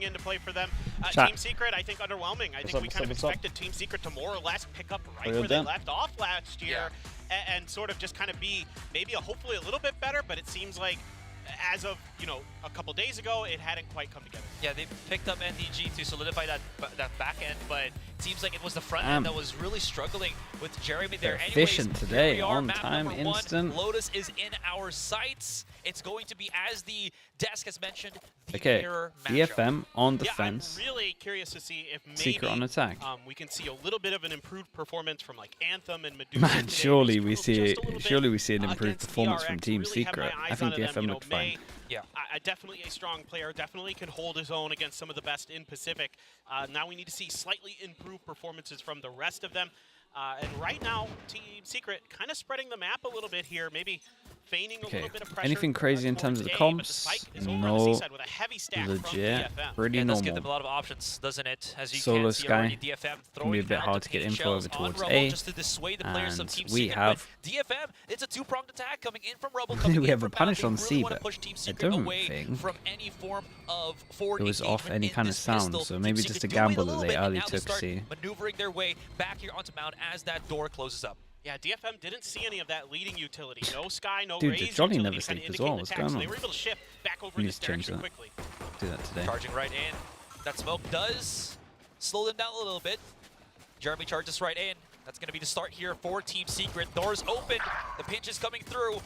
into play for them. Chat. Team Secret, I think underwhelming. I think we kind of expected Team Secret to more or less pick up right where they left off last year and sort of just kind of be maybe hopefully a little bit better, but it seems like as of, you know, a couple days ago, it hadn't quite come together. Yeah, they picked up NDG to solidify that back end, but it seems like it was the front end that was really struggling with Jeremy there. They're efficient today, on time, instant. Lotus is in our sights. It's going to be, as the desk has mentioned, the mirror matchup. DFM on Yeah, defense. I'm really curious to see if maybe Secret on attack. We can see a little bit of an improved performance from like Anthem and Medusa. Man, surely we see an improved performance from Team Secret. I think DFM looked fine. Yeah, definitely a strong player. Definitely can hold his own against some of the best in Pacific. Now we need to see slightly improved performances from the rest of them. And right now, Team Secret kind of spreading the map a little bit here. Maybe feigning a little bit of pressure. Anything crazy in terms of the comps? No. Legit. Pretty normal. Does give them a lot of options, doesn't it? As you Solo can see Sky. DFM Can be a bit hard to get info over towards A. Just to dissuade the players of Team we Secret, have. DFM. It's a two-pronged attack coming in from Rubble. We have a punish on C, but I don't away think from any form of it was off any kind of sound. So maybe just a gamble that they early took C. Maneuvering their way back here onto Mount as that door closes up. Yeah, DFM didn't see any of that leading utility. No Sky, no Dude, Raze. the Jolly never sleep as well. What's going on? So they were able to shift back over this direction quickly. Do that today. Charging right in. That smoke does slow them down a little bit. Jeremy charges right in. That's going to be the start here for Team Secret. Doors open. The pinch is coming through.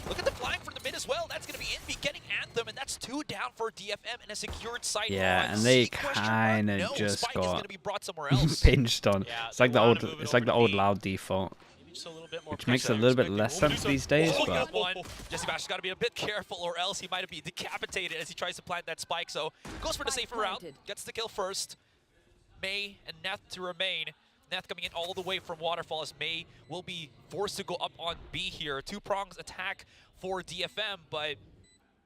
Look at the flying from the mid as well. That's going to be Envy getting Anthem, and that's 2 down for DFM in a secured site. Yeah, and they kind of just Spike got be brought somewhere else. pinched on. Yeah, it's like the old loud default. Which makes a little bit less sense these days, but Jesse Bash has got to be a bit careful, or else he might be decapitated as he tries to plant that spike. So goes for the safer route, gets the kill first. May and Neth to remain. Neth coming in all the way from Waterfall as May will be forced to go up on B here. 2-prongs attack for DFM, but at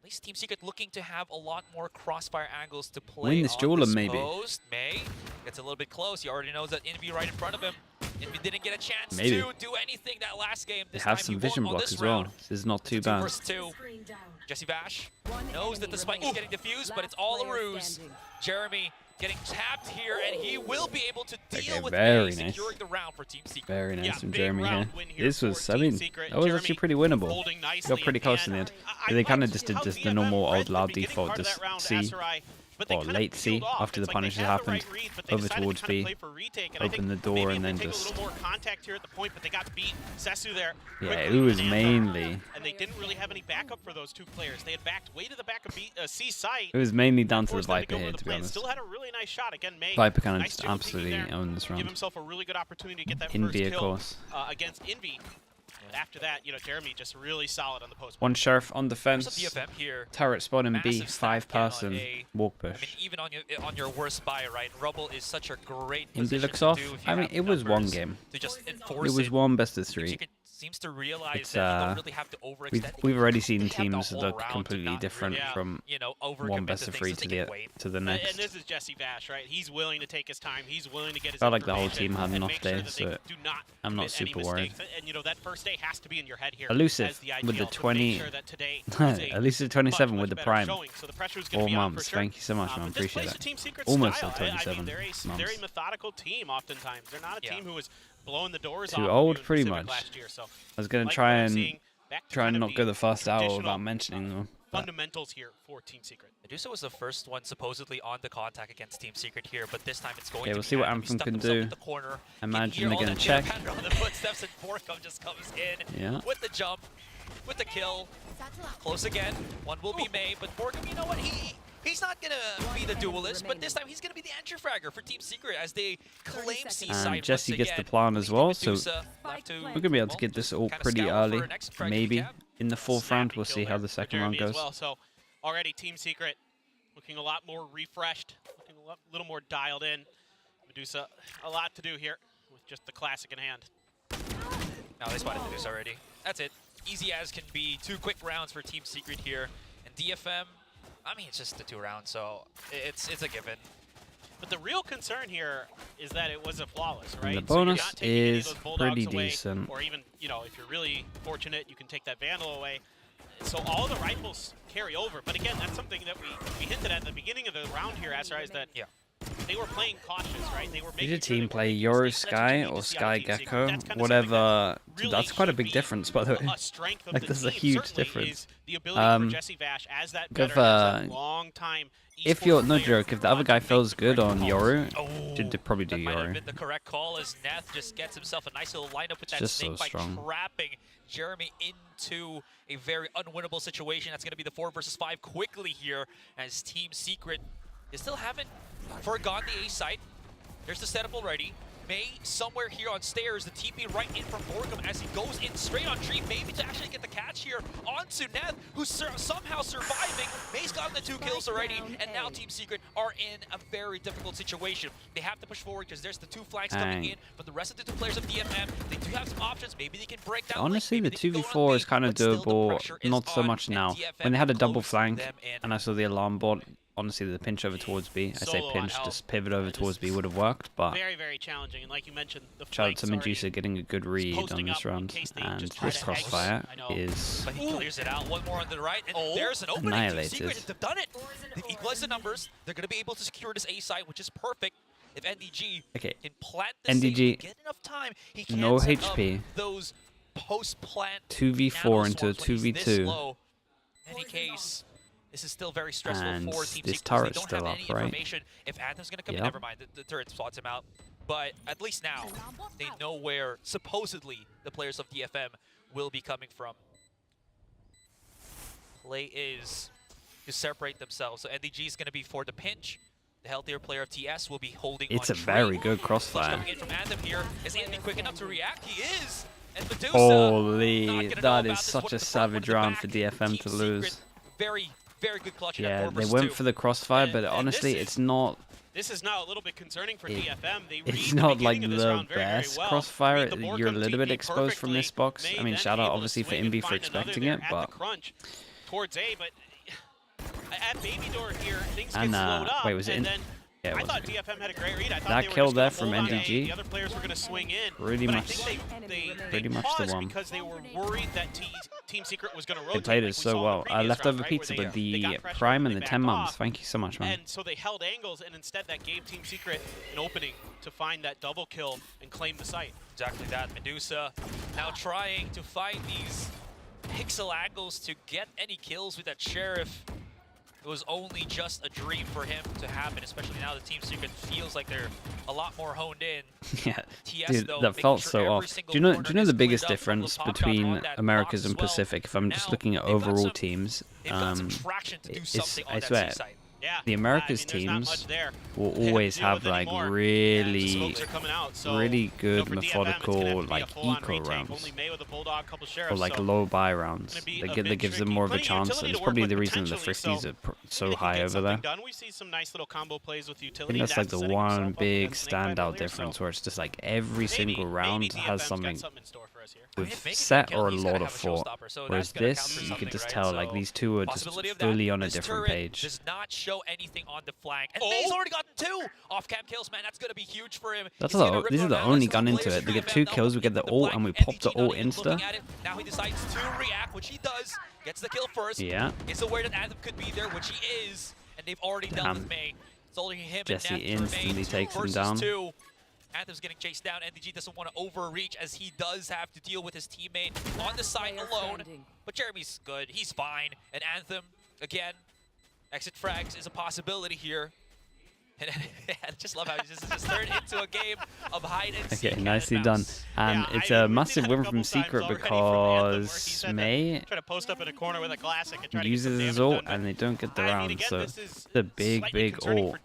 least Team Secret looking to have a lot more crossfire angles to play. Win this duel, maybe. May gets a little bit close. He already knows that Envy right in front of him. Envy didn't get a chance to do anything that last game. They have some vision block as well. This is not too bad. Jesse Vash knows that the spike is getting diffused, but it's all a ruse. Jeremy getting tapped here, and he will be able to deal with May, securing the round for Team Secret. Very nice from Jeremy here. This was, I mean, that was actually pretty winnable. Got pretty close in the end. They kind of just did just the normal old loud default, just C, or late C, after the punishes happened, over towards B, open the door, and then just... Yeah, it was mainly... And they didn't really have any backup for those 2 players. They had backed way to the back of C site. It was mainly down to the Viper here, to be honest. Still had a really nice shot. Again, May, Viper kind of just absolutely owned this round. Give himself a really good opportunity to get that Envy, first of course. Against Envy. But after that, you know, Jeremy just really solid on the post. One Sheriff on defense. Turret spawn in B, 5-person walk push. I mean, even on your worst buy, right? Rubble is such a great Envy looks off. I mean, it was one game. It was one best of 3. Seems to realize that you don't really have to overextend. We've already seen teams look completely different from one best of 3 to the next. And this is Jesse Vash, right? He's willing to take his time. He's willing to get his felt like the whole team had an off day, so I'm not super worried. And you know that first day has to be in your head here. Elusive with the 20, Elusive 27 with the prime. 4 months. Thank you so much, man. Appreciate that. Almost at 27 months. Very methodical team. Oftentimes, they're not a team who is blowing the doors too off old, pretty much. Year, so I was gonna try and not go the first hour without mentioning them. Fundamentals here for Team Secret. Medusa was the first one supposedly on the contact against Team Secret here, but this time it's going to we'll see what Anthem can do. I imagine they're gonna check. The footsteps and Borkum just comes in with the jump, with the kill. Close again. One will be May, but Borkum, you know what? He's not going to be the duelist, but this time he's going to be the entry fragger for Team Secret as they claim C-side. And Jesse gets the plan as well, so we're going to be able to get this all pretty early. Maybe in the 4th round, we'll see how the 2nd round goes. So already Team Secret looking a lot more refreshed, looking a little more dialed in. Medusa, a lot to do here with just the classic in hand. No, they spotted Medusa already. That's it. Easy as can be. 2 quick rounds for Team Secret here. And DFM, I mean, it's just the 2 rounds, so it's a given. But the real concern here is that it was a flawless, right? And the bonus is pretty decent. Or even, you know, if you're really fortunate, you can take that Vandal away. So all the rifles carry over. But again, that's something that we hinted at the beginning of the round here, Ascent, is that they were playing cautious, right? They were making Did your team play Yoru Sky or Sky Gecko? Whatever. Dude, that's quite a big difference, by the way. Like, this is a huge difference. If you're, no joke, if the other guy feels good on Yoru, should probably do Yoru. Might have been the correct call as Neth just gets himself a nice little lineup with that snake by trapping Jeremy into a very unwinnable situation. That's going to be the 4 versus 5 quickly here as Team Secret, they still haven't forgotten the A site. There's the setup already. May somewhere here on stairs, the TP right in from Borgum as he goes in straight on Tree, maybe to actually get the catch here onto Neth, who's somehow surviving. May's gotten the 2 kills already, and now Team Secret are in a very difficult situation. They have to push forward because there's the 2 flanks coming in, but the rest of the 2 players of DFM, they do have some options. Maybe they can break down. Honestly, the 2v4 is kind of doable, not so much now. When they had a double flank, and I saw the alarm bot, honestly, the pinch over towards B, I say pinch, just pivot over towards B would have worked, but very, very challenging. And like you mentioned, the shout out to Medusa getting a good read on this round, and this crossfire is but he clears it out. One more on the right, and there's an opening. Annihilated. They've done it. They've equalized the numbers. They're going to be able to secure this A site, which is perfect. If NDG can plant the NDG, get enough time, he can no HP. Those post-plant 2v4 into a 2v2. In any case, this is still very stressful and for Team this Secret. turret's They don't still have up, any right? information if Anthem's going to come in. Never mind, the turret spots him out. But at least now, they know where supposedly the players of DFM will be coming from. Play is to separate themselves. So NDG is going to be for the pinch. The healthier player of TS will be holding It's on a very good crossfire. Coming in from Anthem here. Is Anthony quick enough to react? He is. And Medusa, holy, that is such a savage round for DFM to lose. Very good clutch. Yeah, they went for the crossfire, but honestly, it's not. This is now a little bit concerning for DFM. It's not like the best crossfire. You're a little bit exposed from this box. I mean, shout out obviously for Invi for expecting it, but towards A, but at Baby Door here, things get slowed up. Wait, was it in? Yeah, I thought DFM had a great read. I thought that kill there from NDG. The other players were going to swing in. Pretty much the one. Because they were worried that Team Secret was going to rotate. They played it so well. Leftover pizza with the prime and the 10 months. Thank you so much, man. And so they held angles, and instead that gave Team Secret an opening to find that double kill and claim the site. Exactly that. Medusa now trying to find these pixel angles to get any kills with that Sheriff. It was only just a dream for him to happen, especially now that Team Secret feels like they're a lot more honed in. Yeah, TS, dude, though, that felt so off. Do you know the biggest difference between Americas and Pacific? If I'm just looking at overall teams, I swear, the Americas teams will always have like really good methodical like eco rounds or like low buy rounds. That gives them more of a chance, and it's probably the reason the Thrifties are so high over there. I think that's like the one big standout difference, where it's just like every single round has something with set or a lot of thought. Whereas this, you could just tell like these two are just fully on a different page. Does not show anything on the flank, and May's already gotten 2 off-cam kills, man. That's gonna be huge for him. This is the only gun into it. They get 2 kills, we get the ult, and we pop the ult insta. Now he decides to react, which he does. Gets the kill first. Yeah. Is aware that Anthem could be there, which he is, and they've already dealt with May. It's only him Jesse and instantly takes him down. 2. Anthem's getting chased down. NDG doesn't want to overreach as he does have to deal with his teammate on the side alone. But Jeremy's good. He's fine. And Anthem, again, exit frags is a possibility here. And I just love how this is just turned into a game of hide and seek. Okay, nicely done. And it's a massive win from Secret because May uses his ult and they don't get the round. So it's a big ult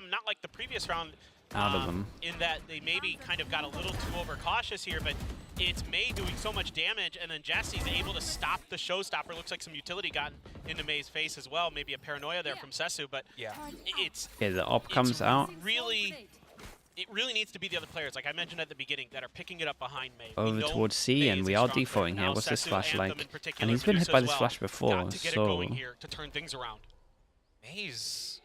not like the previous round. Out of them. In that they maybe kind of got a little too overcautious here, but it's May doing so much damage, and then Jesse's able to stop the showstopper. Looks like some utility got into May's face as well. Maybe a paranoia there from Sesu, but it's okay. The op comes out. It really needs to be the other players, like I mentioned at the beginning, that are picking it up behind May. Over towards C, and we are defaulting here. What's this flash like? And he's been hit by this flash before, so. To turn things around. May's,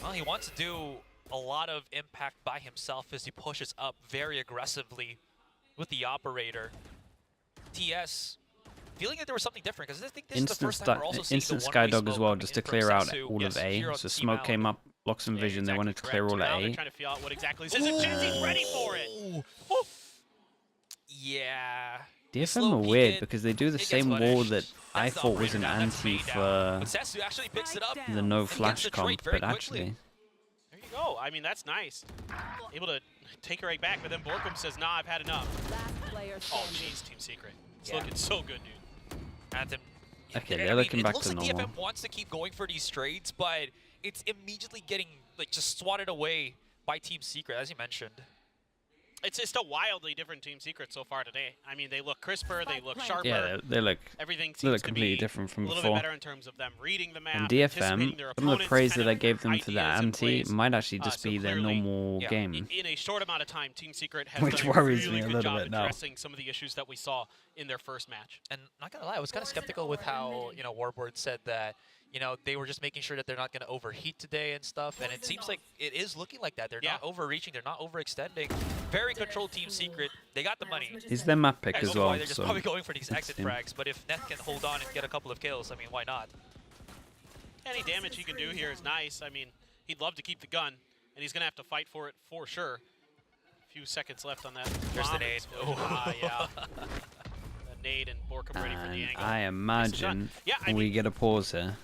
well, he wants to do a lot of impact by himself as he pushes up very aggressively with the operator. TS feeling that there was something different because I think this is the first time we're also seeing instant the Skydog as well, just to clear out all of A. So smoke came up, blocks some vision. They wanted to clear all of A. They're trying to figure out what exactly this is. And Chenzi's ready for it. Yeah. DFM are weird because they do the same wall that I thought was an anti for the no flash comp, but actually. There you go. I mean, that's nice. Able to take her right back, but then Borkum says, nah, I've had enough. Oh, jeez, Team Secret. It's looking so good, dude. Anthem. Okay, they're looking back to normal. It looks like DFM wants to keep going for these trades, but it's immediately getting like just swatted away by Team Secret, as you mentioned. It's just a wildly different Team Secret so far today. I mean, they look crisper, they look sharper. Yeah, they look completely different from before. A little bit better in terms of them reading the map. And DFM, some of the praise that I gave them for the anti might actually just be their normal game. In a short amount of time, Team Secret has which done worries a really me a good little job bit now. addressing some of the issues that we saw in their first match. And not gonna lie, I was kind of skeptical with how Warboard said that. They were just making sure that they're not going to overheat today and stuff, and it seems like it is looking like that. They're not overreaching, they're not overextending. Very controlled Team Secret. They got the money. He's their map pick as well. They're just probably going for these exit frags, but if Neth can hold on and get a couple of kills, I mean, why not? Any damage he can do here is nice. I mean, he'd love to keep the gun, and he's going to have to fight for it for sure. A few seconds left on that. There's the nade. Yeah. The nade and Borkum ready for the angle. I imagine we get a pause here.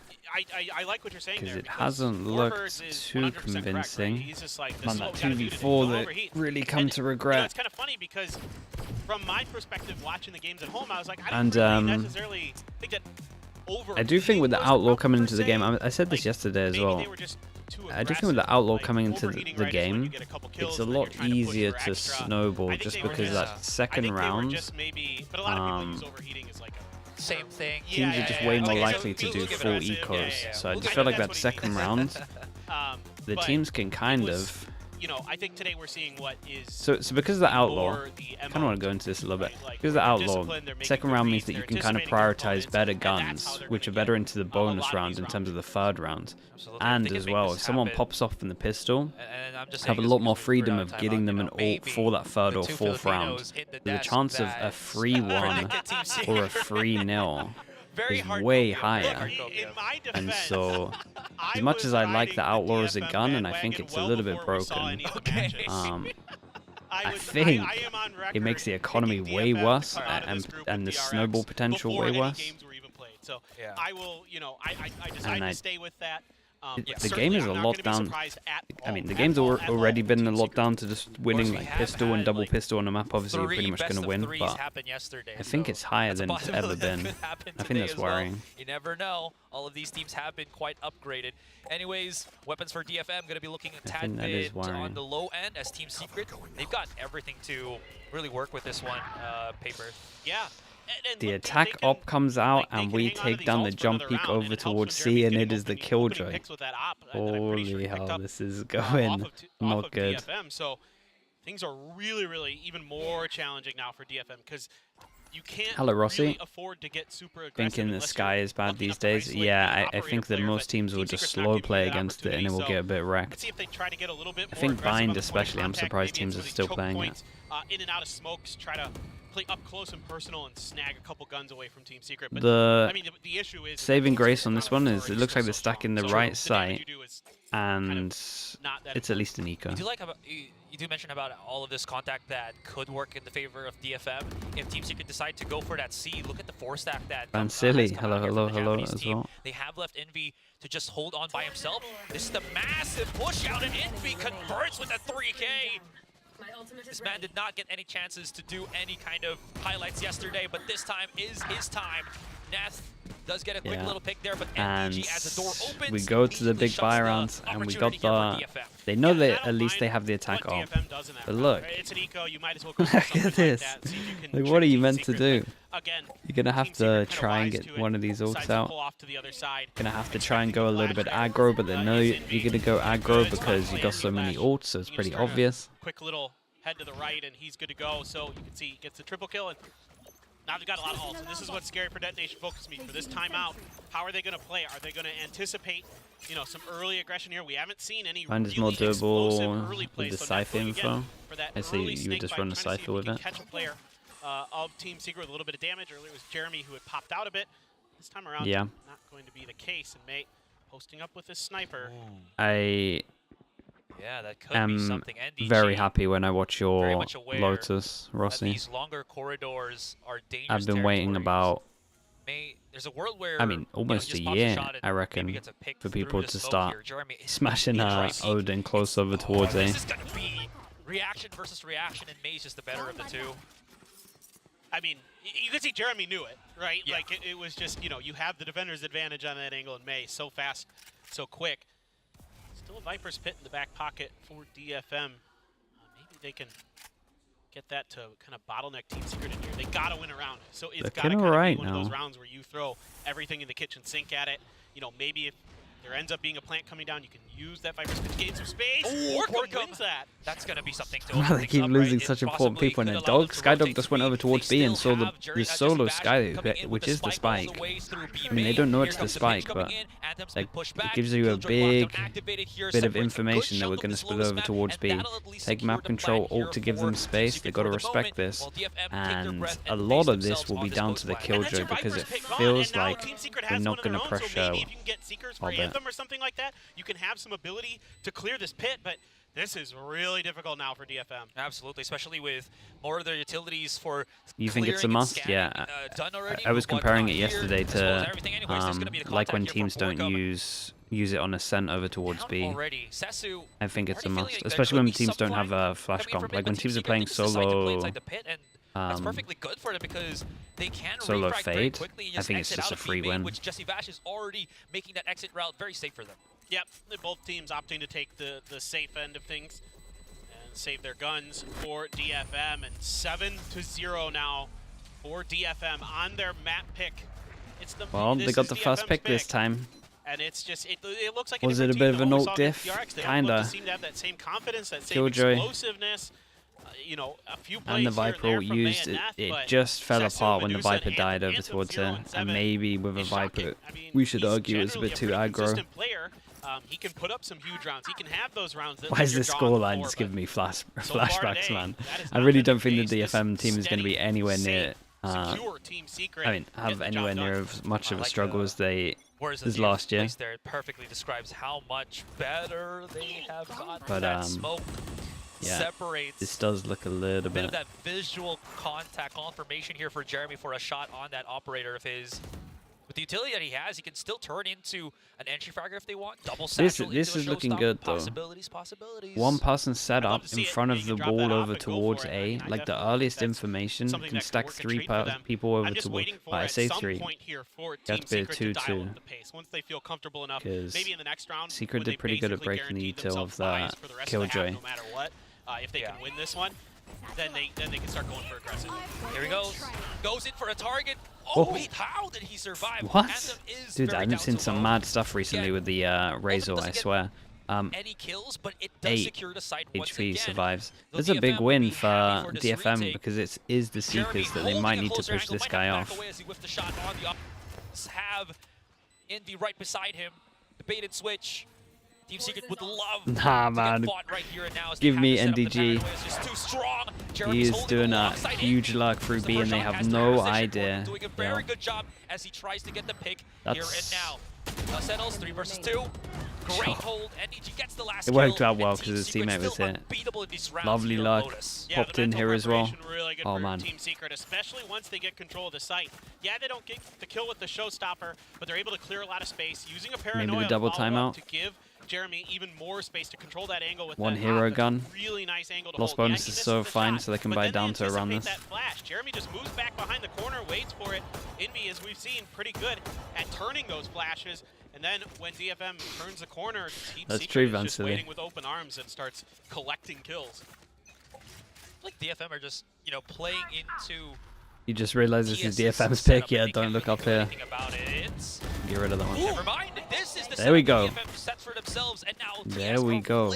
I like what you're saying there. Because it hasn't looked too convincing. He's just like, on that 2v4 that really come to regret. It's kind of funny because from my perspective watching the games at home, I was like, I don't really necessarily think that I do think with the Outlaw coming into the game, I said this yesterday as well, I do think with the Outlaw coming into the game, it's a lot easier to snowball just because that second round, same thing. Teams are just way more likely to do full ecos. So I just feel like that second round, the teams can kind of. I think today we're seeing what is. So because of the Outlaw, I kind of want to go into this a little bit. Because of the Outlaw, second round means that you can kind of prioritize better guns, which are better into the bonus round in terms of the third round. And as well, if someone pops off in the pistol, have a lot more freedom of getting them an ult for that third or fourth round. The chance of a free 1 or a free 0 is way higher. And so, as much as I like the Outlaw as a gun, and I think it's a little bit broken, I think it makes the economy way worse and the snowball potential way worse. So I will, I decided to stay with that. The game is a lot down. I mean, the game's already been a lot down to just winning like pistol and double pistol on a map. Obviously, you're pretty much going to win, but I think it's higher than it's ever been. I think that's worrying. You never know. All of these teams have been quite upgraded. Anyways, weapons for DFM going to be looking a tad bit on the low end as Team Secret. They've got everything to really work with this one, Paper. Yeah. The attack op comes out and we take down the jump peak over towards C, and it is the Killjoy. Holy hell, this is going not good. So things are really even more challenging now for DFM because you can't really afford to get super aggressive. Thinking the sky is bad these days. Yeah, I think that most teams will just slow play against it and it will get a bit wrecked. I think Bind especially, I'm surprised teams are still playing it. In and out of smokes, try to play up close and personal and snag a couple guns away from Team Secret. But the, I mean, the issue is saving grace on this one is it looks like they're stacking the right side, and it's at least an eco. You do mention about all of this contact that could work in the favor of DFM. If Team Secret decide to go for that C, look at the 4-stack that and Silly, hello as well. They have left Envy to just hold on by himself. This is the massive push out, and Envy converts with a 3K. This man did not get any chances to do any kind of highlights yesterday, but this time is his time. Nath does get a quick little pick there, but MPG as the door opens, we go to the big buy rounds, and we got the. They know that at least they have the attack off. But look, look at this. Like, what are you meant to do? You're gonna have to try and get one of these ults out. Gonna have to try and go a little bit aggro, but they know you're gonna go aggro because you got so many ults, so it's pretty obvious. Quick little head to the right, and he's good to go. So you can see he gets the triple kill, and now they've got a lot of ults, and this is what's scary for Detonation Focus Me. For this timeout, how are they going to play? Are they going to anticipate, some early aggression here? We haven't seen any Find is more durable with the Scythe info. I see you would just run a Cypher with it. Catch a player of Team Secret with a little bit of damage. Earlier it was Jeremy who had popped out a bit. This time around, yeah, not going to be the case. And May posting up with his sniper. I that could be something. NDG, very happy when I watch your Lotus, Rossi. These longer corridors are dangerous. I've been waiting about, there's a world where, I mean, almost a year, I reckon, for people to start smashing Odin close over towards A. This is going to be reaction versus reaction, and May's just the better of the two. I mean, you could see Jeremy knew it, right? Yeah. Like, it was just, you know, you have the defender's advantage on that angle, and May so fast, so quick. Still a Viper's Pit in the back pocket for DFM. Maybe they can get that to kind of bottleneck Team Secret in here. They got to win a round. So it's got to kind of be one of those rounds where you throw everything in the kitchen sink at it. You know, maybe if there ends up being a plant coming down, you can use that Viper's Pit to gain some space. Orcum wins that. That's going to be something to wow, they keep losing such important people in a dog. Skydog just went over towards B and saw the solo Sky, which is the spike. I mean, they don't know it's the spike, but like, it gives you a big bit of information that we're going to split over towards B. Take map control, ult to give them space. They got to respect this, and a lot of this will be down to the Killjoy because it feels like they're not going to pressure all that. Or something like that, you can have some ability to clear this pit, but this is really difficult now for DFM. Absolutely, especially with more of their utilities for you think it's a must? Yeah, I was comparing it yesterday to like when teams don't use it on Ascent over towards B. I think it's a must, especially when teams don't have a flash comp. Like when teams are playing solo. That's perfectly good for them because they can solo refrag fade. very quickly. I think it's just a free win. Which Jesse Vash is already making that exit route very safe for them. Yep, both teams opting to take the safe end of things and save their guns for DFM. And 7-0 now for DFM on their map pick. It's the they got the first pick this time. And it's just, it looks like was it a bit of an ult diff? Kinda. Seem to have that same confidence, that same Killjoy. explosiveness. You know, a few plays and the Viper ult used it. It just fell apart when the Viper died over towards her. And maybe with a Viper, we should argue it's a bit too aggro. He can put up some huge rounds. He can have those rounds. Why is this scoreline just giving me flashbacks, man? I really don't think the DFM team is going to be anywhere near. I mean, have anywhere near as much of a struggle as they did last year. There, it perfectly describes how much better they have gotten. But that smoke yeah, separates. This does look a little bit of that visual contact confirmation here for Jeremy for a shot on that operator of his. With the utility that he has, he can still turn into an entry fragger if they want. Double satchel. This is looking good though. Possibilities. One person set up in front of the wall over towards A. Like the earliest information can stack 3 people over towards. I say 3. You have to be a 2-2. Because Secret did pretty good at breaking the util of the Killjoy. No matter what, if they can win this one, then they can start going for aggressive. Here he goes. Goes in for a target. Oh, wait, how did he survive? What? Dude, I've seen some mad stuff recently with the Razor, I swear. Any kills, but it does 8 secure the site HP survives. That's a big win for DFM because it is the Seekers that they might need to push this guy off. Have Envy right beside him. The baited switch. Team Secret would love nah, man. Right here and now give me NDG. He is doing a huge lurk through B and they have no idea. Doing a very good job as he tries to get the pick here and now. Settles 3 versus 2. Great hold. NDG gets the last it worked out well because his teammate was here. Lovely luck. Popped in here as well. Really oh man. Team Secret, especially once they get control of the site. Yeah, they don't get the kill with the showstopper, but they're able to clear a lot of space using a paranoia. Maybe the double timeout to give Jeremy even more space to control that angle with one hero gun. Really nice angle to Lost hold. bonus is so fine, so they can buy down to around this. That flash. Jeremy just moves back behind the corner, waits for it. Envy, as we've seen, pretty good at turning those flashes. And then when DFM turns the corner, Team Secret is just waiting with open arms and starts collecting kills. Like DFM are just, you know, playing into. You just realize this is DFM's pick. Yeah, don't look up here. Get rid of that one. Never mind. This is the there we go. For themselves, and now there we go.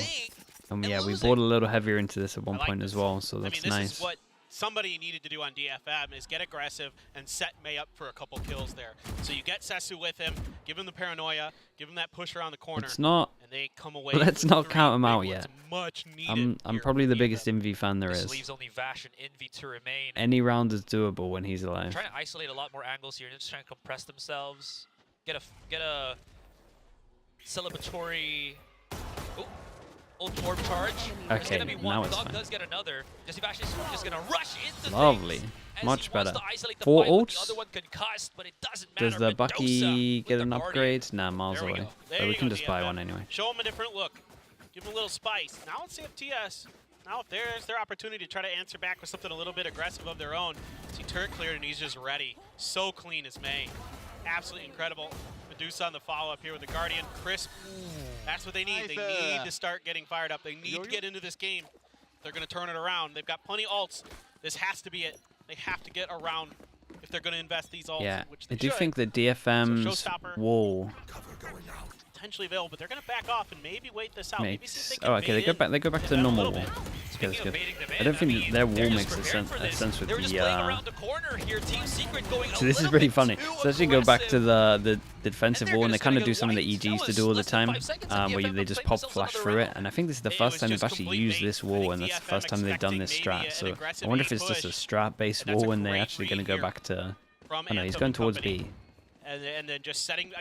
Yeah, we bought a little heavier into this at one point as well, so that's nice. This is what somebody needed to do on DFM is get aggressive and set May up for a couple kills there. So you get Sesu with him, give him the paranoia, give him that push around the corner. It's not And they come away. Let's not count them out yet. I'm probably the biggest Envy fan there is. Leaves only Vash and Envy to remain. Any round is doable when he's alive. Trying to isolate a lot more angles here. Just trying to compress themselves. Get a celebratory ult orb charge. Okay, gonna be now it's Dog fine. does get another. Vash is just gonna rush into Lovely. things Much better. 4 4 ults? The other one concussed, but it doesn't matter. Does the Bucky Medusa get with an the upgrade? Nah, miles away. But we can just buy one anyway. Show him a different look. Give him a little spice. Now let's see if TS. Now if there's their opportunity to try to answer back with something a little bit aggressive of their own. See turret cleared and he's just ready. So clean as May. Absolutely incredible. Medusa on the follow-up here with the Guardian. Crisp. That's what they need. They need to start getting fired up. They need to get into this game. They're going to turn it around. They've got plenty of ults. This has to be it. They have to get around if they're going to invest these ults. Yeah, which they I do should. think the DFM's wall potentially available, but they're going to back off and maybe wait this out. Maybe see if they can okay, they go back to the normal wall. That's good. I don't think that their wall makes a sense with the So this is pretty funny. So actually go back to the defensive wall, and they kind of do something that EGs to do all the time, where they just pop flash through it. And I think this is the first time they've actually used this wall, and that's the first time they've done this strat. So I wonder if it's just a strat-based wall, and they're actually going to go back to. Oh no, he's going towards B. And then just setting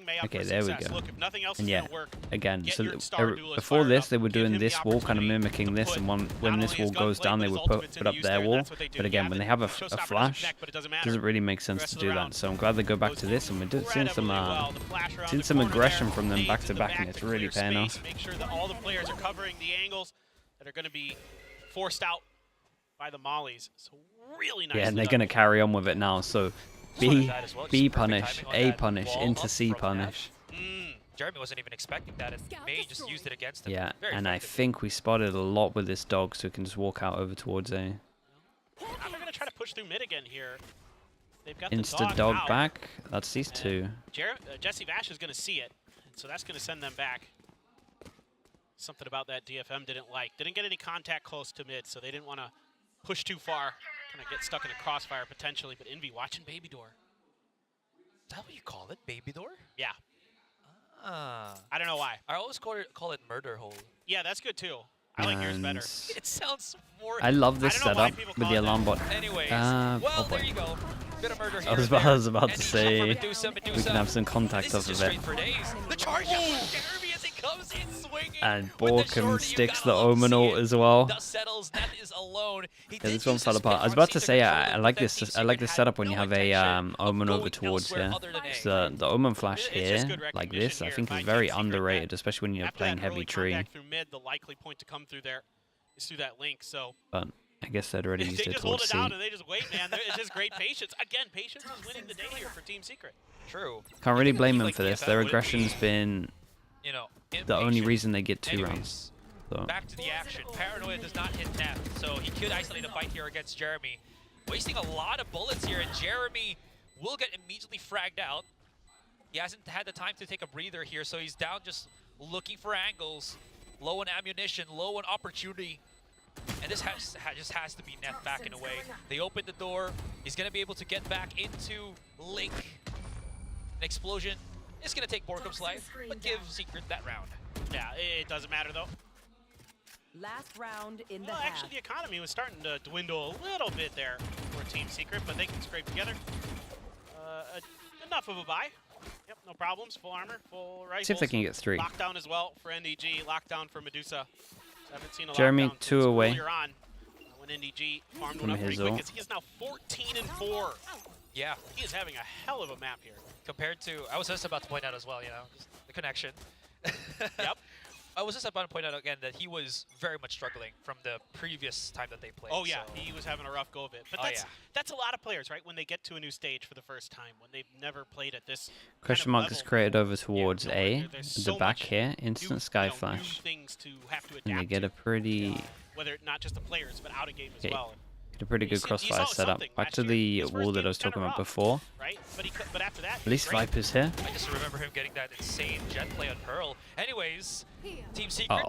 May up okay, for there success. we go. Look, if nothing else and is yeah, gonna work, again, so before this, they were doing this wall, kind of mimicking this, and when this wall goes down, they would put up their wall. But again, when they have a flash, it doesn't really make sense to do that. So I'm glad they go back to this, and we're seeing some aggression from them back to back, and it's really paying off. Make sure that all the players are covering the angles that are going to be forced out by the mollies. So really nice. Yeah, and they're going to carry on with it now. So B punish, A punish, into C punish. Jeremy wasn't even expecting that, and May just used it against him. Yeah, and I think we spotted a lot with this dog, so we can just walk out over towards A. Now they're going to try to push through mid again here. They've got Insta the dog out. back. That's these two. Jesse Vash is going to see it, so that's going to send them back. Something about that DFM didn't like. Didn't get any contact close to mid, so they didn't want to push too far. Kind of get stuck in a crossfire potentially, but Envy watching Baby Door. Is that what you call it? Baby Door? Yeah. I don't know why. I always call it Murder Hole. Yeah, that's good too. I like yours better. It sounds more... I love this setup with the alarm bot. Anyways, well, there you go. Bit of murder here. I was about to say we can have some contact off of it. The charge of Jeremy as he comes in swinging. And Borkum sticks the Omen ult as well. Dust settles, that is alone. Yeah, this one fell apart. I was about to say I like this. I like this setup when you have a Omen over towards here. The Omen flash here, like this, I think is very underrated, especially when you're playing heavy tree. The likely point to come through there is through that link. So. But I guess they'd already used it towards C. They just hold it down and they just wait, man. It's just great patience. Again, patience is winning the day here for Team Secret. True. Can't really blame them for this. Their aggression's been the only reason they get 2 rounds. So. Back to the action. Paranoia does not hit Neth, so he could isolate a fight here against Jeremy. Wasting a lot of bullets here, and Jeremy will get immediately fragged out. He hasn't had the time to take a breather here, so he's down just looking for angles. Low on ammunition, low on opportunity. And this just has to be Neth backing away. They open the door. He's going to be able to get back into Link. An explosion is going to take Borkum's life, but give Secret that round. Yeah, it doesn't matter though. Last round in the actually, the economy was starting to dwindle a little bit there for Team Secret, but they can scrape together enough of a buy. Yep, no problems. Full armor, full rifles. See if they can get 3. Lockdown as well for NDG. Lockdown for Medusa. Haven't seen a Jeremy 2 away. On, when NDG farmed one up pretty quick, he is now 14-4. Yeah, he is having a hell of a map here. Compared to, I was just about to point out as well, just the connection. Yep. I was just about to point out again that he was very much struggling from the previous time that they played. Oh yeah, so. he was having a rough go of it. But that's a lot of players, right? When they get to a new stage for the first time, when they've never played at this question mark is created over towards A, the back here, instant sky flash, and they get a pretty whether not just the players, but out of game as well. A pretty good crossfire setup. Back to the wall that I was talking about before. Right? But after that, at least Viper's here. I just remember him getting that insane jet play on Pearl. Anyways, Team Secret,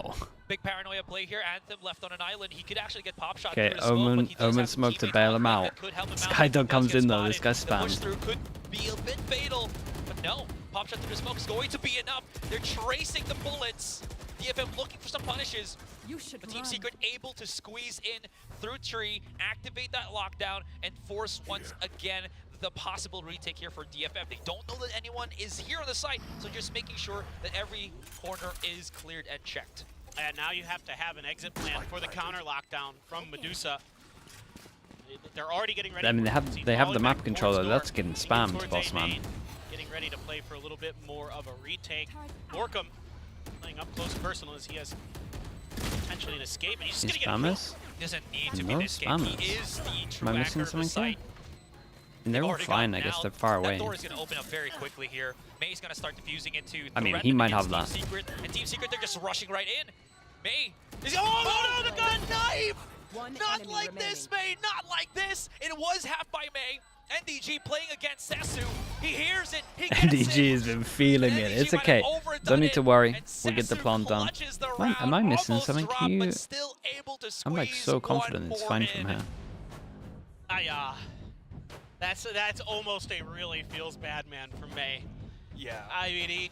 big paranoia play here. Anthem left on an island. He could actually get pop shot. Okay, Omen smoke to bail him out. Skydog comes in though. This guy spams. Push through could be a bit fatal, but no. Pop shot through the smoke is going to be enough. They're tracing the bullets. DFM looking for some punishes. But Team Secret able to squeeze in through tree, activate that lockdown, and force once again the possible retake here for DFM. They don't know that anyone is here on the site, so just making sure that every corner is cleared and checked. And now you have to have an exit plan for the counter lockdown from Medusa. They're already getting ready. I mean, they have the map controller. That's getting spammed, Bossman. Getting ready to play for a little bit more of a retake. Borkum playing up close and personal as he has potentially an escape, and he's just gonna get He doesn't need to be an escape. He is the true Am I missing actor of the something? site. And they're all fine, I guess. They're far away. That door is going to open up very quickly here. May's going to start diffusing into I mean, he might have that. Secret, and Team Secret, they're just rushing right in. May is oh no, the gun knife! Not like this, May, not like this. It was half by May. NDG playing against Sesu. He hears it. He gets NDG has been feeling it. It's okay. Don't need to worry. We'll get the plant done. Am I missing something? Can you... I'm like so confident it's fine from here. That's almost a really feels bad man from May. Yeah. I mean,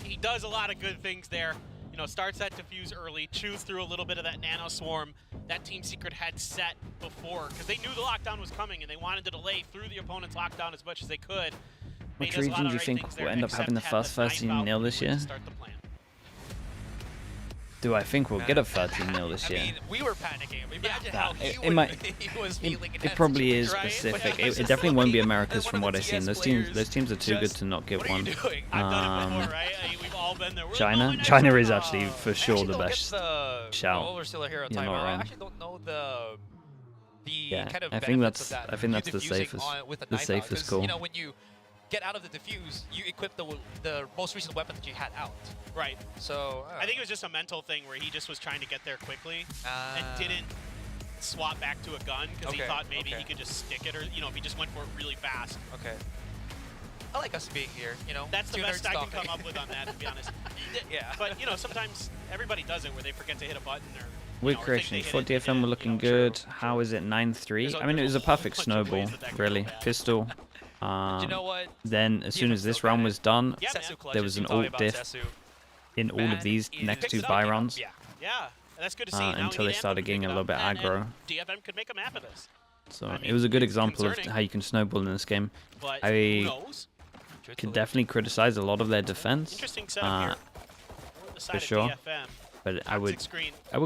he does a lot of good things there. You know, starts that defuse early, chews through a little bit of that nano swarm that Team Secret had set before, because they knew the lockdown was coming and they wanted to delay through the opponent's lockdown as much as they could. Which region do you think will end up having the first 13-0 this year? Do I think we'll get a 13-0 this year? I mean, we were panicking. Imagine how he was feeling. It probably is Pacific. It definitely won't be Americas from what I've seen. Those teams are too good to not get one. China is actually for sure the best shout. You're not wrong. I actually don't know the kind of I think that's the safest call. You know, when you get out of the defuse, you equip the most recent weapon that you had out. Right. So I think it was just a mental thing where he just was trying to get there quickly and didn't swap back to a gun because he thought maybe he could just stick it, or you know, if he just went for it really fast. Okay. I like us being here, you know. That's the best I can come up with on that, to be honest. Yeah. But you know, sometimes everybody does it where they forget to hit a button or. Weird creation. For DFM, we're looking good. How is it 9-3? I mean, it was a perfect snowball, really. Pistol. You know what? Then, as soon as this round was done, there was an alt diff in all of these next two buy rounds. Yeah, that's good to see. Until they started getting a little bit aggro. DFM could make a map of this. So it was a good example of how you can snowball in this game. I could definitely criticize a lot of their defense, for sure. But I would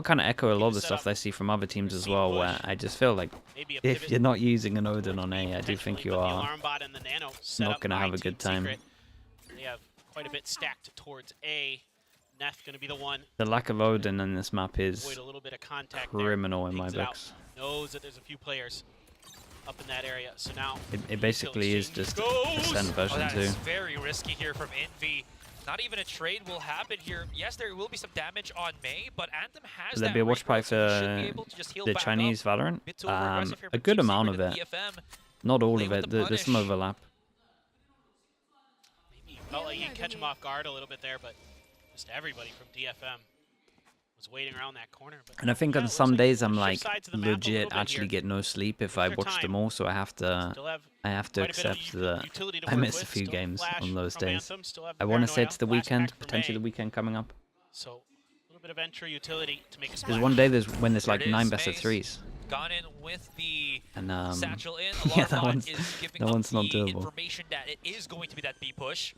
kind of echo a lot of the stuff I see from other teams as well, where I just feel like if you're not using an Odin on A, I do think you are not going to have a good time. They have quite a bit stacked towards A. Neth going to be the one. The lack of Odin in this map is criminal in my books. Knows that there's a few players up in that area, so now it basically is just Ascent version 2. That is very risky here from Envy. Not even a trade will happen here. Yes, there will be some damage on May, but Anthem has There'll be a watch pipe for the Chinese Valorant. A good amount of it. Not all of it. There's some overlap. Maybe felt like you catch him off guard a little bit there, but just everybody from DFM was waiting around that corner. But and I think on some days I'm like legit actually get no sleep if I watch them all, so I have to accept that I miss a few games on those days. I want to say it's the weekend, potentially the weekend coming up. So a little bit of entry utility to make a There's one day when there's like 9 best of 3s. Gone in with the and satchel in. Yeah, that one's not doable. Information that it is going to be that B push.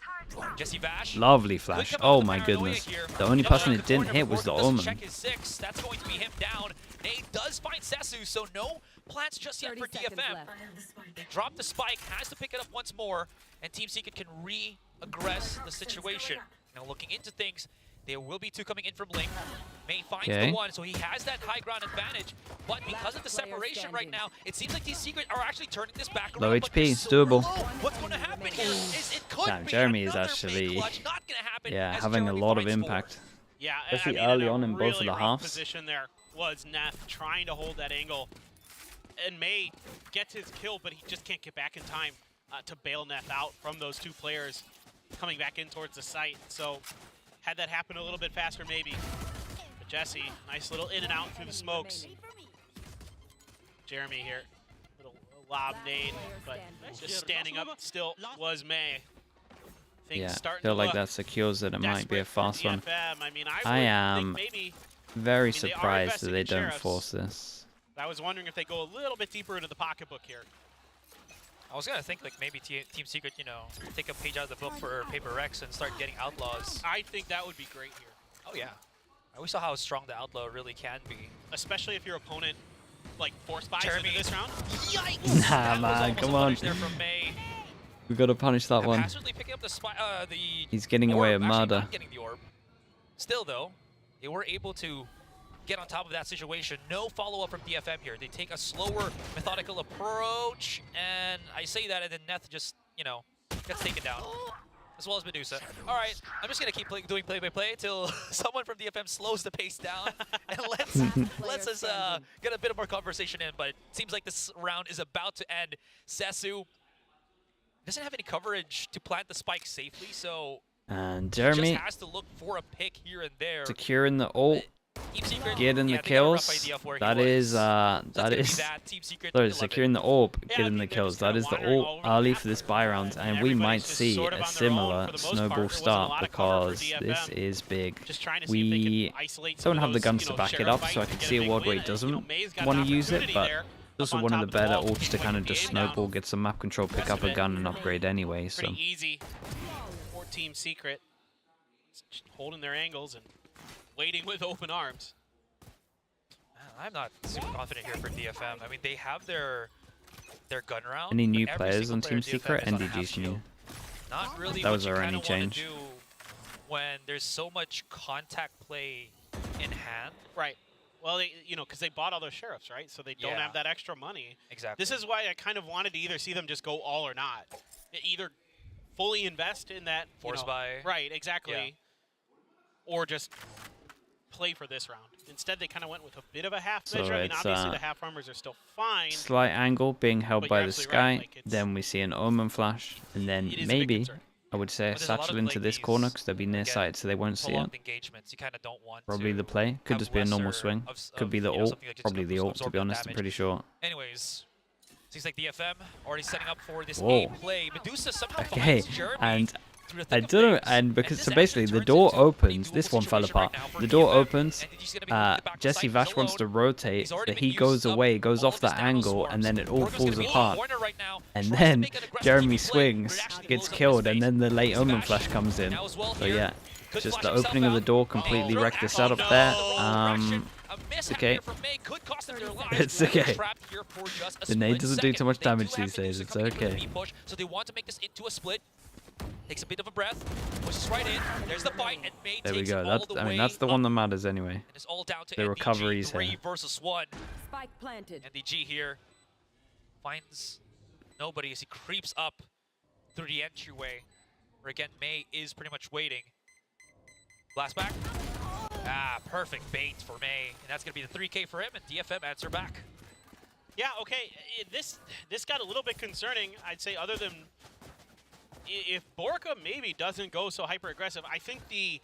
Jesse Vash. Lovely flash. Oh my goodness. The only person it didn't hit was the Omen. Check his 6. That's going to be him down. Nate does find Sesu, so no plans just yet for DFM. They drop the spike, has to pick it up once more, and Team Secret can re-aggress the situation. Now looking into things, there will be 2 coming in from Link. May finds the 1, so he has that high ground advantage. But because of the separation right now, it seems like Team Secret are actually turning this back around. Low HP, it's doable. What's going to happen here is it could be Jeremy is actually having a lot of impact. Yeah, especially early on in both of the halves. Position there was Neth trying to hold that angle. And May gets his kill, but he just can't get back in time to bail Neth out from those 2 players coming back in towards the site. So had that happen a little bit faster, maybe. But Jesse, nice little in and out through the smokes. Jeremy here, little lob nade, but just standing up still was May. Yeah, I feel like that secures that it might be a fast one. I am very surprised that they don't force this. I was wondering if they go a little bit deeper into the pocketbook here. I was gonna think like maybe Team Secret, you know, take a page out of the book for Paper Rex and start getting outlaws. I think that would be great here. Oh yeah, we saw how strong the outlaw really can be, especially if your opponent like force buys into this round. Yikes! Nah, man, come on. We gotta punish that one. Picking up the He's getting away with murder. Not getting the orb. Still though, they were able to get on top of that situation. No follow-up from DFM here. They take a slower, methodical approach, and I say that, and then Neth just, you know, gets taken down, as well as Medusa. All right, I'm just gonna keep doing play-by-play till someone from DFM slows the pace down and lets us get a bit more conversation in. But it seems like this round is about to end. Sesu doesn't have any coverage to plant the spike safely, so and Jeremy just has to look for a pick here and there. Securing the ult. Getting the kills. That is sorry, securing the orb, getting the kills. That is the ult early for this buy round, and we might see a similar snowball start because this is big. We don't have the guns to back it up, so I can see a world where he doesn't want to use it, but this is one of the better ults to kind of just snowball, get some map control, pick up a gun, and upgrade anyway. So pretty easy for Team Secret, holding their angles and waiting with open arms. I'm not super confident here for DFM. I mean, they have their gun round. Any new players on Team Secret? NDG's new. Not really. That was our only change. When there's so much contact play in hand. Right. Well, you know, because they bought all those sheriffs, right? So they don't have that extra money. Exactly. This is why I kind of wanted to either see them just go all or not. Either fully invest in that force buy. Right. Exactly. Or just play for this round. Instead, they kind of went with a bit of a half measure. I mean, obviously the half armors are still fine. Slight angle being held by the sky. Right. Like then we see an Omen flash, and then maybe I would say satchel into this corner because they'll be near sight, so they won't see it. You kind of don't want probably the play. Could just be a normal swing. Could be the ult. Probably the ult, to be honest. I'm pretty sure. Anyways, seems like DFM already setting up for this A play. Medusa somehow finds Jeremy. And I don't know, and because so basically the door opens. This one fell apart. The door opens. Jesse Vash wants to rotate, but he goes away, goes off that angle, and then it all falls apart. And then Jeremy swings, gets killed, and then the late Omen flash comes in. So yeah, just the opening of the door completely wrecked the setup there. It's okay. It's okay. The nade doesn't do too much damage these days. It's okay. So they want to make this into a split. Takes a bit of a breath, pushes right in. There's the fight, and May there we go. I mean, that's the one that matters anyway. And it's all down to the recoveries here. 3 versus 1. Spike planted. NDG here finds nobody as he creeps up through the entryway, where again May is pretty much waiting. Blast back. Perfect bait for May, and that's gonna be the 3K for him, and DFM answer back. Yeah, okay. This got a little bit concerning, I'd say, other than if Borka maybe doesn't go so hyper aggressive. I think the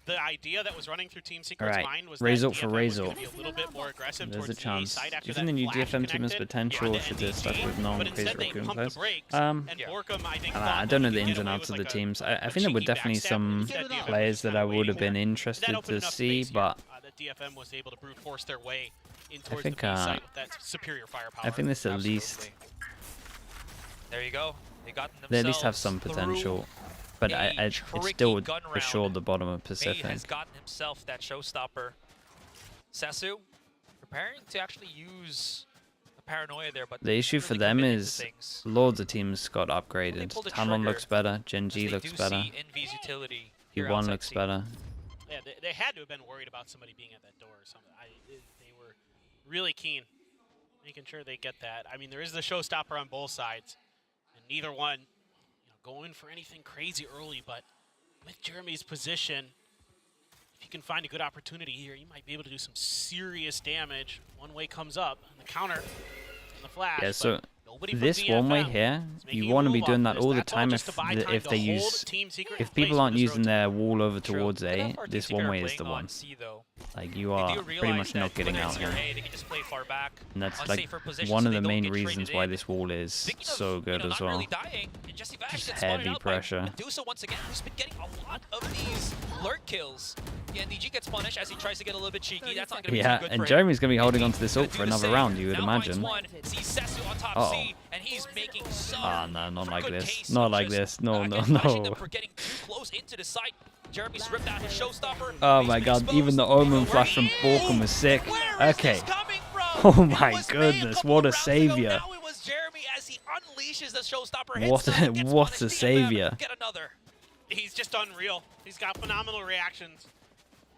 idea that was running through Team Secret's mind was that DFM was going to be a little bit more aggressive towards the A side after that. Using the new DFM team as potential should do stuff with non-crazy Raccoon players. I don't know the ins and outs of the teams. I think there were definitely some players that I would have been interested to see, but DFM was able to brute force their way in I towards think the B side with that superior firepower. I think this at least there you go. They at least have some potential, but it's still for sure the bottom of Pacific. May has gotten himself that showstopper. Sesu preparing to actually use a paranoia there, but the issue for them is loads of teams got upgraded. Talon looks better, Gen G looks better, P1 looks better. Yeah, they had to have been worried about somebody being at that door or something. They were really keen, making sure they get that. I mean, there is the showstopper on both sides. Neither one, going for anything crazy early, but with Jeremy's position, if you can find a good opportunity here, you might be able to do some serious damage. One way comes up, and the counter, and the flash. Yeah, so this one way here, you want to be doing that all the time if they use, if people aren't using their wall over towards A, this one way is the one. Like, you are pretty much not getting out here. They can just play far back, And that's like one of the main reasons why this wall is so good as well. Just heavy pressure. Medusa once again, who's been getting a lot of these lurk kills. Yeah, DG gets punished as he tries to get a little bit cheeky. That's not going to be too good for him. And Jeremy's going to be holding onto this ult for another round, you would imagine. Uh-oh. And he's making no, not like this. Not like this. No, no, no. Jeremy's ripped out his showstopper. Oh my god, even the Omen flash from Borkum was sick. Okay. Oh my goodness, what a savior. What a savior. He's just unreal. He's got phenomenal reactions.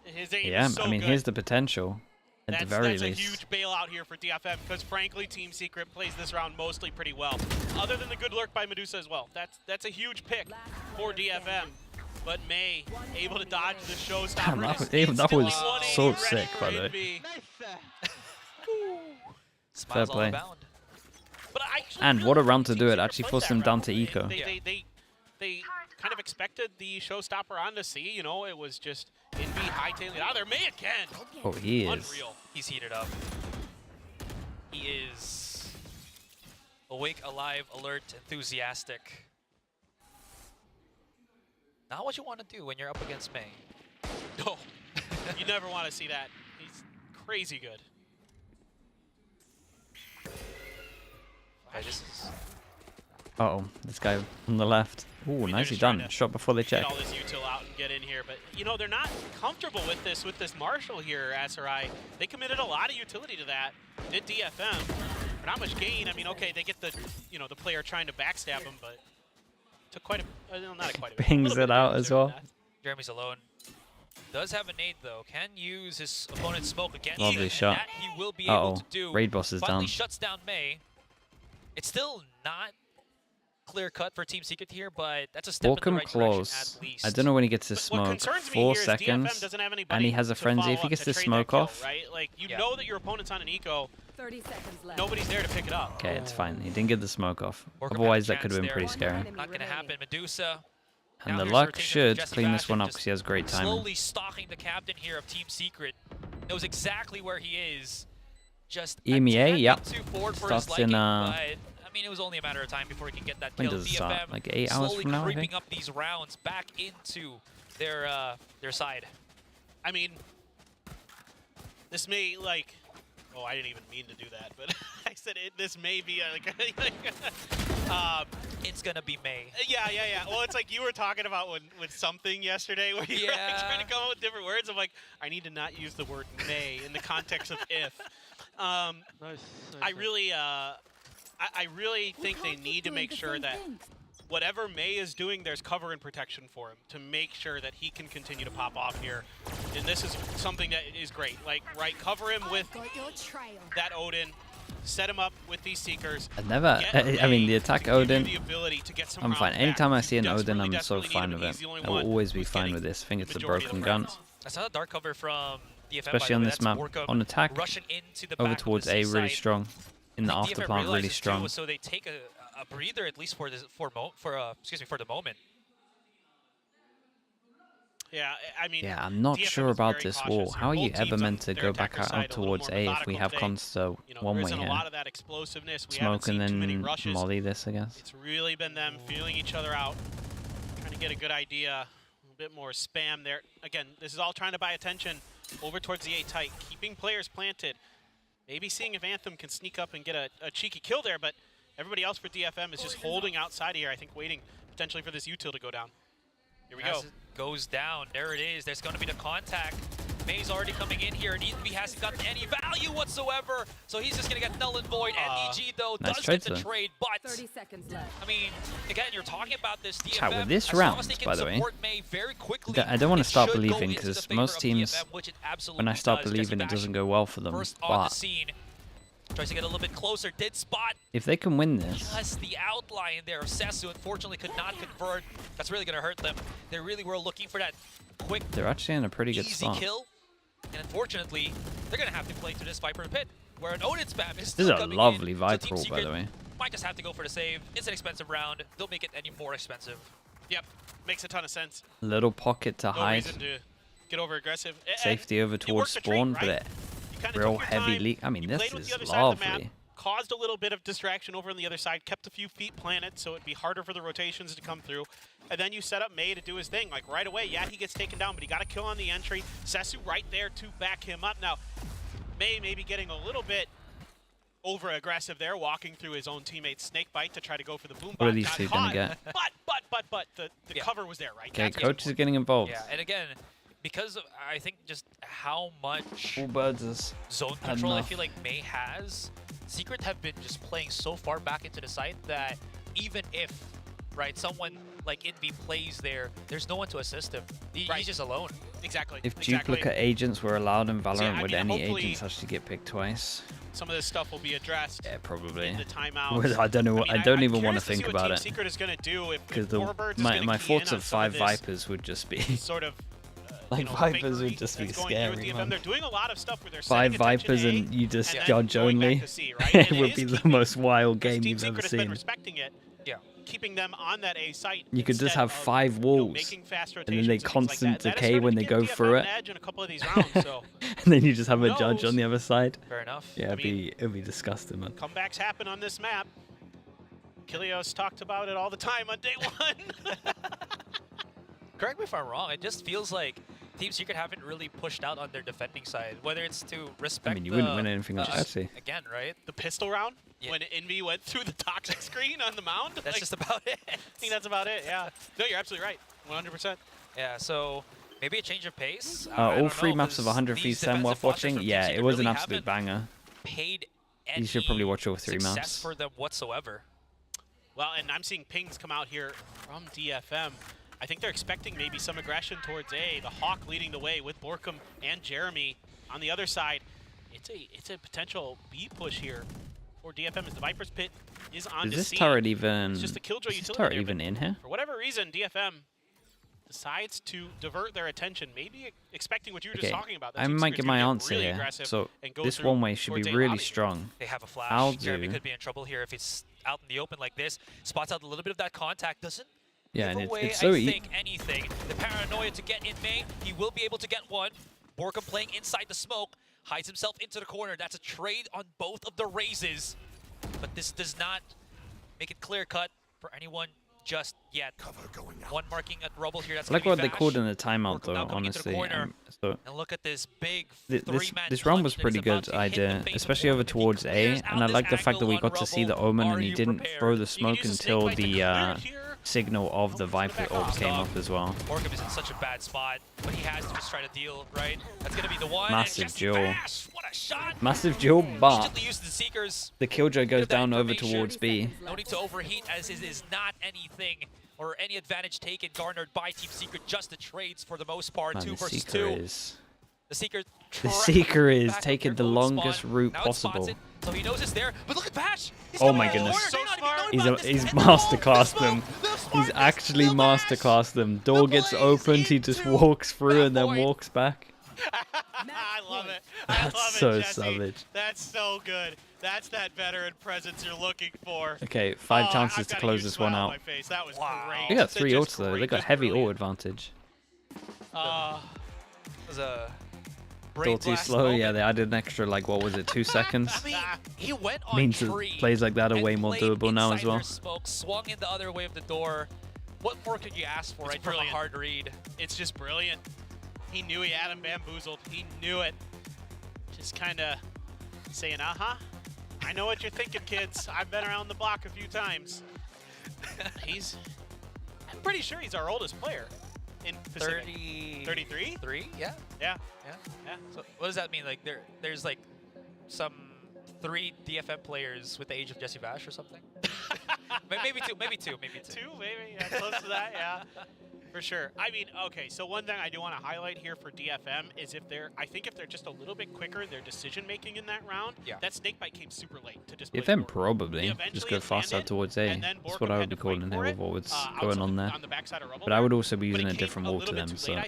His aim yeah, is so I mean, good. here's the potential. At the very least. That's a huge bailout here for DFM because, frankly, Team Secret plays this round mostly pretty well. Other than the good lurk by Medusa as well. That's a huge pick for DFM. But May able to dodge the showstopper. That was so sick, by the way. Fair play. And what a round to do it. Actually forced them down to eco. They kind of expected the showstopper on to C. You know, it was just in B hightailing it out there. May again. Oh, he is. Unreal. He's heated up. He is awake, alive, alert, enthusiastic. Not what you want to do when you're up against May. No, you never want to see that. He's crazy good. Okay, this is... Uh-oh, this guy on the left. Ooh, nicely done. Shot before they check. Get all this util out and get in here, but you know they're not comfortable with this Marshall here, Asarai. They committed a lot of utility to that. Did DFM for not much gain. I mean, okay, they get the the player trying to backstab him, but took quite a not quite a bit. Pings it out as well. Jeremy's alone. Does have a nade though. Can use his opponent's smoke again. Lovely shot. That he will be able to do. Raid boss is Finally down. Shuts down May. It's still not clear cut for Team Secret here, but that's a step in the right close. direction at least. I don't know when he gets his smoke. 4 seconds, and he has a frenzy. If he gets this smoke off, right? Like you know that your opponent's on an eco. 30 seconds left. Nobody's there to pick it up. okay, it's fine. He didn't get the smoke off. Borkum Otherwise, had a that could have been chance pretty there. scary. Not going to happen. Medusa. And Now the here's luck rotation should from Jesse clean this one Bastion, up because he has great timing. Slowly stalking the captain here of Team Secret. Knows exactly where he is. Just EMEA, yep. too forward for Starts his liking, in, but I mean, it was only a matter of time before he can get that when kill. does it start? DFM Like 8 hours from now, I creeping think? up these rounds back into their side. I mean, this may like. Oh, I didn't even mean to do that, but I said this may be It's gonna be May. Yeah. Well, it's like you were talking about with something yesterday, where you were like trying to come up with different words. I'm like, I need to not use the word may in the context of if. I really think they need to make sure that whatever May is doing, there's cover and protection for him to make sure that he can continue to pop off here. And this is something that is great. Like, right, cover him with that Odin, set him up with these Seekers. I mean, the attack Odin, I'm fine. Anytime I see an Odin, I'm so fine with it. I will always be fine with this. I think it's a broken gun. I saw the dark cover from DFM, especially on this map. On attack, over towards A, really strong. In the afterplant, really strong. So they take a breather at least for the moment. Yeah, I mean. Yeah, I'm not sure about this wall. How are you ever meant to go back out towards A if we have Consta one way here? Smoke and then molly this, I guess. It's really been them feeling each other out, trying to get a good idea. A bit more spam there. Again, this is all trying to buy attention over towards the A tight, keeping players planted. Maybe seeing if Anthem can sneak up and get a cheeky kill there, but everybody else for DFM is just holding outside here, I think, waiting potentially for this util to go down. Here we go. As it goes down, there it is. There's going to be the contact. May's already coming in here, and he hasn't gotten any value whatsoever, so he's just going to get null and void. NEG, though, nice does get the trade, but 30 seconds left. I mean, again, you're talking about this DFM. Chat, with this round, by the way, I don't want to start believing, because most teams, when I start believing, it doesn't go well for them, but tries to get a little bit closer, did spot. If they can win this. Just the outline there of Sesu, unfortunately, could not convert. That's really going to hurt them. They really were looking for that quick, they're actually in a pretty good easy spot. kill. And unfortunately, they're going to have to play through this Viper Pit, where an Odin spam is This still is a coming lovely in. Viper So roll, by the way. Might just have to go for the save. It's an expensive round. They'll make it any more expensive. Yep, makes a ton of sense. Little pocket to No hide. reason to get over aggressive. Safety over towards spawn, right? but real heavy leak. I mean, this is lovely. Caused a little bit of distraction over on the other side, kept a few feet planted so it'd be harder for the rotations to come through. And then you set up May to do his thing. Like right away, yeah, he gets taken down, but he got a kill on the entry. Sesu right there to back him up. Now, May maybe getting a little bit over aggressive there, walking through his own teammate's snake bite to try to go for the boom bot. What are these two gonna get? But the cover was there, right? Okay, coach is getting involved. Yeah, and again, because of, I think just how much All birds is zone control I feel like May has, Secret have been just playing so far back into the site that even if, right, someone like Envy plays there, there's no one to assist him. He's just alone. Exactly. If duplicate agents were allowed in Valorant, would any agents actually get picked twice? Some of this stuff will be addressed. Yeah, probably. In the timeouts. I don't know. I don't even want to think to about it. Secret is going to do because my thoughts of 5 Vipers would just be sort of. Like Vipers would just be scary. They're doing a lot of stuff where they're 5 Vipers and you just judge only. It would be the most wild game you've ever seen. Yeah. Keeping them on that A site. You could just have 5 walls, and then they constant decay when they go through it. And then you just have a judge on the other side. Fair enough. Yeah, it'd be disgusting, man. Comebacks happen on this map. Kilios talked about it all the time on day 1. Correct me if I'm wrong, it just feels like Team Secret haven't really pushed out on their defending side, whether it's to respect I mean, you wouldn't win anything like that, again, right? The pistol round, when Envy went through the toxic screen on the mound. That's just about it. I think that's about it, yeah. No, you're absolutely right, 100%. Yeah, so maybe a change of pace. All 3 maps of 100 feet Sam worth watching? Yeah, it was an absolute banger. You should probably watch all 3 maps. For them whatsoever. Well, and I'm seeing pings come out here from DFM. I think they're expecting maybe some aggression towards A. The Hawk leading the way with Borkum and Jeremy on the other side. It's a potential B push here for DFM as the Viper's Pit is on Is to this scene. turret even? It's just the Killjoy is this utility turret even in here? For whatever reason, DFM decides to divert their attention, maybe expecting what you were just talking about. I might get my answer here. So this one way should be really strong. They have a flash. Jeremy could be in trouble here if it's out in the open like this. Spots out a little bit of that contact, doesn't yeah, give and away, it's so I think anything. The paranoia to get in May, he will be able to get one. Borkum playing inside the smoke, hides himself into the corner. That's a trade on both of the raises. But this does not make it clear-cut for anyone just yet. One marking at Rubble here. That's I like what they called in the timeout, though, honestly. So and look at this big this round was pretty good idea, especially over towards A. And I like the fact that we got to see the Omen and he didn't throw the smoke until the signal of the Viper orb came up as well. Borkum is in such a bad spot, but he has to just try to deal, right? That's going to be the one. Massive duel. What a shot. Massive duel, but the Killjoy goes down over towards B. No need to overheat, as it is not anything or any advantage taken garnered by Team Secret, just the trades for the most part. Man, 2 versus 2. The Seeker is taking the longest route possible. So he knows it's there, but look at Bash! Oh my goodness. He's masterclassed them. He's actually masterclassed them. Door gets opened, he just walks through and then walks back. I love it. That's so savage. That's so good. That's that veteran presence you're looking for. Okay, 5 chances to close this one out. That was great. They got 3 ults though. They got heavy ult advantage. Was a Still too slow. Moment. Yeah, they added an extra, like, what was it, 2 seconds? I mean, he went on means plays like that are way more doable now as well. Smoke, swung in the other way of the door. What more could you ask for, right? From a hard read. It's just brilliant. He knew he had him bamboozled. He knew it. Just kind of saying, uh-huh. I know what you're thinking, kids. I've been around the block a few times. I'm pretty sure he's our oldest player. In Pacific. 33? 3? Yeah. Yeah. So what does that mean? Like there's like some 3 DFM players with the age of Jesse Vash or something? maybe two. 2, maybe. Yeah, close to that, yeah. For sure. I mean, okay, so one thing I do want to highlight here for DFM is I think if they're just a little bit quicker in their decision-making in that round, that snakebite came super late to just DFM probably just go faster towards A. That's what I would be calling here with what was going on there. But I would also be using a different wall to them, so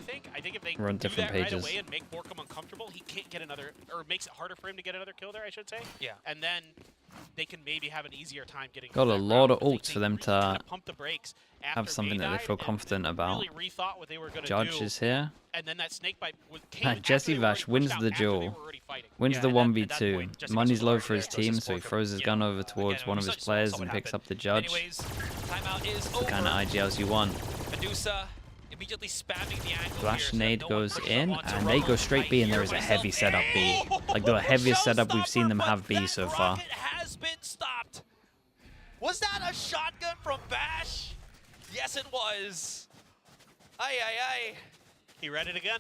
we're on different pages. And make Borkum uncomfortable, he can't get another, or makes it harder for him to get another kill there, I should say. Yeah. And then they can maybe have an easier time getting. Got a lot of ults for them to pump the brakes have something that they feel confident about. Really rethought what they were going to Judge do. is here. And then that snake bite came Jesse Vash wins the duel, wins the 1v2. Money's low for his team, so he throws his gun over towards one of his players and picks up the Judge. It's the kind of IGLs you want. Medusa immediately spamming the angle. Flash nade goes in, and they go straight B, and there is a heavy setup B. Like the heaviest setup we've seen them have B so far. Has been stopped. Was that a shotgun from Bash? Yes, it was. Aye, aye, aye. He read it again.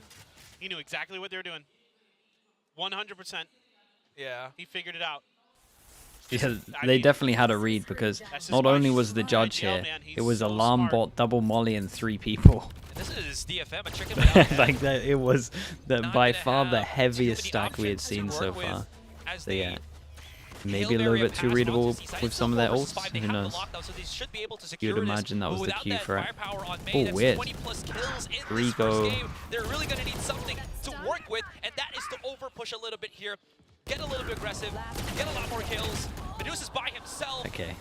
He knew exactly what they were doing. 100%. Yeah. He figured it out. Yeah, they definitely had a read, because not only was the Judge here, it was Alarm Bot, double molly, and 3 people. And this is DFM, a chicken without like that, it was by far the heaviest stack we had seen so far. So yeah, maybe a little bit too readable with some of their ults. Who knows? You'd imagine that was the cue for it. Oh, weird. 3 go. They're really going to need something to work with, and that is to overpush a little bit here. Get a little bit aggressive, get a lot more kills. Medusa's by himself. Okay.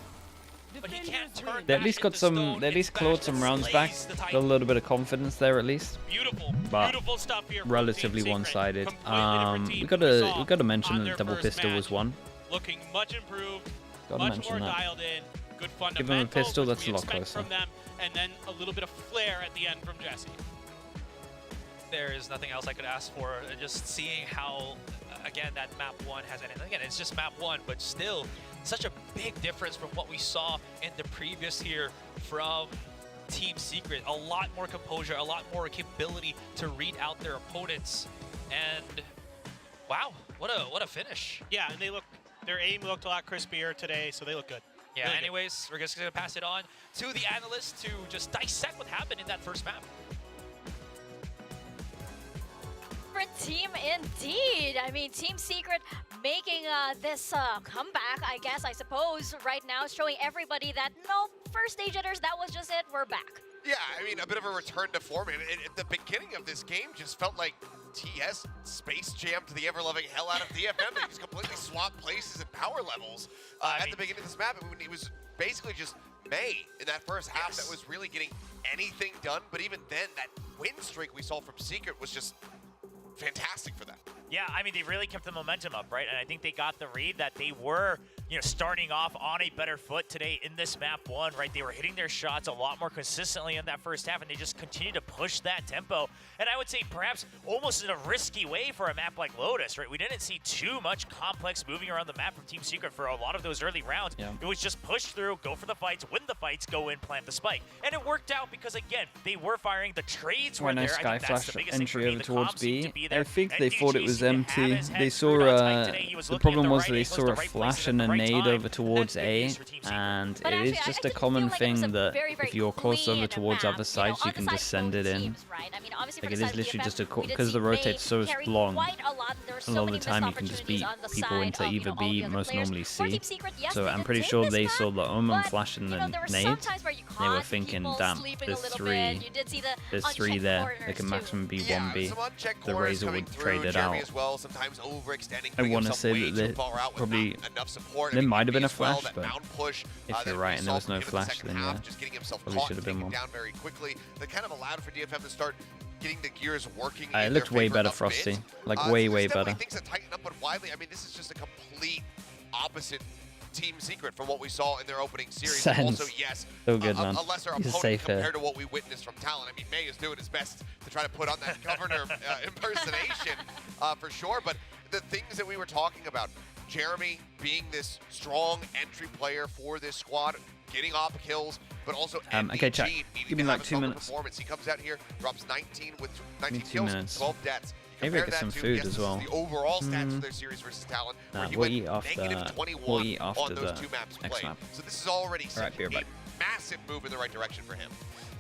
But he can't turn they at least got some. They at least clawed some rounds back. Got a little bit of confidence there at least. Beautiful, but beautiful stuff here. Relatively one-sided. We gotta mention that double pistol was won. Looking much improved. Gotta much mention more that. dialed in. Good fundamentals. Give him a pistol. That's a lot closer. closer. From them, and then a little bit of flair at the end from Jesse. There is nothing else I could ask for. Just seeing how, again, that map 1 has, and again, it's just map 1, but still such a big difference from what we saw in the previous here from Team Secret. A lot more composure, a lot more capability to read out their opponents, and wow, what a finish. Yeah, and their aim looked a lot crispier today, so they look good. Yeah, really anyways, we're just gonna pass it on to the analysts to just dissect what happened in that first map. Team indeed. I mean, Team Secret making this comeback, I guess, I suppose, right now, showing everybody that, no, first stage hitters, that was just it, we're back. Yeah, I mean, a bit of a return to form. At the beginning of this game just felt like TS space jammed the ever-loving hell out of DFM. They just completely swapped places and power levels at the beginning of this map. I mean, it was basically just May in that first half that was really getting anything done. But even then, that win streak we saw from Secret was just fantastic for them. Yeah, I mean, they really kept the momentum up, right? And I think they got the read that they were, starting off on a better foot today in this map 1, right? They were hitting their shots a lot more consistently in that first half, and they just continued to push that tempo. And I would say perhaps almost in a risky way for a map like Lotus, right? We didn't see too much complex moving around the map from Team Secret for a lot of those early rounds. Yeah. It was just push through, go for the fights, win the fights, go in, plant the spike. And it worked out because, again, they were firing, the trades were there. Sky Flash entry over towards B. I think they NDG thought it was empty. They saw the problem was they saw a flash and a nade over towards A, and it is just a common thing that if you're close over towards other sides, you can just send it in. Like, it is literally just a because the rotate's so long. A lot of the time you can just beat people into either B, most normally C. So I'm pretty sure they saw the Omen flash and the nade. They were thinking, damn, there's three there. They can maximum be 1B. The Razor would trade it out. I want to say that they probably, there might have been a flash, but if you're right and there was no flash, then yeah, probably should have been one. That kind of allowed for DFM to start getting the gears working. It looked way better, Frosty. Like way better. Things that tighten up, but widely, I mean, this is just a complete opposite Team Secret from what we saw in their opening series. Sense. Also, yes, so good, man. A lesser He's opponent safe compared here. to what we witnessed from Talon. I mean, May is doing his best to try to put on that governor impersonation for sure. But the things that we were talking about, Jeremy being this strong entry player for this squad, getting off kills, but also okay, chat. Give me like 2 minutes. Performance. He comes out here, drops 19 with 19 kills, 12 deaths. Maybe I get some food as well. The overall stats of their series versus Talon, where he we'll went eat after, -21 we'll eat after on those the 2 maps next played. map. So this is already Alright, be right back. a massive move in the right direction for him.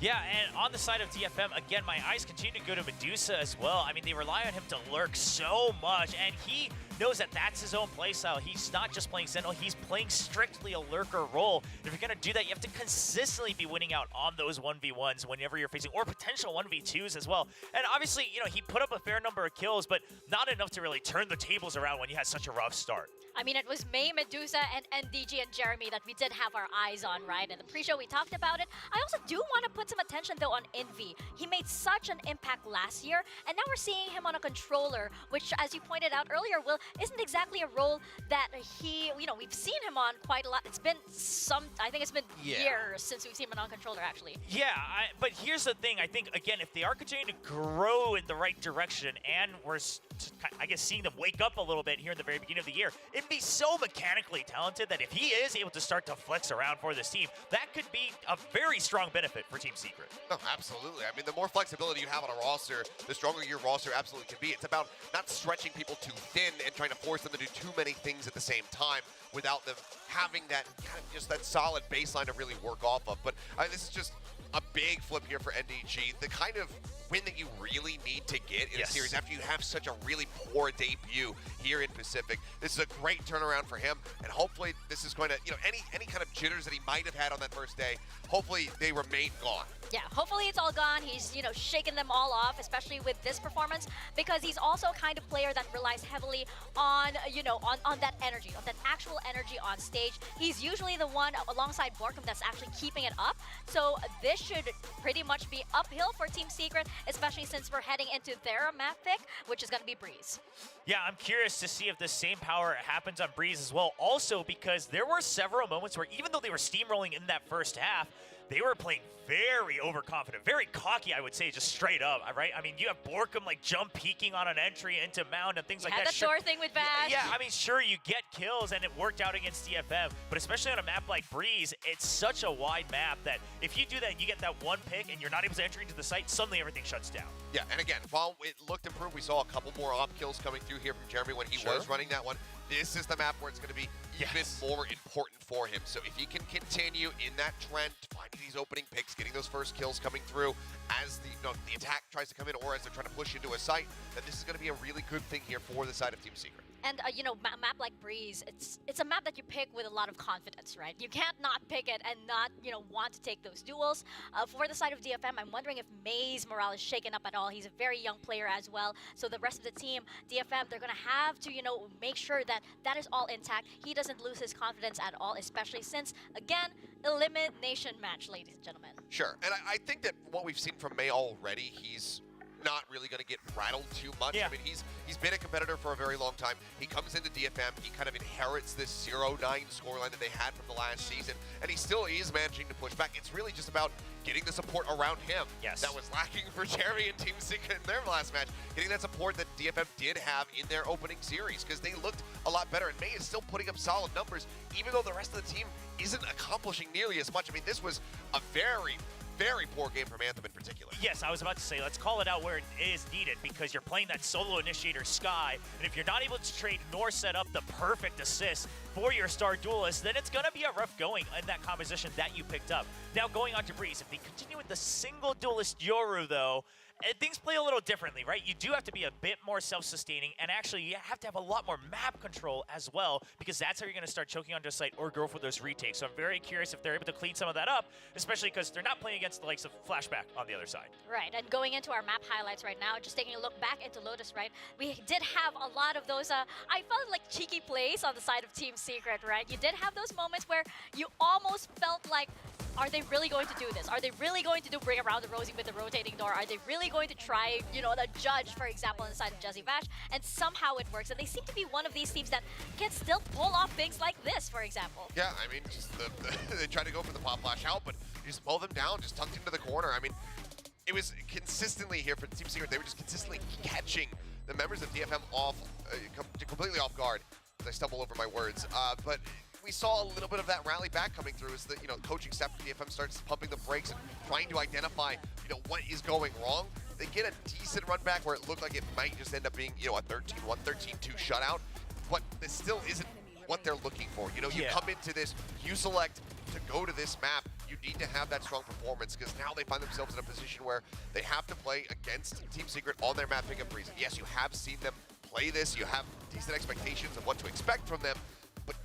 Yeah, and on the side of DFM, again, my eyes continue to go to Medusa as well. I mean, they rely on him to lurk so much, and he knows that that's his own playstyle. He's not just playing Sentinel, he's playing strictly a lurker role. If you're going to do that, you have to consistently be winning out on those 1v1s whenever you're facing, or potential 1v2s as well. And obviously, you know, he put up a fair number of kills, but not enough to really turn the tables around when you had such a rough start. I mean, it was May, Medusa, and NDG and Jeremy that we did have our eyes on, right? In the pre-show, we talked about it. I also do want to put some attention, though, on Envy. He made such an impact last year, and now we're seeing him on a controller, which, as you pointed out earlier, Will, isn't exactly a role that he, you know, we've seen him on quite a lot. It's been I think it's been years since we've seen him on controller, actually. Yeah, but here's the thing. I think, again, if they are continuing to grow in the right direction, and we're, I guess, seeing them wake up a little bit here in the very beginning of the year, it'd be so mechanically talented that if he is able to start to flex around for this team, that could be a very strong benefit for Team Secret. No, absolutely. I mean, the more flexibility you have on a roster, the stronger your roster absolutely can be. It's about not stretching people too thin and trying to force them to do too many things at the same time without them having that kind of just that solid baseline to really work off of. But this is just a big flip here for NDG. The kind of win that you really need to get in a series after you have such a really poor debut here in Pacific. This is a great turnaround for him, and hopefully this is going to, you know, any kind of jitters that he might have had on that first day, hopefully they remain gone. Yeah, hopefully it's all gone. He's, you know, shaking them all off, especially with this performance, because he's also a kind of player that relies heavily on, you know, on that energy, on that actual energy on stage. He's usually the one alongside Borkum that's actually keeping it up. So this should pretty much be uphill for Team Secret, especially since we're heading into their map pick, which is going to be Breeze. Yeah, I'm curious to see if the same power happens on Breeze as well. Also, because there were several moments where even though they were steamrolling in that first half, they were playing very overconfident, very cocky, I would say, just straight up, right? I mean, you have Borkum like jump peeking on an entry into Mound and things like that. Had the door thing with Vash. Yeah, I mean, sure, you get kills and it worked out against DFM, but especially on a map like Breeze, it's such a wide map that if you do that and you get that one pick and you're not able to enter into the site, suddenly everything shuts down. Yeah, and again, while it looked improved, we saw a couple more op kills coming through here from Jeremy when he was running that one. This is the map where it's going to be even more important for him. So if he can continue in that trend, finding these opening picks, getting those first kills coming through as the attack tries to come in or as they're trying to push into a site, then this is going to be a really good thing here for the side of Team Secret. And, you know, a map like Breeze, it's a map that you pick with a lot of confidence, right? You can't not pick it and not, you know, want to take those duels. For the side of DFM, I'm wondering if May's morale is shaken up at all. He's a very young player as well. So the rest of the team, DFM, they're going to have to, you know, make sure that that is all intact. He doesn't lose his confidence at all, especially since, again, elimination match, ladies and gentlemen. Sure, and I think that what we've seen from May already, he's not really going to get rattled too much. I mean, he's been a competitor for a very long time. He comes into DFM, he kind of inherits this 0-9 scoreline that they had from the last season, and he still is managing to push back. It's really just about getting the support around him. That was lacking for Jeremy and Team Secret in their last match. Getting that support that DFM did have in their opening series, because they looked a lot better, and May is still putting up solid numbers, even though the rest of the team isn't accomplishing nearly as much. I mean, this was a very poor game from Anthem in particular. Yes, I was about to say, let's call it out where it is needed, because you're playing that solo initiator Sky, and if you're not able to trade nor set up the perfect assist for your star duelist, then it's going to be a rough going in that composition that you picked up. Now, going on to Breeze, if they continue with the single duelist Yoru, though, things play a little differently, right? You do have to be a bit more self-sustaining, and actually you have to have a lot more map control as well, because that's how you're going to start choking onto a site or go for those retakes. So I'm very curious if they're able to clean some of that up, especially because they're not playing against the likes of Flashback on the other side. Right, and going into our map highlights right now, just taking a look back into Lotus, right? We did have a lot of those, I felt like cheeky plays on the side of Team Secret, right? You did have those moments where you almost felt like, are they really going to do this? Are they really going to bring around the Rosie with the rotating door? Are they really going to try, you know, the Judge, for example, on the side of Jesse Vash? And somehow it works. And they seem to be one of these teams that can still pull off things like this, for example. Yeah, I mean, just they try to go for the pop flash out, but you just pull them down, just tucked into the corner. I mean, it was consistently here for Team Secret. They were just consistently catching the members of DFM off, completely off guard, as I stumble over my words. But we saw a little bit of that rally back coming through as the coaching staff of DFM starts pumping the brakes and trying to identify what is going wrong. They get a decent run back where it looked like it might just end up being a 13-1, 13-2 shutout, but this still isn't what they're looking for. You come into this, you select to go to this map, you need to have that strong performance, because now they find themselves in a position where they have to play against Team Secret on their map pickup Breeze. Yes, you have seen them play this, you have decent expectations of what to expect from them, but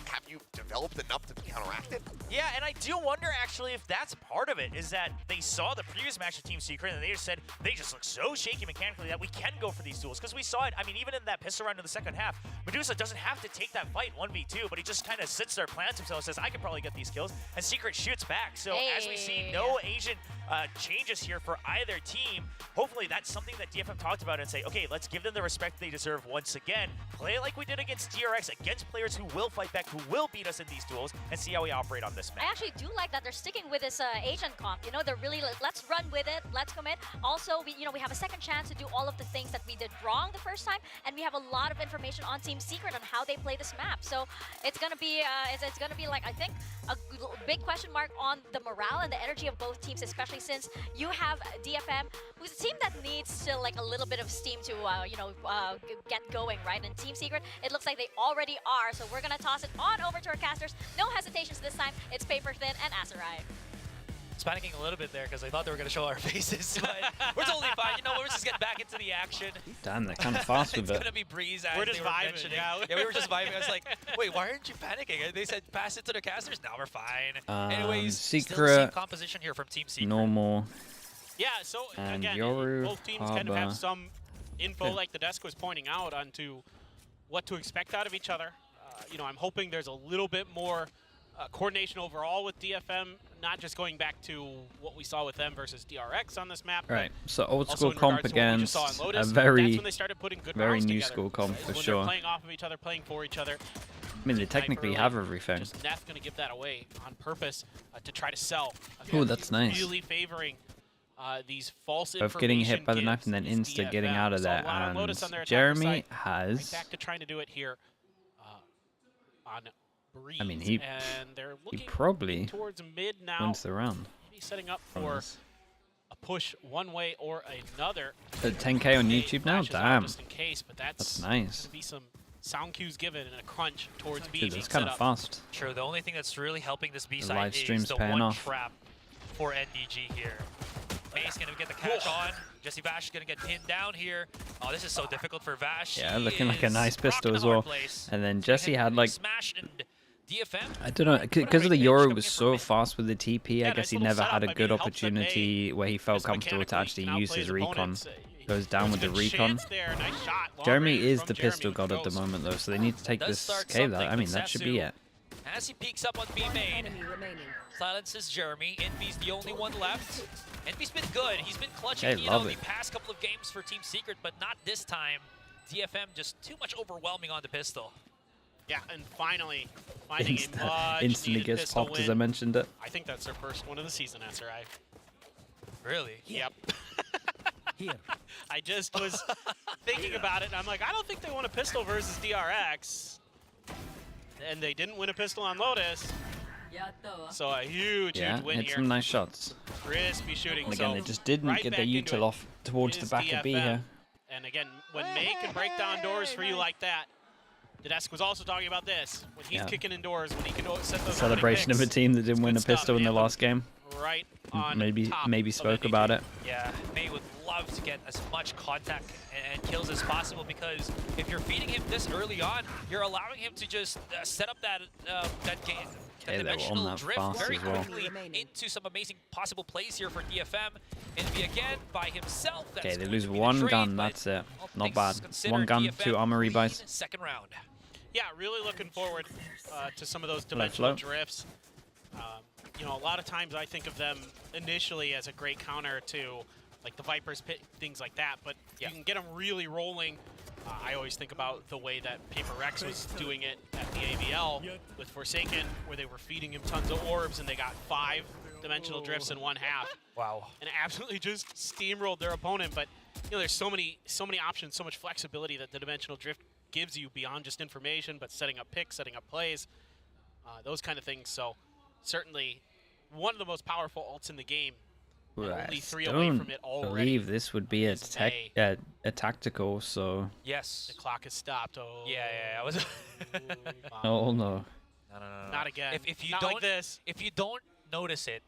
have you developed enough to counteract it? Yeah, and I do wonder actually if that's part of it, is that they saw the previous match of Team Secret and they just said they just look so shaky mechanically that we can go for these duels. Because we saw it, I mean, even in that pistol round in the second half, Medusa doesn't have to take that fight 1v2, but he just kind of sits there, plants himself, and says, I can probably get these kills, and Secret shoots back. So as we see, no agent changes here for either team. Hopefully that's something that DFM talked about and say, okay, let's give them the respect they deserve once again. Play like we did against DRX, against players who will fight back, who will beat us in these duels, and see how we operate on this map. I actually do like that they're sticking with this agent comp. You know, they're really like, let's run with it, let's commit. Also, we have a second chance to do all of the things that we did wrong the first time, and we have a lot of information on Team Secret on how they play this map. So it's gonna be it's gonna be like, I think, a big question mark on the morale and the energy of both teams, especially since you have DFM, who's a team that needs still like a little bit of steam to get going, right? And Team Secret, it looks like they already are. So we're gonna toss it on over to our casters. No hesitations this time. It's Paper Thin and Asarai. I was panicking a little bit there because I thought they were going to show our faces, but we're totally fine. You know, we're just getting back into the action. Damn, they're kind of fast with It's going to be breeze. We're just vibing. Yeah, we were just vibing. I was like, wait, why aren't you panicking? They said pass it to the casters. Now we're fine. Anyways, Secret, still the same composition here from Team Secret. normal. Yeah, so And again, Yoru, both teams kind of have Haba. some info, like the desk was pointing out, onto what to expect out of each other. I'm hoping there's a little bit more coordination overall with DFM, not just going back to what we saw with them versus DRX on this map. Right, so old also school in comp regards to what we just against saw in Lotus, a that's very, when they started putting good very rounds new together. school comp Is for when sure. They're playing off of each other, playing for each other. I mean, they technically have everything. Just Neth going to give that away on purpose to try to sell. Ooh, that's nice. Really favoring these false Both getting hit by the knife and then gives insta DFM. getting out of Saw there. a lot on Lotus on their And attacker Jeremy side. has. Right back to trying to do it here on Breeze. I mean, he and they're looking probably towards mid now. wins the round. Maybe setting up from for this. a push one way or another. 10K on YouTube now? Flashes out Damn. just in case, but That's nice. Be some sound cues given and a crunch towards B. Dude, that's kind of fast. True. The only thing that's really helping this B The side live is stream's the paying one off. trap for NDG here. May's going to get the catch on. Jesse Vash is going to get pinned down here. Oh, this is so difficult for Vash. Yeah, He looking like a is nice pistol rocking as a hard well. place. And then Jesse had like, Smash and DFM. I don't know, because of the Yoru was so fast with the TP, I guess he never had a good opportunity where he felt comfortable to actually use his recon. Goes down with the recon. Jeremy is the pistol god at the moment though, so they need to take this cave out. I mean, that should be it. As he peeks up on B main, Enemy remaining. silences Jeremy. Envy's the only one left. Envy's been good. He's been clutching They love the it. past couple of games for Team Secret, but not this time. DFM just too much overwhelming on the pistol. Yeah, and finally finding a much Instantly needed gets pistol popped as I win. mentioned it. I think that's their first one of the season, SRI. Really? Yep. Here. I just was thinking about it, and I'm like, I don't think they won a pistol versus DRX. And they didn't win a pistol on Lotus. So a huge, Yeah, huge win hit here. some nice shots. Crispy shooting. And again, so they just didn't right get their back into util it off towards the is back of B DFM. here. And again, when May can break down doors for you like that, Dedesk was also talking about this. When he's Yeah. kicking indoors, when he can set those Celebration of a team that didn't win a good stuff, pistol in the man. last game. Right on Maybe top of spoke NDG. about it. Yeah, May would love to get as much contact and kills as possible, because if you're feeding him this early on, you're allowing him to just set up that game. Okay, they were on Dimensional that drift fast very as well. quickly into some amazing possible plays here for DFM. Envy again by himself. That's Okay, they going lose to be the one trade, gun, but that's it. all Not things bad. considered, One gun, DFM 2 armory lead buys. second round. Yeah, really looking forward to some of those Float, dimensional float. drifts. A lot of times I think of them initially as a great counter to like the Viper's pit, things like that, but you can get them really rolling. I always think about the way that Paper Rex was doing it at the AVL with Forsaken, where they were feeding him tons of orbs and they got 5 dimensional drifts in one half. Wow. And absolutely just steamrolled their opponent. But there's so many options, so much flexibility that the dimensional drift gives you beyond just information, but setting up picks, setting up plays, those kind of things. So certainly one of the most powerful ults in the game. And I only 3 away from don't it already. believe this would be a is May. tactical, so... Yes. The clock has stopped. Oh, Yeah, I was. Oh no. No. Not again. If you Not don't like this. If you don't notice it,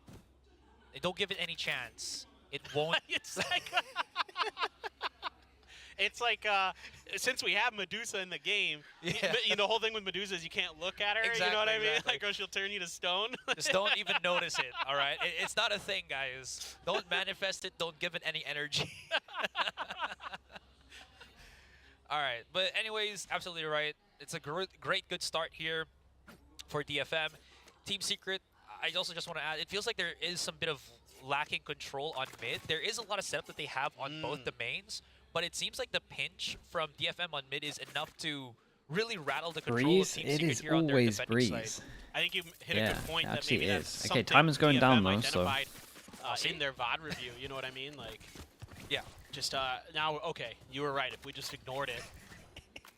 don't give it any chance. It won't. It's like It's like, since we have Medusa in the game, you know, the whole thing with Medusa is you can't look at her, exactly, you know what I mean? Exactly. Like, or she'll turn you to stone. Just don't even notice it, all right? It's not a thing, guys. Don't manifest it. Don't give it any energy. All right, but anyways, absolutely right. It's a great, good start here for DFM. Team Secret, I also just want to add, it feels like there is some bit of lacking control on mid. There is a lot of setup that they have on both the mains, but it seems like the pinch from DFM on mid is enough to really rattle the control of Team Secret here on their defending side. I think you hit a good point that maybe that's okay, time is going down though, so in their VOD review, you know what I mean? Like, yeah, just now, okay, you were right. If we just ignored it,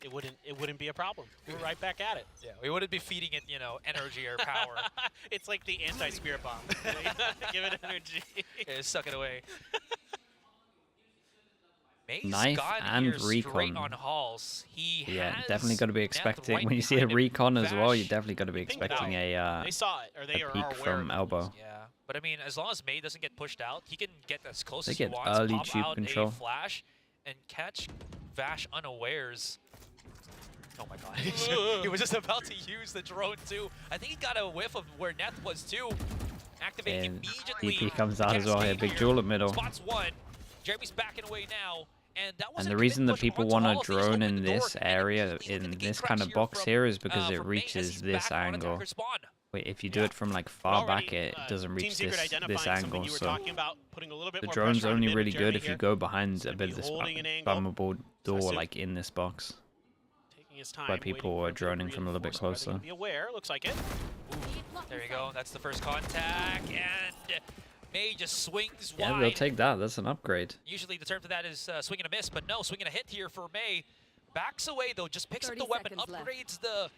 it wouldn't be a problem. We're right back at it. Yeah, we wouldn't be feeding it, you know, energy or power. It's like the anti-spirit bomb. Give it energy. Yeah, suck it away. Knife and recon. On Halls. Definitely got to be expecting, when you see a recon as well, you definitely got to be expecting a they saw it, or they are peek from elbow. Yeah, but I mean, as long as May doesn't get pushed out, he can get as close as he he wants, pop early out tube control. a flash, and catch Vash unawares. Oh my god, he was just about to use the drone too. I think he got a whiff of where Neth was too. Activating immediately. DP comes out as well here, big duel at middle. Spots one. Jeremy's backing away now. And the reason that people want to drone in this area, in this kind of box here, is because it reaches this angle. Wait, if you do it from like far back, it doesn't reach this angle. So the drone's only really good if you go behind a bit of this spammable door, like in this box, where people are droning from a little bit closer. Be aware, looks like it. There you go. That's the first contact, and May just swings wide. Yeah, they'll take that. That's an upgrade. Usually the term for that is swing and a miss, but no, swing and a hit here for May. Backs away, though, just picks up the weapon, upgrades the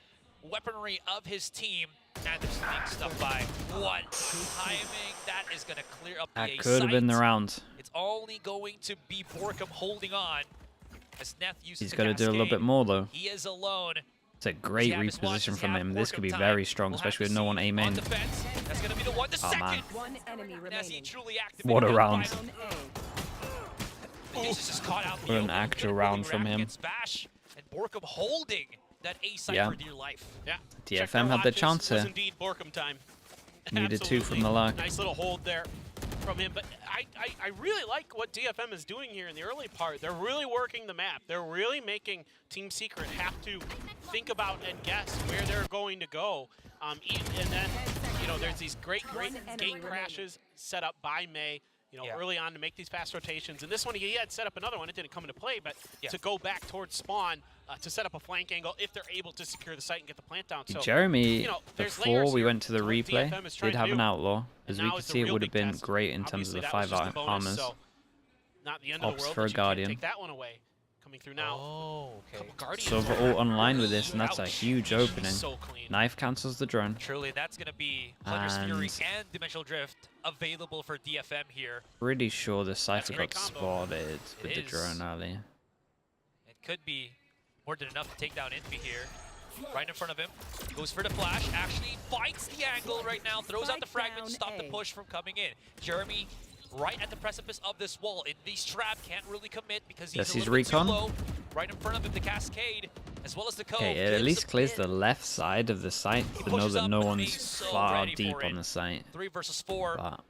weaponry of his team, and they're sneak stuff by. What timing? That is going to clear up the A site. That could have been the round. It's only going to be Borkum holding on. As Neth uses He's got to do a little bit more, though. He is alone. It's a great reposition from him. This could be very strong, especially with no one A main. That's going to be the one. The second. Man. One enemy remaining. What a round. What an actual round from him. Vash and Borkum holding that A site for dear life. Yeah. DFM had the chance here. Indeed Borkum time. Needed two from the luck. Nice little hold there from him, but I really like what DFM is doing here in the early part. They're really working the map. They're really making Team Secret have to think about and guess where they're going to go. And then, you know, there's these great gate crashes set up by May, you know, early on to make these fast rotations. And this one, he had set up another one. It didn't come into play, but to go back towards spawn to set up a flank angle if they're able to secure the site and get the plant down. So, Jeremy, you know, before we went to the replay, did have an outlaw. As we could see, it would have been great in terms of the 5 armors. So not the end of the world, for a Guardian. Take that one away. Coming through now. Oh, okay. So we're all online with this, and that's a huge opening. Knife cancels the drone. Truly, that's going to be Hunter's Fury and Dimensional Drift available for DFM here. Pretty sure the Cypher got spotted with the drone earlier. It could be more than enough to take down Envy here. Right in front of him. Goes for the flash. Actually fights the angle right now. Throws out the fragment to stop the push from coming in. Jeremy right at the precipice of this wall. Envy's trap can't really commit because he's a little bit too low. Right in front of him, the Cascade, as well as the Cove. Okay, it at least clears the left side of the site to know that no one's far deep on the site. 3 versus 4. But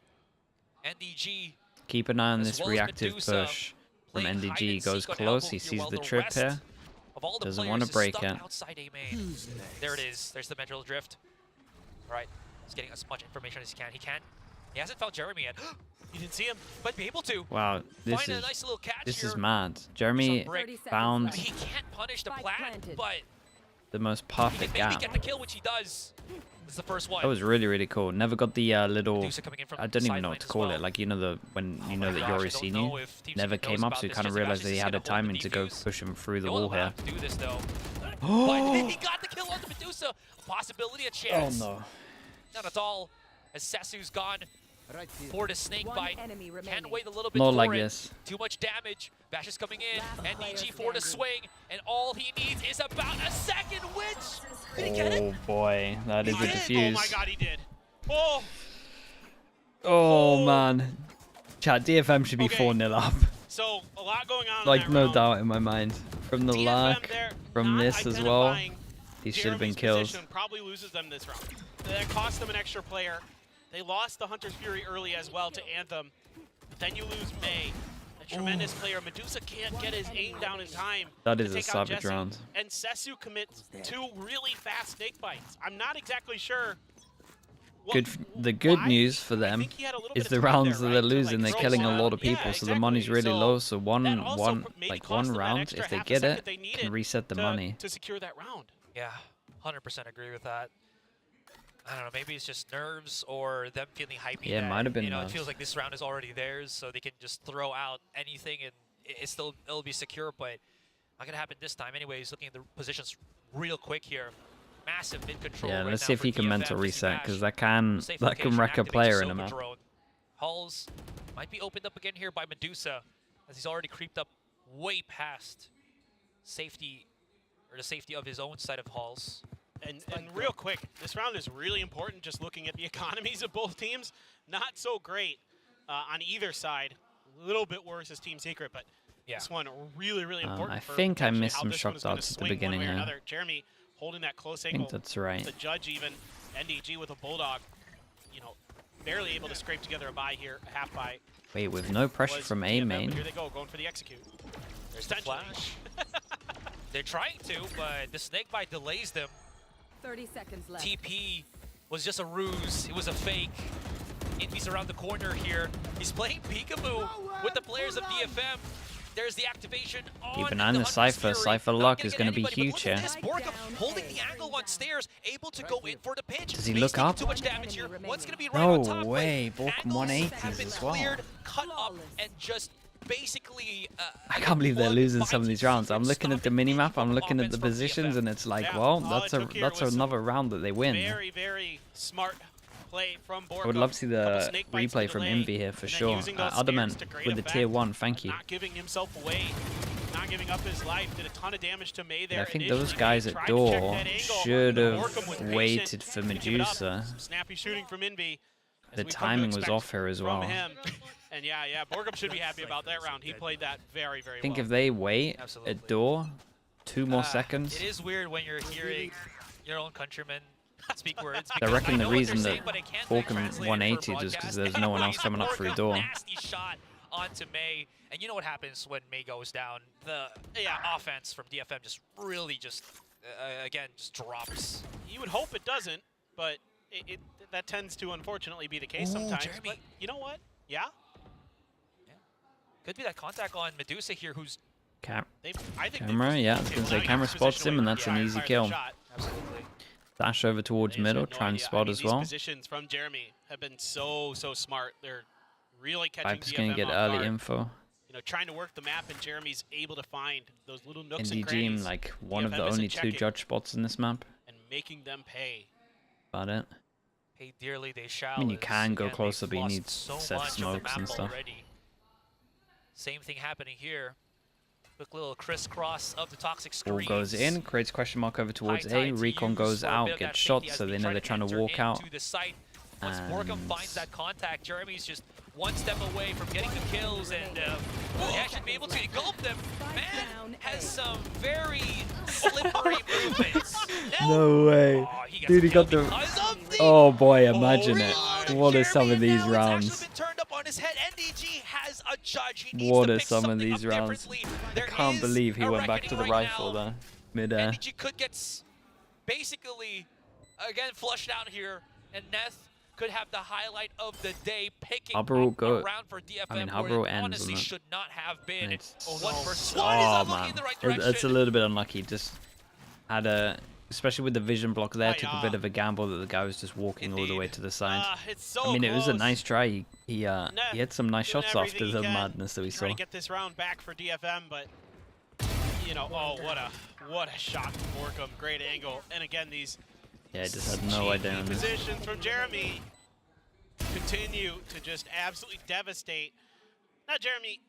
NDG. Keep an eye on this reactive push from NDG. Goes close, he sees the trip here. Doesn't want to break it. There it is. There's the Dimensional Drift. All right, he's getting as much information as he can. He hasn't found Jeremy yet. You didn't see him, but be able to. Wow, this is mad. Jeremy found he can't punish the plant, but the most perfect gap. Maybe get the kill, which he does. This is the first one. That was really cool. Never got the little, I don't even know what to call it. Like, you know, when you know that Yori's seen you. Never came up, so you kind of realized that he had a timing to go push him through the wall here. Do this though. But he got the kill on the Medusa. A possibility, a chance. Oh no. Not at all. As Sasu's gone. For the snake bite. Can wait a little bit Not for like it. this. Too much damage. Bash is coming in. NDG for the swing. And all he needs is about a second, which... Did he get it? Oh boy, that is a defuse. Oh my god, he did. Oh! Oh man. Chat, DFM should be 4-0 up. So a lot going on. Like in that no round. doubt in my mind. From the DFM lark, there, from not this as well. identifying These should have been Jeremy's kills. position probably loses them this round. That cost them an extra player. They lost the Hunter's Fury early as well to Anthem. But then you lose May. A tremendous player. Medusa can't get his aim down in time. That to is a take out savage Jesse. round. And Sesu commits 2 really fast snake bites. I'm not exactly sure. The good news for them is the rounds that they're losing, they're killing a lot of people, so the money's really low. So one round, if they get it, can reset the money. To secure that round. Yeah, 100% agree with that. I don't know, maybe it's just nerves or them feeling hypey. Yeah, it might have been You know, nerves. it feels like this round is already theirs, so they can just throw out anything and it'll be secure, but not gonna happen this time. Anyways, looking at the positions real quick here. Massive mid control. Yeah, right let's now see if for he can DFM, mental Jesse reset, Bash. because that can Safe wreck location, a activates player the in a map. Silver Drone. Halls might be opened up again here by Medusa, as he's already creeped up way past safety, or the safety of his own side of Halls. And real quick, this round is really important just looking at the economies of both teams. Not so great on either side. A little bit worse as Team Secret, but this one really, really important. I for think I missed how some this shock one is gonna darts at the swing one beginning way or here. another. Jeremy holding that close I angle. think that's right. The judge even. NDG with a Bulldog, you know, barely able to scrape together a buy here, a half buy. Wait, with no pressure from A DFM, main. but here they go, going for the execute. There's the flash. They're trying to, but the snake bite delays them. 30 seconds left. TP was just a ruse. It was a fake. Invy's around the corner here. He's playing peekaboo with the players of DFM. There's the activation on Keeping an eye on the Cypher. Cypher luck is going to be huge here. Borkum holding the angle on stairs, able to go in for the pinch. Does he look up? Too much damage here. One's going to be right on top. No way. Borkum Angles 180s have been as well. cleared, cut up, and just basically I can't believe they're one losing some of fight these rounds. I'm looking at the stopping minimap, I'm looking at offense the from positions, DFM. and it's like, Yeah, well, all it took here that's was another round that they win. Very, very smart play from Borkum. I would love to see the Couple snake bites replay to from delay, Envy here for and then sure. using those Otterman spears to great with the effect, tier 1, thank you. Not giving himself away, not giving up his life, did a ton of damage to May there. Yeah, I think initially. those guys May at tried to check door that angle. should Borkum have was patient, waited for didn't give it up. Medusa. Some snappy shooting from Envy. as The we've come to timing was expect off here as from well. him. And yeah, Borkum should be happy about that round. He played that very, very I think well. if they wait Absolutely. at door 2 more seconds, It is weird when you're hearing your own countrymen speak words. I because reckon the know what they're reason saying, that but I can't Borkum translate it for 180 just broadcast. because there's no one else Anyways, coming up through Borkum, door. Nasty shot onto May, and you know what happens when May goes down. The offense from DFM just really just again just drops. You would hope it doesn't, but that tends to unfortunately be the case sometimes. Jeremy. But you know what? Yeah? Could be that contact on Medusa here, who's I think Camera, yeah, I was going to say camera spots him, and that's an easy kill. absolutely. Dash over towards middle, try and spot as well. These positions from Jeremy have been so smart. They're really catching Viper's going DFM to get off early guard. info. You know, trying to work the map, and Jeremy's able to find those little nooks and NDG, crannies. like one of DFM the isn't only 2 checking judge spots in this map. and making them pay. About it. Pay dearly they shall. I mean, you as, can go again, closer, they've but you lost need so set much of the smokes and map stuff. already. Same thing happening here. Quick little crisscross of the toxic Ball screens. goes in, creates question mark over towards High A. tide to Recon use goes for a bit out, of that gets safety shot, as so they know try they're to trying to enter walk out. into the site. Once Borkum finds And that contact, Jeremy's just one step away from getting the kills, and yeah, should be able to engulf them. Man has some very slippery movements. No way. Oh, he Dude, he got killed the... because of the Oh boy, imagine it. reload. What are some Jeremy of these now, it's rounds? actually been turned up on his head. NDG has a judge. He needs What to are pick some of something these up rounds? differently. I There can't is believe he a went back to the reckoning right rifle now. there. Mid-air. NDG could get basically, again, flushed out here, and Neth could have the highlight of the day, picking Harbor will up go- a round for DFM I mean, where Harbor it will ends, honestly doesn't it? should not have been. And it's... One versus one is Oh unlucky man, in the right that's a direction. little bit unlucky. Just had a, especially with the vision block there, took a yeah. bit of a gamble that the guy was just walking all the way to the side. It's so I mean, it was a close. nice try. He had some nice Doing shots after everything the he can madness that we trying saw. to get this round back for DFM, but you know, what a shot from Borkum. Great angle, and again these Yeah, I just had no idea on this. positions from Jeremy continue to just absolutely devastate. Now Jeremy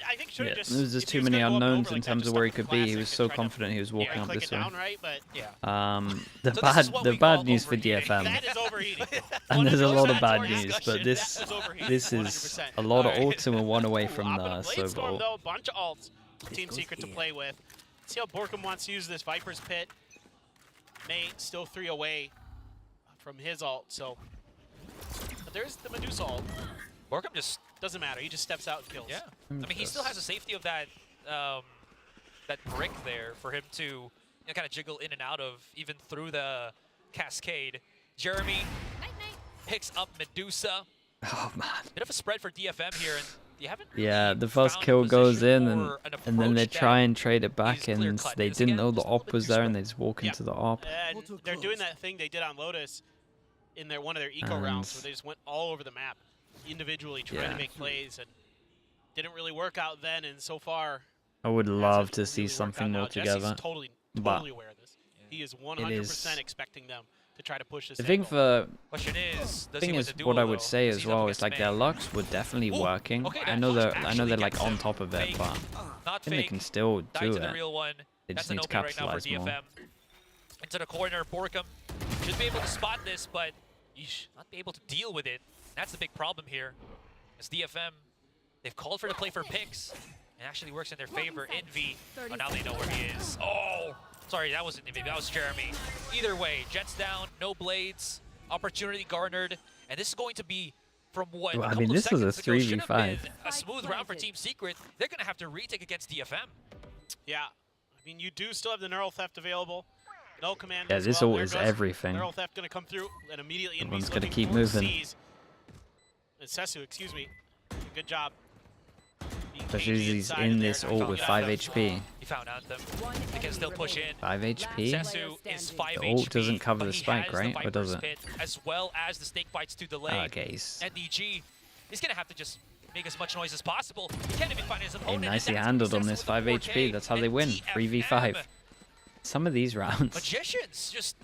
I think should have just. There's just too many unknowns in terms of where he could be. He was so confident he was walking up this way. Right, but The bad news for DFM. That is overheating. And there's a lot of bad news, but this is a lot of ults and we're one away from the Sober ult. Though, bunch of ults. Team Secret to play with. See how Borkum wants to use this Viper's Pit. May still 3 away from his ult, so. But there's the Medusa ult. Borkum just doesn't matter. He just steps out and kills. Yeah. I mean, he still has the safety of that that brick there for him to kind of jiggle in and out of, even through the cascade. Jeremy picks up Medusa. Oh man. Bit of a spread for DFM here, and you haven't. Yeah, the first kill goes in, and then they try and trade it back, and they didn't know the op was there, and they just walk into the op. And they're doing that thing they did on Lotus in one of their eco rounds, where they just went all over the map, individually trying to make plays, and didn't really work out then. And so far, I would love to see something more together. Jesse's totally aware of this. He is 100% expecting them to try to push this. The thing is, what I would say as well is like their Lux were definitely working. I know they're like on top of it, but I think they can still do it. They just need to capitalize more. Into the corner, Borkum should be able to spot this, but you should not be able to deal with it. That's the big problem here. As DFM, they've called for the play for picks. It actually works in their favor. Envy, oh, now they know where he is. Oh, sorry, that wasn't Envy, that was Jeremy. Either way, Jets down, no blades, opportunity garnered, and this is going to be from what I mean, this was a 3v5. A smooth round for Team Secret. They're going to have to retake against DFM. Yeah, I mean, you do still have the Neural Theft available. No command. Yeah, this ult is everything. Neural Theft going to come through, and immediately Everyone's going to keep moving. Sesu, excuse me. Good job. Especially he's in this ult with 5 HP. He found Anthem. They can still push in. 5 HP? Sesu is 5 the ult doesn't cover the spike, right? Or does it? As well as the snake bites to delay. Okay. NDG is going to have to just make as much noise as possible. He can't even find his opponent. Hey, nicely handled on this 5 HP. That's how they win. 3v5. Some of these rounds. Magicians just.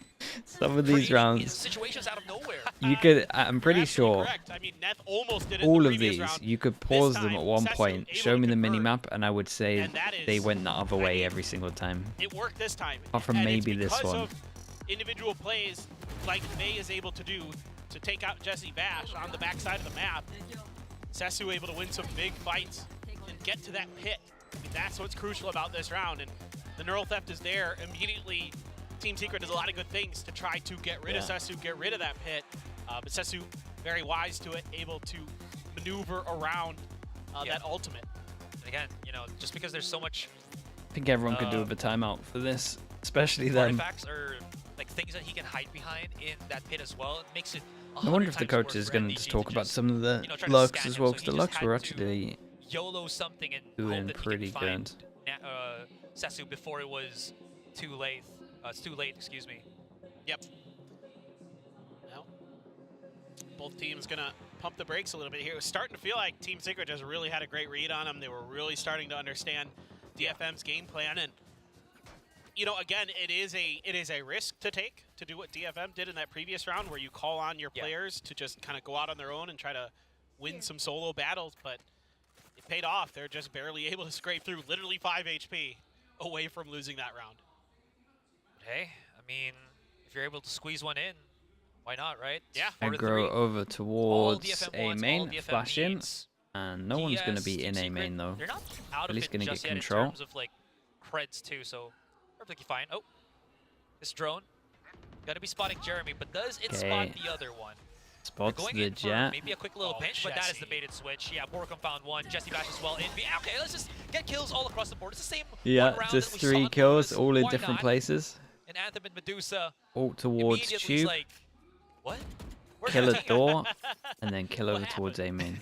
Some of these rounds. Situations out of nowhere. You could. I'm pretty sure. I mean, Neth almost did it all of these, you could pause them at one point, show me the minimap, and I would say they went the other way every single time. It worked this time. Apart from maybe this one. Of individual plays like May is able to do to take out Jesse Bash on the backside of the map. Sesu able to win some big fights and get to that pit. I mean, that's what's crucial about this round. And the Neural Theft is there immediately. Team Secret does a lot of good things to try to get rid of Sesu, get rid of that pit. But Sesu, very wise to it, able to maneuver around that ultimate. And again, you know, just because there's so much... I think everyone could do with a timeout for this, especially them. Artifacts are like things that he can hide behind in that pit as well. It makes it I wonder if the coach is going to talk about some of the Lux as well, because the Lux were actually YOLO something and doing pretty good. Sesu before it was too late. It's too late, excuse me. Yep. Well, both teams gonna pump the brakes a little bit here. It was starting to feel like Team Secret just really had a great read on them. They were really starting to understand DFM's game plan, and you know, again, it is a risk to take to do what DFM did in that previous round, where you call on your players to just kind of go out on their own and try to win some solo battles, but it paid off. They're just barely able to scrape through, literally 5 HP away from losing that round. Hey, I mean, if you're able to squeeze one in, why not, right? Yeah. Aggro over towards A main, flash in, and no one's going to be in A main though. They're not out at least going to get control. In terms of like creds too, so perfectly fine. Oh, this drone got to be spotting Jeremy, but does it spot the other one? Spots the Jet. Maybe a quick little pinch, but that is the baited switch. Yeah, Borkum found one. Jesse Bash as well. Okay, let's just get kills all across the board. It's the same. Yeah, just 3 kills, all in different places. And Anthem and Medusa. All towards Tube. Like, what? Kill at door, and then kill over towards A main.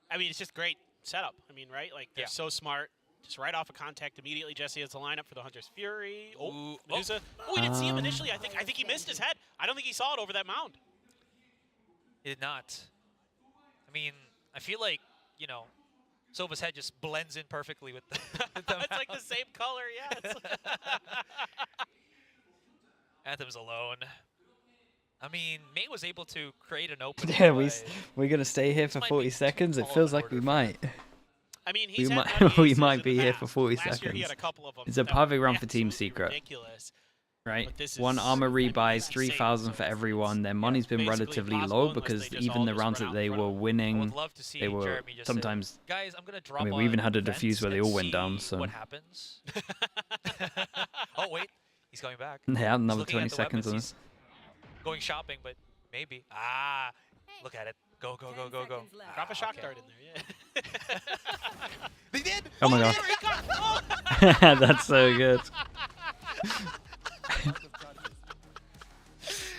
I mean, it's just great setup. I mean, right? Like, they're so smart. Just right off of contact, immediately Jesse has the lineup for the Hunter's Fury. Oh, Medusa. Oh, we didn't see him initially. I think he missed his head. I don't think he saw it over that mound. He did not. I mean, I feel like, you know, Sova's head just blends in perfectly with the it's like the same color, yes. Anthem's alone. I mean, May was able to create an open. Yeah, we're going to stay here for 40 seconds. It feels like we might. I mean, he's we might be here for 40 Last year he seconds. had a couple of them It's a that were perfect round for Team Secret. ridiculous. Right, This one is armor rebuys insane. 3,000 for everyone. Their money's been basically relatively impossible low unless because they just even all the just rounds run that out they in front were of them. I winning, would love to see they were Jeremy just say, sometimes. guys, I'm gonna drop I mean, on we even had a defense defuse where they and all went down. see So what happens. Oh wait, he's coming back. yeah, He's another looking 20 at the seconds on weapons. this. He's going shopping, but maybe. Look at it. Go, go, go, go, go. Drop a shock okay. dart in there, yeah. They did. Oh my god, that's so good.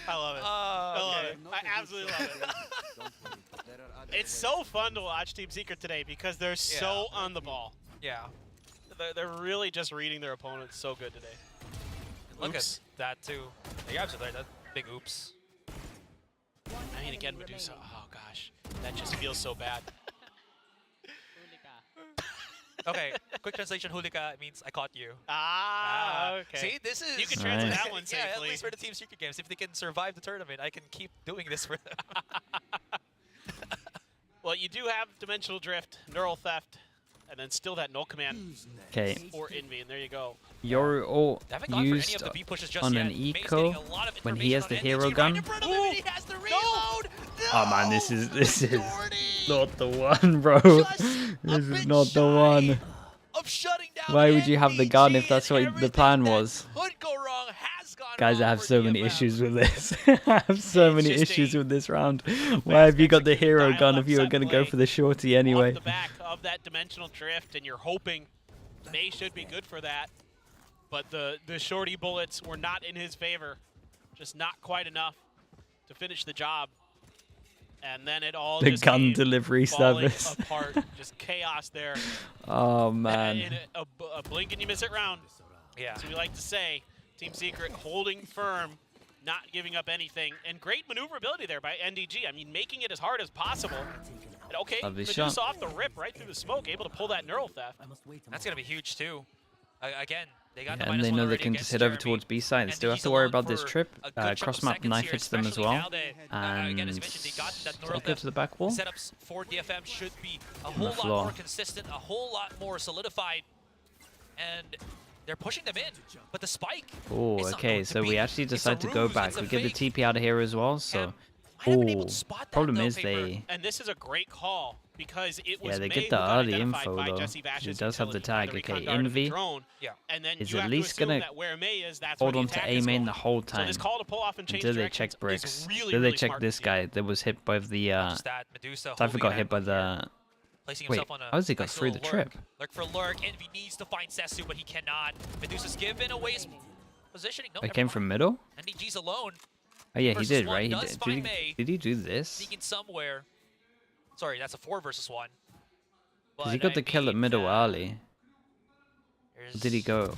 I love it. I love it. I absolutely love it. It's so fun to watch Team Secret today because they're so on the ball. Yeah. They're really just reading their opponents so good today. Look Oops. at that too. Yeah, absolutely. That big oops. I mean, again, Medusa. Oh gosh, that just feels so bad. Okay, quick translation. Hulika means I caught you. Okay. See, this is. You can translate Nice. that one Yeah, at safely. least for the Team Secret games, if they can survive the tournament, I can keep doing this for them. Well, you do have Dimensional Drift, Neural Theft, and then still that null command Okay, for Envy, and there you go. you're all They haven't gone for any used of the B pushes just on yet. an Maze's eco getting a lot of when he has information the on hero NDG gun. right in front of him, and he has the reload. Oh man, this is Jordy! not the one, bro. Just This a is bit not the shy one. Of shutting down Why would you have the gun if NDG, that's and what the everything plan that was? Could go wrong has gone Guys, wrong I have for so many DFM. issues with this. I have so It's many just issues a- with this round. Why have you got the hero gun if you were going to go for the shorty anyway? Off the back of that Dimensional Drift, and you're hoping May should be good for that. But the shorty bullets were not in his favor. Just not quite enough to finish the job. And then it all The just gun came delivery falling service. apart. Just chaos there. Oh man. In a blink and you miss it round. Yeah. So we like to say, Team Secret holding firm, not giving up anything, and great maneuverability there by NDG. I mean, making it as hard as possible. And okay, Lovely Medusa shot. off the rip, right through the smoke, able to pull that Neural Theft. That's going to be huge, too. Again, they got the And they -1 know they already can against just head over Jeremy. towards B side and And still have he's to worry alone about this for trip. a good chunk of Cross map seconds knife here, hits them as especially well. now they, again, as you mentioned, they got that Neural Go to Theft. the back wall. Setups for DFM should be a whole lot floor. more consistent, a whole lot more solidified, and they're pushing them in. But the spike. Oh, is not okay. going to So we be. actually It's a decide to go ruse, back. it's a We get the fake. TP out of here as well. So, And I haven't been able to spot that, problem though, is Paper. they. And this is a great call because it was Yeah, they May get who the got early identified info, by though, Jesse 'cause Vash's it does have the utility, tag. the Okay, recon dart and the Envy drone. Yeah. And then is you at have least to assume gonna that where May is, that's hold where on the to attack A is main going. the whole So time this call to pull off and change until they directions check is bricks. really, Until they really check smart this to see. guy that was hit by the. Just that Medusa I forgot holding hit by the. placing Wait, himself on a how does he go nice through the little lurk. trip? Lurk for lurk. Envy needs to find Sesu, but he cannot. Medusa's given away his positioning. No, It came from middle. NDG's alone, Oh yeah, he versus did, one right? He does did. find May. Did he do this? sneaking somewhere. Sorry, that's a 4 versus 1. Because he But got I the kill at mean, middle early. Or did he go?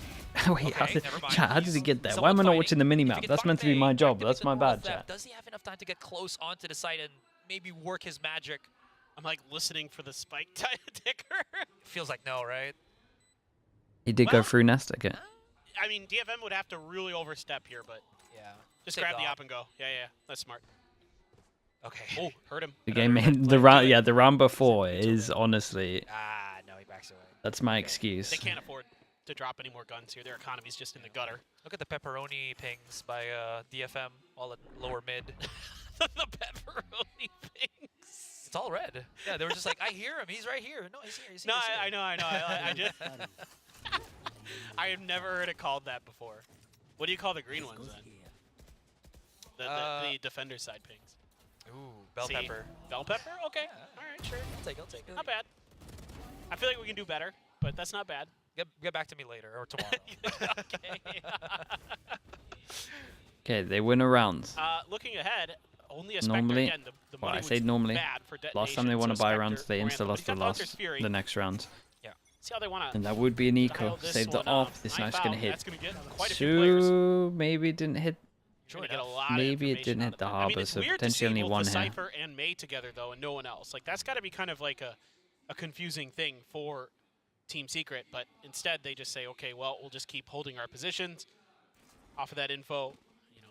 Wait, how Okay, did, never mind. chat, how did he He's get there? Why someone am I not fighting. watching the If he minimap? can That's find meant to be May, my job. activate That's the my neural bad, theft, chat. Does he have enough time to get close onto the site and maybe work his magic? I'm like listening for the spike ticker. Feels like no, right? He did Well- go through nest. Okay. I mean, DFM would have to really overstep here, but Yeah. just Take grab the off. up and go. Yeah, yeah, that's smart. Okay. Oh, hurt him. The Another game, red the flag. round, yeah, the round before is honestly. No, he backs away. That's my excuse. They can't afford to drop any more guns here. Their economy's just in the gutter. Look at the pepperoni pings by DFM, all at lower mid. The pepperoni things. It's all red. Yeah, they were just like, I hear him. He's right here. No, he's here. He's here. No, he's here. I know. I just. I have never heard it called that before. What do you call the green ones then? The defender side pings. Ooh, bell See? pepper. Bell pepper? Okay. Yeah. All right, sure. I'll take it. Not bad. I feel like we can do better, but that's not bad. Get back to me later or tomorrow. Okay. Okay, they win a round. Looking ahead, only a Spectre Normally, again. The well, money I was say normally. bad for Last time they detonation, won a so buy Spectre round, they ran insta them. lost But the he's got Thunder's last, Fury. the next round, See how they want to. and that would be an eco. dial this Save the one off. up. This Knife knife's gonna out, hit That's gonna get quite a few players. two. Maybe it didn't hit. You're gonna get a lot Maybe of it didn't information hit out of the them. I harbor, mean, it's so weird to potentially see only both one the here. Cypher and May together though, and no one else. Like that's got to be kind of like a confusing thing for Team Secret. But instead, they just say, okay, well, we'll just keep holding our positions. Off of that info, you know,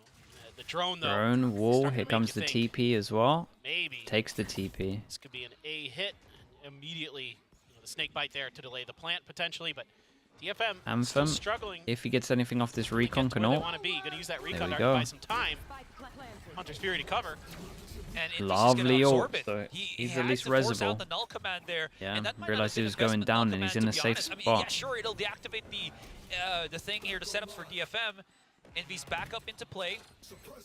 the drone though. Drone wall. starting to Here make comes you the think, TP as well. Maybe Takes the TP. this could be an A hit. And immediately, the snake bite there to delay the plant potentially, but DFM Anthem, still struggling. if he gets anything off this recon, can ult. Going to use that recon There we dart go. to buy some time. Hunter's Fury to cover. And Lovely ult. it. So He he's has at least to force resable. out the null command there. Yeah, and that might realized not he have was been going investment down null and he's command, in a to be safe honest. I mean, spot. yeah, sure, it'll deactivate the thing here, the setups for DFM. Envy's back up into play.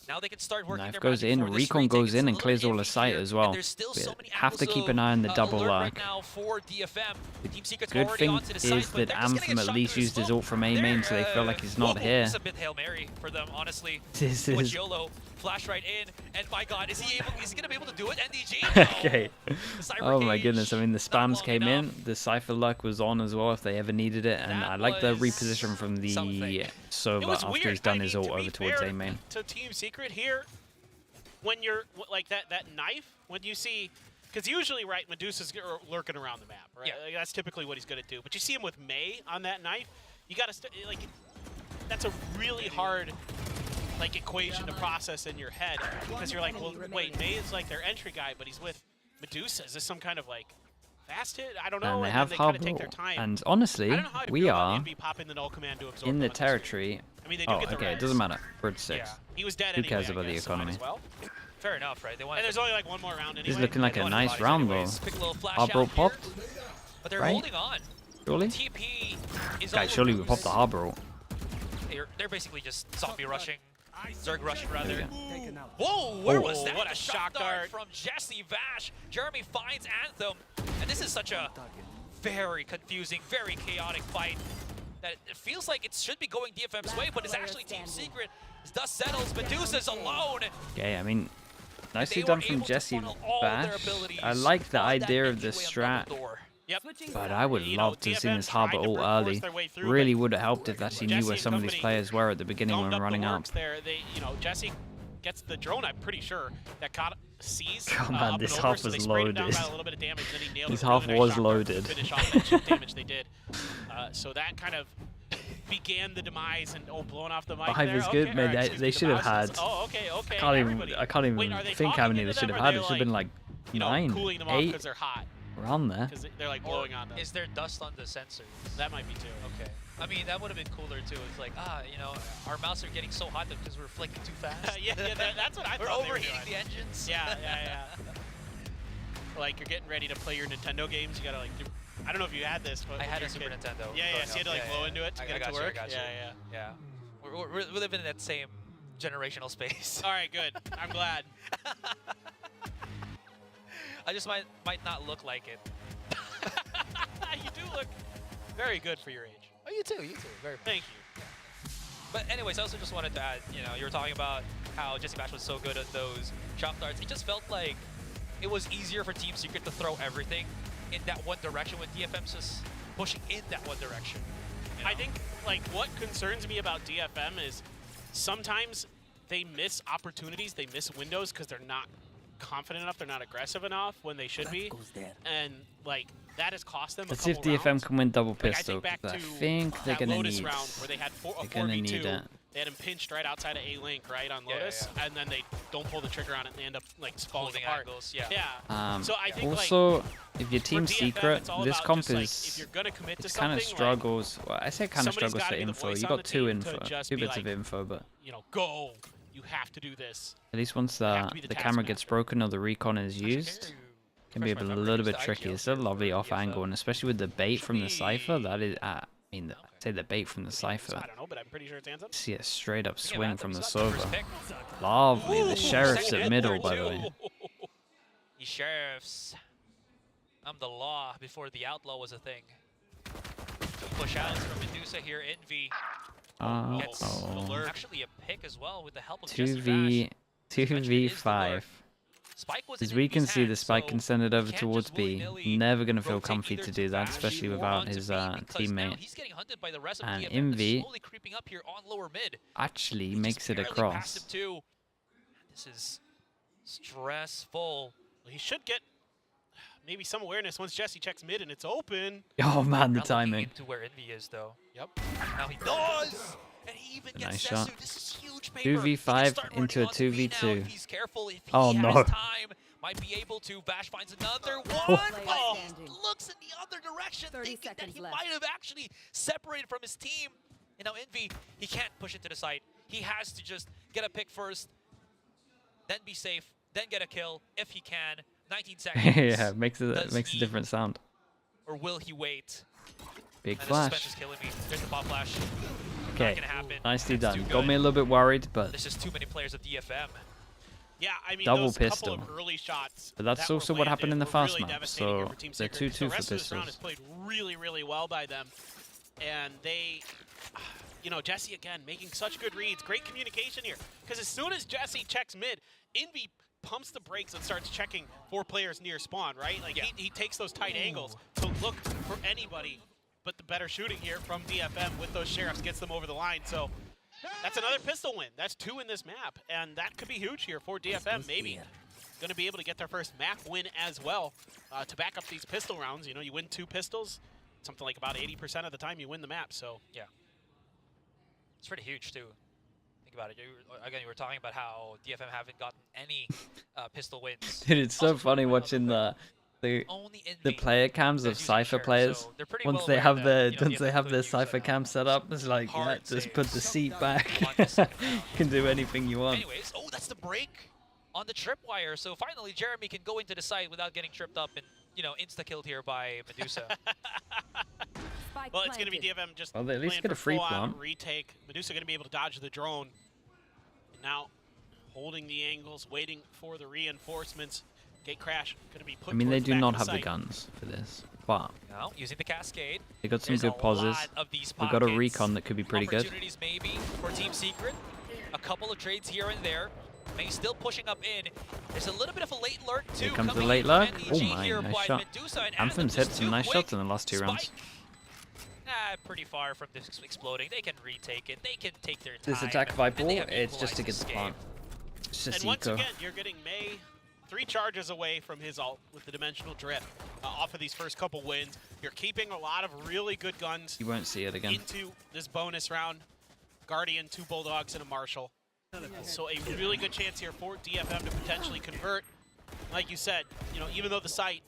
Now they can start working Knife their goes magic in, for this recon retake. goes It's in a and little clears all the iffy sight here, as and well. there's still We so many have to angles keep an eye on the of double alert right lag. now for DFM. Team Secret's Good already thing onto the site, is but that they're just gonna Anthem get at shot least through the used his smoke. ult from A main, so they feel like he's not Whoa, here. It's a bit Hail Mary for them, honestly. This Too much is YOLO. Flash right in, and my God, is he gonna be able to do it? NDG? okay. The Cyber Oh my Cage, goodness! I mean, the not spams long came enough. in. The Cypher luck was on as well if they ever needed it, and That I like the was reposition from the something. server It was after weird. he's done I his mean, ult to be over towards fair A main. to Team Secret here, when you're like that knife, when you see, because usually right, Medusa's lurking around the map, right? Yeah. Like, that's typically what he's gonna do. But you see him with Mei on that knife, you gotta like, that's a really hard like equation to process in your head because you're like, well, wait, Mei is like their entry guy, but he's with Medusa. Is this some kind of like fast hit? I don't know. And they then have they kind of Harbor. take their time. And honestly, I don't know how I'd we feel about are Envy popping the null command to absorb in the them on this territory. I mean, they do Oh, get the okay. It res. doesn't matter. Bridge 6. Yeah. He was dead Who anyway, cares I about the guess, so might economy? as well. Fair enough, right? They want And there's only like one more round anyway. This is looking like They a want nice bodies round, anyways. though. Quick little flash Harbor out here, popped, but they're right? holding on. surely? TP is Guys, surely we popped the Harbor ult. They're basically just zombie rushing. Zerg rushing, rather. There Whoa, where was Oh, that? what a The shock dart. from Jesse Vash. Jeremy finds Anthem. And this is such a very confusing, very chaotic fight that it feels like it should be going DFM's way, but it's actually Team Secret. As dust settles, Medusa's alone. Okay, I mean, nicely They done were from able to Jesse funnel all their Bash. abilities I like the on that idea of the entryway on strat, double door. Yep. but I would You know, love to have seen DFM this Harbor tried to ult brute force early. their way through, Really but would have helped if they actually knew Jesse where and some of these company players were at the beginning Zoned when up the running up. works there. They, Jesse gets the drone. I'm pretty sure that caught sees. Oh, man, up this and over, half so they was sprayed him down loaded. by a little bit of damage, then he nailed This it with a half really nice was shot dart to loaded. finish off that chip damage they did. So that kind of began the demise and blowing off the mic. 5 there. is good, Okay, man. all right, excuse They me, should have the mouse had. is- Oh, okay, okay. I can't everybody. even Wait, are they think how talking many to they should them, have or had. they're It should have been like, like you know, 9, cooling them off 8, because they're hot. around there. Because they're like blowing on them. Is there dust on the sensors? That might be too. Okay. I mean, that would have been cooler too. It's like, our mouse are getting so hot because we're flicking too fast. yeah, that's what I We're thought they were overheating doing. the engines. Yeah. Like you're getting ready to play your Nintendo games, you gotta like do. I don't know if you had this, but I had a your Super kid- Nintendo. Yeah, growing so you had to up. like blow into it to I get it got to you, I work. got you. Yeah. We're living in that same generational space. All right, good. I'm glad. I just might not look like it. You do look very good for your age. Oh, you too. Very. Thank you. But anyways, I also just wanted to add, you were talking about how Jesse Bash was so good at those chop darts. It just felt like it was easier for Team Secret to throw everything in that one direction with DFM's just pushing in that one direction. I think like what concerns me about DFM is sometimes they miss opportunities, they miss windows because they're not confident enough, they're not aggressive enough when they should be, and like that has cost them. Let's a see if couple DFM rounds. can win double Like, I pistol. think back 'Cause I to think they're that gonna Lotus need. round where they had a They're gonna need 4v2. that. They had him pinched right outside of A-Link, right, on Yeah, Lotus, yeah. and then they don't pull the trigger on it and they end up like falling Holding apart. angles, yeah. Yeah. So I think Also, like, if your for Team DFM, Secret, it's all this about comp just, like, is if you're gonna commit to it's kind of something, struggles. Well, I say kind of somebody's struggles for gotta be the info. voice You on got the 2 team info, to just 2 be bits like, of info, but go. You have to do this. at least once have to be the the camera gets taskmaster. broken or the recon is used, can be a little bit tricky. It's a lovely off angle, and especially with the bait from the Cypher, that is, I mean, I'd say the bait from the Cypher. I don't know, but I'm pretty sure it's hands up. See a straight up swing from the server. server. Lovely. The sheriff's at middle, by the way. The sheriffs. I'm the law before the outlaw was a thing. Push outs from Medusa here. Envy gets alert. actually a pick as well with the help of Jesse Bash. 2v5. Spike was As in we can Envy's see, the hands, Spike so can send it over can't towards just B. willy-nilly Never going to feel rotate comfy either to do that, Bash especially or without onto his B, because now teammate. he's getting hunted by the rest of And DFM. Envy They're slowly creeping up here on lower mid. Actually He makes just it barely across. passed him too. This is stressful. He should get maybe some awareness once Jesse checks mid and it's open. Oh man, the Not looking timing. into where Envy is though. Yep. Now he does, and he even gets Nice Sesu. shot. This is huge paper. 2v5 into a 2v2. If he's careful, if Oh, he no. has time, might be able to. Vash finds another one. Oh, he looks in the other direction, thinking that he might have actually separated from his team. And now Envy, he can't push it to the site. He has to just get a pick first, then be safe, then get a kill if he can. 19 seconds. Yeah, makes a different sound. Or will he wait? Big and flash. The suspense is killing me. There's the pop flash. Okay, nicely done. Got me a little bit worried, but there's just too many players of DFM. Yeah, I mean, double those pistol. Couple of early shots but that's also what happened in the fast match. So they're 2-2 for pistols. The rest of this round is pistols. played really, really well by them, and they, you know, Jesse again making such good reads, great communication here. Because as soon as Jesse checks mid, Envy pumps the brakes and starts checking 4 players near spawn, right? Like he takes those tight angles to look for anybody but the better shooting here from DFM with those sheriffs gets them over the line. So that's another pistol win. That's 2 in this map, and that could be huge here for DFM. Maybe going to be able to get their first map win as well to back up these pistol rounds. You know, you win 2 pistols, something like about 80% of the time you win the map. So yeah, it's pretty huge too. Think about it. Again, you were talking about how DFM haven't gotten any pistol wins. Dude, it's so funny watching the player cams of Cypher players. So once they have their Cypher cam set up, it's like, yeah, just put the seat back. You can do anything you want. Anyways, oh, that's the break on the tripwire. So finally, Jeremy can go into the site without getting tripped up and, you know, insta-killed here by Medusa. Well, it's going to be DFM just they at least get a free plant. Retake. Medusa going to be able to dodge the drone. And now, holding the angles, waiting for the reinforcements. Gate crash going to be put. I mean, they do not have the site. guns for this, but now, using the cascade. They got some good pauses. We got a recon that could be pretty good. Opportunities maybe for Team Secret. A couple of trades here and there. May still pushing up in. There's a little bit of a late lurk too. Here comes the late lurk. Oh my, nice shot. Anthem's hit some nice shots in the last 2 rounds. Pretty far from this exploding. They can retake it. They can take their time. This attack Viper, it's just to get the plant. It's just and once again, you're getting May 3 charges away from his ult with the dimensional drift off of these first couple wins. You're keeping a lot of really good guns. You won't see it again. Into this bonus round. Guardian, 2 Bulldogs, and a Marshal. So a really good chance here for DFM to potentially convert. Like you said, you know, even though the site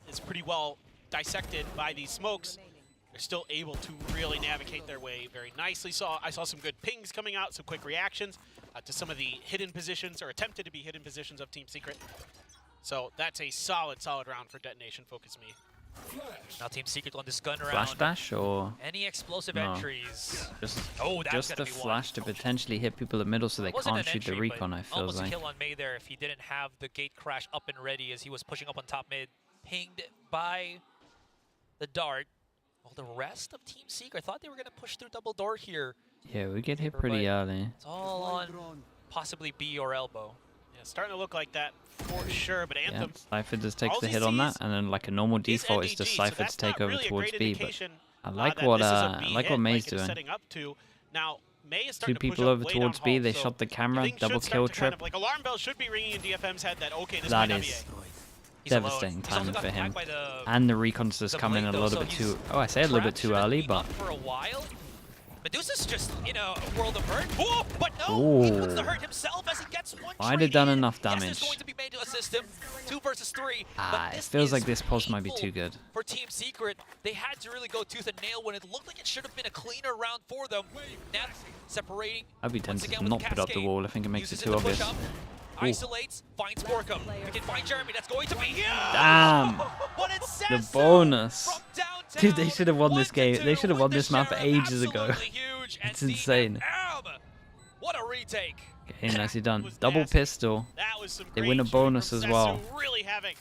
is pretty well dissected by these smokes, they're still able to really navigate their way very nicely. I saw some good pings coming out, some quick reactions to some of the hidden positions, or attempted to be hidden positions of Team Secret. So that's a solid round for Detonation, Focus Me. Now Team Secret on this gun round. Flash dash or any explosive entries? Just the flash to potentially hit people in the middle so they can't shoot the recon, I feel almost like. A kill on May there if he didn't have the gate crash up and ready as he was pushing up on top mid. Pinged by the dart. Well, the rest of Team Secret, I thought they were going to push through double door here. Yeah, we get hit pretty early. It's all on possibly B or elbow. Yeah, starting to look like that for sure, but Anthem... Yeah, Cypher just takes the hit on that, and then like a normal default is just Cypher to take over towards B, but I like what May's doing. Now, May is 2 people over towards B, they shot the camera, double kill trip. Like alarm bells should be ringing in DFM's head that, okay, this that might is not be devastating timing for him. And the recon's just coming a little bit too... Oh, I say a little bit too early, but... For a while. Medusa's just, you know, a world of hurt. Whoa, but no, he puts the hurt himself as he gets one. Might have done enough damage. Yes, going to be made to assist him. 2 versus 3. It feels like this pulse might be too good. For Team Secret, they had to really go tooth and nail when it looked like it should have been a cleaner round for them. Nat separating. I'd be tempted to not put up the wall. I think it makes it too obvious. Isolates, finds Borkum. We can find Jeremy. That's going to be huge. Damn. The bonus. Dude, they should have won this game. They should have won this map ages ago. It's insane. What a retake. Okay, nicely done. Double pistol. They win a bonus as well.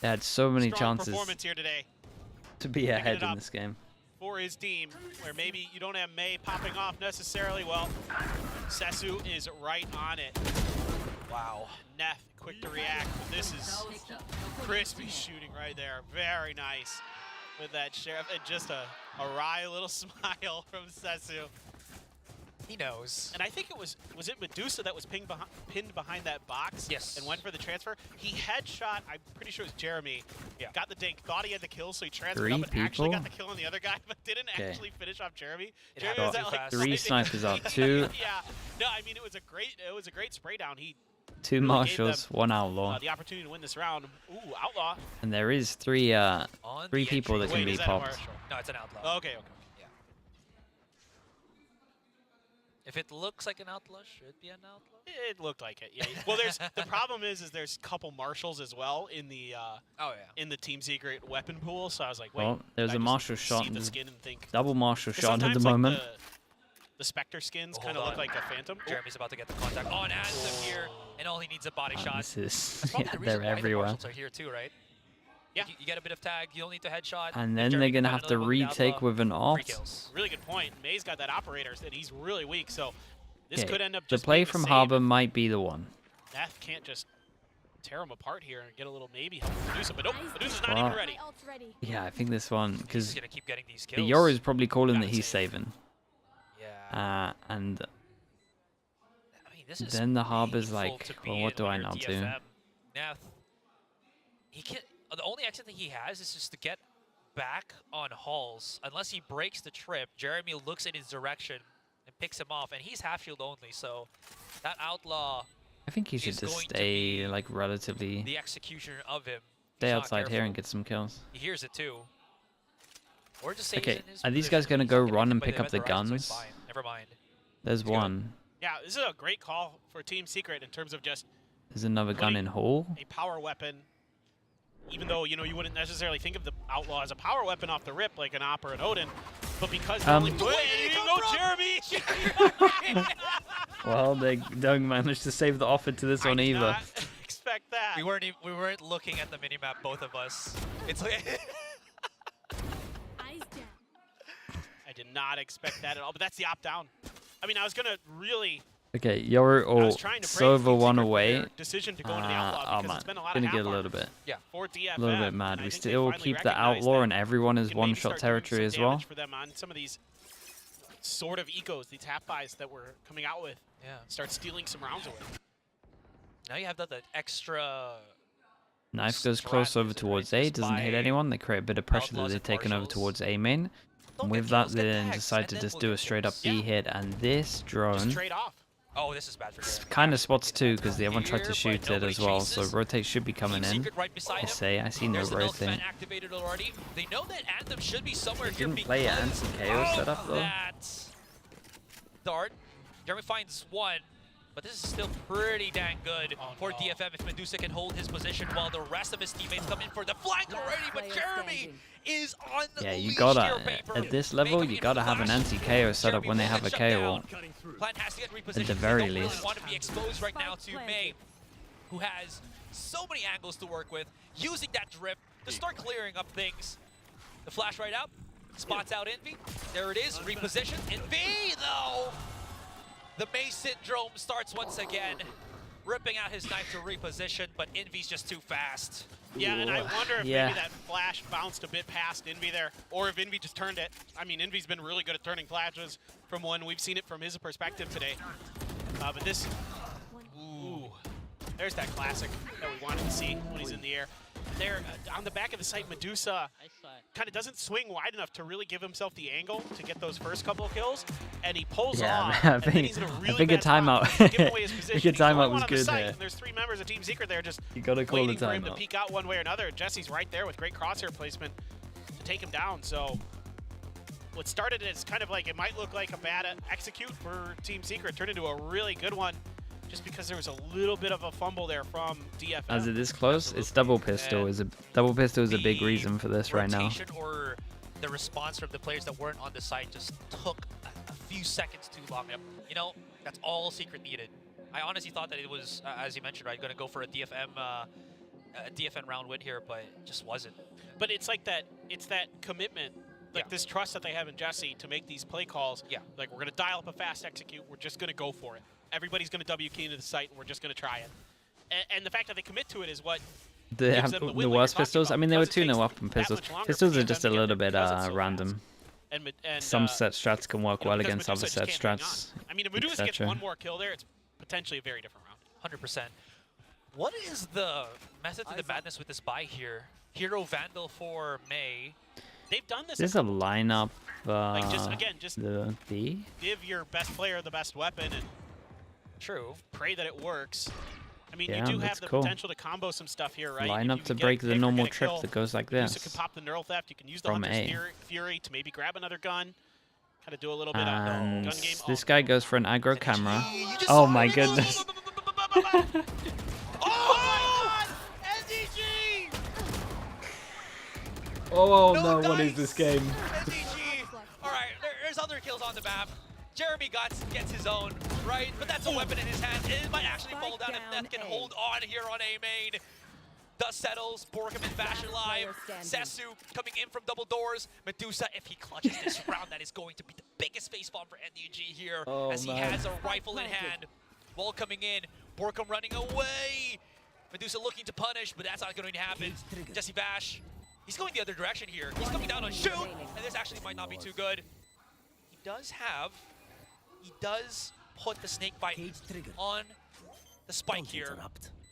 They had so many chances to be ahead in this game. For his team, where maybe you don't have May popping off necessarily, well, Sesu is right on it. Wow. Neth, quick to react. This is crispy shooting right there. Very nice with that Sheriff. And just a wry little smile from Sesu. He knows. And I think it was it Medusa that was pinned behind that box? Yes. And went for the transfer? He headshot, I'm pretty sure it was Jeremy. Yeah. Got the dink, thought he had the kill, so he transferred up and actually got the kill on the other guy, but didn't actually finish off Jeremy. Jeremy was at like 3 snipers up, 2. Yeah. No, I mean it was a great spray down. He 2 marshals, 1 outlaw. The opportunity to win this round. Ooh, outlaw. And there is 3 people that can be popped. No, it's an outlaw. Okay. Yeah. If it looks like an outlaw, should be an outlaw. It looked like it. Yeah. Well, the problem is there's a couple marshals as well in the in the Team Secret weapon pool. So I was like, wait. Well, there's a marshal shot. See the skin and think. Double marshal shot at the like moment. The Spectre skins kind of look like a Phantom. Jeremy's about to get the contact on Anthem here, and all he needs a body shot. This is, That's probably the reason they're why everywhere. The marshals are here too, right? Yeah. You get a bit of tag, you don't need to headshot. And then they're going to have to retake with an off. Really good point. May's got that operator, and he's really weak, so this could end up just the play from Harbor might be the one. Neth can't just tear him apart here and get a little maybe help Medusa, but nope, Medusa's not even ready. Yeah, I think this one, because the kills. Yoru is probably calling that he's saving. Yeah. And I mean, this is then the Harbor's like, well, what do I now do? Neth, he can. The only exit that he has is just to get back on Halls. Unless he breaks the trip, Jeremy looks in his direction and picks him off, and he's half shield only, so that outlaw. I think he should just stay like relatively. The executioner of him. Stay outside here and get some kills. He hears it too. Or just okay, are these guys gonna go run and pick up the guns? Never mind. There's one. Yeah, this is a great call for Team Secret in terms of just. There's another gun in hole. A power weapon. Even though, you know, you wouldn't necessarily think of the Outlaw as a power weapon off the rip like an Op or an Odin, but because Jeremy! Well, they don't manage to save the offer to this one either. I did not expect that. We weren't looking at the minimap, both of us. It's like I did not expect that at all, but that's the opt down. I mean, I was gonna really. Okay, Yoru or Sova one away. Decision to go into the Outlaw because it's been a lot gonna of get a little bit. Yeah. For DFM, a little bit mad. We still keep the Outlaw and everyone is one-shot territory as well. For them on some of these sort of ecos, these half buys that we're coming out with. Yeah. Start stealing some rounds away. Now you have that extra. Knife goes close over towards A, doesn't hit anyone. They create a bit of pressure that they're taking over towards A main. And with that, they then decide to just do a straight up B hit, and this drone. Straight off. Oh, this is bad for Jeremy. Kind of spots too, because the other one tried to shoot it as well. So rotate should be coming in. I see no rotate. They know that Anthem should be somewhere here. Didn't play an anti-KO setup though. Dart. Jeremy finds one, but this is still pretty dang good for DFM if Medusa can hold his position while the rest of his teammates come in for the flank already. But Jeremy is on the yeah, you gotta at this level, you gotta have an anti-KO setup when they have a KO. At the very least. Want to be exposed right now to May, who has so many angles to work with, using that drift to start clearing up things. The flash right out, spots out Envy. There it is, reposition. Envy, though! The May syndrome starts once again, ripping out his knife to reposition, but Envy's just too fast. Yeah, and I wonder if maybe that flash bounced a bit past Envy there, or if Envy just turned it. I mean, Envy's been really good at turning flashes from one. We've seen it from his perspective today. But this, there's that classic that we wanted to see when he's in the air. There, on the back of the site, Medusa kind of doesn't swing wide enough to really give himself the angle to get those first couple of kills, and he pulls off. I think a timeout. I think a timeout was good there. There's 3 members of Team Secret there just you gotta call waiting for him to peek out one way or another. Jesse's right there with great crosshair placement to take him down. So what started as kind of like it might look like a bad execute for Team Secret turned into a really good one. Just because there was a little bit of a fumble there from DFM. As it is close, it's double pistol. Double pistol is a big reason for this right now. Or the response from the players that weren't on the site just took a few seconds too long. You know, that's all Secret needed. I honestly thought that it was, as you mentioned, right, going to go for a DFM round win here, but it just wasn't. But it's like that. It's that commitment. Like this trust that they have in Jesse to make these play calls. Yeah. Like we're going to dial up a fast execute. We're just going to go for it. Everybody's going to W key into the site, and we're just going to try it. And the fact that they commit to it is what gives them the worst pistols. I mean, they were 2-0 up on pistols. Pistols are just a little bit random. And some set strats can work well against other set strats. I mean, if Medusa gets one more kill there, it's potentially a very different round. 100%. What is the method to the madness with this buy here? Hero Vandal for May. They've done this. There's a lineup. Like just the B. Give your best player the best weapon and true. Pray that it works. I mean, Yeah, you do have that's the cool. potential to combo some stuff here, right? Line up to break the normal trip that goes like You this. can pop the neural theft. You can use the From Hunter's A. Fury to maybe grab another gun. Kind of do a little bit of And gun game. this guy goes for an aggro camera. Oh my goodness. Oh no, what is this game? All right, there's other kills on the map. Jeremy gets his own, right? But that's a weapon in his hand. It might actually fall down if Neth can hold on here on A main. Dust settles, Borkham and Bash alive. Sesu coming in from double doors. Medusa, if he clutches this round, that is going to be the biggest facepalm for NDG here, as he has a rifle in hand. Wall coming in, Borkham running away. Medusa looking to punish, but that's not going to happen. Jesse Bash, he's going the other direction here. He's coming down on shoot, and this actually might not be too good. He does put the snake bite on the spike here.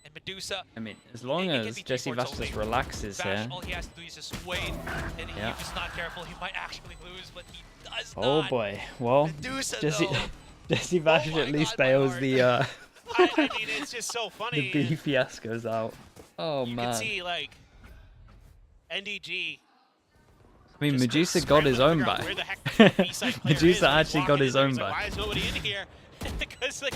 And Medusa, I mean, as long as Jesse Bash just relaxes here. all he has to do is just wait, and if he's not careful, he might actually lose, but he does Oh not. boy, well, Medusa, Jesse Bash at least bails the I mean, it's just so funny. the B fiascos out. Oh You man. can see, like, NDG. I mean, Medusa just got his own scrambling back. to figure out where the heck the B-side player is. Medusa He's actually got walking his in there, own he's like, back. why is nobody in here? Because like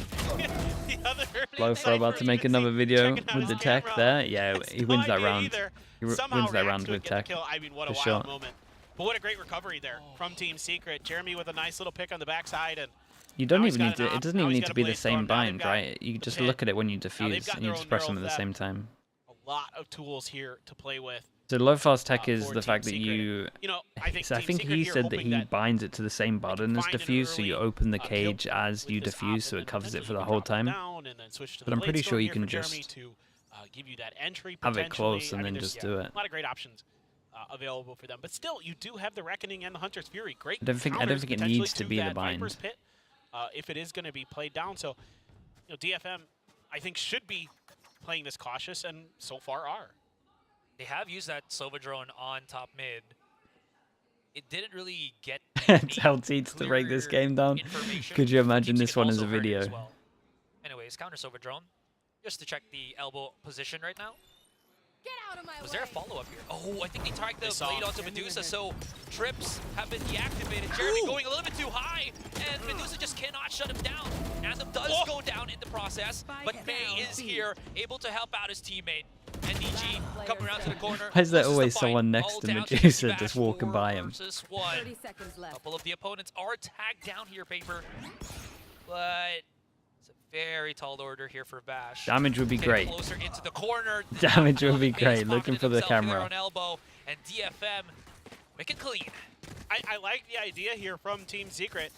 the other Lofro about to make another video with the tech there. Yeah, he wins that round. He wins that round with tech. I mean, what a for wild sure. moment. But what a great recovery there from Team Secret. Jeremy with a nice little pick on the backside, and You don't now he's even got need to. an It op. doesn't Now even he's need got to a be the blaze same storm. Now they've bind, got right? You the just pit. look at it when you Now they've defuse, got and their you own just press them at neural the theft. same time. a lot of tools here to play with. So low fast tech is for the Team fact that Secret. you. know, I think So I Team think Secret he here said that hoping he binds it to the same button as find an defuse, so you early, open the kill cage as with you this op, defuse, so and it covers then it for the you whole drop it time. down and then switch to But the I'm pretty blade sure storm you here can for Jeremy just to give you that entry have it potentially. close and I mean, then there's, just do it. A lot of great options available for them, but still, you do have the Reckoning and the Hunter's Fury. Great. I don't think counters it potentially needs to be the that bind. Viper's Pit, if it is going to be played down. So, you know, DFM, I think, should be playing this cautious, and so far are. They have used that Sova drone on top mid. It didn't really get Tell Teats to break this game down. information. Could you imagine Team this Secret one as a also heard it video? as well. Anyways, counter Sova drone. Just to check the elbow position right now. Get out of my Was way. there a follow-up here? Oh, I think they tagged the They saw blade him. onto Medusa, so trips have been deactivated. Jeremy going a little bit too high, and Medusa just cannot shut him down. Anthem does go down in the process, but May is here, able to help out his teammate. NDG coming around to the corner. Why is there loses the always fight. someone next All to down Medusa Bash, just walking 4 by him? versus 1. 30 seconds A left. couple of the opponents are tagged down here, Paper, but it's a very tall order here for Bash. Damage would be Getting great. closer into the corner. Damage would be May great. has Looking pocketed for the himself here camera. on elbow, and DFM make it clean. I like the idea here from Team Secret.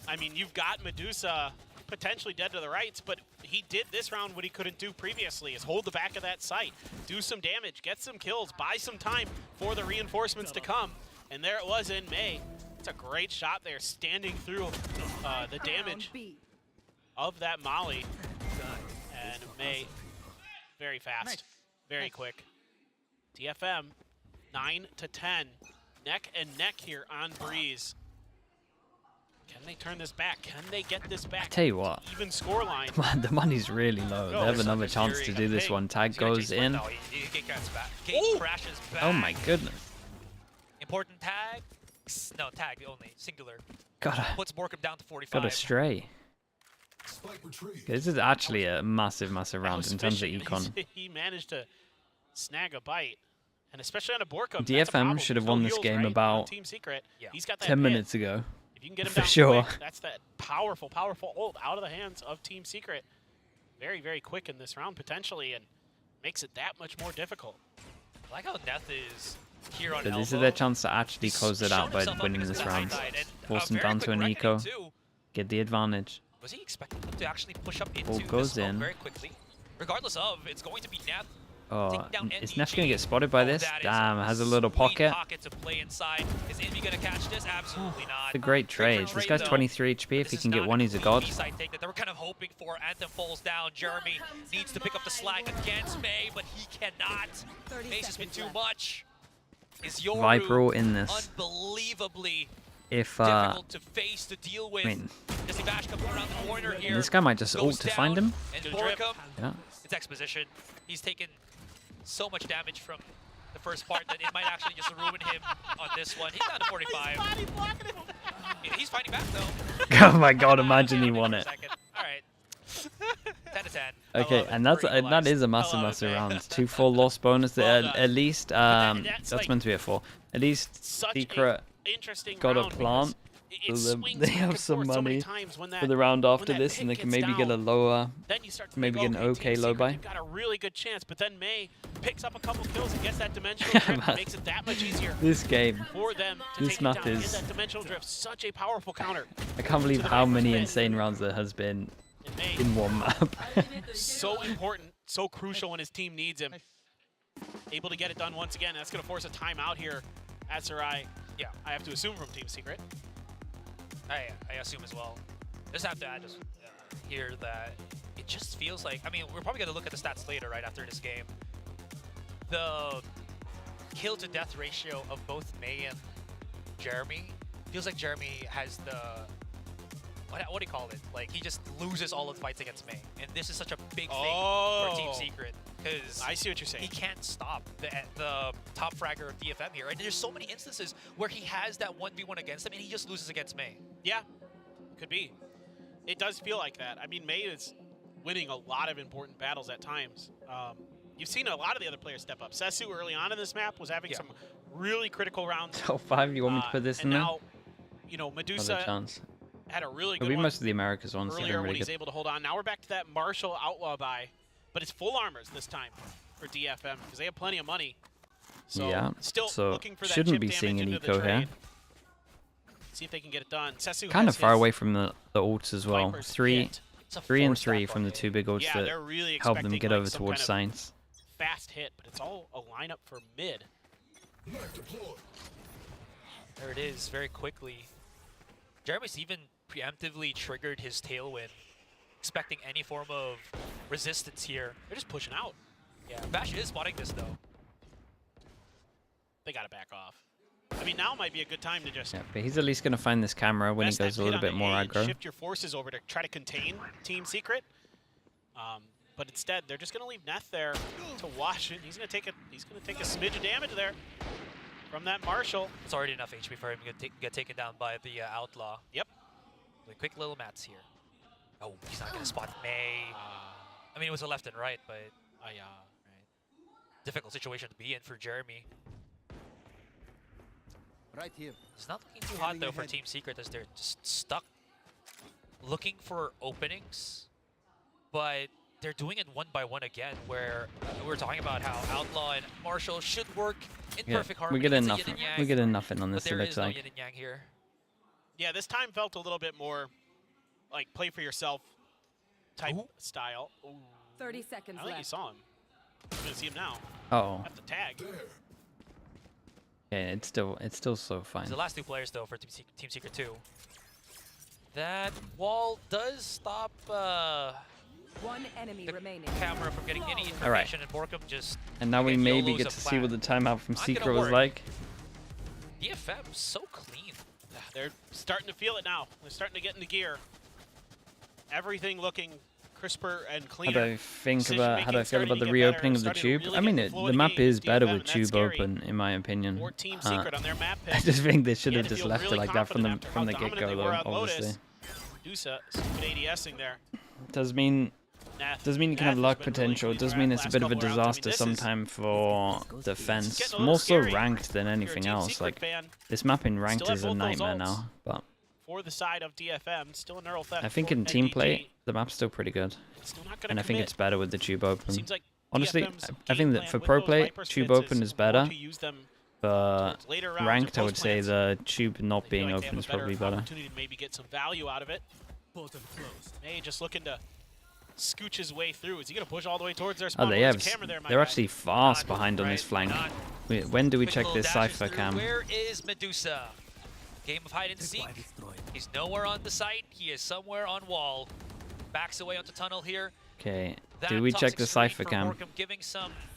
I mean, you've got Medusa potentially dead to the rights, but he did this round what he couldn't do previously, is hold the back of that site, do some damage, get some kills, buy some time for the reinforcements to come. And there it was in May. It's a great shot there, standing through the damage of that Molly. And May, very fast, very quick. DFM, 9 to 10, neck and neck here on Breeze. Can they turn this back? Can they get this back? I tell you what. Even scoreline. Man, the money's really low. They have another chance to do this one. Tag goes in. No, he gets back. Gate crashes back. Oh my goodness. Important tag. No, tag only. Singular. Gotta Puts Borkham down to 45. got stray. This is actually a massive, massive That round was in terms of fishing. econ. He managed to snag a bite. And especially on a Borkham, DFM should have won this game about Team Secret. Yeah. He's got that 10 pit. minutes ago. If you can get him for down sure. quick, that's that powerful, powerful ult out of the hands of Team Secret. Very, very quick in this round potentially, and makes it that much more difficult. I like how Neth is here on So elbow. this is their chance to actually He's close it shown out by himself up winning as this the round. high side, and Force a them very down to quick an eco. reckoning too. Get the advantage. Was he expecting them to actually push up into Ball this goes smoke in. very quickly? Regardless of, it's going to be Neth. Oh, Taking down is Neff NDG. going to get spotted by this? That is Damn, has a little sweet pocket. pocket to play inside. Is Envy going to catch this? Absolutely not. It's a great trade. This guy's 23 HP. If he can get one, he's a god. Take that they were kind of hoping for. Anthem falls down. Jeremy needs to pick up the slack against May, but he cannot. May's just been too much. Is Yoru Viper all in this. unbelievably If difficult to face, to deal with? I mean, Jesse Bash comes around the corner here. this guy might just goes ult to find down, him. And Good drip. Borkham Yeah. It's exposition. He's taken so much damage from the first part that it might actually just ruin him on this one. He's down to 45. He's blocking him. He's fighting back though. Oh my god, imagine he won it. All right. 10 to 10. Okay, and that is a massive round. 2 full loss bonus. At least that's like meant to be a 4. At least Secret interesting got a plant. So they have some money for the round after this, and they can maybe get a lower, maybe get an okay low buy. You've got a really good chance, but then May picks up a couple kills and gets that dimensional drift. Makes it that much easier. This game, for them to this map is that dimensional drift. Such a powerful counter. I can't believe how many insane rounds there has been in one map. So important, so crucial when his team needs him. Able to get it done once again. That's going to force a timeout here. Atsurai, yeah, I have to assume from Team Secret. I assume as well. Just have to add here that it just feels like, I mean, we're probably going to look at the stats later, right, after this game. The kill to death ratio of both May and Jeremy feels like Jeremy has the, what do you call it? Like, he just loses all of the fights against May. And this is such a big thing for Team Secret. Because I see what you're saying. He can't stop the top fragger of DFM here. And there's so many instances where he has that 1v1 against him and he just loses against May. Yeah, could be. It does feel like that. I mean, May is winning a lot of important battles at times. You've seen a lot of the other players step up. Sesu early on in this map was having some really critical rounds. Top 5, you want me to put this in there? Now, you know, Medusa had a really good one. Most of the Americas ones earlier really when he's able to hold on. Now we're back to that Marshall Outlaw buy. But it's full armors this time for DFM because they have plenty of money. So yeah, still looking for that shouldn't chip be seeing an eco here. See if they can get it done. Sesu kind of far away from the ults as well. 3 and 3 from the 2 big ults that really help them get over towards Science. Fast hit, but it's all a lineup for mid. There it is, very quickly. Jeremy's even preemptively triggered his Tailwind, expecting any form of resistance here. They're just pushing out. Yeah, Bash is spotting this though. They gotta back off. I mean, now might be a good time to just. Yeah, but he's at least gonna find this camera when he goes a little bit more aggro. Shift your forces over to try to contain Team Secret. But instead, they're just gonna leave Neth there to watch it. He's gonna take a smidge of damage there from that Marshall. It's already enough HP for him to get taken down by the Outlaw. Yep. The quick little mats here. Oh, he's not gonna spot May. I mean, it was a left and right, but right. Difficult situation to be in for Jeremy. Right here. It's not looking too hot though for Team Secret as they're just stuck looking for openings, but they're doing it one by one again. Where we were talking about how Outlaw and Marshall should work in perfect harmony. We get enough in on this. There is no yin and yang here. Yeah, this time felt a little bit more like play for yourself type style. Ooh. 30 seconds I think left. you saw him. You're gonna see him now. Oh. Have to tag. Yeah, it's still so fine. It's the last 2 players though for Team Secret 2. That wall does stop one enemy remaining. Camera from getting any information, and Borkum just. And now we maybe get to see what the timeout from Secret was like. DFM so clean. They're starting to feel it now. They're starting to get into gear. Everything looking crisper and cleaner. How do I feel about the reopening of the tube? I mean, the map is better with tube open, in my opinion. I just think they should have just left it like that from the get-go, though. Obviously. Medusa, ADSing there. Does mean you can have luck potential. It does mean it's a bit of a disaster sometime for defense. More so ranked than anything else. Like, this map in ranked is a nightmare now. But for the side of DFM, still a neural theft. I think in team play, the map's still pretty good. And I think it's better with the tube open. Honestly, I think that for pro play, tube open is better. But ranked, I would say the tube not being open is probably better. Opportunity to maybe get some value out of it. May just looking to scooch his way through. Is he going to push all the way towards their spawn? They're actually fast behind on this flank. When do we check this Cypher cam? Where is Medusa? Game of hide and seek. He's nowhere on the site. He is somewhere on wall. Backs away onto tunnel here. Okay. Do we check the Cypher cam?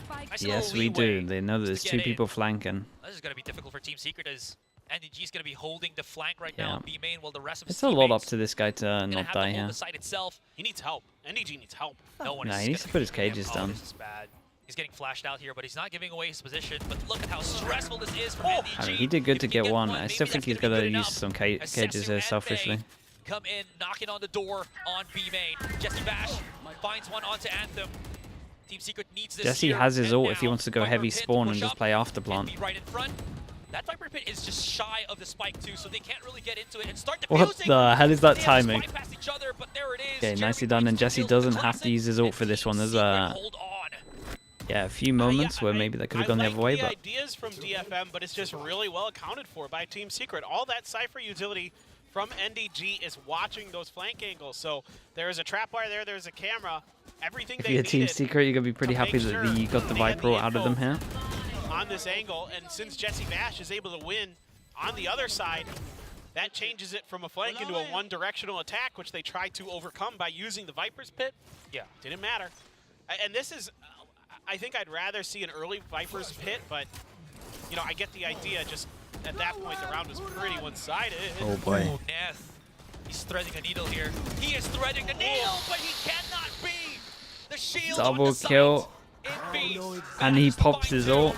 Nice yes, we do. They know that there's 2 people flanking. This is going to be difficult for Team Secret as NDG is going to be holding the flank right now on B main, while the rest of his it's a lot up to this guy to not die here. The site itself. He needs help. NDG needs help. No one he needs to put his cages down. This is bad. He's getting flashed out here, but he's not giving away his position. But look at how stressful this is for NDG. I mean, he did good to get one. I still think he's going to use some cages here selfishly. Come in, knocking on the door on B main. Jesse Bash finds one onto Anthem. Team Secret needs this. Jesse has his ult if he wants to go heavy spawn and just play after plant. Right in front. That Viper Pit is just shy of the spike too, so they can't really get into it and start defusing. What the hell is that timing? Other, but there it is. Okay, nicely done. And Jesse doesn't have to use his ult for this one. There's a few moments where maybe that could have gone the other way, but ideas from DFM, but it's just really well accounted for by Team Secret. All that Cypher utility from NDG is watching those flank angles. So there's a trap wire there, there's a camera. Everything if you're Team Secret, you're gonna be pretty happy that you got the Viper out of them here. On this angle, and since Jesse Bash is able to win on the other side, that changes it from a flank into a one-directional attack, which they tried to overcome by using the Viper's Pit. Yeah, didn't matter. And this is, I think I'd rather see an early Viper's Pit, but you know, I get the idea. Just at that point, the round was pretty one-sided. Oh boy. Oh, Neth. He's threading a needle here. He is threading the needle, but he cannot be. The shield double kill, and he pops his ult.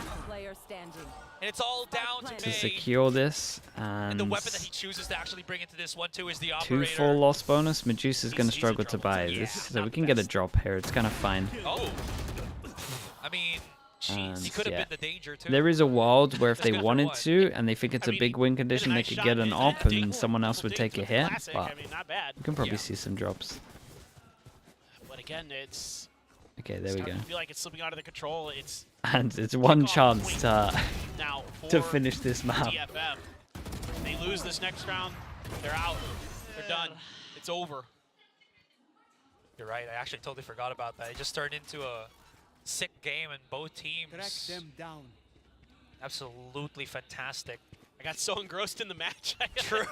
And it's all down to secure this, and the weapon that he chooses to actually bring into this one too is the operator. 2 full loss bonus. Medusa's going to struggle to buy this, so we can get a drop here. It's kind of fine. Oh, I mean, jeez, he could have been the danger too. There is a world where if they wanted to, and they think it's a big win condition, they could get an op and someone else would take a hit, but you can probably see some drops. But again, it's... Okay, there we go. I feel like it's slipping out of the control. And it's one chance to finish this map. DFM. They lose this next round, they're out. They're done. It's over. You're right. I actually totally forgot about that. It just turned into a sick game, and both teams absolutely fantastic. I got so engrossed in the match. True.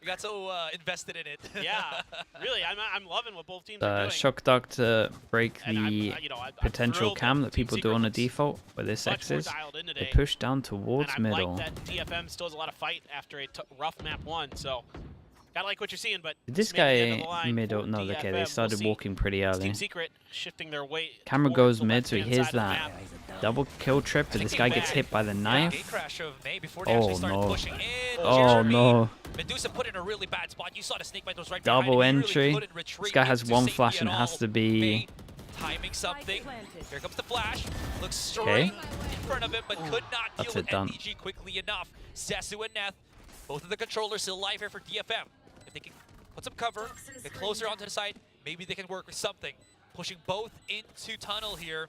You got so invested in it. Yeah, really, I'm loving what both teams are doing. Shock Dog to break the potential cam that people do on a default, where this X is. They push down towards middle. I like that DFM still has a lot of fight after a rough map 1, so gotta like what you're seeing. But this guy middle, no, okay, they started walking pretty early. Team Secret shifting their weight. Camera goes mid, so he hears that double kill trip, but this guy gets hit by the knife. Oh no. Oh no. Medusa put in a really bad spot. You saw the snake bite was right double behind him. entry. Really this guy has one flash and it has to be timing something. Here comes the flash. Looks straight in front of him, but could not deal with NDG quickly enough. Zesu and Neth, both of the controllers still alive here for DFM. If they can put some cover, get closer onto the side, maybe they can work with something. Pushing both into tunnel here.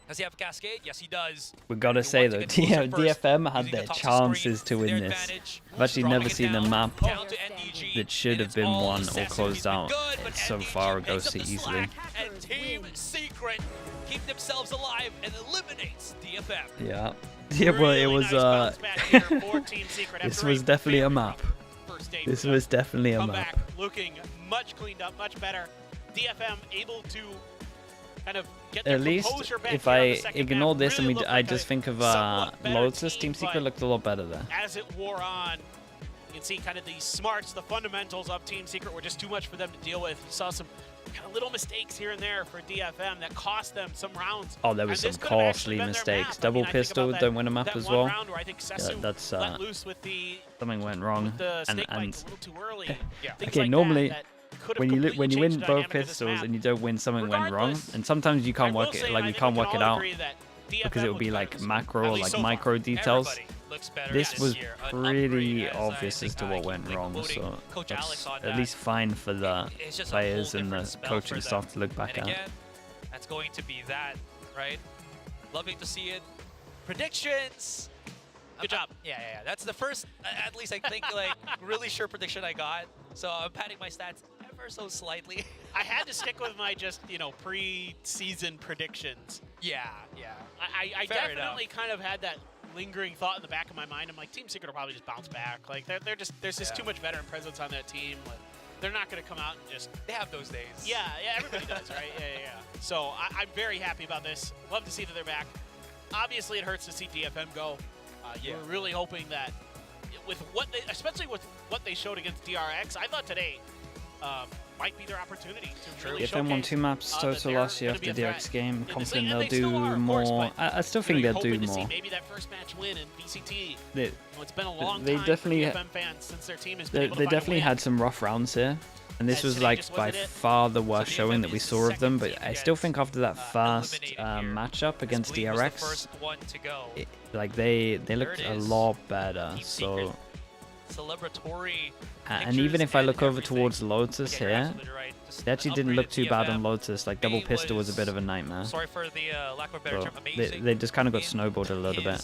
Does he have Cascade? Yes, he does. We gotta say though, DFM had their chances to win this. I've actually never seen a map that should have been won or closed out so far ago so easily. And Team Secret keep themselves alive and eliminates DFM. Yeah. Yeah, well, it was this was definitely a map. This was definitely a map. Looking much cleaned up, much better. DFM able to kind of get their at least if I ignore this and I just think of Lotus, Team Secret looked a lot better there. As it wore on, you can see kind of the smarts, the fundamentals of Team Secret were just too much for them to deal with. You saw some kind of little mistakes here and there for DFM that cost them some rounds. Oh, there was some costly mistakes. Double pistol, don't win a map as well. Yeah, that's something went wrong. And okay, normally when you win both pistols and you don't win, something went wrong, and sometimes you can't work it, like we can't work it out because it would be like macro or like micro details. This was pretty obvious as to what went wrong, so that's at least fine for the players and the coach and staff to look back at. That's going to be that, right? Loving to see it. Predictions. Good job. Yeah. That's the first, at least I think, like really sure prediction I got. So I'm padding my stats ever so slightly. I had to stick with my just, pre-season predictions. Yeah. I definitely kind of had that lingering thought in the back of my mind. I'm like, Team Secret will probably just bounce back. Like there's just too much veteran presence on that team. Like, they're not going to come out and just... They have those days. Yeah, everybody does, right? Yeah. So I'm very happy about this. Love to see that they're back. Obviously, it hurts to see DFM go. We're really hoping that with what they, especially with what they showed against DRX, I thought today might be their opportunity to really If they won 2 maps total last year after the DRX game, confident they'll do more. I still think they'll do more. Maybe that first match win in VCT. It's been a long time definitely, for the FM fans since their team has been able to they definitely had some rough rounds here. And this was like by far the worst showing that we saw of them, but I still think after that first matchup against DRX, like they looked a lot better. So, and even if I look over towards Lotus here, they actually didn't look too bad on Lotus. Like double pistol was a bit of a nightmare. Sorry for the lack of a better term. They just kind of got snowballed a little bit.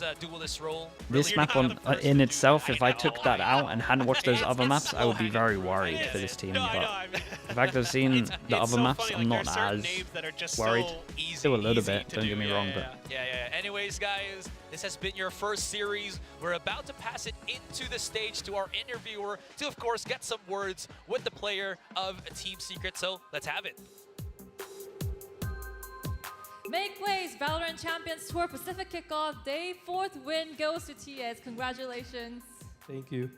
This map in itself, if I took that out and hadn't watched those other maps, I would be very worried for this team. But the fact I've seen the other maps, I'm not as worried. Still a little bit, don't get me wrong, but Anyways, guys, this has been your first series. We're about to pass it into the stage to our interviewer to, of course, get some words with the player of Team Secret. So let's have it. Make waves, Valorant Champions Tour Pacific Kickoff Day 4th win goes to TS. Congratulations. Thank you.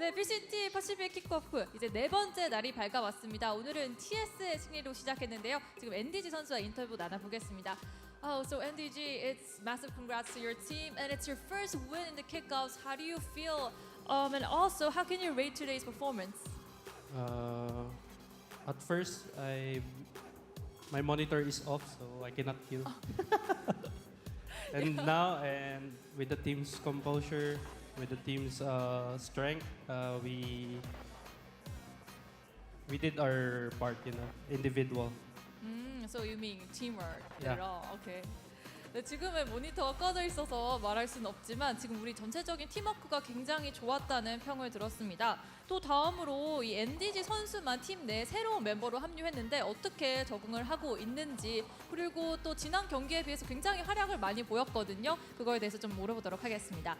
네, VCT PACIFIC Kickoff 이제 4번째 날이 밝아왔습니다. 오늘은 TS의 승리로 시작했는데요. 지금 NDG 선수와 인터뷰 나눠보겠습니다. Oh, so NDG, it's massive congrats to your team, and it's your first win in the kickoffs. How do you feel? And also, how can you rate today's performance? At first, my monitor is off, so I cannot kill. And now, and with the team's composure, with the team's strength, we did our part, individual. So you mean teamwork? Yeah. Okay. 네, 지금은 모니터가 꺼져 있어서 말할 수는 없지만 지금 우리 전체적인 팀워크가 굉장히 좋았다는 평을 들었습니다. 또 다음으로 이 NDG 선수만 팀 내 새로운 멤버로 합류했는데 어떻게 적응을 하고 있는지, 그리고 또 지난 경기에 비해서 굉장히 활약을 많이 보였거든요. 그거에 대해서 좀 물어보도록 하겠습니다.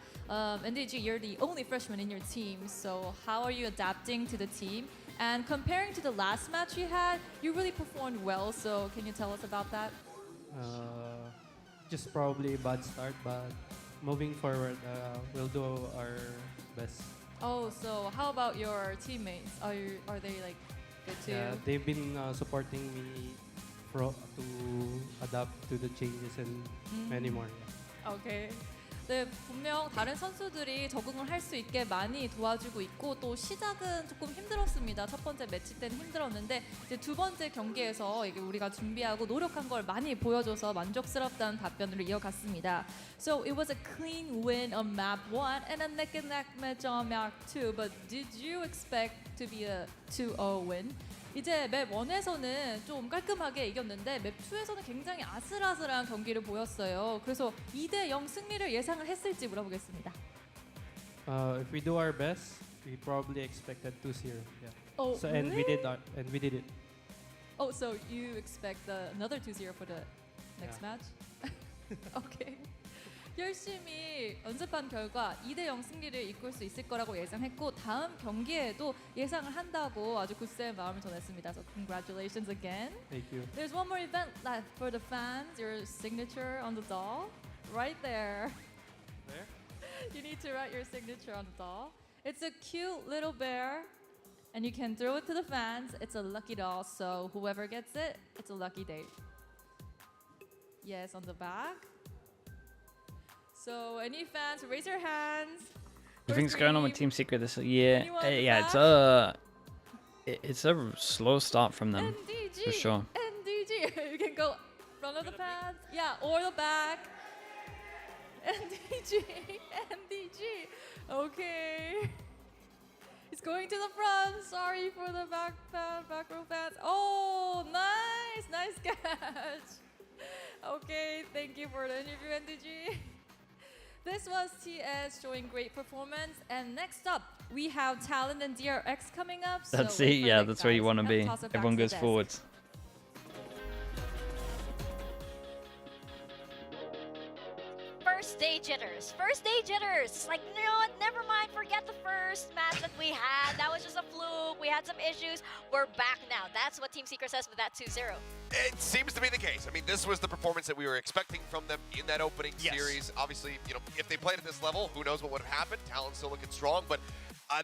NDG, you're the only freshman in your team, so how are you adapting to the team? And comparing to the last match you had, you really performed well, so can you tell us about that? Just probably a bad start, but moving forward, we'll do our best. Oh, so how about your teammates? Are they like good too? Yeah, they've been supporting me to adapt to the changes and many more. Okay. 네, 분명 다른 선수들이 적응을 할 수 있게 많이 도와주고 있고, 또 시작은 조금 힘들었습니다. 첫 번째 매치 때는 힘들었는데 이제 두 번째 경기에서 이게 우리가 준비하고 노력한 걸 많이 보여줘서 만족스럽다는 답변으로 이어갔습니다. So it was a clean win on map 1 and a neck and neck match on map 2, but did you expect to be a 2-0 win? 이제 맵 1에서는 좀 깔끔하게 이겼는데 맵 2에서는 굉장히 아슬아슬한 경기를 보였어요. 그래서 2-0 승리를 예상을 했을지 물어보겠습니다. If we do our best, we probably expected 2-0. Yeah. Oh, so, really? and we did it. Oh, so you expect another 2-0 for the next match? Okay. 열심히 연습한 결과 2-0 승리를 이끌 수 있을 거라고 예상했고, 다음 경기에도 예상을 한다고 아주 굳센 마음을 전했습니다. So congratulations again. Thank you. There's one more event left for the fans. Your signature on the doll, right there. There? You need to write your signature on the doll. It's a cute little bear, and you can throw it to the fans. It's a lucky doll, so whoever gets it, it's a lucky day. Yes, on the back. So, any fans, raise your hands. Everything's going on with Team Secret this year. Yeah, it's a slow start from them, NDG, for sure. NDG, you can go front of the fans, yeah, or the back. NDG, NDG. Okay. He's going to the front. Sorry for the back row fans. Oh, nice catch. Okay, thank you for the interview, NDG. This was TS showing great performance, and next up we have Talent and DRX coming up. That's it, yeah, that's where you want to be. Everyone goes forwards. First day jitters. Like, you know what? Never mind. Forget the first match that we had. That was just a fluke. We had some issues. We're back now. That's what Team Secret says with that 2-0. It seems to be the case. I mean, this was the performance that we were expecting from them in that opening series. Obviously, you know, if they played at this level, who knows what would have happened. Talon's still looking strong, but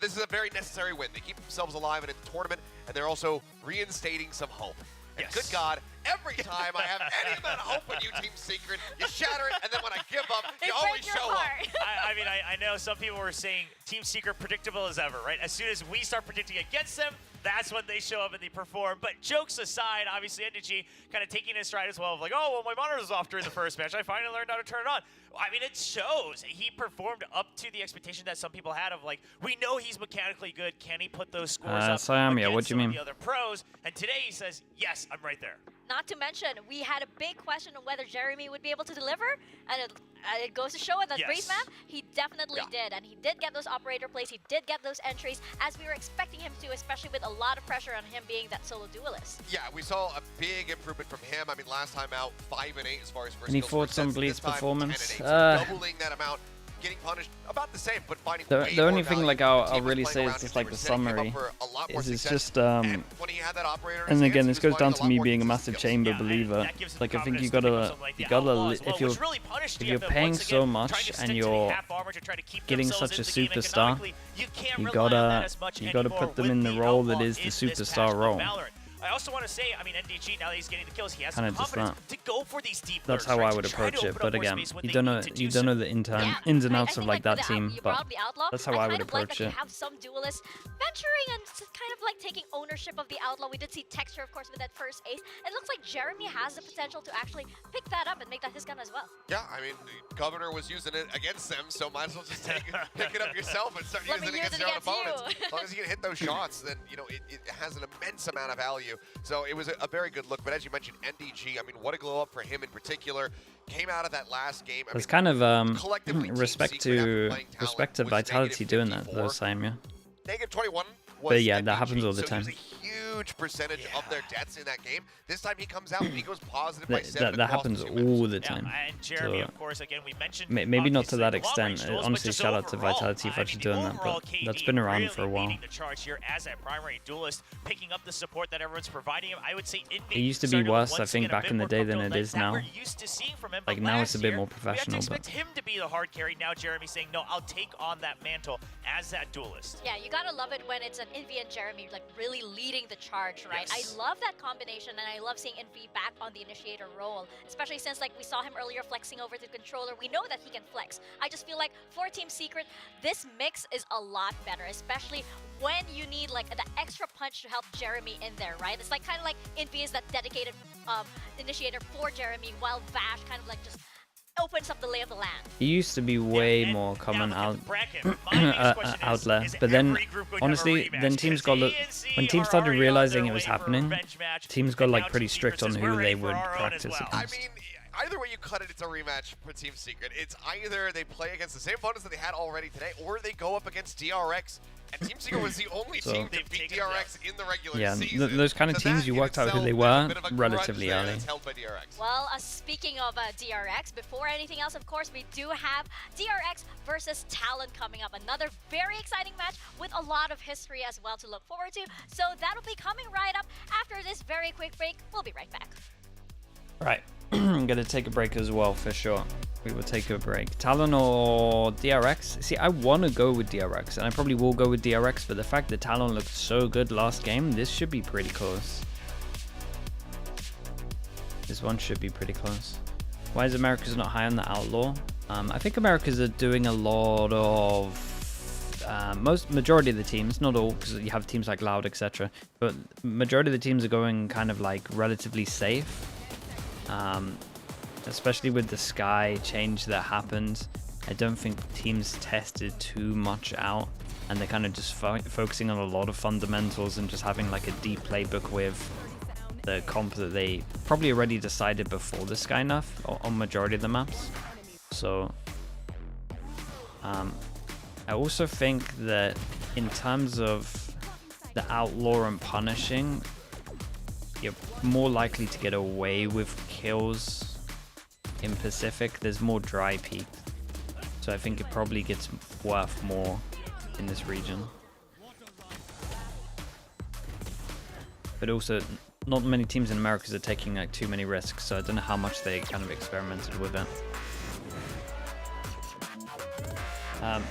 this is a very necessary win. They keep themselves alive and in the tournament, and they're also reinstating some hope. And good God, every time I have any amount of hope in you, Team Secret, you shatter it, and then when I give up, you always show up. I mean, I know some people were saying Team Secret predictable as ever, right? As soon as we start predicting against them, that's when they show up and they perform. But jokes aside, obviously NDG kind of taking his stride as well of like, oh, well, my monitor was off during the first match. I finally learned how to turn it on. I mean, it shows. He performed up to the expectation that some people had of like, we know he's mechanically good. Can he put those scores up Siamia, what against do you some mean? of the other pros? And today he says, yes, I'm right there. Not to mention, we had a big question on whether Jeremy would be able to deliver, and it goes to show in that Breeze map, he definitely did, and he did get those operator plays, he did get those entries, as we were expecting him to, especially with a lot of pressure on him being that solo duelist. Yeah, we saw a big improvement from him. I mean, last time out, 5 and 8 as far as first Any kills thoughts on Bleed's performance? Doubling that amount, getting punished about the same, but finding the only thing like I'll really say is just like the summary is it's just and again this goes down to me being a massive chamber believer. Like I think you gotta if you're paying so much and you're getting such a superstar, you gotta put them in the role that is the superstar role. I also want to say, I mean, NDG, now that he's getting the kills, he has some confidence to go for these deep That's how I would approach it, but again, you don't know the ins and outs of like that team, but that's how I would approach it. You have some duelists venturing and kind of like taking ownership of the outlaw. We did see Texture, of course, with that first ace. It looks like Jeremy has the potential to actually pick that up and make that his gun as well. Yeah, I mean, the Governor was using it against them, so might as well just pick it up yourself and start using it against your own opponents. As long as you can hit those shots, then you know it has an immense amount of value. So it was a very good look, but as you mentioned, NDG, I mean, what a glow up for him in particular. Came out of that last game. It's kind of respect to Vitality doing that though, Siamia. Negative 21 was but yeah, NDG, that happens all the time. So it was a huge percentage of their deaths in that game. This time he comes out and he goes positive by 7. That happens all the time. And Jeremy, of course, again, we mentioned maybe not to that extent. Honestly, shout out to Vitality for actually doing that, but that's been around for a while. The charge here as a primary duelist, picking up the support that everyone's providing him. I would say it used to be worse, I think, back in the day than it is now. Like now it's a bit more professional. We expect him to be the hard carry. Now Jeremy saying, no, I'll take on that mantle as that duelist. Yeah, you gotta love it when it's an Envy and Jeremy like really leading the charge, right? Yes. I love that combination, and I love seeing Envy back on the initiator role, especially since like we saw him earlier flexing over the controller. We know that he can flex. I just feel like for Team Secret, this mix is a lot better, especially when you need like the extra punch to help Jeremy in there, right? It's like kind of like Envy is that dedicated initiator for Jeremy, while Vash kind of like just opens up the lay of the land. He used to be way more common outlet, but then honestly, then teams got when teams started realizing it was happening, teams got like pretty strict on who they would practice against. I mean, either way you cut it, it's a rematch for Team Secret. It's either they play against the same opponents that they had already today, or they go up against DRX. And Team Secret was the only team to beat DRX in the regular season. Those kind of teams, you worked out who they were relatively early. Well, speaking of DRX, before anything else, of course, we do have DRX versus Talon coming up. Another very exciting match with a lot of history as well to look forward to. So that'll be coming right up after this very quick break. We'll be right back. Right. I'm gonna take a break as well for sure. We will take a break. Talon or DRX? See, I want to go with DRX, and I probably will go with DRX, but the fact that Talon looked so good last game, this should be pretty close. This one should be pretty close. Why is America's not high on the Outlaw? I think America's are doing a lot of majority of the teams, not all, because you have teams like Loud, etc. But majority of the teams are going kind of like relatively safe. Especially with the Sky change that happened, I don't think teams tested too much out, and they're kind of just focusing on a lot of fundamentals and just having like a deep playbook with the comp that they probably already decided before the Sky nerf on majority of the maps. So I also think that in terms of the Outlaw and punishing, you're more likely to get away with kills in Pacific. There's more dry peak, so I think it probably gets worth more in this region. But also, not many teams in America are taking like too many risks, so I don't know how much they kind of experimented with it.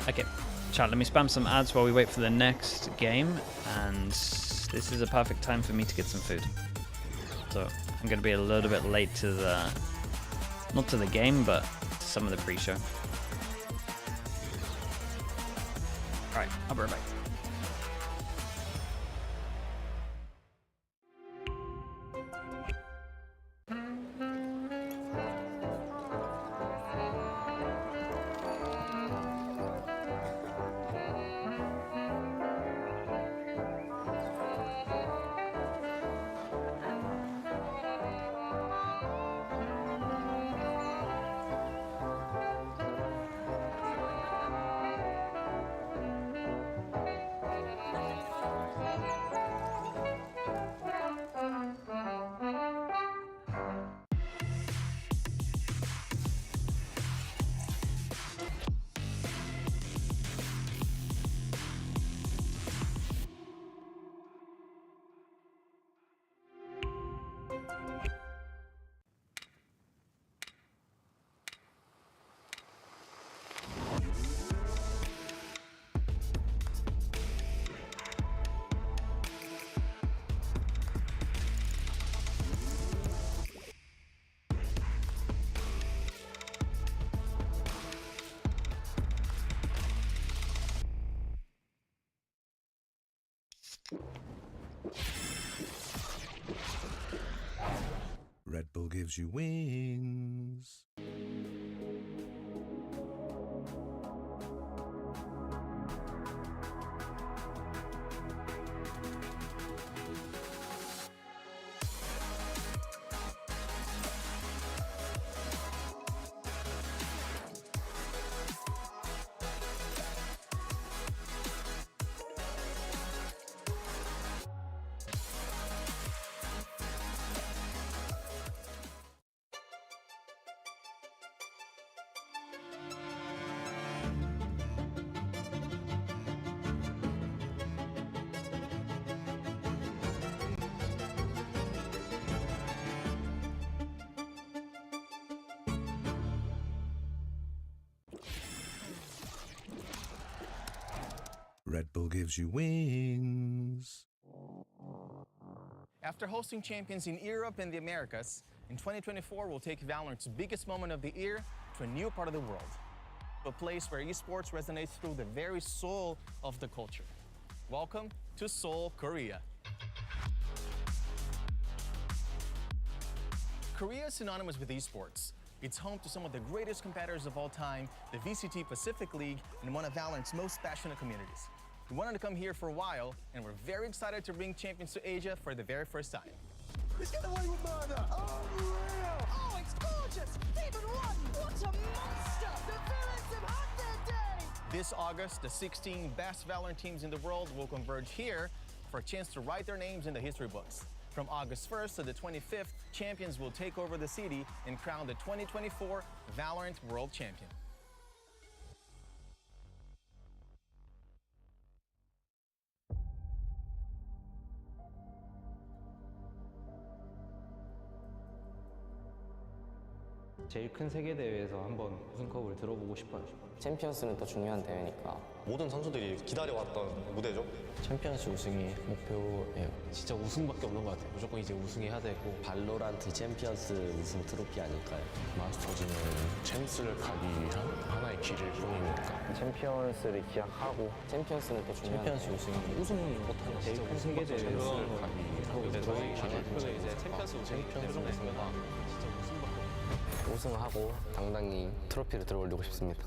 Okay, chat, let me spam some ads while we wait for the next game, and this is a perfect time for me to get some food. So I'm going to be a little bit late to the, not to the game, but to some of the pre-show. Alright, I'll be right back. Red Bull gives you wings. Red Bull gives you wings. After hosting champions in Europe and the Americas, in 2024 we'll take Valorant's biggest moment of the year to a new part of the world. A place where esports resonates through the very soul of the culture. Welcome to Seoul, Korea. Korea is synonymous with esports. It's home to some of the greatest competitors of all time, the VCT PACIFIC League, and one of Valorant's most passionate communities. We wanted to come here for a while, and we're very excited to bring champions to Asia for the very first time. Let's get away with murder! Oh, real! Oh, it's gorgeous! Even one! What a monster! The villains have had their day! This August, the 16 best Valorant teams in the world will converge here for a chance to write their names in the history books. From August 1st to the 25th, champions will take over the city and crown the 2024 Valorant World Champion. 제일 큰 세계 대회에서 한번 우승컵을 들어보고 싶어요. 챔피언스는 또 중요한 대회니까 모든 선수들이 기다려왔던 무대죠. 챔피언스 우승이 목표예요. 진짜 우승밖에 없는 것 같아요. 무조건 이제 우승해야 되고. 발로란트 챔피언스 우승 트로피 아닐까요? 마스터즈는 챔스를 가기 위한 하나의 길일 뿐이니까. 챔피언스를 기약하고 챔피언스는 또 중요한 챔피언스 우승이 우승 못하는 제일 큰 세계 대회에서 가기 위한 이제 저희 목표는 이제 챔피언스 우승이었습니다. 진짜 우승밖에 우승하고 당당히 트로피를 들어올리고 싶습니다.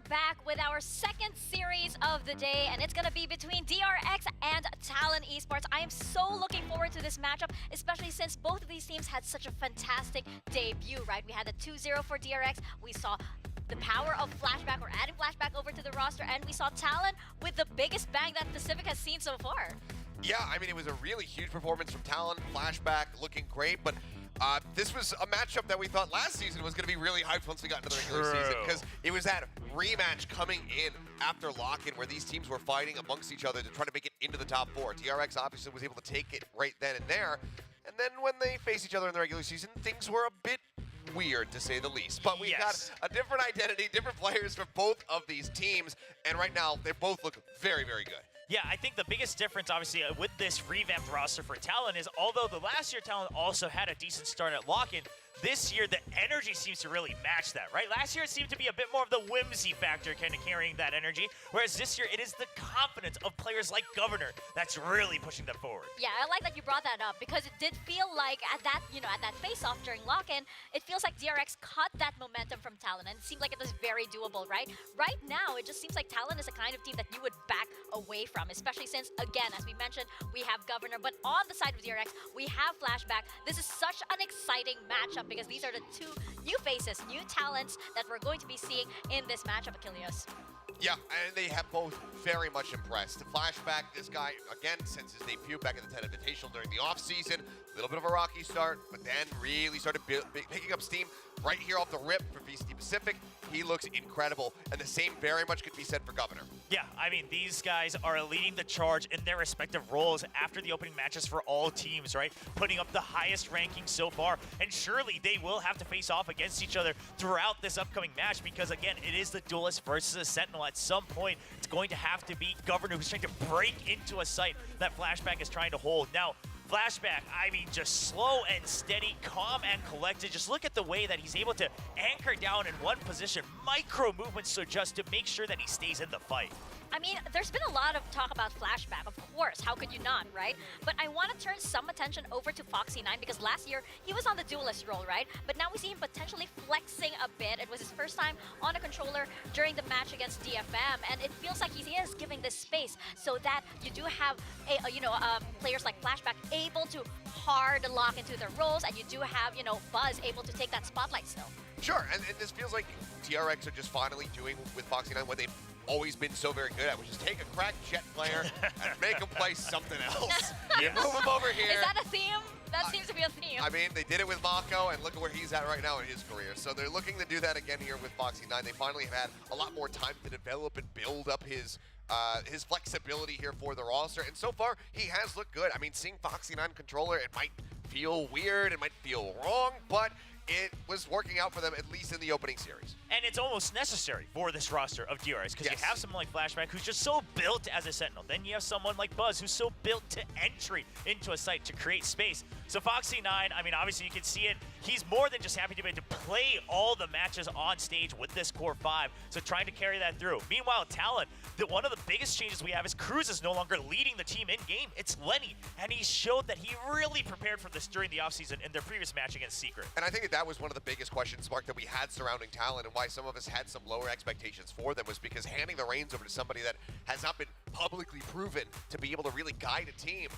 back with our second series of the day, and it's going to be between DRX and Talon Esports. I am so looking forward to this matchup, especially since both of these teams had such a fantastic debut, right? We had a 2-0 for DRX. We saw the power of Flashback, or adding Flashback over to the roster, and we saw Talon with the biggest bang that Pacific has seen so far. Yeah, I mean, it was a really huge performance from Talon. Flashback looking great, but this was a matchup that we thought last season was going to be really hyped once we got into the regular season, because it was that rematch coming in after lock-in where these teams were fighting amongst each other to try to make it into the top 4. DRX obviously was able to take it right then and there, and then when they faced each other in the regular season, things were a bit weird, to say the least. But we've got a different identity, different players for both of these teams, and right now they both look very, very good. Yeah, I think the biggest difference, obviously, with this revamped roster for Talon is, although the last year Talon also had a decent start at lock-in, this year the energy seems to really match that, right? Last year it seemed to be a bit more of the whimsy factor kind of carrying that energy, whereas this year it is the confidence of players like Governor that's really pushing them forward. Yeah, I like that you brought that up, because it did feel like at that, at that face-off during lock-in, it feels like DRX cut that momentum from Talon, and it seemed like it was very doable, right? Right now, it just seems like Talon is a kind of team that you would back away from, especially since, again, as we mentioned, we have Governor, but on the side of DRX, we have Flashback. This is such an exciting matchup, because these are the two new faces, new talents that we're going to be seeing in this matchup, Achilles. Yeah, and they have both very much impressed. Flashback, this guy, again, since his debut back in the 10 Invitational during the offseason, a little bit of a rocky start, but then really started picking up steam right here off the rip for VCT Pacific. He looks incredible, and the same very much could be said for Governor. Yeah, I mean, these guys are leading the charge in their respective roles after the opening matches for all teams, right? Putting up the highest ranking so far, and surely they will have to face off against each other throughout this upcoming match, because again, it is the Duelist versus a Sentinel. At some point, it's going to have to be Governor who's trying to break into a site that Flashback is trying to hold. Now, Flashback, I mean, just slow and steady, calm and collected. Just look at the way that he's able to anchor down in one position, micro movements to adjust to make sure that he stays in the fight. I mean, there's been a lot of talk about Flashback, of course. How could you not, right? But I want to turn some attention over to Foxy9, because last year he was on the Duelist role, right? But now we see him potentially flexing a bit. It was his first time on a controller during the match against DFM, and it feels like he is giving this space so that you do have players like Flashback able to hard lock into their roles, and you do have Buzz able to take that spotlight still. Sure, and this feels like TRX are just finally doing with Foxy9 what they've always been so very good at, which is take a cracked Jet player and make him play something else. You move him over here. Is that a theme? That seems to be a theme. I mean, they did it with Mako, and look at where he's at right now in his career. So they're looking to do that again here with Foxy9. They finally have had a lot more time to develop and build up his flexibility here for the roster, and so far he has looked good. I mean, seeing Foxy9 controller, it might feel weird, it might feel wrong, but it was working out for them, at least in the opening series. And it's almost necessary for this roster of DRX, because you have someone like Flashback who's just so built as a Sentinel. Then you have someone like Buzz who's so built to entry into a site to create space. So Foxy9, I mean, obviously you can see it. He's more than just happy to be able to play all the matches on stage with this core 5, so trying to carry that through. Meanwhile, Talon, one of the biggest changes we have is Cruz is no longer leading the team in-game. It's Lenny, and he showed that he really prepared for this during the offseason in their previous match against Secret. And I think that was one of the biggest questions, Mark, that we had surrounding Talon, and why some of us had some lower expectations for them, was because handing the reins over to somebody that has not been publicly proven to be able to really guide a team,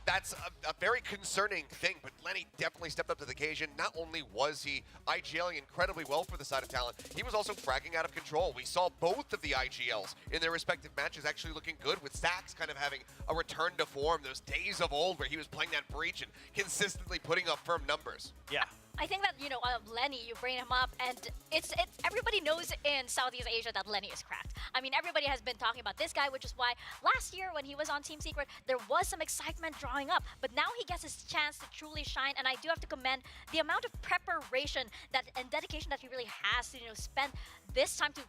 that's a very concerning thing. But Lenny definitely stepped up to the occasion. Not only was he IGLing incredibly well for the side of Talon, he was also fragging out of control. We saw both of the IGLs in their respective matches actually looking good, with Stax kind of having a return to form, those days of old where he was playing that breach and consistently putting up firm numbers. Yeah. I think that, Lenny, you bring him up, and it's everybody knows in Southeast Asia that Lenny is cracked. I mean, everybody has been talking about this guy, which is why last year when he was on Team Secret, there was some excitement drawing up. But now he gets his chance to truly shine, and I do have to commend the amount of preparation and dedication that he really has to, spend this time to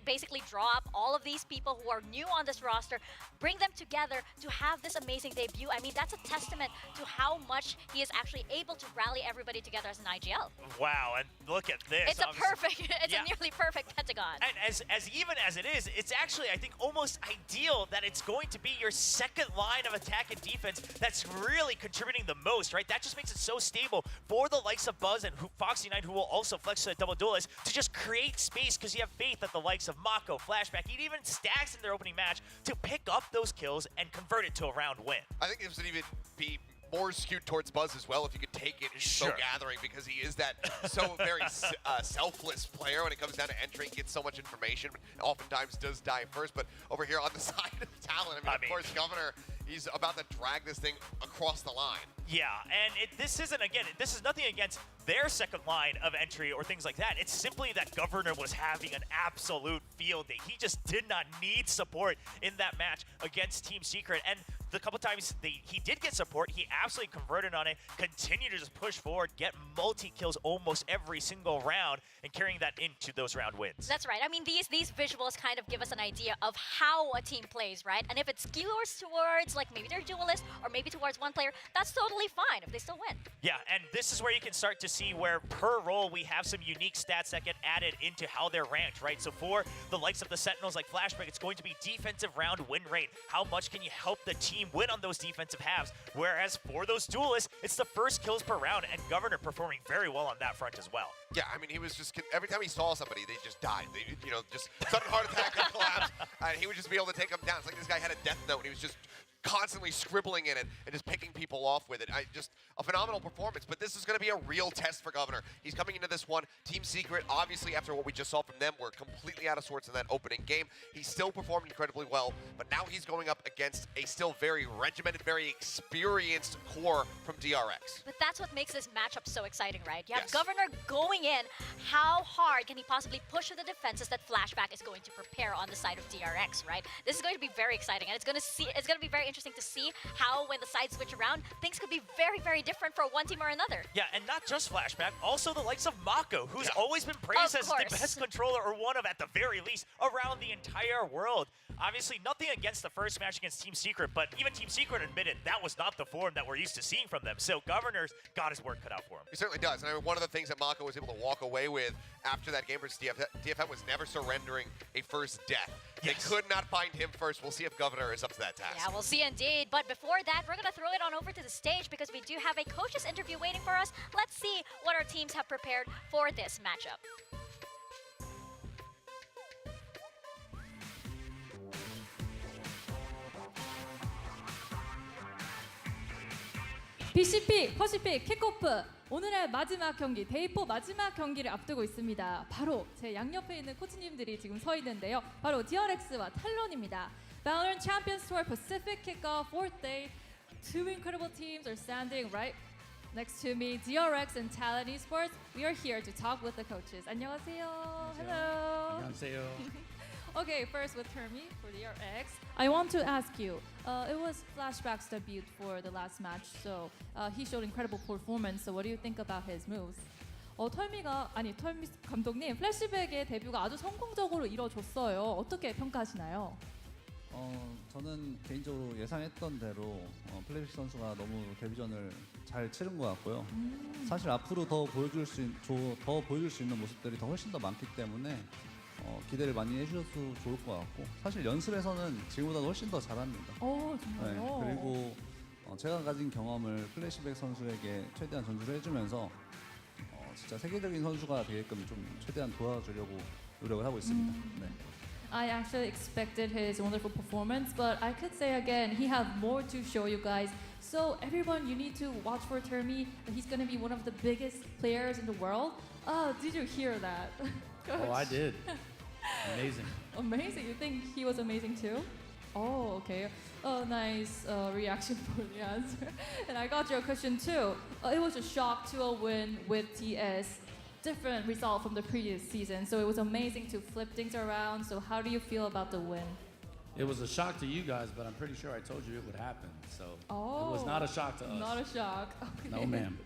basically draw up all of these people who are new on this roster, bring them together to have this amazing debut. I mean, that's a testament to how much he is actually able to rally everybody together as an IGL. Wow, and look at this. It's a nearly perfect pentagon. And as even as it is, it's actually, I think, almost ideal that it's going to be your second line of attack and defense that's really contributing the most, right? That just makes it so stable for the likes of Buzz and Foxy9, who will also flex to the double duelist, to just create space because you have faith that the likes of Mako, Flashback, even Stax in their opening match to pick up those kills and convert it to a round win. I think this would even be more skewed towards Buzz as well if you could take it. He's so gathering because he is that so very selfless player when it comes down to entering, gets so much information, but oftentimes does die first. But over here on the side of Talon, I mean, of course, Governor, he's about to drag this thing across the line. Yeah, and this isn't, again, this is nothing against their second line of entry or things like that. It's simply that Governor was having an absolute field day. He just did not need support in that match against Team Secret. And the couple times he did get support, he absolutely converted on it, continued to just push forward, get multi-kills almost every single round, and carrying that into those round wins. That's right. I mean, these visuals kind of give us an idea of how a team plays, right? And if it skews towards, like, maybe they're duelist, or maybe towards one player, that's totally fine if they still win. Yeah, and this is where you can start to see where per role we have some unique stats that get added into how they're ranked, right? So for the likes of the Sentinels like Flashback, it's going to be defensive round win rate. How much can you help the team win on those defensive halves? Whereas for those duelists, it's the first kills per round, and Governor performing very well on that front as well. Yeah, I mean, he was just, every time he saw somebody, they just died. They, you know, just sudden heart attack or collapse, and he would just be able to take them down. It's like this guy had a death note, and he was just constantly scribbling in it and just picking people off with it. Just a phenomenal performance, but this is going to be a real test for Governor. He's coming into this one. Team Secret, obviously, after what we just saw from them, were completely out of sorts in that opening game. He still performed incredibly well, but now he's going up against a still very regimented, very experienced core from DRX. But that's what makes this matchup so exciting, right? You have Governor going in. How hard can he possibly push through the defenses that Flashback is going to prepare on the side of DRX, right? This is going to be very exciting, and it's going to be very interesting to see how, when the sides switch around, things could be very, very different for one team or another. Yeah, and not just Flashback, also the likes of Mako, who's always been praised as the best controller, or one of, at the very least, around the entire world. Obviously, nothing against the first match against Team Secret, but even Team Secret admitted that was not the form that we're used to seeing from them. So Governor's got his work cut out for him. He certainly does. And I mean, one of the things that Mako was able to walk away with after that game versus DFM was never surrendering a first death. They could not find him first. We'll see if Governor is up to that task. Yeah, we'll see indeed. But before that, we're going to throw it on over to the stage because we do have a coach's interview waiting for us. Let's see what our teams have prepared for this matchup. VCT PACIFIC 킥오프 오늘의 마지막 경기, 데이4 마지막 경기를 앞두고 있습니다. 바로 제 양옆에 있는 코치님들이 지금 서 있는데요. 바로 DRX와 탈론입니다. Valorant Champions Tour Pacific Kickoff 4th day. Two incredible teams are standing right next to me, DRX and Talon Esports. We are here to talk with the coaches. 안녕하세요. Hello. 안녕하세요. Okay, first with Hermie for DRX. I want to ask you, it was Flashback's debut for the last match, so he showed incredible performance. So what do you think about his moves? 털미 감독님, 플래시백의 데뷔가 아주 성공적으로 이뤄졌어요. 어떻게 평가하시나요? 저는 개인적으로 예상했던 대로 플래시 선수가 너무 데뷔전을 잘 치른 것 같고요. 사실 앞으로 더 보여줄 수 있는 모습들이 훨씬 더 많기 때문에 기대를 많이 해주셔도 좋을 것 같고, 사실 연습에서는 지금보다 훨씬 더 잘합니다. 정말요? 네, 그리고 제가 가진 경험을 플래시백 선수에게 최대한 전수를 해주면서 진짜 세계적인 선수가 되게끔 좀 최대한 도와주려고 노력을 하고 있습니다. 네. I actually expected his wonderful performance, but I could say again, he has more to show you guys. So everyone, you need to watch for Termi. He's going to be one of the biggest players in the world. Did you hear that? Oh, I did. Amazing. Amazing. You think he was amazing too? Oh, okay. Oh, nice reaction for the answer. And I got your question too. It was a shock to a win with TS. Different result from the previous season. So it was amazing to flip things around. So how do you feel about the win? It was a shock to you guys, but I'm pretty sure I told you it would happen. So it was not a shock to us. Not a shock. Okay. No, ma'am.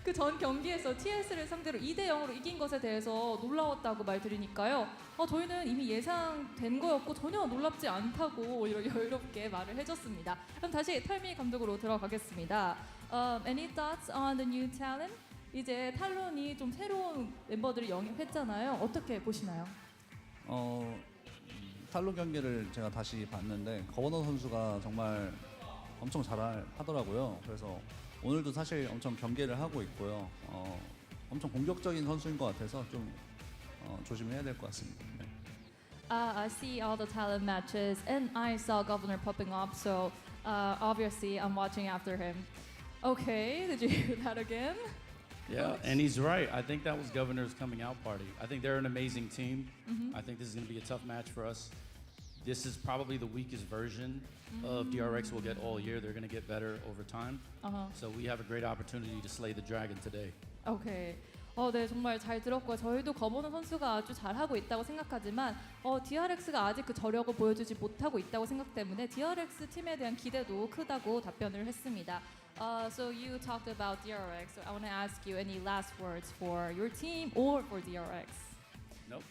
그 전 경기에서 TS를 상대로 2대0으로 이긴 것에 대해서 놀라웠다고 말드리니까요. 저희는 이미 예상된 거였고 전혀 놀랍지 않다고 여유롭게 말을 해줬습니다. 그럼 다시 털미 감독으로 들어가겠습니다. Any thoughts on the new talent? 이제 탈론이 좀 새로운 멤버들을 영입했잖아요. 어떻게 보시나요? 탈론 경기를 제가 다시 봤는데 거버너 선수가 정말 엄청 잘하더라고요. 그래서 오늘도 사실 엄청 경계를 하고 있고요. 엄청 공격적인 선수인 것 같아서 좀 조심해야 될 것 같습니다. 네. I see all the talent matches and I saw Governor popping up, so obviously I'm watching after him. Okay, did you hear that again? Yeah, and he's right. I think that was Governor's coming out party. I think they're an amazing team. I think this is going to be a tough match for us. This is probably the weakest version of DRX we'll get all year. They're going to get better over time. So we have a great opportunity to slay the dragon today. Okay. 네, 정말 잘 들었고요. 저희도 거버너 선수가 아주 잘하고 있다고 생각하지만 DRX가 아직 그 저력을 보여주지 못하고 있다고 생각 때문에 DRX 팀에 대한 기대도 크다고 답변을 했습니다. So you talked about DRX. So I want to ask you any last words for your team or for DRX? Nope.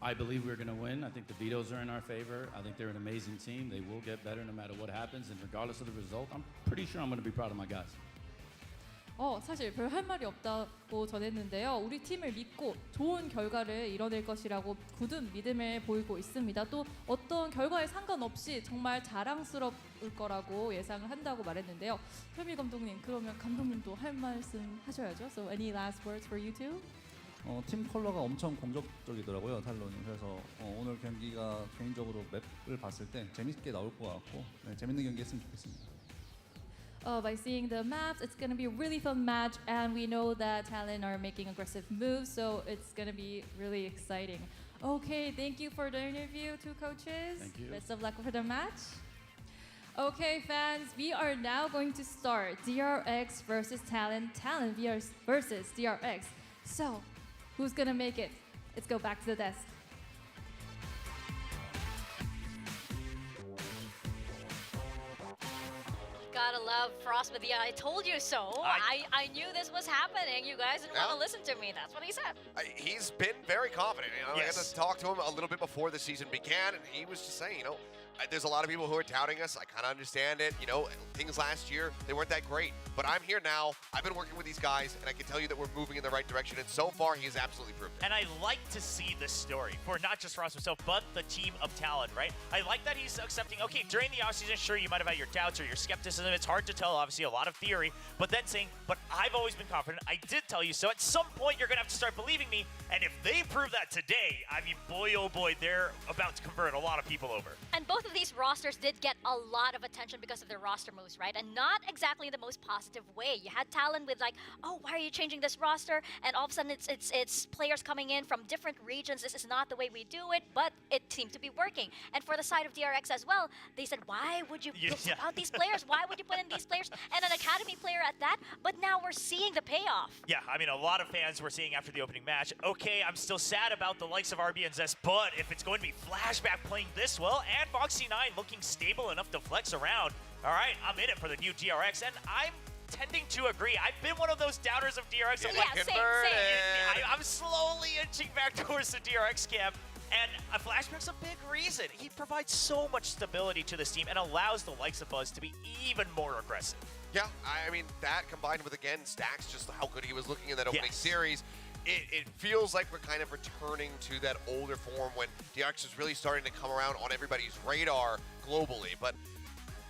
I believe we're going to win. I think the vetoes are in our favor. I think they're an amazing team. They will get better no matter what happens. And regardless of the result, I'm pretty sure I'm going to be proud of my guys. 사실 별 할 말이 없다고 전했는데요. 우리 팀을 믿고 좋은 결과를 이뤄낼 것이라고 굳은 믿음을 보이고 있습니다. 또 어떤 결과에 상관없이 정말 자랑스러울 거라고 예상을 한다고 말했는데요. 태미 감독님, 그러면 감독님도 할 말씀 하셔야죠. So any last words for you two? 팀 컬러가 엄청 공격적이더라고요, 탈론이. 그래서 오늘 경기가 개인적으로 맵을 봤을 때 재밌게 나올 것 같고 재밌는 경기 했으면 좋겠습니다. By seeing the maps, it's going to be a really fun match, and we know that Talon are making aggressive moves, so it's going to be really exciting. Okay, thank you for the interview, two coaches. Thank you. Best of luck for the match. Okay, fans, we are now going to start DRX versus Talon, Talon versus DRX. So, who's going to make it? Let's go back to the desk. Gotta love Frost with the I told you so. I knew this was happening. You guys didn't want to listen to me. That's what he said. He's been very confident. I got to talk to him a little bit before the season began, and he was just saying, there's a lot of people who are touting us. I kind of understand it. Things last year, they weren't that great. But I'm here now. I've been working with these guys, and I can tell you that we're moving in the right direction. And so far, he has absolutely proved it. And I like to see this story for not just Ross himself, but the team of Talon, right? I like that he's accepting, okay, during the offseason, sure, you might have had your doubts or your skepticism. It's hard to tell, obviously, a lot of theory. But then saying, but I've always been confident. I did tell you so. At some point, you're going to have to start believing me. And if they prove that today, I mean, boy, oh boy, they're about to convert a lot of people over. And both of these rosters did get a lot of attention because of their roster moves, right? And not exactly the most positive way. You had Talon with like, oh, why are you changing this roster? And all of a sudden it's players coming in from different regions. This is not the way we do it, but it seemed to be working. And for the side of DRX as well, they said, why would you put out these players? Why would you put in these players? And an academy player at that? But now we're seeing the payoff. Yeah, I mean, a lot of fans were saying after the opening match, okay, I'm still sad about the likes of RB and Zest, but if it's going to be Flashback playing this well and Foxy9 looking stable enough to flex around, all right, I'm in it for the new DRX, and I'm tending to agree. I've been one of those doubters of DRX. I'm slowly inching back towards the DRX camp, and Flashback's a big reason. He provides so much stability to this team and allows the likes of Buzz to be even more aggressive. Yeah, I mean, that combined with, again, Stacks, just how good he was looking in that opening series, it feels like we're kind of returning to that older form when DRX is really starting to come around on everybody's radar globally. But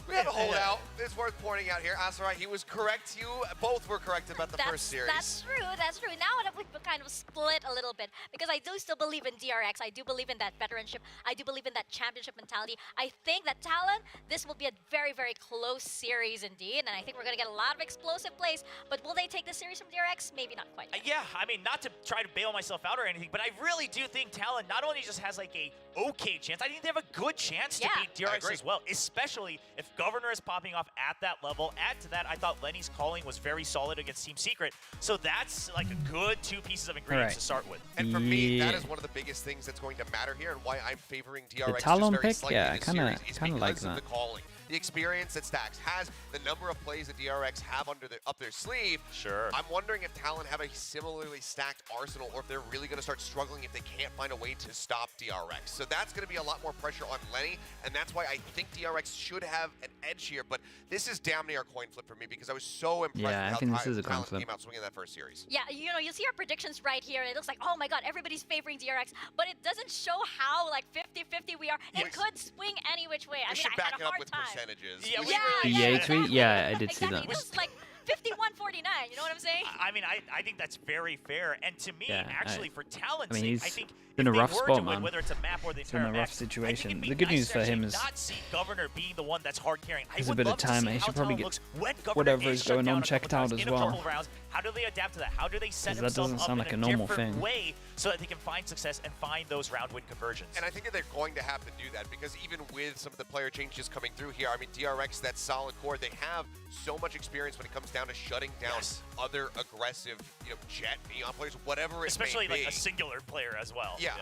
we have a holdout. It's worth pointing out here. Asarai, he was correct. You both were correct about the first series. That's true. That's true. Now we've kind of split a little bit because I do still believe in DRX. I do believe in that veteranship. I do believe in that championship mentality. I think that Talon, this will be a very, very close series indeed, and I think we're going to get a lot of explosive plays. But will they take the series from DRX? Maybe not quite yet. Yeah, I mean, not to try to bail myself out or anything, but I really do think Talon not only just has like a okay chance, I think they have a good chance to beat DRX as well, especially if Governor is popping off at that level. Add to that, I thought Lenny's calling was very solid against Team Secret, so that's like a good two pieces of ingredients to start with. And for me, that is one of the biggest things that's going to matter here, and why I'm favoring DRX the Talon just very pick, slightly yeah, in this series, is kind of like because of that. the calling. The experience that Stacks has, the number of plays that DRX have up their sleeve. Sure. I'm wondering if Talon have a similarly stacked arsenal, or if they're really going to start struggling if they can't find a way to stop DRX. So that's going to be a lot more pressure on Lenny, and that's why I think DRX should have an edge here, but this is damn near a coin flip for me because I was so impressed Yeah, I with think how this is a coin Talon flip. came out swinging that first series. Yeah, you know, you see our predictions right here. It looks like, oh my god, everybody's favoring DRX, but it doesn't show how like 50-50 we are. It could swing any which way. I mean, I had a hard time. Percentages. Yeah, The EA tweet? Yeah, I did see Exactly. that. This is like 51-49, you know what I'm saying? I mean, I think that's very fair. And to me, Yeah, actually, for talent's I mean, sake, he's I think in a if they rough were spot, to win, man. whether it's a map or the He's in entire a map, rough I situation. think it'd be The good nice news to for him actually is not see Governor being the one that's hard carrying. there's I a would bit of love to time. see He how should probably Talon get looks when Governor whatever is is shut going down on a couple checked out times as in a well. couple of rounds. How do they adapt to that? How do they set Because that themselves doesn't up sound in like a a normal different thing. way so that they can find success and find those round win conversions? And I think that they're going to have to do that because even with some of the player changes coming through here, I mean, DRX, that solid core, they have so much experience when it comes down to shutting down other aggressive, Jet, Neon players, whatever it Especially may be. like a singular player as well. Yeah,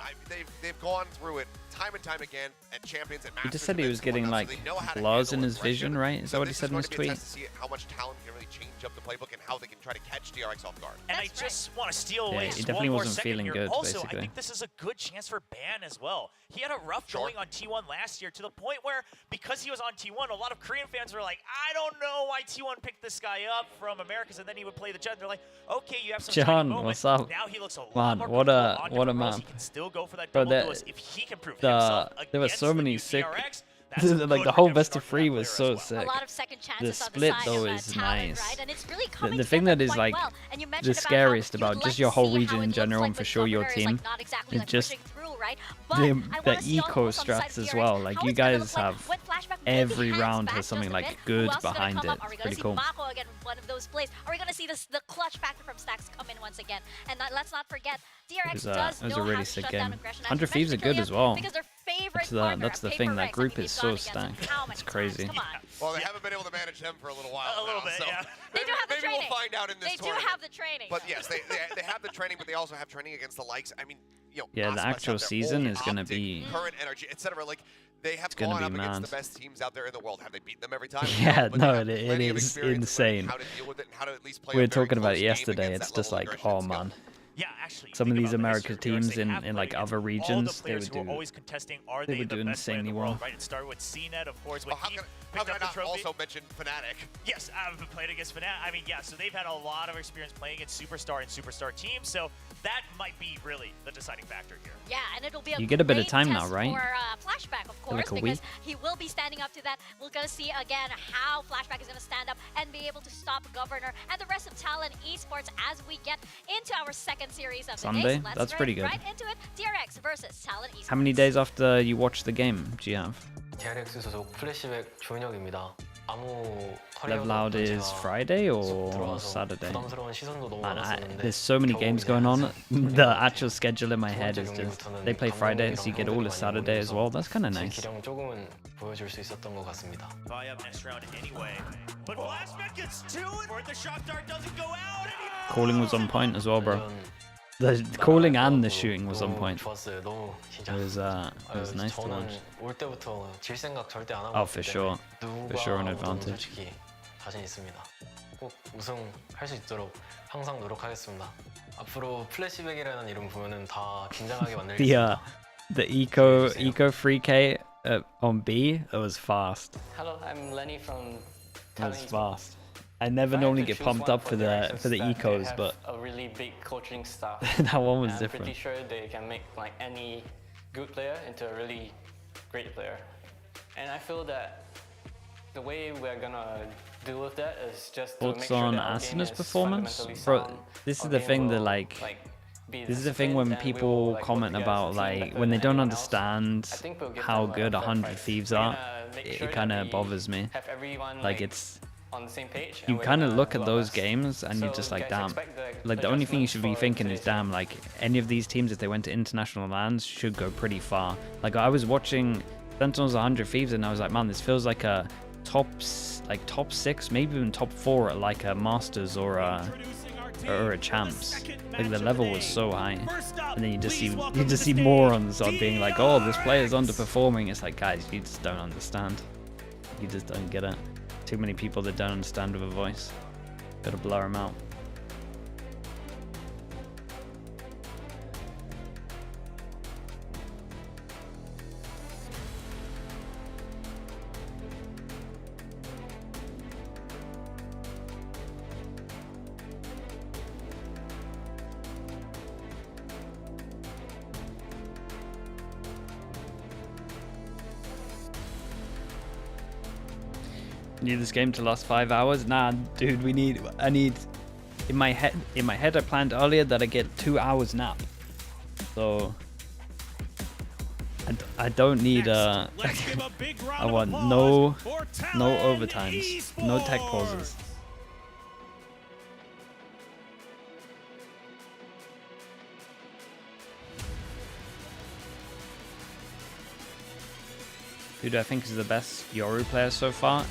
they've gone through it time and time again at Champions, at Masters. He just said he was events and getting whatnot, like so they know how to flaws handle in his aggression. vision, right? Is that So what he this said in going his to be a tweet? test to see how much talent can really change up the playbook and how they can try to catch DRX off guard. And I just want to steal Yeah, away he just definitely one more wasn't second feeling here. good, Also, basically. I think this is a good chance for Ban as well. He had a rough going on T1 last year to the point where, because he was on T1, a lot of Korean fans were like, I don't know why T1 picked this guy up from Americas, and then he would play the Jet. They're like, okay, you have some John, tiny moments. what's up? Now he looks a lot Man, more what comfortable a on what a different roles. map. He can still go for that Bro, double duelist if he can prove the himself there were against so the many new sick. DRX. Like the whole best of 3 was so sick. A lot of second chances The split on the side though of, is talent, nice. right? And it's really coming The thing that together is quite like well. And you the mentioned scariest about about just your whole region in how it general, looks and like for with sure your Governor is, team, like, not exactly is like just pushing through, right? But the I wanna see eco almost on the side strats of as DRX well. Like how you it's gonna guys look like have when Flashback maybe every hangs round back has something just a like bit. good Who else is gonna behind come it. up? Are we gonna Pretty see cool. Mako again, one of those plays? Are we gonna see the clutch factor from Stacks come in once again? And let's not forget, DRX does It was know a really how to sick shut game. down aggression. As 100 you Thieves are mentioned, good as Killian, well. because their favorite That's the partner, thing. Paper That Rex, I group mean, is we've so gone against them stacked. how many It's crazy. times? Come on. Well, they haven't been able to manage them for a little while. A little now, bit, so yeah. They do have the maybe training. we'll find out in this They do tournament. have the training. But yes, they have the training, but they also have training against the likes. I mean, Yeah, the Aspas actual have their season own is gonna optic, be. current energy, etc. Like they have gonna gone be up against mad. the best teams out there in the world. Have they beaten them every time? Yeah, but they no, have it plenty of is experience in learning insane. how to deal with it and how to at least play We were a very talking about close it game yesterday. against It's that just level of like, aggression oh and skill. man. Yeah, actually. Some of think these about the American history of DRX. teams They in have like played other against regions, all the they would players who are do. always contesting, are they they would the do best player in the insanely world, well. right? It started with CNET, of course, when Well, he how picked can I up the not trophy. also mention Fnatic? Yes, I've played against Fnatic. I mean, yeah, so they've had a lot of experience playing against Superstar and Superstar teams, so that might be really the deciding factor here. Yeah, and it'll be a You get a bit of great time now, test right? For Flashback, of course, like a because week? he will be standing up to that. We're gonna see again how Flashback is gonna stand up and be able to stop Governor and the rest of Talon Esports as we get into our second series of the day. Sunday? So let's That's get pretty good. right into it. DRX versus Talon Esports. How many days after you watch the game do you have? DRX 소속 플래시백 조인혁입니다. 아무 Level out is Friday or Saturday? Man, there's so many games going on. The actual schedule in my head is just they play Friday, so you get all the Saturday as well. That's kind of nice. 조금은 보여줄 수 있었던 것 같습니다. Buy up next round anyway. But Flashback gets two, or the shock dart doesn't go out anymore. Calling was on point as well, bro. The calling and the shooting was on point. 좋았어요. 너무 진짜. It was nice to watch. 저는 올 때부터 질 생각 절대 안 하고 Oh, for sure. For sure an 누가 오든 advantage. 솔직히 자신 있습니다. 꼭 우승할 수 있도록 항상 노력하겠습니다. 앞으로 플래시백이라는 이름 보면은 다 긴장하게 만들겠습니다. The eco 3K on B, that was fast. Hello, I'm Lenny from That was Talon fast. I never normally get pumped up for the ecos, they but have a really big coaching staff. that one was and I'm different. pretty sure they can make like any good player into a really great player. And I feel that the way we're gonna deal with that is just to make Thoughts sure on that our game Asina's is performance? fundamentally Bro, sound. this is Our the game thing that will, like be this is the thing when disciplined, and we people will, like, work comment together as about a team like better when they than don't anyone else. understand I think we'll give how them a good fair 100 fight. Thieves We're are. gonna make It sure kind that of we bothers me. have everyone, Like it's on the same page. you and we're kind of gonna look do at our those best. games and you're So just like, guys, damn. expect the Like the only thing you should be adjustments thinking for is, today's damn, like any of these teams, if they went to international lands, should go pretty far. Like I was watching Sentinels 100 Thieves and I was like, man, this feels like a top 6, maybe even top 4 at like a Masters or a Champs. Like the level was so high, and then you just see morons on being like, oh, this player's underperforming. It's like, guys, you just don't understand. You just don't get it. Too many people that don't understand with a voice. Gotta blur them out. Need this game to last 5 hours? Nah, dude, I need in my head I planned earlier that I get 2 hours nap. So I don't need I want no overtimes, no tech pauses. Who do I think is the best Yoru player so far?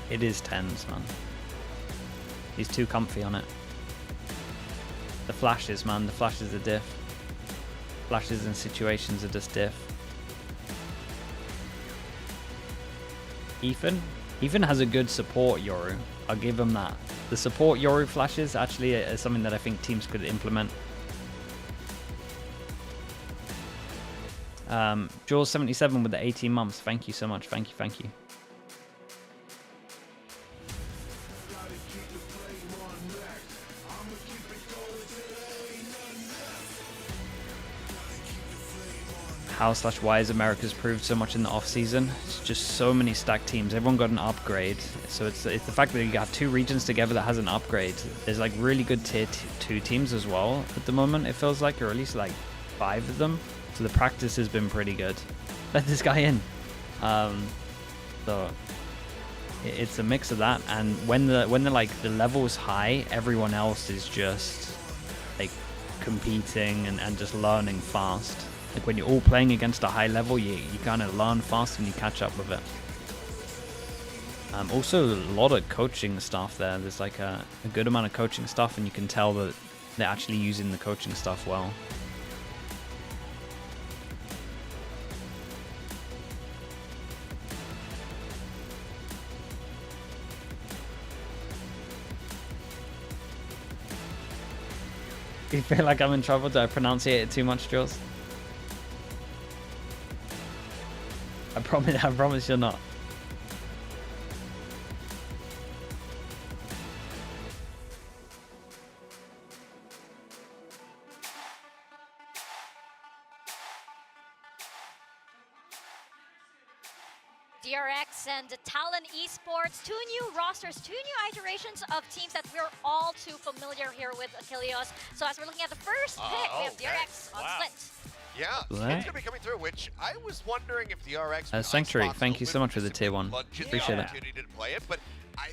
It is Tens, man. He's too comfy on it. The flashes, man. The flashes are diff. Flashes and situations are just diff. Ethan has a good support Yoru. I'll give him that. The support Yoru flashes actually is something that I think teams could implement. Jules 77 with the 18 months. Thank you so much. Thank you. How/why is America's proved so much in the off season? It's just so many stacked teams. Everyone got an upgrade. So it's the fact that you got 2 regions together that has an upgrade. There's like really good tier 2 teams as well at the moment. It feels like, or at least like 5 of them. So the practice has been pretty good. Let this guy in. So it's a mix of that, and when the level's high, everyone else is just like competing and just learning fast. Like when you're all playing against a high level, you kind of learn fast and you catch up with it. Also a lot of coaching stuff there. There's like a good amount of coaching stuff, and you can tell that they're actually using the coaching stuff well. You feel like I'm in trouble? Do I pronunciate it too much, Jules? I promise you're not. DRX and Talon Esports, 2 new rosters, 2 new iterations of teams that we're all too familiar here with Achilleos. So as we're looking at the first pick, we have DRX on Split. Yeah, it's going to be coming through, which I was wondering if DRX... Sanctuary, thank you so much for the tier 1. Appreciate it. But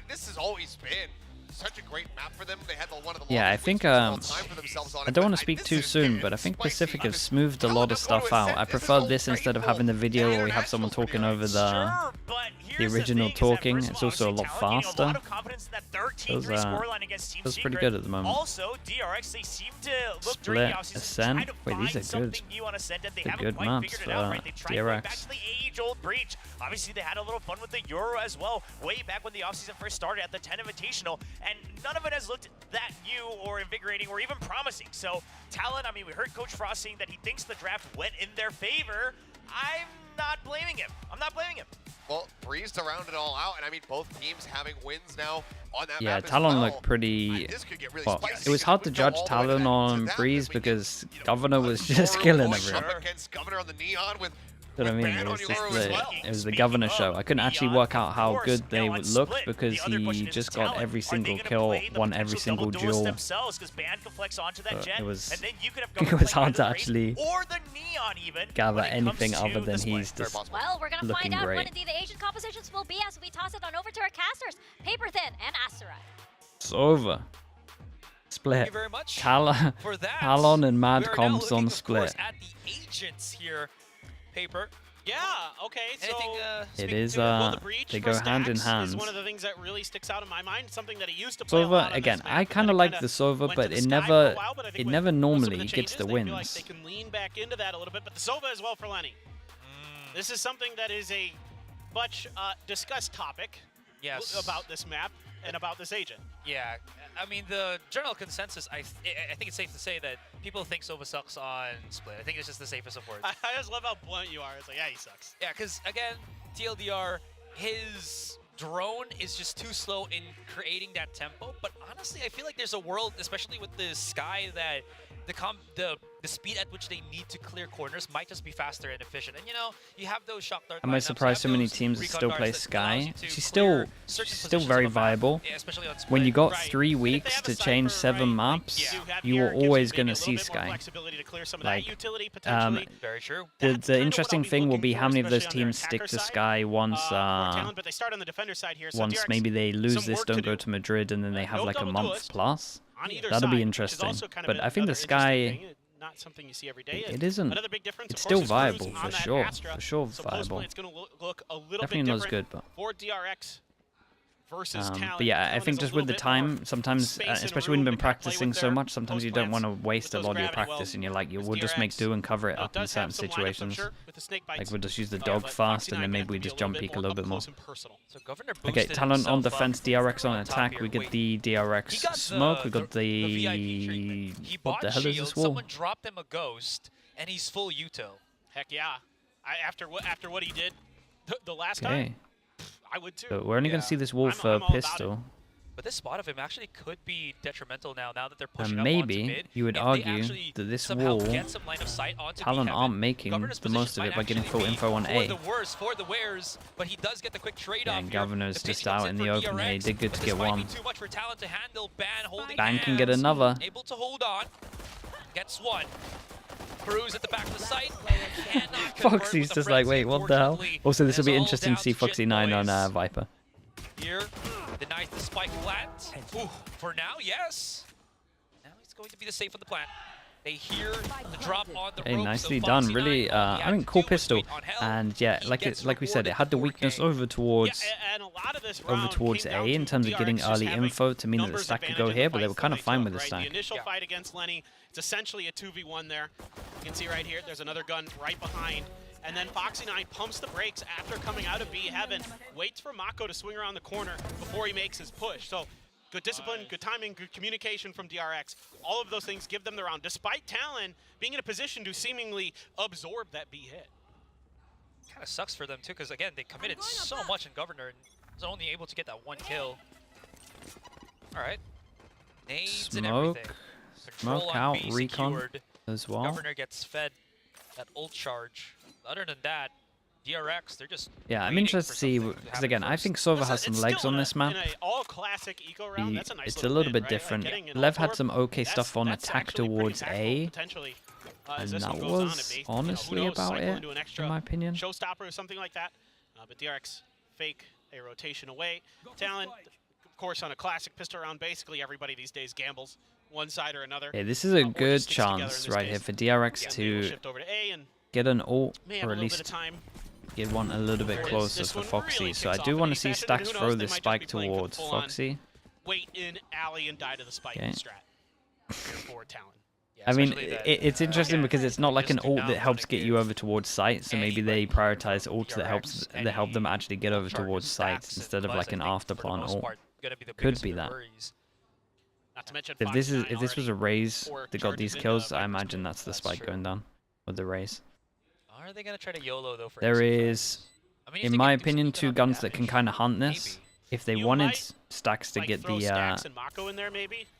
this has always been such a great map for them. They had one of the I think I don't want to speak too soon, but I think Pacific have smoothed a lot of stuff out. I prefer this instead of having the video where we have someone talking over the original talking. It's also a lot faster. Feels pretty good at the moment. Also, DRX, they seem to look Split, Ascent. Wait, these are good. They're good maps for DRX. Age-old breach. Obviously, they had a little fun with the Euro as well, way back when the offseason first started at the 10 Invitational, and none of it has looked that new or invigorating or even promising. So, Talon, I mean, we heard Coach Frost saying that he thinks the draft went in their favor. I'm not blaming him. Well, breezed around it all out, and I mean, both teams having wins now on that map. Yeah, Talon looked pretty... Well, it was hard to judge Talon on Breeze because Governor was just killing everyone. Against Governor on the Neon with... You know what I mean? It was the Governor show. I couldn't actually work out how good they would look because he just got every single kill, won every single duel. It was hard to actually gather anything other than he's just Well, we're going to find out great. what indeed the Asian compositions will be as we toss it on over to our casters, Paper Thin and Asteroid. It's over. Split. Thank you very much for that. Talon and Mad Comps on Split. At the agents here, Paper. Yeah, okay, so it is they go hand in hand. Is one of the things that really sticks out in my mind, something that he used to play a Sova, lot on again, this map, I kind of like the Sova, but it never normally gets the wins. Like they can lean back into that a little bit, but the Sova as well for Lenny. This is something that is a much discussed topic about this map and about this agent. Yeah, I mean, the general consensus, I think it's safe to say that people think Sova sucks on Split. I think it's just the safest of words. I just love how blunt you are. It's like, yeah, he sucks. Yeah, because, again, TLDR, his drone is just too slow in creating that tempo. But honestly, I feel like there's a world, especially with the Sky, that the speed at which they need to clear corners might just be faster and efficient. And you know, you have those shock dart. Am I surprised so many teams still play Skye? She's still very viable. When you got 3 weeks to change 7 maps, you were always going to see Skye. Like, the interesting thing will be how many of those teams stick to Skye once maybe they lose this, don't go to Madrid, and then they have like a month plus. That'll be interesting. But I think the Skye, not something you see every day. it isn't. It's still viable for sure. For sure viable. It's going to look a little Definitely bit not as good, but. For DRX versus Talon. But yeah, I think just with the time, sometimes, especially when you've been practicing so much, sometimes you don't want to waste a lot of your practice, and you're like, we'll just make do and cover it up in certain situations. Like we'll just use the dog fast, and then maybe we just jump peek a little bit more. Okay, Talon on defense, DRX on attack. We get the DRX smoke. We got the. What the hell is this wall? Someone dropped him a ghost, and he's full Yuto. Heck yeah! After what he did the last time. I would too. So we're only going to see this wall for pistol. But this spot of him actually could be detrimental now that they're pushing up maybe onto mid. You would argue that this wall, Talon aren't making the most of it by getting full info on A. For the wares, but he does get the quick trade off. And Governor's just out in the open. He did good to get one. Ban can get another. Able to hold on. Gets one. Cruz at the back of the site. Foxy's just like, wait, what the hell? Also, this will be interesting to see Foxy 9 on Viper. Here, denies the spike plant. Ooh, for now, yes. Now he's going to be the safe on the plant. They hear the drop on the rope. Hey, nicely done. Really, I mean, cool pistol. And yeah, like we said, it had the weakness over towards A in terms of getting early info to mean that the stack could go here, but they were kind of fine with the stack. The initial fight against Lenny, it's essentially a 2v1 there. You can see right here, there's another gun right behind. And then Foxy 9 pumps the brakes after coming out of B Heaven, waits for Mako to swing around the corner before he makes his push. So good discipline, good timing, good communication from DRX. All of those things give them the round, despite Talon being in a position to seemingly absorb that B hit. Kind of sucks for them too, because again, they committed so much in Governor and was only able to get that 1 kill. All right. Nades and everything. Smoke out, recon as well. Governor gets fed that ult charge. Other than that, DRX, they're just. Yeah, I'm interested to see, because again, I think Sova has some legs on this map. It's a little bit different. Lev had some okay stuff on attack towards A, and that was honestly about it, in my opinion. Showstopper or something like that, but DRX fake a rotation away. Talon, of course, on a classic pistol round, basically everybody these days gambles one side or another. Yeah, this is a good chance right here for DRX to get an ult, or at least get one a little bit closer for Foxy. So I do want to see Stacks throw this spike towards Foxy. Wait in alley and die to the spike strat for Talon. I mean, it's interesting because it's not like an ult that helps get you over towards site, so maybe they prioritize ults that help them actually get over towards sites instead of like an afterplan ult. Could be that. If this was a Raze that got these kills, I imagine that's the spike going down with the Raze. Are they gonna try to YOLO though? There is, in my opinion, 2 guns that can kind of hunt this. If they wanted Stacks to get the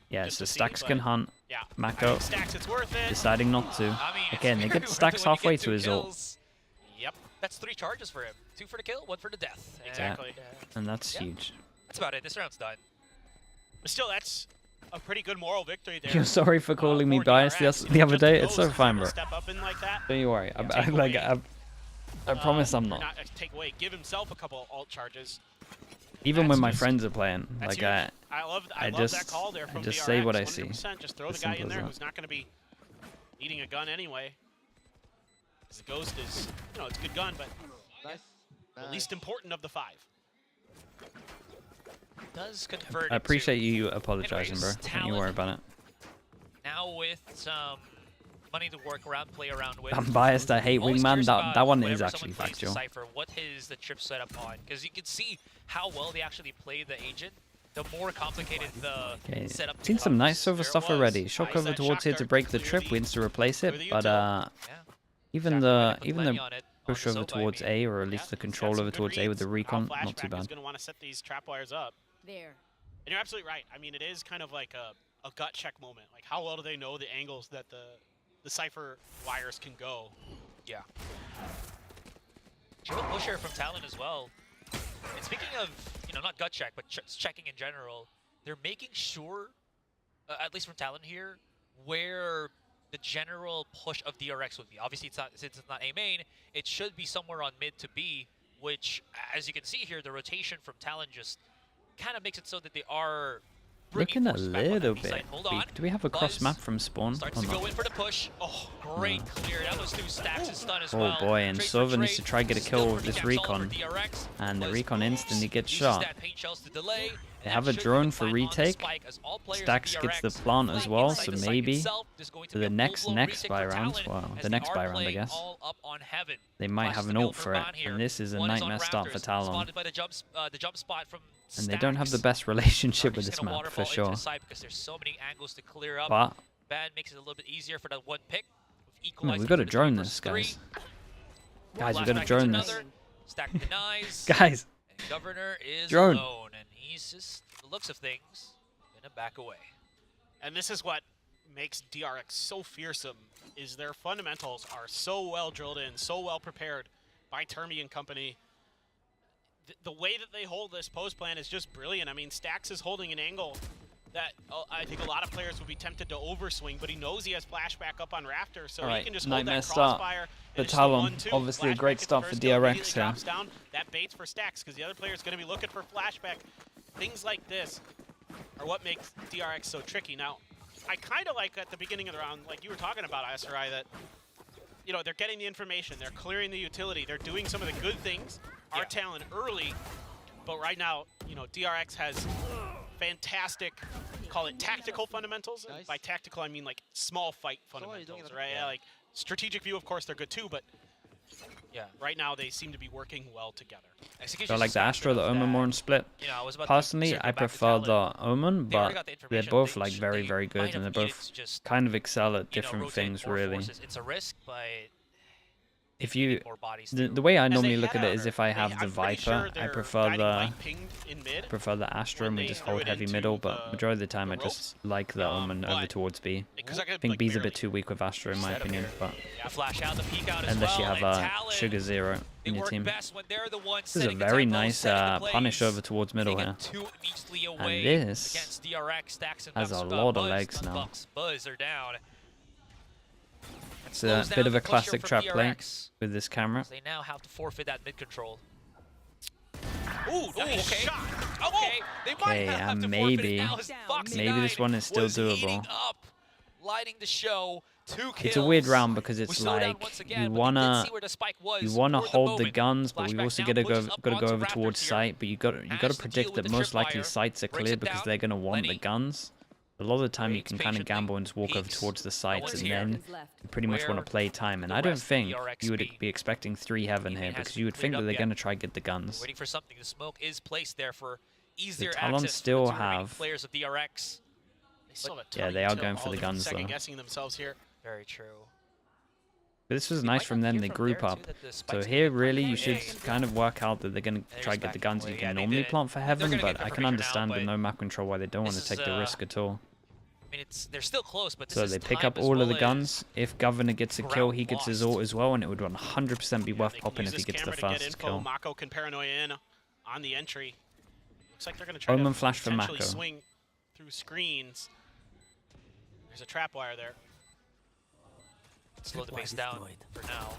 yeah, so Stacks can hunt. Mako deciding not to. Again, they get Stacks halfway to his ult. Yep, that's 3 charges for him. 2 for the kill, 1 for the death. Exactly. And that's huge. That's about it. This round's done. But still, that's a pretty good moral victory there. You're sorry for calling me biased the other day. It's so fine, bro. Step up in like that. Don't you worry. I promise I'm not. Take away. Give himself a couple alt charges. Even when my friends are playing, like I love that call there from I just DRX, say what I see. Just throw the guy in there who's not going to be needing a gun anyway. The Ghost is, it's a good gun, but the least important of the 5. Does convert. I appreciate you apologizing, bro. Don't you worry about it. Now with some money to work around, play around with. I'm biased. I hate Wingman. That one is actually factual. What is the trip setup on? Because you can see how well they actually play the agent. The more complicated the setup. Seen some nice Sova stuff already. Shock over towards here to break the trip. Wins to replace it, but even the push over towards A, or at least the control over towards A with the recon, not too bad. Going to want to set these trap wires up. There. And you're absolutely right. I mean, it is kind of like a a gut check moment. Like, how well do they know the angles that the Cypher wires can go? Yeah. Triple push here from Talon as well. And speaking of, you know, not gut check, but checking in general, they're making sure, at least from Talon here, where the general push of DRX would be. Obviously, it's not, since it's not A main, it should be somewhere on mid to B, which, as you can see here, the rotation from Talon just kind of makes it so that they are looking a little bit. Do we have a cross map from spawn? Starts to go in for the push. Oh, great clear. That was through Stacks' stun as well. Oh boy, and Sova needs to try and get a kill with this recon. And the recon instantly gets shot. They have a drone for retake. Stacks gets the plant as well, so maybe for the next buy round, well, the next buy round I guess, they might have an ult for it. And this is a nightmare start for Talon. And they don't have the best relationship with this map for sure. But makes it a little bit easier for that one pick. we've got to drone this, guys. Guys, we've got to drone this. Stack denies. Guys, Governor is drone. alone, and he's just, the looks of things, gonna back away. And this is what makes DRX so fearsome, is their fundamentals are so well drilled in, so well prepared by Termi and company. The way that they hold this pose plan is just brilliant. I mean, Stacks is holding an angle that I think a lot of players would be tempted to overswing, but he knows he has flashback up on Raptor, so he can just hold that crossfire. But Talon, obviously a great start for DRX here. Down, that baits for Stacks, because the other player is going to be looking for flashback. Things like this are what makes DRX so tricky. Now, I kind of like at the beginning of the round, like you were talking about, Asarai, that you know, they're getting the information, they're clearing the utility, they're doing some of the good things, our talent early, but right now, you know, DRX has fantastic, call it tactical fundamentals. Nice. By tactical, I mean like small fight fundamentals, right? Yeah. Like strategic view, of course, they're good too, but right now they seem to be working well together. So I like the Astra, the Omen more in split. Personally, I prefer the Omen, but they're both like very, very good, and they both kind of excel at different things, really. It's a risk, but if you, the way I normally look at it is if I have the Viper, I prefer the Astra and we just hold heavy middle, but majority of the time I just like the Omen over towards B. I think B's a bit too weak with Astra in my opinion, but unless you have a Sugar Zero in your team. This is a very nice punish over towards middle here. And this has a lot of legs now. It's a bit of a classic trap play with this camera. They now have to forfeit that mid control. Ooh, okay. Okay, and maybe this one is still doable. Lighting the show. It's a weird round because it's like you wanna hold the guns, but we also gotta go over towards site. But you gotta predict that most likely sites are clear because they're gonna want the guns. A lot of the time you can kind of gamble and just walk over towards the sites, and then you pretty much want to play time. And I don't think you would be expecting 3 heaven here, because you would think that they're going to try to get the guns. Waiting for something. The smoke is placed there for easier Talon still have players of DRX. Yeah, they are going for the guns though. Themselves here. Very true. But this was nice from them, they group up. So here really you should kind of work out that they're going to try to get the guns you can normally plant for heaven, but I can understand with no map control why they don't want to take the risk at all. I mean, they're still close, but so they pick up all of the guns. If Governor gets a kill, he gets his ult as well, and it would 100% be worth popping if he gets the first kill. Mako can paranoia in on the entry. Looks like they're going to try Omen to flash for Mako. Swing through screens. There's a trap wire there. Slow the pace down for now.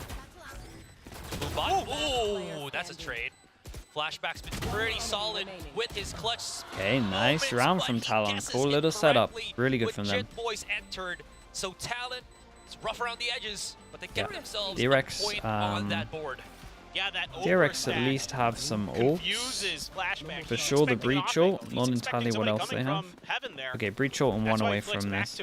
Move on. Oh, that's a trade. Flashback's been pretty solid with his clutch. Okay, nice round from Talon. Cool little setup. Really good from them. Boys entered, so Talon is rough around the edges, but they get themselves DRX, a point on that board. Yeah, that DRX at least have some ults. For sure, the Breach ult. Not entirely what else they have. Okay, Breach ult and one away from this.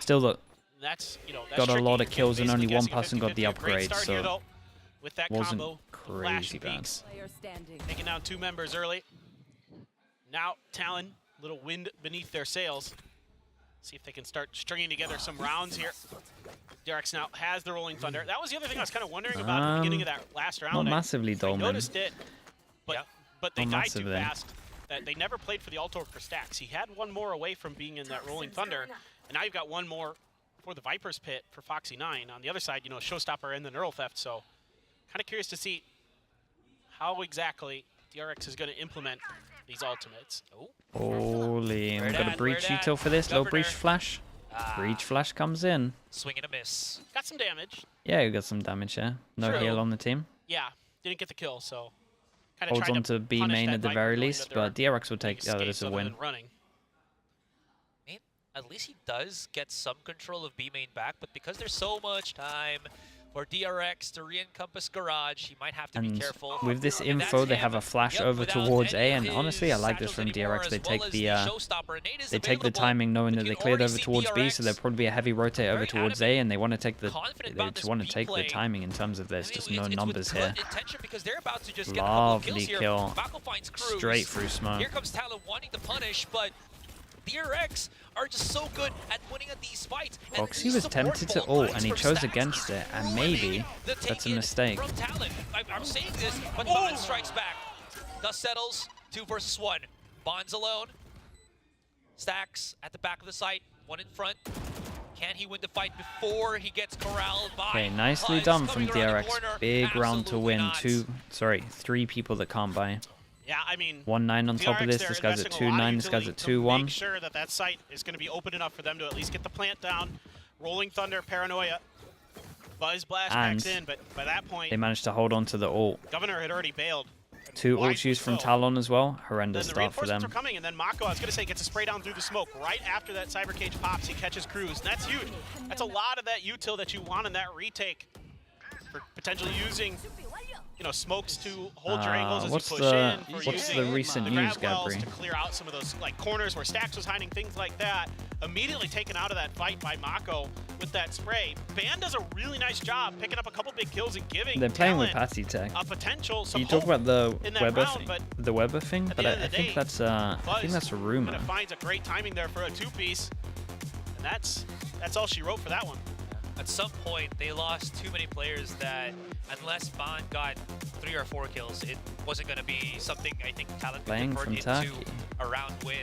Still, got a lot of kills and only one person got the upgrade, so with that wasn't combo, crazy bad. Taking down 2 members early. Now Talon, little wind beneath their sails. See if they can start stringing together some rounds here. DRX now has the Rolling Thunder. That was the other thing I was kind of wondering about at the beginning of that last round. Not massively, Dolman. I noticed it, but they died too fast. that they never played for the Alto for Stacks. He had one more away from being in that Rolling Thunder, and now you've got one more for the Viper's Pit for Foxy9. On the other side, you know, Showstopper and the Neural Theft, so kind of curious to see how exactly DRX is going to implement these ultimates. Holy, we've got a breach util for this. Low breach flash. Breach flash comes in. Swing and a miss. Got some damage. Yeah, we got some damage here. No heal on the team. Yeah, didn't get the kill, so kind of Holds on to B main at the very least, but DRX will take that as a win. At least he does get some control of B main back, but because there's so much time for DRX to re-encompass Garage, he might have to be careful. With this info, they have a flash over towards A, and honestly, I like this from DRX. They take the timing, knowing that they cleared over towards B, so there'll probably be a heavy rotate over towards A, and they want to take the the timing in terms of there's just no numbers here. Lovely kill, straight through smoke. Here comes Talon wanting to punish, but DRX are just so good at winning at these fights. Foxy was tempted to ult, and he chose against it, and maybe that's a mistake. From Talon. I'm saying this, but Bond strikes back. Dust settles, 2 versus 1. Bond's alone. Stacks at the back of the site, 1 in front. Can he win the fight before he gets corralled by? Okay, nicely done from DRX. Big round to win. 3 people that can't buy. Yeah, I mean, 1-9 on top of this. This guy's at 2-9. This guy's at 2-1. Make sure that that site is going to be open enough for them to at least get the plant down. Rolling Thunder, Paranoia. Buzz Blast backs in, but by that point, they managed to hold on to the ult. Governor had already bailed. 2 ults used from Talon as well. Horrendous start for them. Are coming, and then Mako, I was going to say, gets a spray down through the smoke. Right after that Cyber Cage pops, he catches Cruz. And that's huge. That's a lot of that util that you want in that retake for potentially using, you know, smokes to hold your angles as you push in. What's the recent news, Gabri? To clear out some of those like corners where Stacks was hiding, things like that. Immediately taken out of that fight by Mako with that spray. Ban does a really nice job picking up a couple big kills and giving. They're playing with PACIFIC. A potential. You talk about the Weber thing, but I think that's a rumor. Finds a great timing there for a 2-piece, and that's all she wrote for that one. At some point, they lost too many players that, unless Bond got 3 or 4 kills, it wasn't going to be something I think Talon could convert into a round win.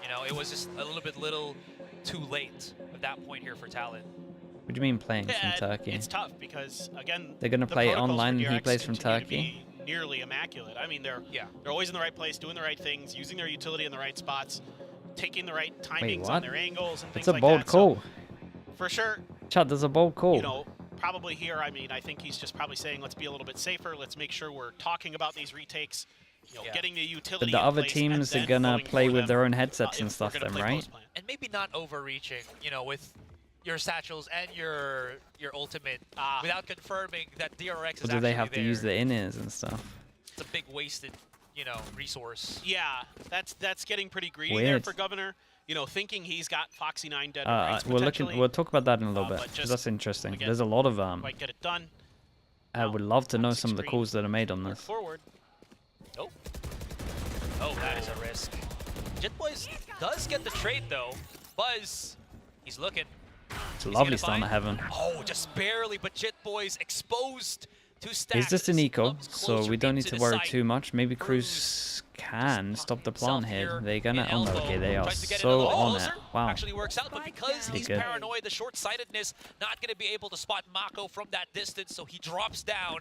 You know, it was just a little bit too late at that point here for Talon. What do you mean playing from Turkey? It's tough because, again, they're going to play online and he plays from Turkey? Nearly immaculate. I mean, they're always in the right place, doing the right things, using their utility in the right spots, taking the right timings on their angles and things like that. It's a bold call. So, for sure. Chad, there's a bold call. You know, probably here, I mean, I think he's just probably saying, let's be a little bit safer. Let's make sure we're talking about these retakes, you know, getting the utility. But the other teams are going to play with their own headsets and stuff then, right? And maybe not overreaching, you know, with your satchels and your ultimate without confirming that DRX is actually there. Or do they have to use the in-ears and stuff? It's a big wasted, you know, resource. Yeah, that's getting pretty greedy there for Governor. You know, thinking he's got Foxy9 dead. We'll talk about that in a little bit, because that's interesting. Again, there's a lot of Quite get it done. I would love to know some of the calls that are made on this. Forward. Oh, that is a risk. Jitboys does get the trade though. Buzz, he's looking. It's a lovely stun to heaven. Oh, just barely, but Jitboys exposed to Stacks. He's just an eco, so we don't need to worry too much. Maybe Cruz can stop the plant here. They're gonna okay, they are so on it. Wow. Actually works out, but because he's paranoid, the short-sightedness, not gonna be able to spot Mako from that distance, so he drops down.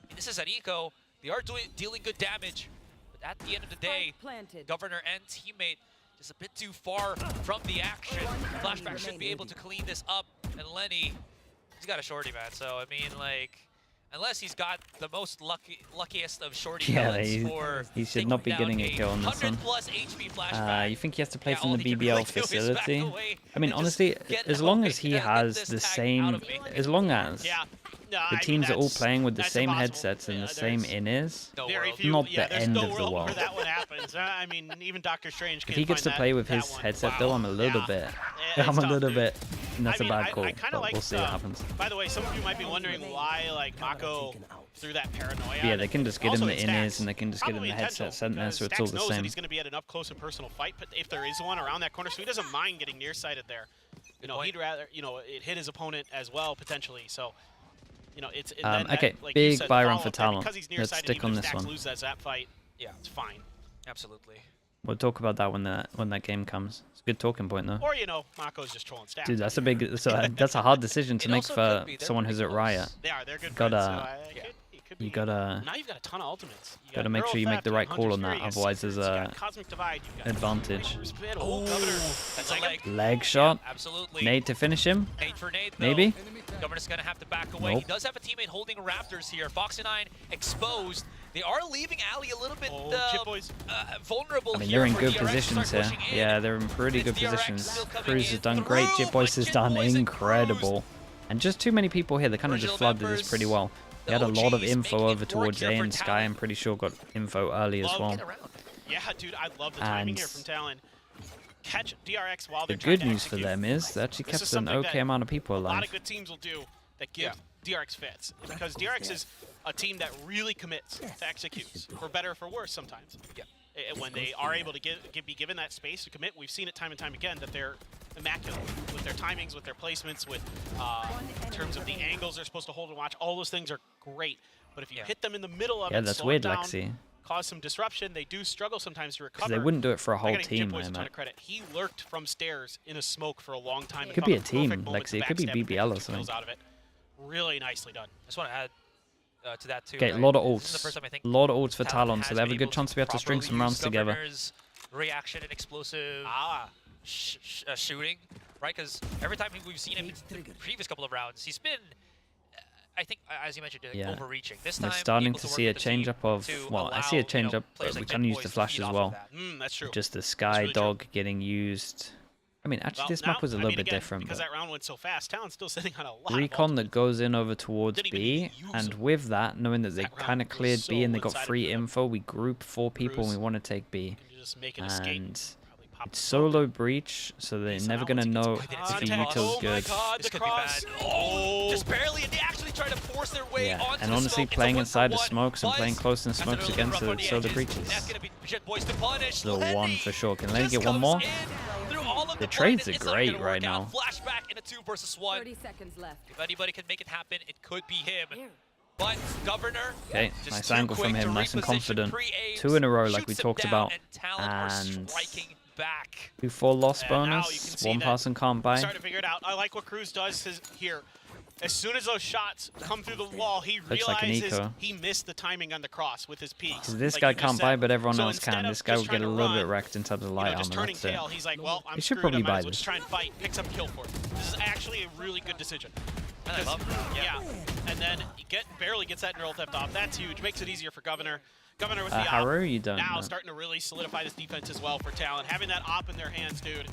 And this is an eco. They are dealing good damage, but at the end of the day, Governor and teammate just a bit too far from the action. Flashback should be able to clean this up, and Lenny, he's got a shorty, man. So I mean, like, unless he's got the most luckiest of shorty he should not be getting a kill on this one. You think he has to play from the BBL facility? I mean, honestly, as long as he has the same, as long as the teams are all playing with the same headsets and the same in-ears, not the end of the world. That one happens. I mean, even Doctor Strange can't If he gets to play with his headset, though, I'm a little bit, and that's a bad call, but we'll see what happens. By the way, some of you might be wondering why, like, Mako threw that paranoia. Yeah, they can just get him the in-ears and they can just get him the headset sent there, so it's all the knows same. That he's going to be at an up-close and personal fight, but if there is one around that corner, so he doesn't mind getting nearsighted there. You know, he'd rather, you know, it hit his opponent as well, potentially, so... You know, it's okay, big buy run for Talon. Let's stick on this one. Lose that fight, yeah, it's fine. Absolutely. We'll talk about that when that game comes. It's a good talking point though. Or Mako's just trolling stats. Dude, that's a big. That's a hard decision to make for someone who's at Riot. They're good. You gotta. Now you've got a ton of ultimates. Gotta make sure you make the right call on that, otherwise there's a advantage. Oh, that's a leg shot. Yeah, absolutely. Nade to finish him. Nade for Nade, maybe. Governor's gonna have to back away. Nope. He does have a teammate holding Raptors here. Foxy9 exposed. They are leaving Ali a little bit vulnerable. I mean, they're in good positions here. Yeah, they're in pretty good positions. Cruz has done great. Jitboys has done incredible. And just too many people here. They kind of just flooded this pretty well. They had a lot of info over towards A, and Sky, I'm pretty sure, got info early as well. Yeah, dude, I love the timing here from Talon. Catch DRX while they're the good news for them is they actually kept an okay amount of people alive. A lot of good teams will do that give DRX fits, because DRX is a team that really commits to executes, for better or for worse sometimes. Yeah. When they are able to be given that space to commit, we've seen it time and time again that they're immaculate with their timings, with their placements, with in terms of the angles they're supposed to hold and watch. All those things are great, but if you hit them in the middle of it, that's slow weird, down, Lexi. Cause some disruption, they do struggle sometimes to recover. They wouldn't do it for a whole I team, man. man. He lurked from stairs in a smoke for a long time. It could be a team, Lexi. It could be BBL or something. Out of it. Really nicely done. I just want to add to that too. Okay, a lot of ults. A lot of ults for Talon, so they have a good chance to be able to string some rounds together. Reaction and explosive shooting, right? Because every time we've seen him in the previous couple of rounds, he's been, I think, as you mentioned, overreaching. This time, we're starting to see a change up of, well, I see a change up, but we can use the flash as well. That's true. Just the Sky Dog getting used. I mean, actually, this map was a little bit different. Because that round went so fast, Talon's still sitting on a lot Recon that goes in over towards B, and with that, knowing that they kind of cleared B and they got free info, we group 4 people and we want to take B. And it's solo breach, so they're never going to know if the util's good. This could be bad. Oh, just barely, and they actually try to force their way onto and honestly, playing inside the smokes and playing close in smokes against the solo breaches. The one for sure. Can Lenny get one more? The trades are great right now. Flashback in a 2 versus 1. 30 seconds left. If anybody can make it happen, it could be him. But Governor, okay, nice angle from him, nice and confident. 2 in a row, like we talked about, and 2-4 loss bonus. One person can't buy. Starting to figure it out. I like what Cruz does here. As soon as those shots come through the wall, he realizes he missed the timing on the cross with his peaks. This guy can't buy, but everyone else can. This guy will get a little bit wrecked in terms of light armor. That's it. He's like, well, I'm he should screwed. probably buy Just try and fight. Picks up kill for it. This is actually a really good decision. I love that. Yeah, and then he barely gets that neural theft off. That's huge. Makes it easier for Governor. Governor with the op. Haru, you don't now know. Starting to really solidify this defense as well for Talon. Having that op in their hands, dude,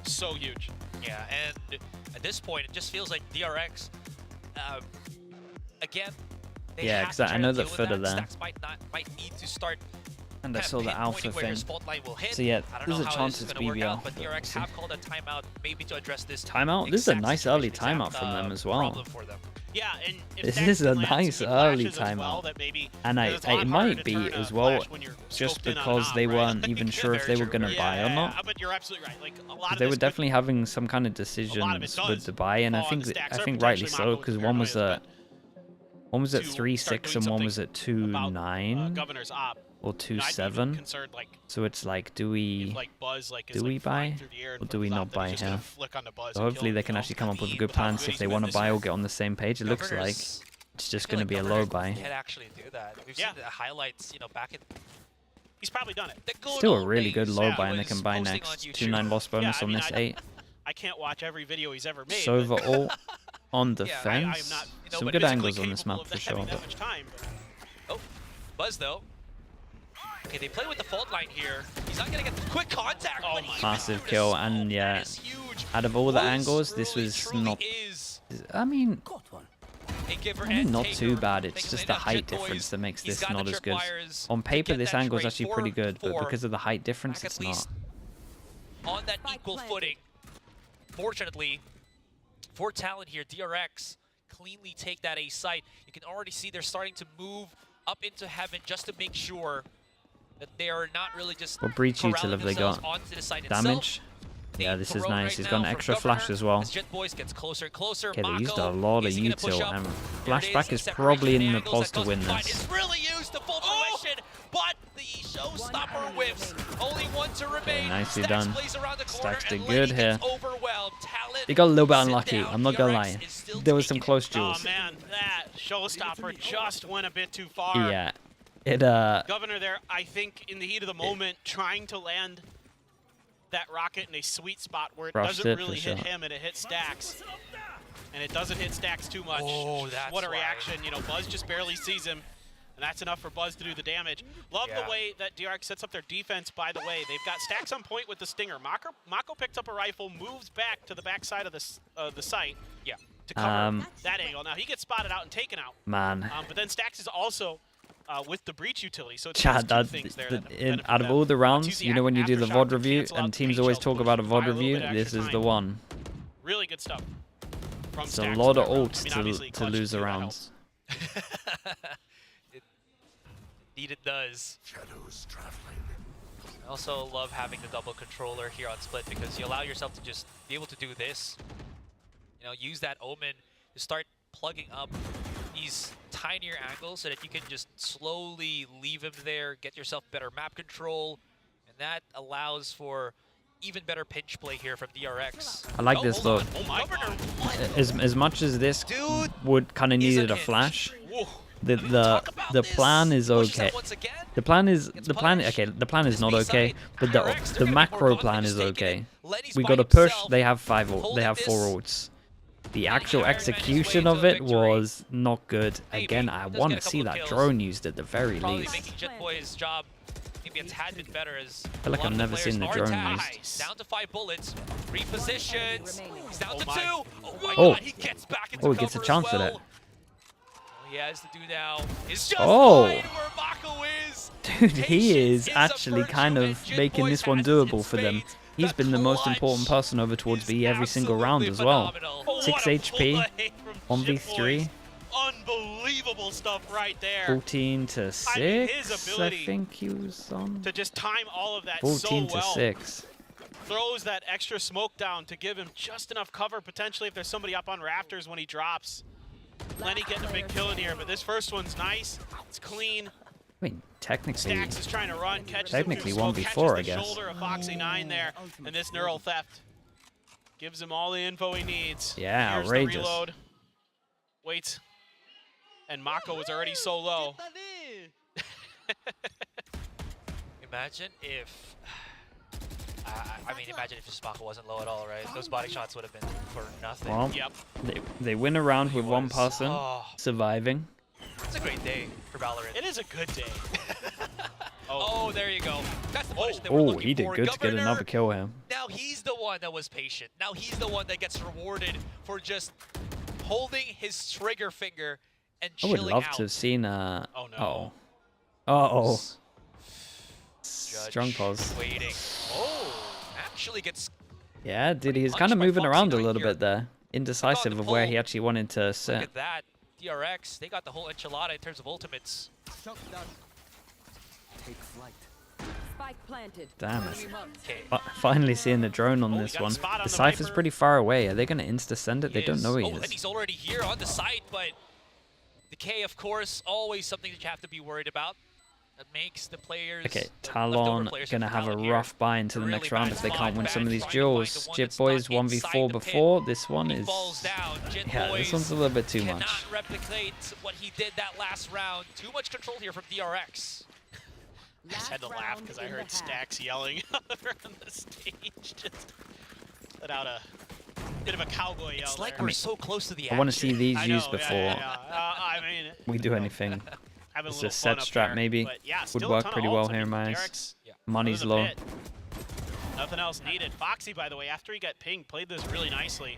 so huge. Yeah, and at this point, it just feels like DRX. Again, yeah, because I know that footer there. Stacks might need to start. And I saw the alpha thing. So yeah, there's a chance it's BBL. But DRX have called a timeout, maybe to address this. Timeout? This is a nice early timeout from them as well. Yeah, and this is a nice early timeout, and it might be as well, just because they weren't even sure if they were going to buy or not. But you're absolutely right. Like a lot of they were definitely having some kind of decisions with the buy, and I think rightly so, because one was at 3-6 and one was at 2-9 or 2-7. So it's like, do we buy or do we not buy here? So hopefully they can actually come up with a good plan. So if they want to buy or get on the same page, it looks like it's just going to be a low buy. Can actually do that. We've seen the highlights, back in. He's probably done it. Still a really good low buy, and they can buy next. 2-9 boss bonus on this 8. I can't watch every video he's ever made. Sova all on defense. Some good angles on this map for sure. Oh, Buzz though. Okay, they play with the fault line here. He's not gonna get the quick contact. Oh, massive kill, and yeah, out of all the angles, this was not. I mean, not too bad. It's just the height difference that makes this not as good. On paper, this angle is actually pretty good, but because of the height difference, it's not. On that equal footing, fortunately, for Talon here, DRX cleanly take that A site. You can already see they're starting to move up into heaven just to make sure that they are not really just what breach util have they got? Damage? Yeah, this is nice. He's got an extra flash as well. Okay, they used a lot of util, and flashback is probably in the pulse to win this. It's really used to full fruition, but the showstopper whiffs. Only one to remain. Nicely Stax done. plays around the corner, Stax did and good Lenny here. gets overwhelmed. Talent, They got a little bit sit unlucky. down. I'm not gonna DRX lie. is still There was some taking it. close Oh duels. man, that showstopper just went a bit too far. Yeah. It Governor there, I think, in the heat of the moment, trying to land that rocket in a sweet spot where it Rushed doesn't it really for hit sure. him and it hits Stax. And it doesn't hit Stax too much. Oh, that's what a why. reaction. You know, Buzz just barely sees him. And that's enough for Buzz to do the damage. Love the way that DRX sets up their defense, by the way. They've got Stax on point with the Stinger. Mako picks up a rifle, moves back to the backside of the site. Yeah. To cover that angle. Now, he gets spotted out and taken out. Man. But then Stax is also with the breach utility. So it's Chad, two things there that benefit out of them. all the rounds, To you know when you do the aftershock VOD to review, cancel out and the teams paint always shell talk push, about a buy VOD little review, bit of this extra is the time. one. Really good stuff from It's a Stax lot of in that round. ults I mean, obviously, to clutch lose too, that rounds. Indeed it does. I also love having the double controller here on Split because you allow yourself to just be able to do this. You know, use that Omen to start plugging up these tinier angles so that you can just slowly leave him there, get yourself better map control, and that allows for even better pinch play here from DRX. I like this though. Oh my God. As much as this would kind of needed a flash, the plan is okay. The plan is okay. The plan is not okay, but the macro plan is okay. We got to push. They have 4 ults. The actual execution of it was not good. Again, I want to see that drone used at the very least. Making Jitboy's job maybe a tad bit better as I feel like I've never seen the drone used. Down to 5 bullets, repositions. He's down to 2. Oh my Oh. God, he gets back into Oh, he gets a cover chance as at well. it. All he has to do now is just Oh. find where Mako is. Dude, he is actually kind of making this one doable for them. He's been the most important person over towards B every single round as well. 6 HP, 1v3. Unbelievable stuff right there. 14 to 6, I mean, his ability I think he was on. to just time all of that 14 so to well. 6. Throws that extra smoke down to give him just enough cover, potentially if there's somebody up on rafters when he drops. Lenny getting a big kill in here, but this first one's nice. It's clean. I mean, technically, Stax is trying to run, catches technically him through smoke, 1v4, I catches the guess. shoulder of Foxy9 there, and this neural theft gives him all the info he needs. Yeah, Here's outrageous. the reload. Waits. And Mako was already so low. Imagine if... I mean, imagine if Mako wasn't low at all, right? Those body shots would have been for nothing. Well, they win a round with one person surviving. It's a great day for Valorant. It is a good day. Oh, there you go. That's the punishment we're Oh, looking he did for. good to get Governor, another kill here. Now he's the one that was patient. Now he's the one that gets rewarded for just holding his trigger finger and I would chilling love out. to have seen Oh no. Uh-oh. Judge Strong pause. waiting. Oh, actually gets... Yeah, dude, he's kind of moving around a little bit there. Indecisive of where he actually wanted to Look sit. at that. DRX, they got the whole enchilada in terms of ultimates. Take flight. Spike planted. Damn it. Okay. Finally seeing the drone on Oh, we this got a one. spot on The the Cypher's Viper. pretty far away. Are they going to insta-send it? They don't know he Oh, and is. he's already here on the site, but decay, of course, always something that you have to be worried about. That makes the players... Okay, the Talon leftover players going to from have a Talon here rough buy into the really next round bad if they spot. can't win some of Bad these trying to find duels. the one Jit that's Boys not inside 1v4 the before. pit. This one He is... falls down. Jit Yeah, this Boys one's a little bit too cannot much. replicate what he did that last round. Too much control here from DRX. I just had to laugh because I heard Stax yelling on the stage. Just let out a bit of a cowboy yell. It's like there. we're so close to the I want to see these I know, used yeah, before yeah. I mean, we do anything. having a It's little a set fun up strat there, maybe. but yeah, Would still a work ton of pretty ults. well I here in mean, my eyes. Derek's Money's under the low. pit. Nothing else needed. Foxy, by the way, after he got pinged, played this really nicely.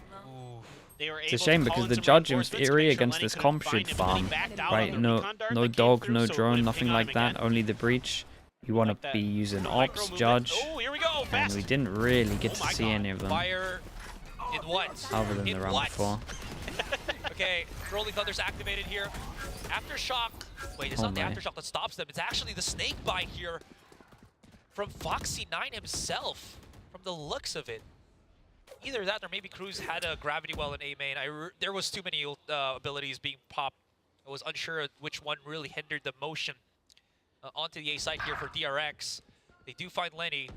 They were It's a able shame to call because in the some judge in reinforcements to theory make sure against Lenny this couldn't comp find should him, but he farm. backed out Right, on the no recon dart no that came dog, through, no so it drone, wouldn't nothing ping on like him that, again. only the breach. You want to be using ops, judge, Oh, here we go. and Fast. we didn't really get Oh to my see God. any of them Fire in what? other than the In round what? before. Okay, Rolling Thunder's activated here. Aftershock. Wait, it's Oh not the my. Aftershock that stops them. It's actually the snake bite here from Foxy9 himself, from the looks of it. Either that or maybe Cruz had a gravity well in A main. There was too many abilities being popped. I was unsure which one really hindered the motion. onto the A side here for DRX. They do find Lenny.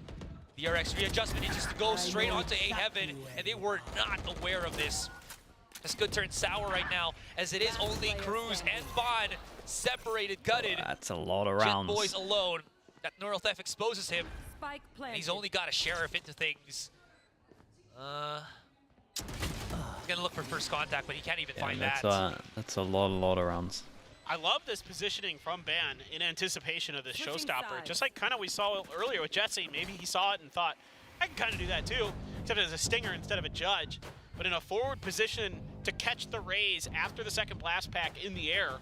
DRX readjustment is just to go straight onto A Heaven, and they were not aware of this. This could turn sour right now, as it is only Cruz and Vaughn separated, gutted. That's a lot of rounds. Jet Boys alone. That neural theft exposes him. Spike And he's only got a sheriff into things. He's gonna look for first contact, but he can't even find that. That's a lot of rounds. I love this positioning from Ban in anticipation of this showstopper. Just like kind of we saw earlier with Jesse, maybe he saw it and thought, I can kind of do that too, except as a stinger instead of a judge. But in a forward position to catch the raise after the second blast pack in the air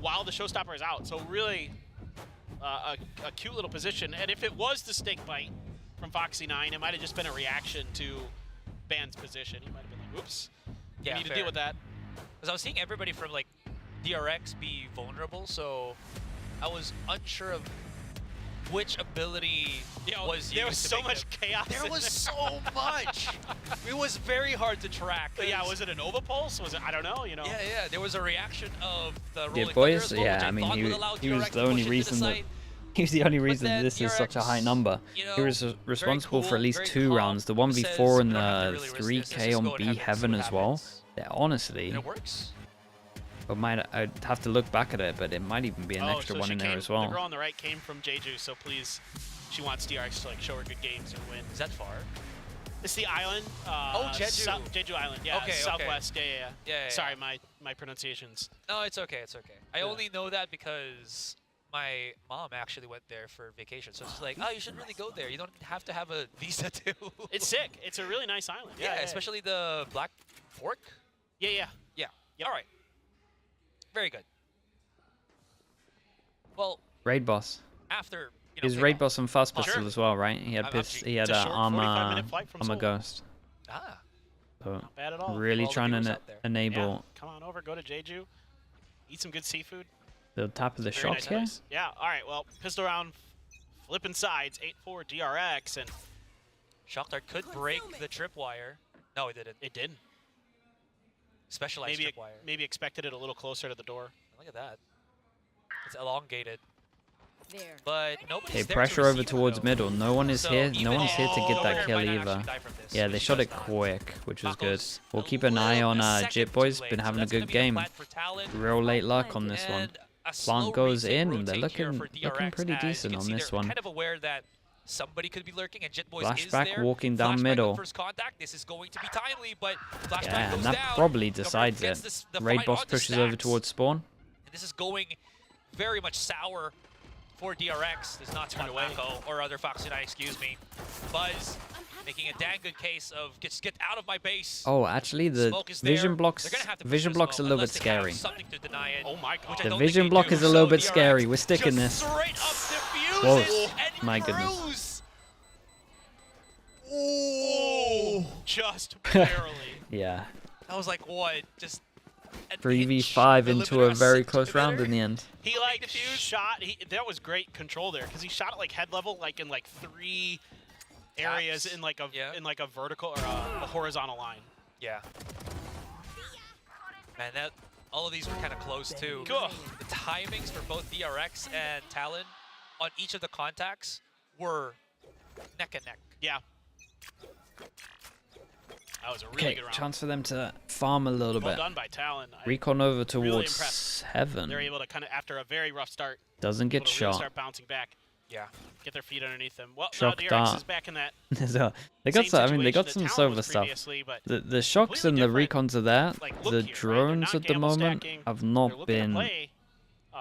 while the showstopper is out. So really a cute little position. And if it was the snake bite from Foxy9, it might have just been a reaction to Ban's position. He might have been like, oops, you need to deal with that. Because I was seeing everybody from like DRX be vulnerable, so I was unsure of which ability was used. There was so much chaos. There was so much. It was very hard to track. But yeah, was it a Nova Pulse? Was it? I don't know. You know. Yeah. There was a reaction of the rolling Boys. Thunder as well, I mean, he was the only reason that. side. He's the only reason this is such a high number. He was responsible for at least 2 rounds, the 1v4 and the 3k on B Heaven as well. Yeah, honestly, I'd have to look back at it, but it might even be an extra one in there as well. The girl on the right came from Jeju, so please, she wants DRX to like show her good games and win. Is that far? It's the island. Jeju. Jeju Island. Yeah. Okay, Southwest. Yeah. Sorry, my pronunciations. No, it's okay. It's okay. I only know that because my mom actually went there for vacation, so it's like, oh, you shouldn't really go there. You don't have to have a visa to. It's sick. It's a really nice island. Yeah, especially the Black Fork. Yeah. Yep. All right. Very good. Well, Raid boss. After He's raid boss and fast pistol as well, right? He had armor ghost. So not bad at all. really trying to enable. Yeah. Come on over, go to Jeju, eat some good seafood. The top of the shocks here. Nice. Yeah. All right. Well, pistol round, flipping sides, 8-4 DRX, and Shock Dart could break the tripwire. No, it didn't. It didn't. Specialized tripwire. Maybe expected it a little closer to the door. Look at that. It's elongated. But nobody's Okay, there pressure over towards middle. No one is here. No one's here to get that kill might not either. actually die from this, Yeah, they shot it quick, which was good. We'll keep an eye on Jit Boys. Been having a good game. Real late luck on this one. Plant goes in, and they're looking pretty decent on this one. Kind of aware that somebody could be lurking, and Jit Boys is Flashback there. walking down Flashback middle. First contact. This is going to be timely, but Flashback Yeah, goes and that down. probably decides Gets it. the Raid fight boss onto pushes over Stacks. towards spawn. And this is going very much sour for DRX. Does not turn away, or other Foxy9, excuse me. Buzz making a dang good case of just get out of my base. Oh, actually, the vision block's a little bit scary. Oh my god. The vision block is a little bit scary. We're sticking this. Close. My goodness. Ooh, just barely. Yeah. That was like what? Just 3v5 into a very close round in the end. He like shot. That was great control there because he shot at like head level, like in like 3 areas in like a vertical or a horizontal line. Yeah. Man, all of these were kind of close too. Cool. The timings for both DRX and Talon on each of the contacts were neck and neck. Yeah. That was a really good round. Chance for them to farm a little bit. Well done by Talon. Recon over towards really impressed. 7. They're able to kind of, after a very rough start, Doesn't get really shot. start bouncing back. Yeah. Get their feet underneath them. Well, Shock DRX dart. is back in that. They got some. I mean, they got situation some that Talon silver was stuff. previously, but The shocks and the recons are there. Like, look The here, right? They're drones not at the gamble moment stacking. have They're not looking to been. play,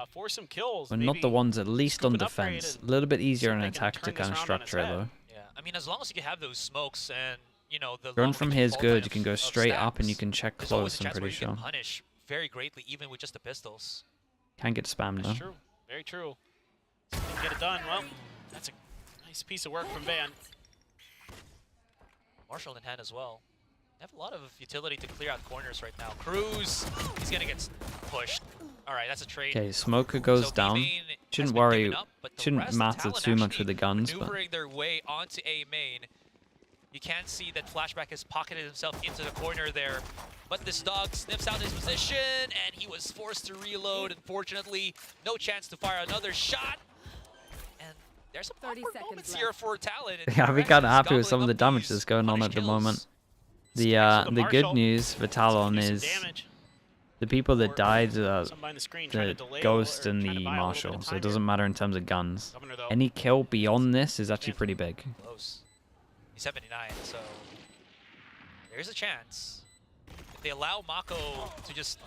for some kills. Well, not the ones at least on defense. A little bit easier see on if they can attack to turn this kind of round on its structure it head. though. Yeah. I mean, as long as you can have those smokes and the Drone from here is good. You of- can go of straight up and you stacks, can check there's always close. a I'm chance where pretty you sure. can punish very greatly, even with just the pistols. Can get spammed That's though. true. Very true. Didn't get it done. Well, that's a nice piece of work from Van. Marshall in hand as well. They have a lot of utility to clear out corners right now. Cruz, he's gonna get pushed. All right, that's a trade. Okay, Smoker goes down. B-main has Shouldn't been worry. given up, but the Shouldn't rest, matter Talon too much actually with the guns, but maneuvering their way onto A main. You can see that Flashback has pocketed himself into the corner there, But this dog sniffs out his position, and he was forced to reload. Unfortunately, no chance to fire another shot. And there's some awkward moments here for Talon. Yeah, I'd be kind of happy with some of the damage that's going on at the moment. The good news for Talon is the people that died, the Ghost and the Marshal, so it doesn't matter in terms of guns. Any kill beyond this is actually pretty big. Close. He's 79, so there's a chance. If they allow Mako to just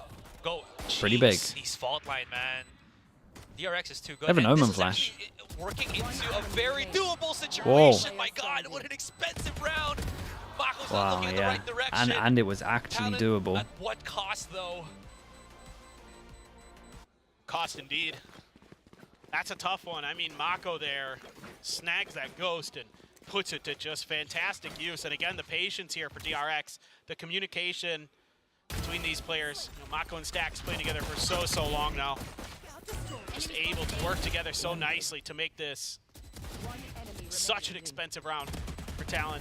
go, pretty big. He's fault line, man. DRX is too good. They have an And Omen this is Flash. Working into a very doable situation. Whoa. My God, what an expensive round. Mako's not Wow, looking in the yeah. right direction. And it was actually doable. At what cost, though? Cost indeed. That's a tough one. I mean, Mako there snags that Ghost and puts it to just fantastic use. And again, the patience here for DRX, the communication between these players. You know, Mako and Stax playing together for so long now. Just able to work together so nicely to make this such an expensive round for Talon.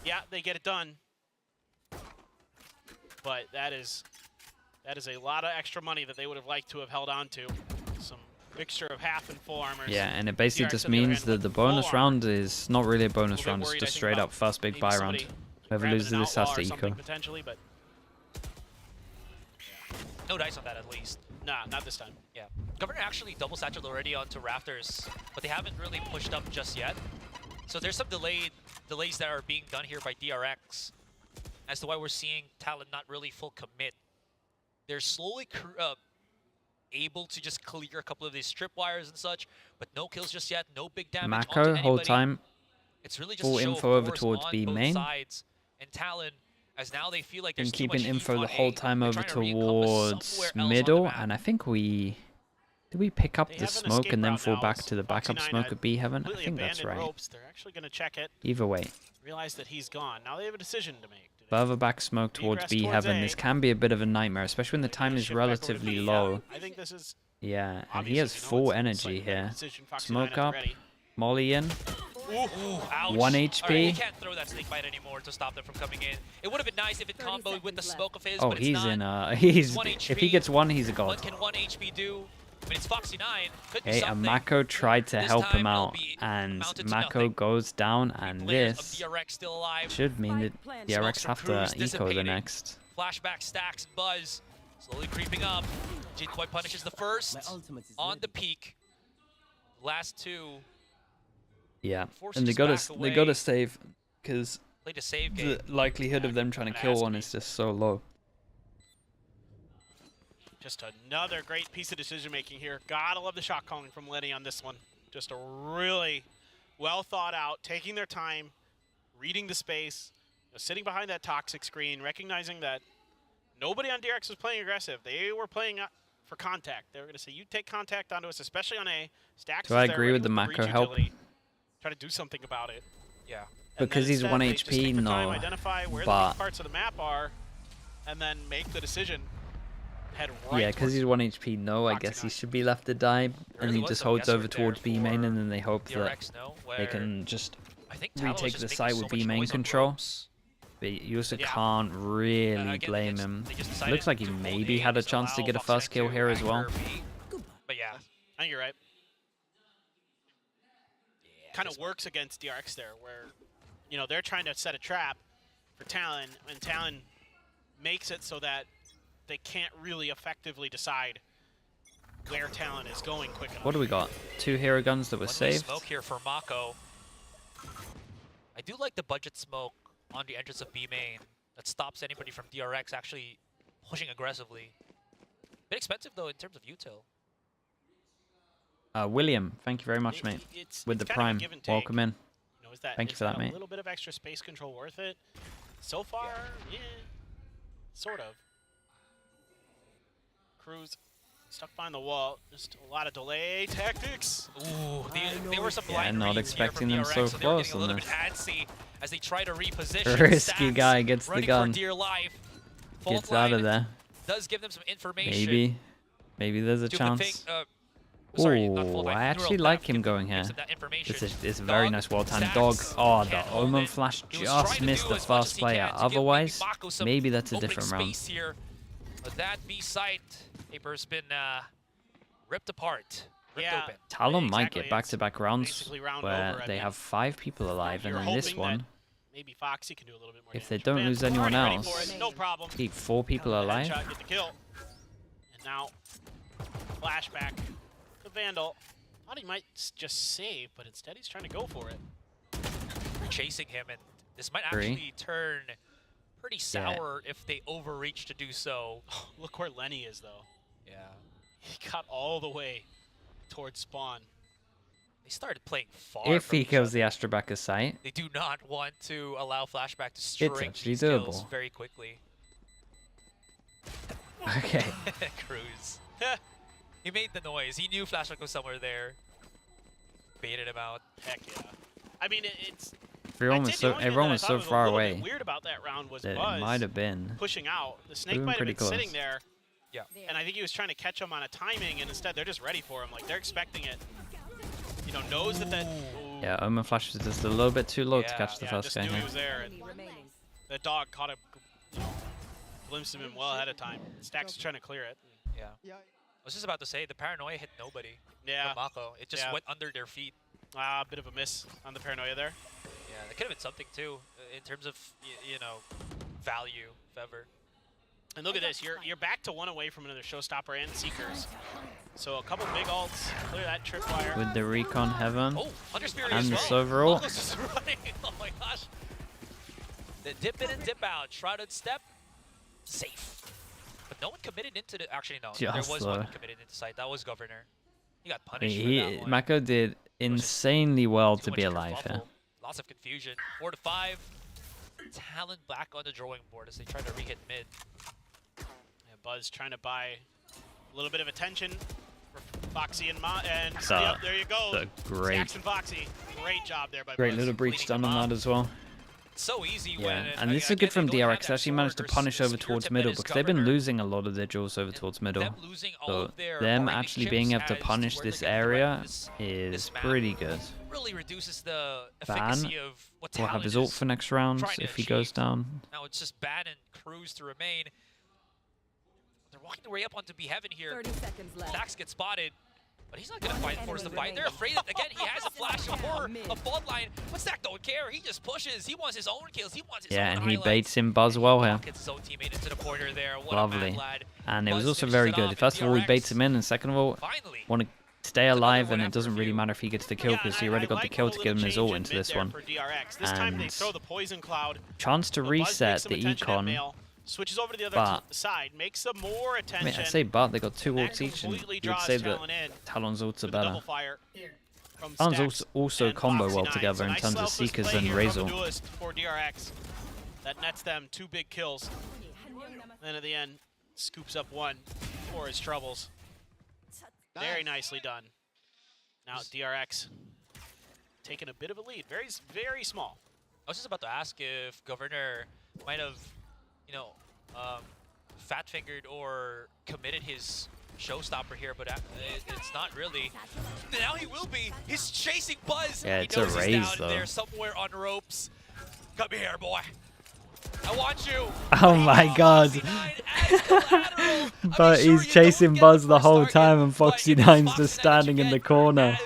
Yeah, they get it done. But that is a lot of extra money that they would have liked to have held on to. Some mixture of half and full armors. Yeah, and it basically just means that the bonus round is not really a bonus round, it's just straight up first big buy round. Whoever loses this has to eco. Potentially, but no dice on that at least. Nah, not this time. Yeah. Governor actually double satchelled already onto Rafters, but they haven't really pushed up just yet. So there's some delays that are being done here by DRX as to why we're seeing Talon not really full commit. They're slowly able to just clear a couple of these tripwires and such, but no kills just yet, no big damage. Mako, whole time. It's really just full info over towards B main. Sides. And Talon, as now they feel like there's And keeping info the whole time over towards middle, and I think did we pick up the smoke and then fall back to the backup smoke of B Heaven? I think that's right. They're actually going to check it. Either way. Realize that he's gone. Now they have a decision to make. Further back smoke towards B Heaven. This can be a bit of a nightmare, especially when the time is relatively low. I think this is yeah, and he has full energy here. Smoke up, Molly in. Ooh, ouch. 1 HP. Right, he can't throw that snake bite anymore to stop them from coming in. It would have been nice if it comboed with the smoke of his, Oh, but it's he's not. in if he gets one, he's a god. What can 1 HP do? I mean, it's Foxy 9. Could do Okay, something. and Mako tried to help him out, and amounted to Mako nothing. goes down, and this DRX still alive. should mean that DRX have to eco the dissipating. next. Flashback stacks, Buzz slowly creeping up. Jinkoy punishes the first on the peak. Last two. Yeah, Forces and they back gotta save, because Played a save the game. likelihood of them trying to kill one is just so low. just another great piece of decision making here. Gotta love the shot calling from Lenny on this one. Just a really well thought out, taking their time, reading the space, sitting behind that toxic screen, recognizing that nobody on DRX was playing aggressive. They were playing for contact. They were going to say, you take contact onto us, especially on A. Stax Do I agree with the Mako help? Try to do something about it. Yeah. Because he's 1 HP, no. Identify where the But weak parts of the map are, and then make the decision. Head right. yeah, because he's 1 HP, no. I guess he should be left to die, and he just holds over towards B main, and then they hope that they can just retake the site with B main control. But you also can't really blame him. Looks like he maybe had a chance to get a first kill here as well. But yeah, I think you're right. Kind of works against DRX there, where they're trying to set a trap for Talon, and Talon makes it so that they can't really effectively decide where Talon is going quick enough. What do we got? 2 hero guns that were saved. Smoke here for Mako. I do like the budget smoke on the entrance of B main that stops anybody from DRX actually pushing aggressively. Bit expensive though in terms of util. William, thank you very much, mate. With the Prime, welcome in. Thank you for that, mate. A little bit of extra space control worth it? So far, yeah, sort of. Cruz stuck behind the wall. Just a lot of delay tactics. Ooh, they were some blind not reads expecting here them from so DRX, so they were close getting a on little this. bit antsy as they try to reposition. Risky Stax guy gets the running gun. For dear life. Fault Gets out of line there. does give them some information. Maybe there's a to chance. Oh, I actually like him going here. This is a very nice well-timed dog. Oh, the Omen Flash just missed the first player. Otherwise, maybe that's a different round. Here. But that B site, Paper's been ripped apart. Open. Talon might get back-to-back rounds where they have 5 people alive, and then this one, maybe Foxy can do a little bit more if they don't lose anyone else, no problem. keep 4 people alive. Get the kill. And now, flashback. The Vandal. Thought he might just save, but instead he's trying to go for it. We're chasing him, and this might actually turn pretty sour if they overreach to do so. Look where Lenny is, though. Yeah. He got all the way towards spawn. They started playing far. If he kills the Astrobacca site, they do not want to allow flashback to string actually these doable. kills very quickly. Okay. Cruz. He made the noise. He knew flashback was somewhere there. Baited him out. Heck yeah. I mean, it's. Everyone was so far away. Weird about that round was that Buzz it might have been pushing out. The snake might have been close. sitting there. Yeah. And I think he was trying to catch him on a timing, and instead they're just ready for him. Like they're expecting it. You know, knows that. Yeah, Omen Flash was just a little bit too low to catch the first guy. Just knew he was there, and the dog caught him, glimpsed him in well ahead of time. Stax is trying to clear it. Yeah. I was just about to say the paranoia hit nobody. Yeah. Mako. It just went under their feet. A bit of a miss on the paranoia there. Yeah, that could have been something too, in terms of value, if ever. And look at this, you're back to 1 away from another showstopper and Seekers. So a couple big ults, clear that tripwire. With the Recon Heaven and the Sovereign. Oh my gosh. The dip in and dip out, shrouded step, safe. But no one committed into the, actually no, there was one committed into sight, that was Governor. He got punished for that one. Mako did insanely well to be alive here. Lots of confusion. 4 to 5. Talon back on the drawing board as they try to re-hit mid. Yeah, Buzz trying to buy a little bit of attention for Foxy and yep, there you go. Jackson Foxy. Great job there by Great Buzz. little breach done on that as well. So easy and this is good from DRX. They actually managed to punish over towards middle because they've been losing a lot of their duels over towards middle. So them actually being able to punish this area is pretty good. Really reduces the efficacy of what We'll have his ult for next round if he goes down. Now it's just Ban and Cruz to remain. They're walking their way up onto B Heaven here. 30 seconds left. Dax gets spotted. But he's not going to force the fight. They're afraid that, again, he has a flash of horror, a fault line. But Stack don't care. He just pushes. He wants his own kills. He wants his own and he highlights. baits in Buzz well here. Gets his own teammate into the corner there. What lovely. And it was also very good. First of all, he baits him in, and second of all, want to stay alive, and it doesn't really matter if he gets the kill because he already got the kill to give him his ult into this one. And chance to reset the econ. Switches over to the other side, makes some more attention. I mean, I say they got 2 ults each, and you would say that Talon's ults are better. Talon's also combo well together in terms of Seekers and Razor. For DRX. That nets them 2 big kills. Then at the end, scoops up 1 for his troubles. Very nicely done. Now DRX taking a bit of a lead, very small. I was just about to ask if Governor might have, fat-fingered or committed his showstopper here, but it's not really. Now he will be. He's chasing Buzz. Yeah, it's a raise though. There somewhere on ropes. Come here, boy. I want you. Oh my god. But he's chasing Buzz the whole time, and Foxy9's just standing in the corner.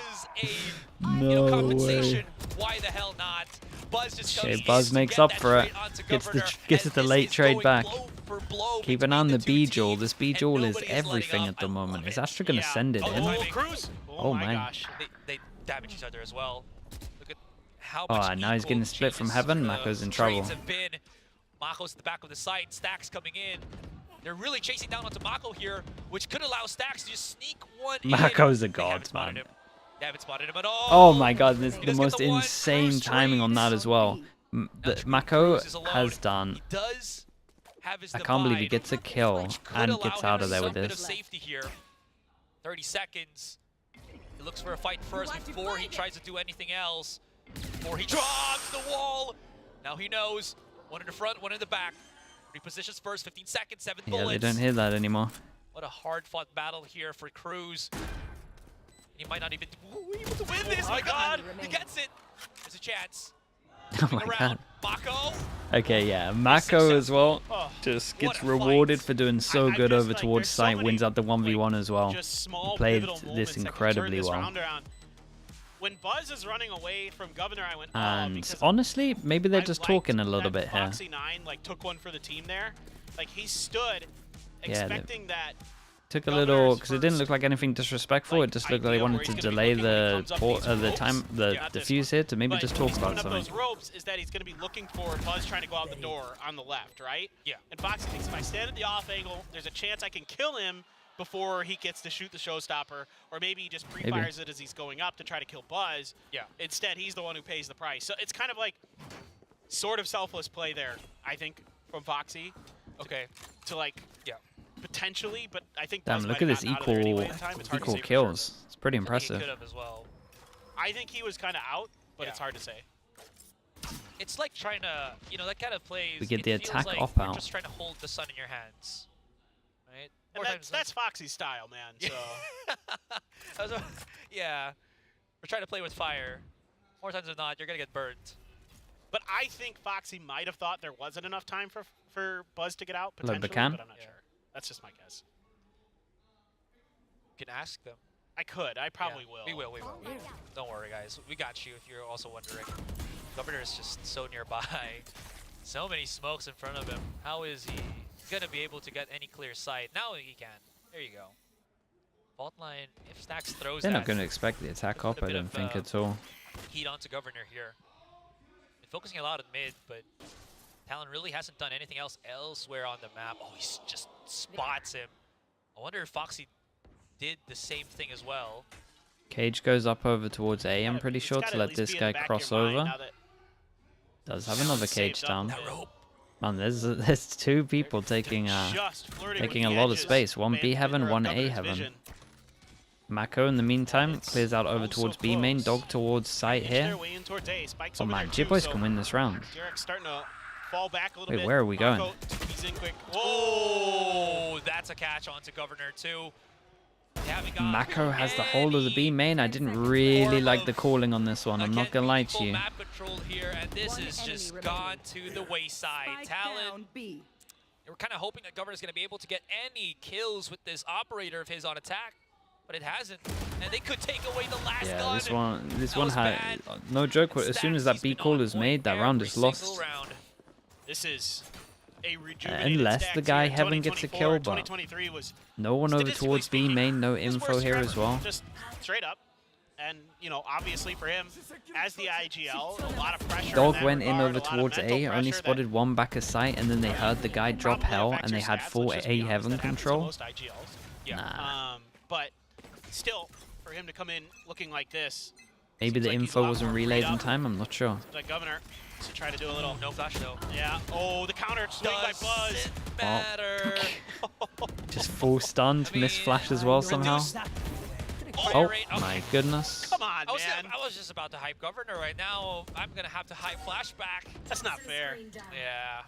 No way. Why the hell not? Buzz just okay, Buzz makes up for it. Gets the late trade back. Keep an eye on the B Jewel. This B Jewel is everything at the moment. Is Astra gonna send it in? Oh my gosh. They damage each other as well. Look at how much now he's getting split from Heaven. Mako's in trouble. Mako's at the back of the site. Stacks coming in. They're really chasing down onto Mako here, which could allow Stacks to just sneak one in. Mako's a god, man. They haven't spotted him at all. Oh my god, this is the most insane timing on that as well. Mako has done. I can't believe he gets a kill and gets out of there with this. Safety here. 30 seconds. He looks for a fight first before he tries to do anything else. Before he drops the wall. Now he knows. 1 in the front, 1 in the back. Repositions first, 15 seconds, 7 bullets. Yeah, they don't hear that anymore. What a hard-fought battle here for Cruz. He might not even be able to win this. Oh my God, he gets it. There's a chance. Oh my God. Mako. Okay, yeah, Mako as well just gets rewarded for doing so good over towards site, wins out the 1v1 as well. He played this incredibly well. When Buzz is running away from Governor, I went, And honestly, maybe they're just talking a little bit here. Foxy 9 like took one for the team there. Like he stood expecting that. Took a little, because it didn't look like anything disrespectful. It just looked like they wanted to delay the defuse here to maybe just talk about something. Those ropes is that he's going to be looking for Buzz trying to go out the door on the left, right? Yeah. And Foxy thinks if I stand at the off angle, there's a chance I can kill him before he gets to shoot the showstopper, or maybe he just pre-fires it as he's going up to try to kill Buzz. Yeah. Instead, he's the one who pays the price. So it's kind of like sort of selfless play there, I think, from Foxy. Okay. To like, yeah. Potentially, but I think damn, look at this equal kills. It's pretty impressive. He could have as well. I think he was kind of out, but it's hard to say. It's like trying to, you know, that kind of plays. We get the attack like off you're out. just trying to hold the sun in your hands, right? And that's Foxy's style, man. So. Yeah, we're trying to play with fire. More times than not, you're gonna get burnt. But I think Foxy might have thought there wasn't enough time for Buzz to get out potentially, but I'm not sure. That's just my guess. You can ask them. I could. I probably will. We will. Don't worry, guys. We got you if you're also wondering. Governor is just so nearby. So many smokes in front of him. How is he going to be able to get any clear sight? Now he can. There you go. Fault line, if Stacks throws They're not going to expect the attack up, I don't think at all. Heat onto Governor here. Been focusing a lot on mid, but Talon really hasn't done anything else elsewhere on the map. Oh, he just spots him. I wonder if Foxy did the same thing as well. Cage goes up over towards A, I'm pretty sure, to let this guy cross over. Does have another cage down. Man, there's two people taking a lot of space. One B heaven, one A heaven. Mako in the meantime clears out over towards B main, dog towards site here. Oh man, J-Boys can win this round. Wait, where are we going? Oh, that's a catch onto Governor too. Mako has the hold of the B main. I didn't really like the calling on this one. I'm not gonna lie to you. Map control here, and this is just gone to the wayside. Talon. We're kind of hoping that Governor's gonna be able to get any kills with this operator of his on attack, but it hasn't. And they could take away the last gun. This one had no joke. As soon as that B call is made, that round is lost. This is a unless the guy heaven gets a kill, but no one over towards B main, no info here as well. Just straight up, and you know, obviously for him as the IGL, a lot of pressure. Dog went in over towards A, only spotted one back of sight, and then they heard the guy drop hell, and they had full A heaven control. Nah. But still, for him to come in looking like this. Maybe the info wasn't relayed in time. I'm not sure. Like Governor to try to do a little. No flash though. Yeah. Oh, the counter swing by Buzz. Matter. Just full stunned, missed flash as well somehow. Oh my goodness. Come on, man. I was just about to hype Governor right now. I'm gonna have to hype flashback. That's not fair. Yeah.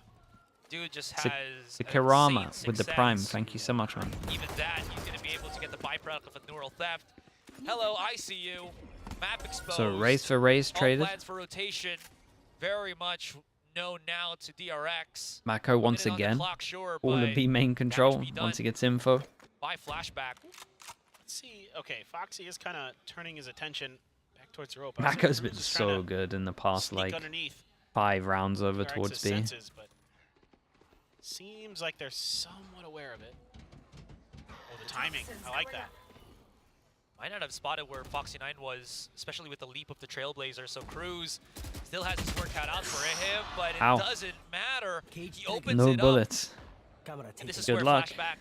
Dude just has Sakurama with the prime. Thank you so much, man. Even that, he's gonna be able to get the byproduct of a neural theft. Hello, I see you. Map exposed. So raise for raise traded. All plans for rotation. Very much known now to DRX. Mako once again. All the B main control once he gets info. By flashback. Let's see. Okay, Foxy is kind of turning his attention back towards the rope. Mako's been so good in the past like 5 rounds over towards B. But seems like they're somewhat aware of it. Oh, the timing. I like that. Might not have spotted where Foxy 9 was, especially with the leap of the Trailblazer. So Cruz still has his work cut out for him, but it doesn't matter. He opens no it bullets. Up. And this is Good where luck. Flashback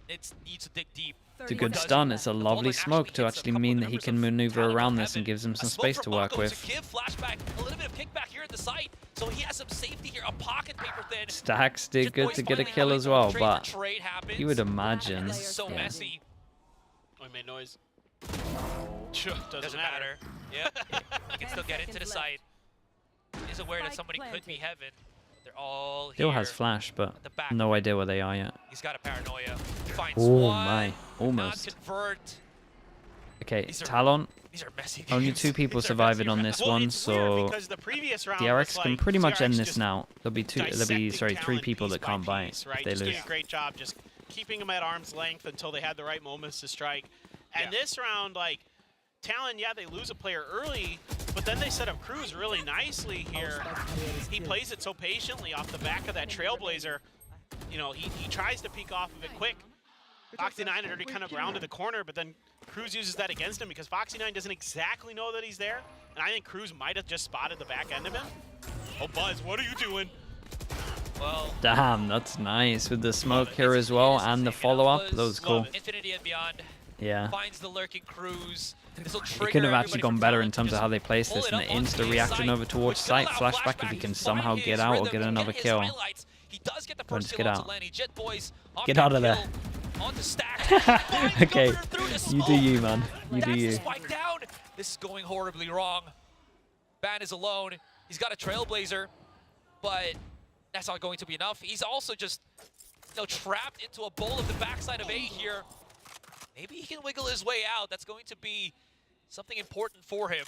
needs to dig deep. It's a good stun. It's a lovely smoke to actually mean that he can maneuver around this and gives him some space to work with. To give Flashback a little bit of kickback here at the site, so he has some safety here. A pocket paper thin. Stacks did good to get a kill as well, but you would imagine. This is so messy. Oh, he made noise. Doesn't matter. Yeah, he can still get into the site. He's aware that somebody could be heaven. They're all here. Still has flash, but no idea where they are yet. He's got a paranoia. Finds oh one. My, almost. Not convert. Okay, Talon. Only 2 people surviving on this one, so DRX can pretty much end this now. There'll be 3 people that can't bite if they lose. Doing a great job just keeping them at arm's length until they had the right moments to strike. And this round, like, Talon, yeah, they lose a player early, but then they set up Cruz really nicely here. He plays it so patiently off the back of that Trailblazer. You know, he tries to peek off of it quick. Foxy9 had already kind of rounded the corner, but then Cruz uses that against him because Foxy9 doesn't exactly know that he's there. And I think Cruz might have just spotted the back end of him. Oh, Buzz, what are you doing? Well, damn, that's nice with the smoke here as well and the follow-up. That was cool. Infinity and Beyond. Yeah. Finds the lurking Cruz. It could have actually gone better in terms of how they placed this and the insta reaction over towards site. Flashback if he can somehow get out or get another kill. Just get out. Get out of there. Okay, you do you, man. You do you. This is going horribly wrong. Ban is alone. He's got a Trailblazer, but that's not going to be enough. He's also just, you know, trapped into a bowl of the backside of A here. Maybe he can wiggle his way out. That's going to be something important for him.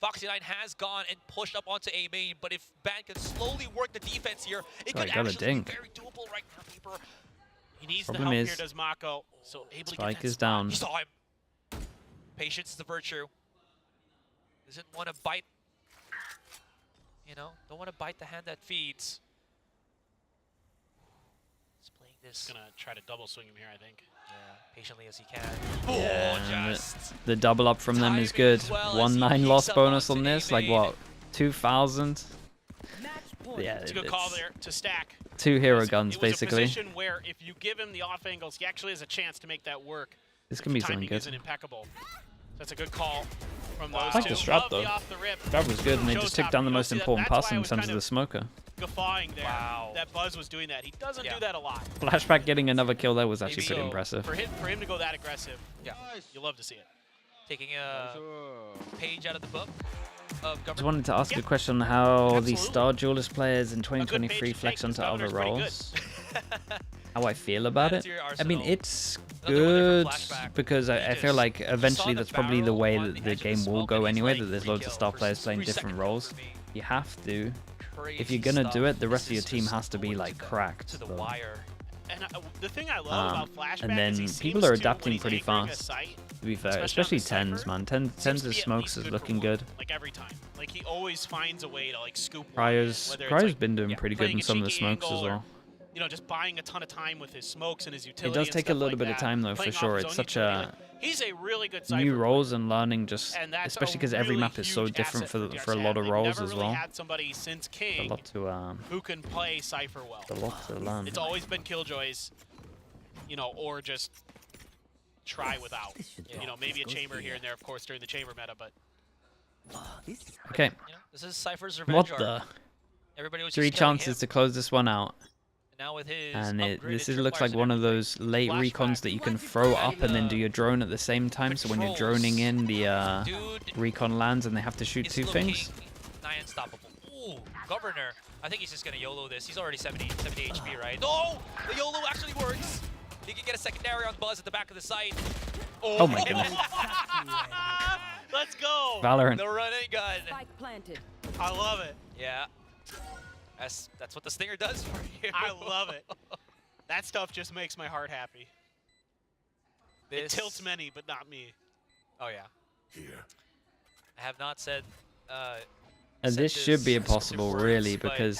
Foxy9 has gone and pushed up onto A main, but if Ban can slowly work the defense here, it could actually be very doable right now, Paper. He needs the help here, does Mako. So able to Spike get is down. He saw him. Patience is the virtue. Doesn't want to bite, you know, don't want to bite the hand that feeds. He's playing this. Gonna try to double swing him here, I think. Yeah, patiently as he can. Yeah, the double up from them is good. 1-9 loss bonus on this, like what, 2,000? Yeah, it's a good call there to stack. 2 hero guns, basically. It was a position where if you give him the off angles, he actually has a chance to make that work. This can be something good. Isn't impeccable. That's a good call from those I like two. the strat though. Strat was good, and they just took down the most important pass in terms of the smoker. Guffawing there. Wow. That Buzz was doing that. He doesn't do that a lot. Flashback getting another kill there was actually pretty impressive. For him to go that aggressive, yeah, you love to see it. Taking a page out of the book. Just wanted to ask a question on how the Star Duelist players in 2023 flex onto other roles. How I feel about it. I mean, it's good because I feel like eventually that's probably the way that the game will go anyway, that there's loads of star players playing different roles. You have to. If you're gonna do it, the rest of your team has to be like cracked. And the thing I love about Flashback and then people are adapting pretty fast. To be fair, especially Tens, man. Tens' smokes is looking good. Like every time, like he always finds a way to like scoop. Cryer's been doing pretty good in some of the smokes as well. You know, just buying a ton of time with his smokes and his utility. It does take a little bit of time though, for sure. It's such a he's a really good new roles and learning, just especially because every map is so different for a lot of roles as well. Had somebody since King a lot to who can play Cypher well. A lot to learn. It's always been Killjoys, you know, or just try without. You know, maybe a chamber here and there, of course, during the chamber meta, but. Okay. You know, this is Cypher's revenge. What the? Everybody was 3 chances to close this one out. Now with his and this looks like one of those late recons that you can throw up and then do your drone at the same time. So when you're droning in, the recon lands and they have to shoot 2 things. Nigh unstoppable. Ooh, Governor. I think he's just gonna YOLO this. He's already 70 HP, right? Oh, the YOLO actually works. He can get a secondary on Buzz at the back of the site. Oh my goodness. Let's go. Valorant. The run and gun. Spike planted. I love it. Yeah. That's what the Stinger does for you. I love it. That stuff just makes my heart happy. It tilts many, but not me. Oh yeah. Here. I have not said. And this should be impossible, really, because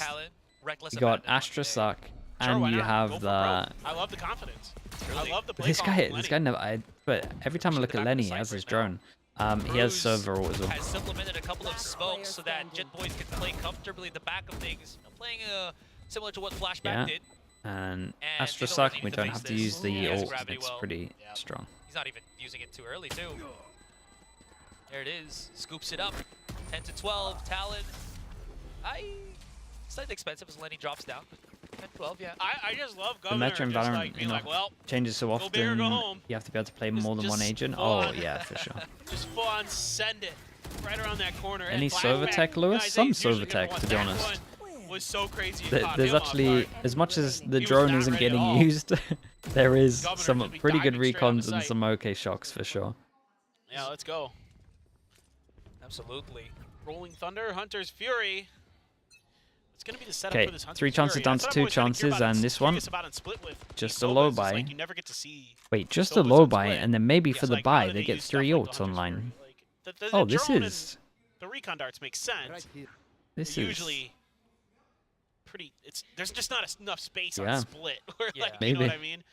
you got Astra Suck, and you have the. I love the confidence. I love the play. This guy never. But every time I look at Lenny, he has his drone. He has server as well. Has supplemented a couple of smokes so that Jet Boys can play comfortably at the back of things. You know, playing similar to what Flashback did. And Astra Suck, we don't have to use the ult. It's pretty strong. He's not even using it too early, too. There it is. Scoops it up. 10 to 12. Talon. Slightly expensive as Lenny drops down. 10-12, yeah. I just love The Governor. meta in Valorant, you know, changes so often. You have to be able to play more than one agent. Oh yeah, for sure. Just full on send it right around that corner. Any server tech, Lewis? Some server tech, to be honest. Was so crazy. There's actually, as much as the drone isn't getting used, there is some pretty good recons and some okay shocks for sure. Yeah, let's go. Absolutely. Rolling Thunder, Hunter's Fury. It's going to be the setup for this Hunter's 3 chances Fury. down to 2 chances, and this one, just a low buy. Wait, just a low buy, and then maybe for the buy, they get 3 ults online. Oh, this is... The recon darts make sense. This is... Usually pretty... There's just not enough space on split. Like, maybe. You know what I mean?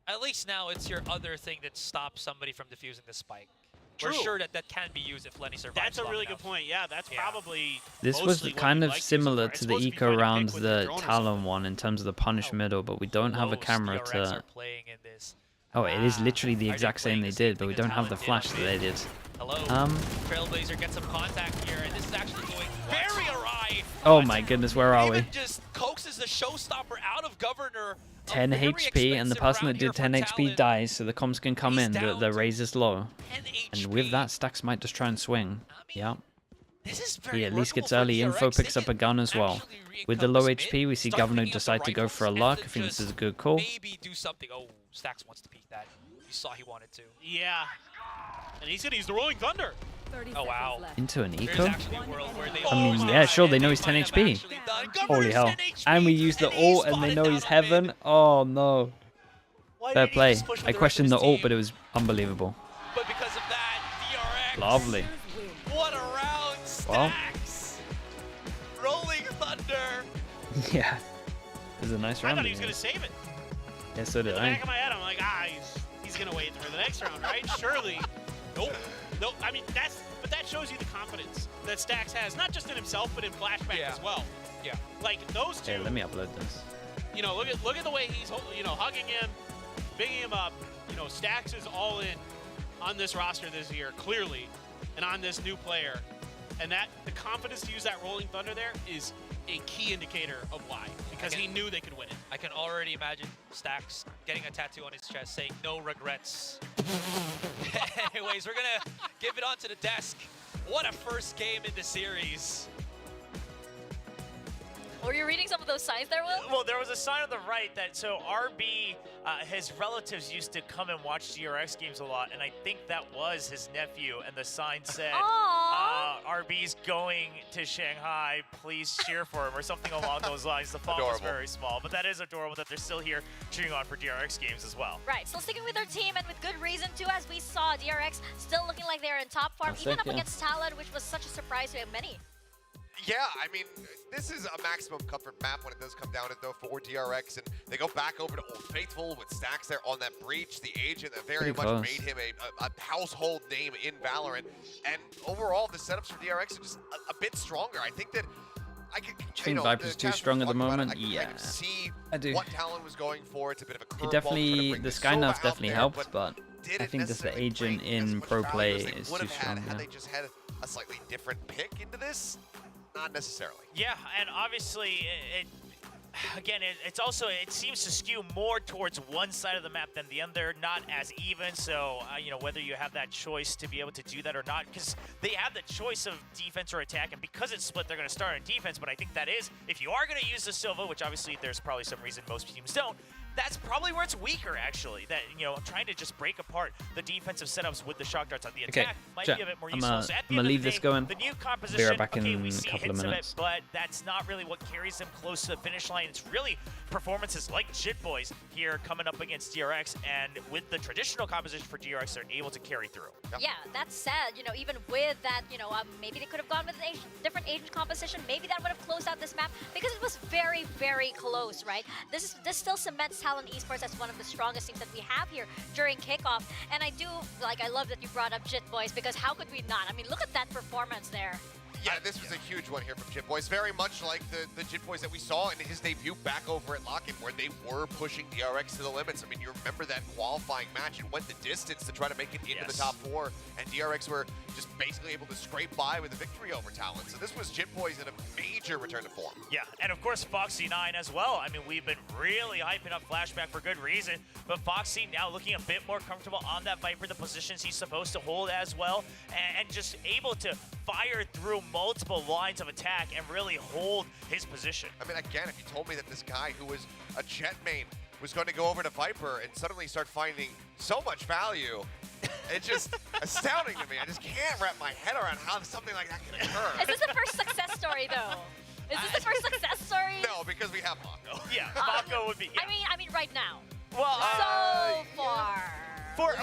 At least now it's your other thing that stops somebody from defusing the spike. True. We're sure that that can be used if Lenny survives. That's a really good point. Yeah, that's probably. This was kind of similar to the eco around the Talon one in terms of the punish middle, but we don't have a camera to. Oh, it is literally the exact same they did, but we don't have the flash that they did. Hello. Trailblazer gets some contact here, and this is actually going very awry. Oh my goodness, where are we? Even just coaxes the showstopper out of Governor. 10 HP, and the person that did 10 HP dies, so the comms can come in. The raise is low. And with that, Stax might just try and swing. Yeah. He at least gets early info, picks up a gun as well. With the low HP, we see Governor decide to go for a luck. I think this is a good call. Maybe do something. Oh, Stax wants to peek that. You saw he wanted to. Yeah. And he's going to use the Rolling Thunder. Oh, wow. Into an eco? I mean, yeah, sure, they know he's 10 HP. Holy hell. And we use the ult and they know he's heaven. Oh, no. Fair play. I questioned the ult, but it was unbelievable. But because of that, DRX. Lovely. What a round, Stax. Rolling Thunder. Yeah. It was a nice round. I thought he was going to save it. Yeah, so did In the I. back of my head, I'm like, he's going to wait for the next round, right? Surely. Nope. Nope. I mean, but that shows you the confidence that Stax has, not just in himself, but in Flashback as well. Yeah. Like those two. Hey, let me upload this. You know, look at the way he's, hugging him, bigging him up. You know, Stax is all in on this roster this year, clearly, and on this new player. And that the confidence to use that Rolling Thunder there is a key indicator of why, because he knew they could win it. I can already imagine Stax getting a tattoo on his chest saying no regrets. Anyways, we're gonna give it onto the desk. What a first game in the series. Were you reading some of those signs there, Will? Well, there was a sign on the right that, so RB, his relatives used to come and watch DRX games a lot, and I think that was his nephew, and the sign said, RB's going to Shanghai, please cheer for him, or something along those lines. The font was very small, but that is adorable that they're still here cheering on for DRX games as well. Right, still sticking with their team, and with good reason too, as we saw DRX still looking like they're in top form, even up against Talon, which was such a surprise to many. Yeah, I mean, this is a maximum comfort map when it does come down to it, though, for DRX, and they go back over to Old Faithful with Stax there on that breach, the agent that very much made him a household name in Valorant, and overall, the setups for DRX are just a bit stronger. I think that I think Viper's too strong at the moment. I can see what Talon was going for. It's a bit of a curveball. It definitely, the Sky nerf definitely helped, but I think just the agent in pro play is too strong. Had they just had a slightly different pick into this? Not necessarily. Yeah, and obviously, it's also, it seems to skew more towards one side of the map than the other, not as even. So, whether you have that choice to be able to do that or not, because they have the choice of defense or attack, and because it's split, they're going to start on defense. But I think that is, if you are going to use the Silva, which obviously there's probably some reason most teams don't, that's probably where it's weaker, actually. That, trying to just break apart the defensive setups with the shock darts on the attack might be a bit more useful. So I'm gonna leave this going. The new composition, be right back in we see a couple of hints minutes. of it, but that's not really what carries them close to the finish line. It's really performances like Jit Boys here coming up against DRX, and with the traditional composition for DRX, they're able to carry through. Yeah, that said, even with that, maybe they could have gone with a different agent composition. Maybe that would have closed out this map because it was very, very close, right? This still cements Talon Esports as one of the strongest teams that we have here during kickoff. And I love that you brought up Jit Boys, because how could we not? I mean, look at that performance there. Yeah, this was a huge one here from Jit Boys. Very much like the Jit Boys that we saw in his debut back over at Lock-In, where they were pushing DRX to the limits. I mean, you remember that qualifying match and went the distance to try to make it into the top 4, and DRX were just basically able to scrape by with a victory over Talon. So this was Jit Boys in a major return to form. Yeah, and of course Foxy9 as well. I mean, we've been really hyping up Flashback for good reason, but Foxy now looking a bit more comfortable on that Viper, the positions he's supposed to hold as well, and just able to fire through multiple lines of attack and really hold his position. I mean, again, if you told me that this guy who was a Jet main was going to go over to Viper and suddenly start finding so much value. It's just astounding to me. I just can't wrap my head around how something like that can occur. Is this the first success story, though? Is this the first success story? No, because we have Mako. Yeah, Mako would be. Yeah. I mean, right now. Well, so far. For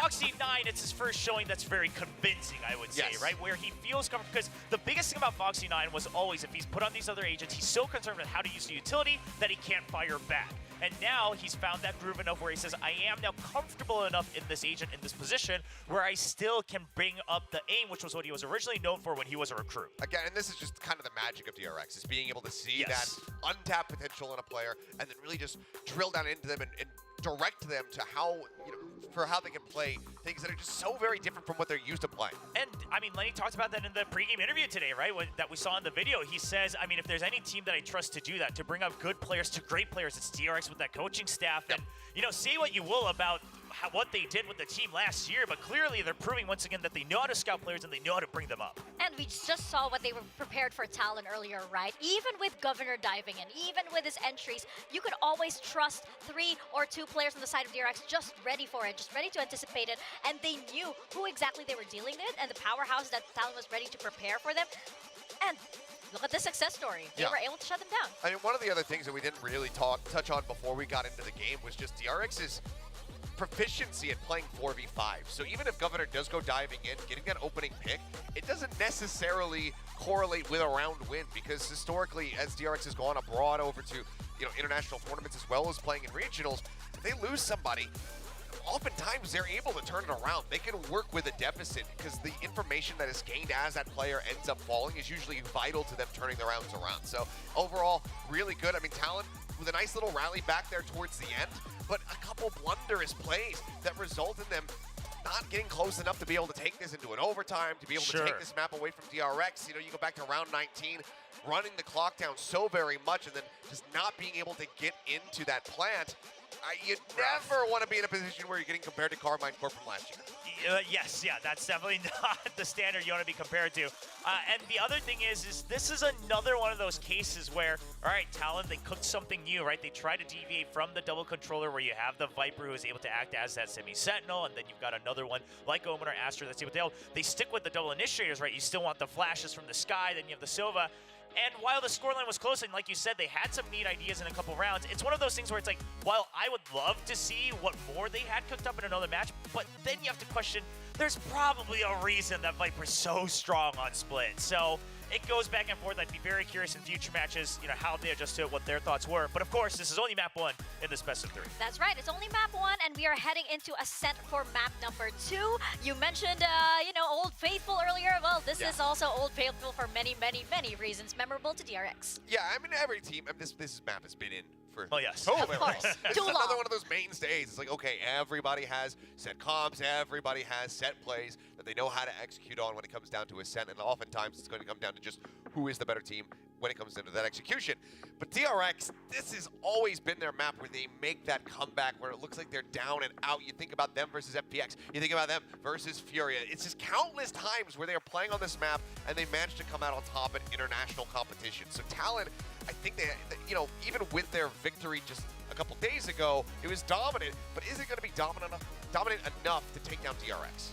Foxy 9, it's his first showing that's very convincing, I would say, right? Where he feels comfortable. Because the biggest thing about Foxy 9 was always, if he's put on these other agents, he's so concerned with how to use the utility that he can't fire back. And now he's found that groove enough where he says, I am now comfortable enough in this agent, in this position, where I still can bring up the aim, which was what he was originally known for when he was a recruit. Again, and this is just kind of the magic of DRX, is being able to see that untapped potential in a player and then really just drill down into them and direct them to how, for how they can play things that are just so very different from what they're used to playing. And, I mean, Lenny talked about that in the pregame interview today, right, that we saw in the video. He says, I mean, if there's any team that I trust to do that, to bring up good players to great players, it's DRX with that coaching staff. And, say what you will about what they did with the team last year, but clearly they're proving once again that they know how to scout players and they know how to bring them up. And we just saw what they were prepared for Talon earlier, right? Even with Governor diving in, even with his entries, you could always trust 3 or 2 players on the side of DRX just ready for it, just ready to anticipate it, and they knew who exactly they were dealing with and the powerhouse that Talon was ready to prepare for them. And look at the success story. They were able to shut them down. I mean, one of the other things that we didn't really touch on before we got into the game was just DRX's proficiency at playing 4v5. So even if Governor does go diving in, getting that opening pick, it doesn't necessarily correlate with a round win, because historically, as DRX has gone abroad over to international tournaments as well as playing in regionals, if they lose somebody, oftentimes they're able to turn it around. They can work with a deficit because the information that is gained as that player ends up falling is usually vital to them turning the rounds around. So overall, really good. I mean, Talon with a nice little rally back there towards the end, but a couple blunderous plays that result in them not getting close enough to be able to take this into an overtime, to be able to take this map away from DRX. You go back to round 19, running the clock down so very much and then just not being able to get into that plant. You never want to be in a position where you're getting compared to Carmine Corp from last year. Yes, that's definitely not the standard you want to be compared to. And the other thing is this is another one of those cases where, all right, Talon, they cooked something new, right? They tried to deviate from the double controller where you have the Viper who is able to act as that semi-sentinel, and then you've got another one like Omen or Astra that's able to they stick with the double initiators, right? You still want the flashes from the sky, then you have the Sova. And while the scoreline was close, and like you said, they had some neat ideas in a couple rounds, it's one of those things where it's like, while I would love to see what more they had cooked up in another match, but then you have to question, there's probably a reason that Viper's so strong on split. So it goes back and forth. I'd be very curious in future matches, how they adjust to it, what their thoughts were. But of course, this is only map 1 in this best of 3. That's right. It's only map 1, and we are heading into Ascent for map number 2. You mentioned, Old Faithful earlier. Well, this is also Old Faithful for many, many, many reasons, memorable to DRX. Yeah, I mean, every team, this map has been in for so very long. This is another one of those mainstays. It's like, okay, everybody has set comps, everybody has set plays that they know how to execute on when it comes down to Ascent, and oftentimes it's going to come down to just who is the better team when it comes into that execution. But DRX, this has always been their map where they make that comeback where it looks like they're down and out. You think about them versus FPX. You think about them versus Furia. It's just countless times where they are playing on this map and they managed to come out on top in international competition. So Talon, I think they, even with their victory just a couple days ago, it was dominant, but is it going to be dominant enough to take down DRX?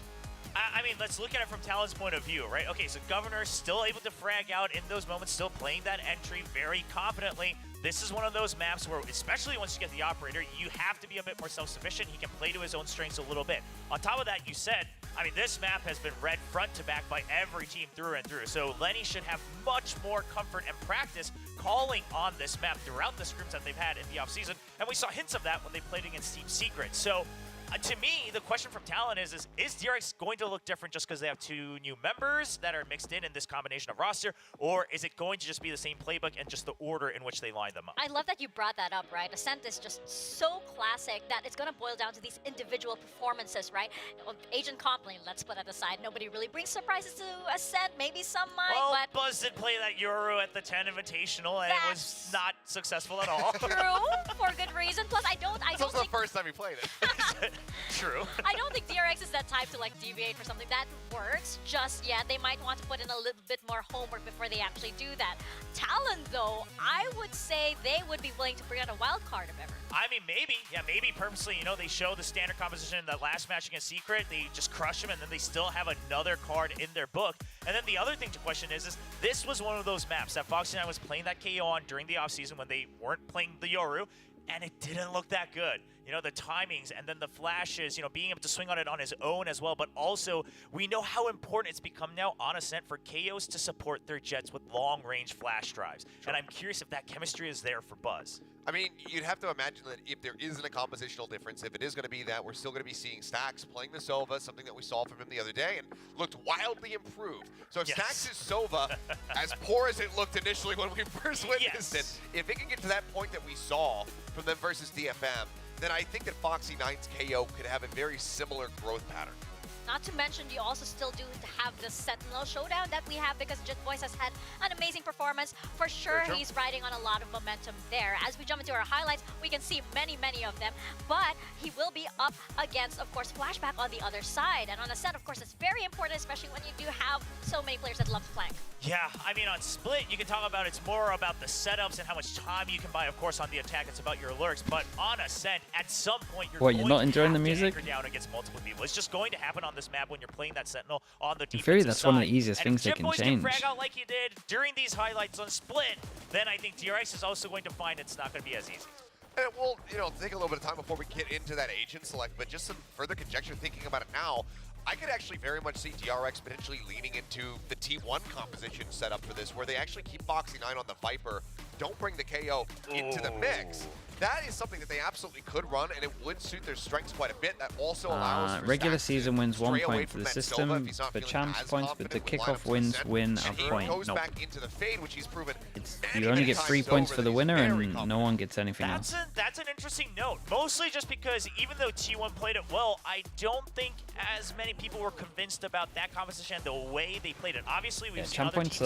I mean, let's look at it from Talon's point of view, right? Okay, so Governor still able to frag out in those moments, still playing that entry very confidently. This is one of those maps where, especially once you get the operator, you have to be a bit more self-sufficient. He can play to his own strengths a little bit. On top of that, you said, I mean, this map has been read front to back by every team through and through. So Lenny should have much more comfort and practice calling on this map throughout the scrims that they've had in the offseason. And we saw hints of that when they played against Team Secret. So to me, the question from Talon is DRX going to look different just because they have 2 new members that are mixed in this combination of roster, or is it going to just be the same playbook and just the order in which they line them up? I love that you brought that up, right? Ascent is just so classic that it's going to boil down to these individual performances, right? Agent Company, let's put that aside. Nobody really brings surprises to Ascent. Maybe some might, well, but Buzz did play that Euro at the 10 Invitational, and it was not successful at all. True, for good reason. Plus, I don't think the first time you played it. True. I don't think DRX is that type to deviate for something that works just yet. They might want to put in a little bit more homework before they actually do that. Talon, though, I would say they would be willing to bring out a wild card if ever. I mean, maybe. Yeah, maybe purposely, you know, they show the standard composition in that last match against Secret. They just crush them, and then they still have another card in their book. And then the other thing to question is this was one of those maps that Foxy9 was playing that KO on during the offseason when they weren't playing the Yoru, and it didn't look that good. You know, the timings and then the flashes, you know, being able to swing on it on his own as well. But also, we know how important it's become now on Ascent for KOs to support their Jets with long-range flash drives. Sure. And I'm curious if that chemistry is there for Buzz. I mean, you'd have to imagine that if there isn't a compositional difference, if it is going to be that, we're still going to be seeing Stax playing the Sova, something that we saw from him the other day, and looked wildly improved. So if Stax is Sova, as poor as it looked initially when we first witnessed it, if it can get to that point that we saw from them versus DFM, then I think that Foxy9's KO could have a very similar growth pattern. Not to mention, you also still do have the Sentinel showdown that we have because Jet Boys has had an amazing performance. For sure, he's riding on a lot of momentum there. As we jump into our highlights, we can see many of them. But he will be up against, of course, Flashback on the other side. And on Ascent, of course, it's very important, especially when you do have so many players that love to flank. Yeah, I mean, on Split, you can talk about it's more about the setups and how much time you can buy. Of course, on the attack, it's about your lurks. But on Ascent, at some point, you're not enjoying the music? anchor down against multiple people. It's just going to happen on this map when you're playing that Sentinel on the defensive In theory, that's side. one of the easiest And things they can if Jet Boys change. can frag out like you did during these highlights on Split, then I think DRX is also going to find it's not going to be as easy. And we'll, take a little bit of time before we get into that agent select, but just some further conjecture thinking about it now, I could actually very much see DRX potentially leaning into the T1 composition setup for this, where they actually keep Foxy9 on the Viper, don't bring the KO into the mix. That is something that they absolutely could run, and it would suit their strengths quite a bit. That also allows for regular Stax season wins to 1 stray away point for from the that system, Sova if he's not for feeling champs as points, but the confident with kickoff lineup wins Ascent. win And a he point. goes Nope. back into the fade, which he's proven You only get 3 points for the winner, and no one gets anything else. That's an interesting note, mostly just because even though T1 played it well, I don't think as many people were convinced about that composition and the way they played it. Obviously, we've seen other teams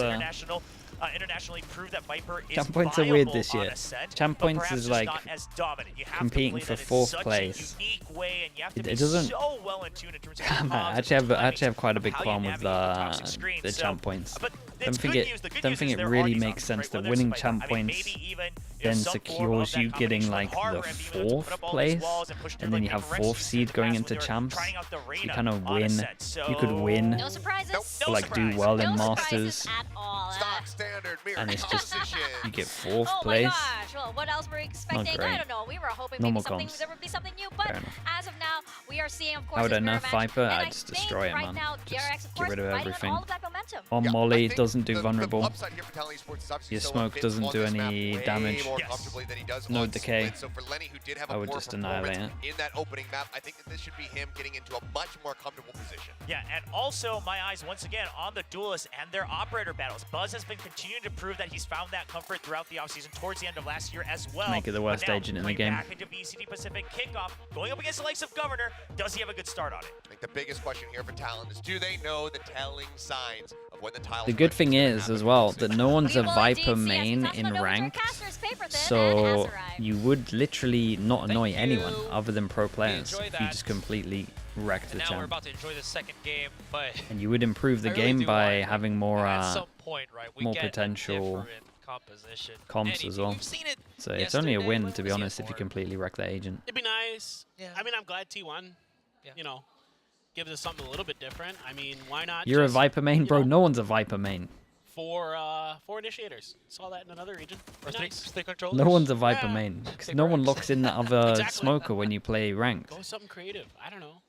internationally prove that Viper is Champ points are weird viable this year. on Ascent, Champ but points perhaps is just like not as dominant. You have competing to play for that in 4th such place. a unique way, and you have to It be doesn't. so well in tune in terms of I actually have quite a big qualm with the champ points. Don't think it really makes sense that winning champ points then secures you getting like the 4th place, and then you have 4th seed going into champs. So you kind of win. You could win, No surprises. or like do well in masters, at all. Stock standard mirror and it's just you get 4th Oh my place. gosh, well, what else were we expecting? great. I don't know. We were hoping Normal maybe comms. there would be something new, but Fair enough. as of now, we are seeing, of course, How would I this mirror nerf match, Viper? and I'd I just think destroy it, right man. now, Just DRX, of get course, rid of riding on everything. all of that momentum. On Yeah, Molly I think doesn't do the vulnerable. upside here for Talon Esports is obviously Your Sova smoke fits doesn't on do this map any way damage. more comfortably than he does No on decay. Split. So for Lenny, who did have I a would poor just performance annihilate it. in that opening map, I think that this should be him getting into a much more comfortable position. Yeah, and also my eyes once again on the duelists and their operator battles. Buzz has been continuing to prove that he's found that comfort throughout the offseason towards the end of last year as well. Make it the worst But now, agent in the going game. Back into VCT Pacific Kickoff, going up against the likes of Governor. Does he have a good start on it? I think the biggest question here for Talon is, do they know the telling signs of when the tile? The good thing is, as well, that no one's a Viper main in ranked, so you would literally not annoy anyone other than pro players if you just completely wreck the Now we're champ. about to enjoy the second game, but And you would improve the game by having more at some point, right, we more get a potential different composition. comps as well. We've seen it So it's only a yesterday, win, but to be we'll see it honest, if you more. completely wreck that agent. It'd be nice. Yeah. I mean, I'm glad T1, gives us something a little bit different. I mean, why not? You're a just, Viper main, bro. No one's a Viper main. four initiators. Saw that in another region. Or Be nice. three controllers. No one's a Viper Yeah. main. Because no one locks in the other Exactly. smoker when you play ranked. Go with something creative. I don't know.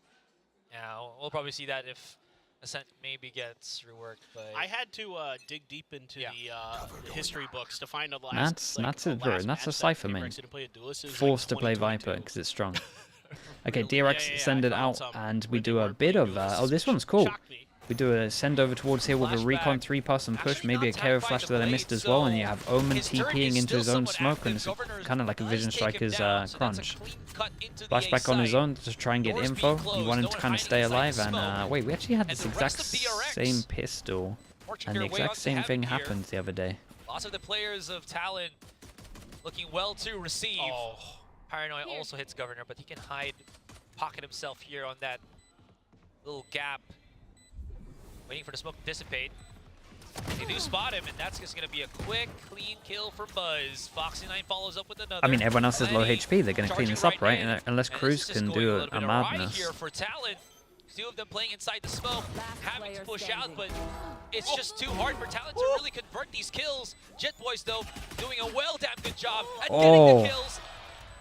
Yeah, we'll probably see that if Ascent maybe gets reworked. But I had to dig deep into the history books to find the last. That's it, bro. last That's a match Cypher that main. T-Rex didn't play a duelist. It was Forced like to play 2022. Viper because it's strong. Okay, Really? DRX Yeah, send I it found out, some and we when they do a weren't bit playing of. duelists. Oh, this one's cool. Shocked me. We do a send over towards here with a recon 3-pass and push, maybe a KO flash that I missed as well, and you have Omen TPing into his own smoke, and it's kind of like a Vision Striker's crunch. Flashback on his own to try and get info. You want him to kind of stay alive, and wait, we actually had this exact same pistol, and the exact same thing happened the other day. lots of the players of Talon looking well to receive. Paranoid also hits Governor, but he can hide, pocket himself here on that little gap. Waiting for the smoke to dissipate. They do spot him, and that's just going to be a quick, clean kill for Buzz. Foxy9 follows up with another. I mean, everyone else is low HP. They're going to clean this up, right? And unless Cruz can do a madness. Here for Talon. 2 of them playing inside the smoke, having to push out, but it's just too hard for Talon to really convert these kills. Jet Boys, though, doing a damn good job at getting the kills.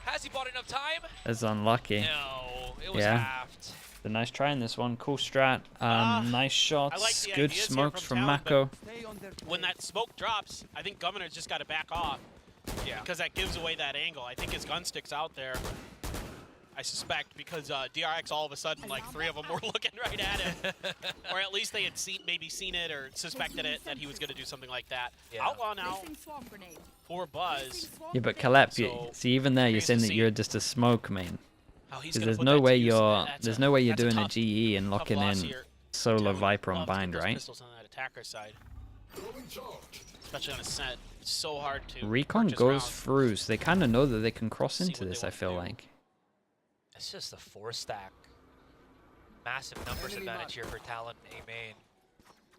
Has he bought enough time? It's unlucky. No, it was halved. A nice try in this one. Cool strat. Nice shots. Like good smokes from Mako. When that smoke drops, I think Governor's just got to back off. Yeah. Because that gives away that angle. I think his gun stick's out there. I suspect because DRX all of a sudden, like 3 of them were looking right at him. Or at least they had maybe seen it or suspected it, that he was going to do something like that. Yeah. Outlaw now for Buzz. Yeah, but Caleb, see, even there, you're saying that you're just a smoke main. Because there's no way you're doing a GE and locking in Solo Viper on bind, right? On that attacker side. Especially on Ascent. It's so hard to Recon goes through, so they kind of know that they can cross into this, I feel like. It's just a 4-stack. Massive numbers advantage here for Talon A main.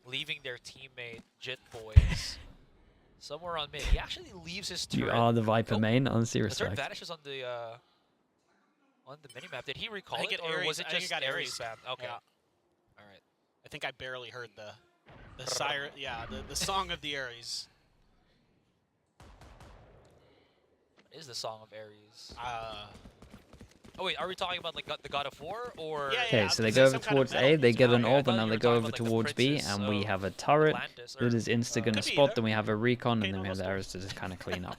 Leaving their teammate, Jit Boys, somewhere on mid. He actually leaves his turret. You are the Viper main, honestly respect. The turret vanishes on the minimap. Did he recall it, or was it just Ares spam? Okay. Yeah. All right. I think I barely heard the siren. Yeah, the song of the Ares. What is the song of Ares? Oh wait, are we talking about like the God of War or? Okay, so they go over towards A, they get an orb, and now they go over towards B, and we have a turret that is insta gonna spot, then we have a recon, and then we have the arrows to just kind of clean up.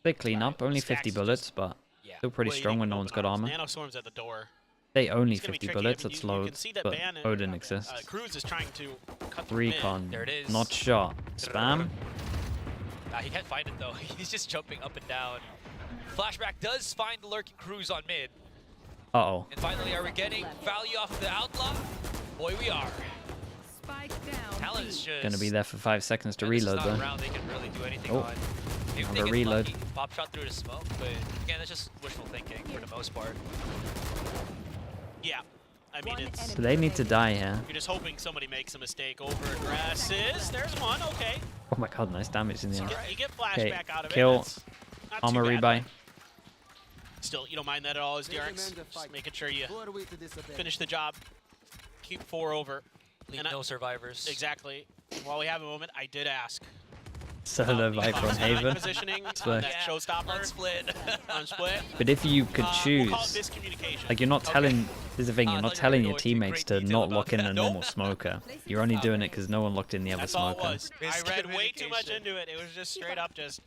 They clean up, only 50 bullets, but still pretty strong when no one's got armor. Nanoswarm's at the door. They only 50 bullets, that's low, but Odin exists. Cruz is trying to cut recon, there it is. not shot. Spam. He can't find it though. He's just jumping up and down. Flashback does find the lurking Cruz on mid. Uh-oh. And finally, are we getting value off of the Outlaw? Boy, we are. Talon is just gonna be there for 5 seconds to reload though. They can really do anything on. Have a reload. Lucky, pop shot through the smoke, but again, that's just wishful thinking for the most part. Yeah. I mean, it's... So they need to die here. You're just hoping somebody makes a mistake over aggressives. There's one, okay. Oh my god, nice damage in the end. You get flashback out of kill. it. Armor rebuy. Still, you don't mind that at all as DRX. Just making sure you finish the job. Keep 4 over. Leave no survivors. Exactly. While we have a moment, I did ask. Solo Viper on Haven. Positioning on that showstopper. On split. But if you could choose, like you're not telling, here's the thing, you're not telling your teammates to not lock in a normal smoker. You're only doing it because no one locked in the other smoker. I read way too much into it. It was just straight up just,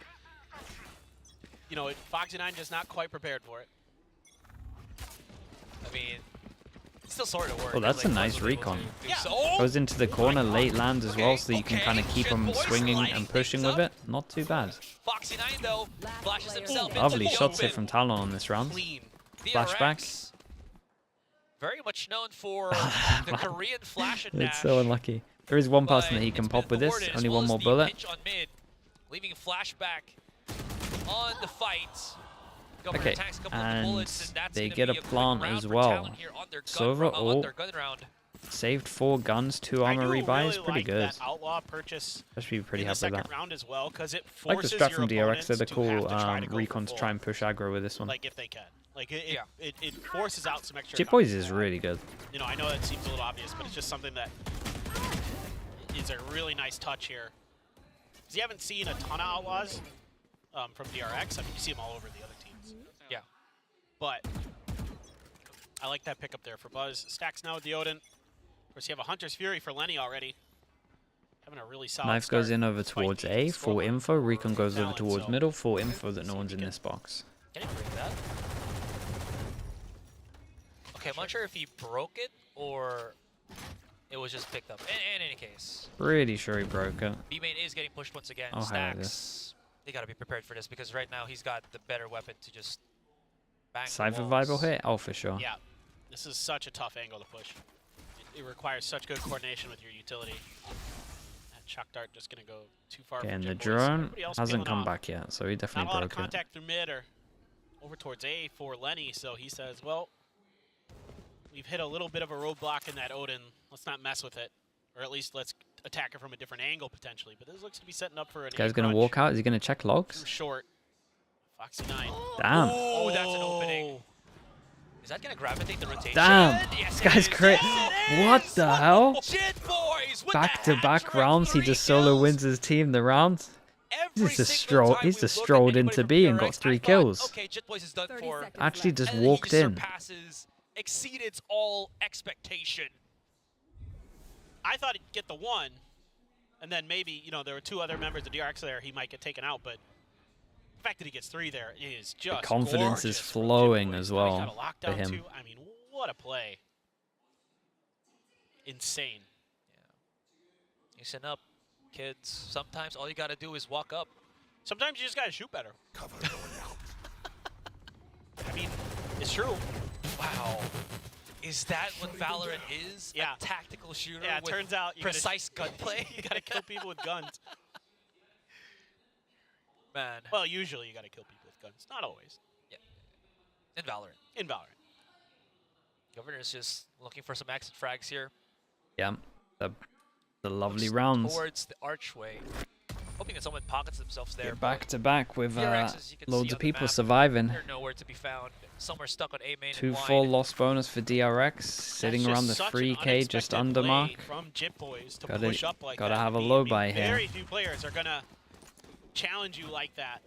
you know, Foxy9 just not quite prepared for it. I mean, it still sort of works. Oh, that's a nice recon. Goes into the corner, late lands as well, so you can kind of keep them swinging and pushing with it. Not too bad. Foxy9 though flashes himself lovely shots here from Talon on this round. Flashback. Very much known for the Korean flash and dash. It's so unlucky. There is one person that he can pop with this. Only one more bullet. Leaving flashback on the fight. Okay, and they get a plant as well. So overall, saved 4 guns, 2 armor rebuy is pretty good. Outlaw purchase. I should be pretty happy with that. Round as well, because it I like the strat from DRX. They're the cool recon to full. try and push aggro with this one. Like if they can. Like it forces out some extra. Jet Boys is really good. You know, I know that seems a little obvious, but it's just something that is a really nice touch here. Because you haven't seen a ton of Outlaws from DRX. I mean, you see them all over the other teams. Yeah. But I like that pickup there for Buzz. Stacks now with the Odin. Of course, you have a Hunter's Fury for Lenny already. Having a really solid Knife goes in over towards A, full info. Recon goes over towards middle, full info that no one's in this box. Can he break that? Okay, I'm not sure if he broke it or it was just picked up. In any case. Pretty sure he broke it. B-main is getting pushed once again. I'll highlight Stacks. They gotta be prepared for this because right now he's got the better weapon to just bang Cypher vibe will hit? Oh, for sure. Yeah. This is such a tough angle to push. It requires such good coordination with your utility. That Chuck Dart just gonna go too far. Okay, and the drone hasn't come back yet, so he definitely broke it. Not a lot of it. contact through mid or over towards A for Lenny, so he says, well, we've hit a little bit of a roadblock in that Odin. Let's not mess with it. Or at least let's attack it from a different angle potentially. But this looks to be setting up for an. This guy's gonna walk out. Is he gonna check logs? Too short. Foxy 9. Damn. Oh, that's an opening. Is that gonna gravitate the rotation? Damn. Yes, This guy's crit. What the hell? Jit boys with Back-to-back rounds. He just solo wins his team the rounds. He's just strolled into B and got 3 kills. Okay, Jit boys is done for. Actually just And walked he in. Surpasses, exceeded all expectation. I thought he'd get the 1, and then maybe, you know, there were 2 other members of DRX there. He might get taken out, but the fact that he gets 3 there is just The confidence is flowing as well Got a lockdown for him. too. I mean, what a play! Insane. Listen up, kids. Sometimes all you gotta do is walk up. Sometimes you just gotta shoot better. I mean, it's true. Wow. Is that what Valorant is? Yeah. A tactical shooter Yeah, it with turns out you precise gunplay? You gotta kill people with guns. Man. Well, usually you gotta kill people with guns. Not always. Yeah. In Valorant. In Valorant. Governor's just looking for some exit frags here. Yeah. The lovely Looks rounds. towards the archway. Hoping that someone pockets themselves there. Back to back with DRX, as you can loads see of on the people map, surviving. They're nowhere to be found. Somewhere stuck on A main. 2 and full wide. loss bonus for DRX, sitting That's around the just such an 3K, just unexpected under play mark. From Jit Boys to push up like Gotta that. have a I low mean, buy here. Very few players are gonna challenge you like that.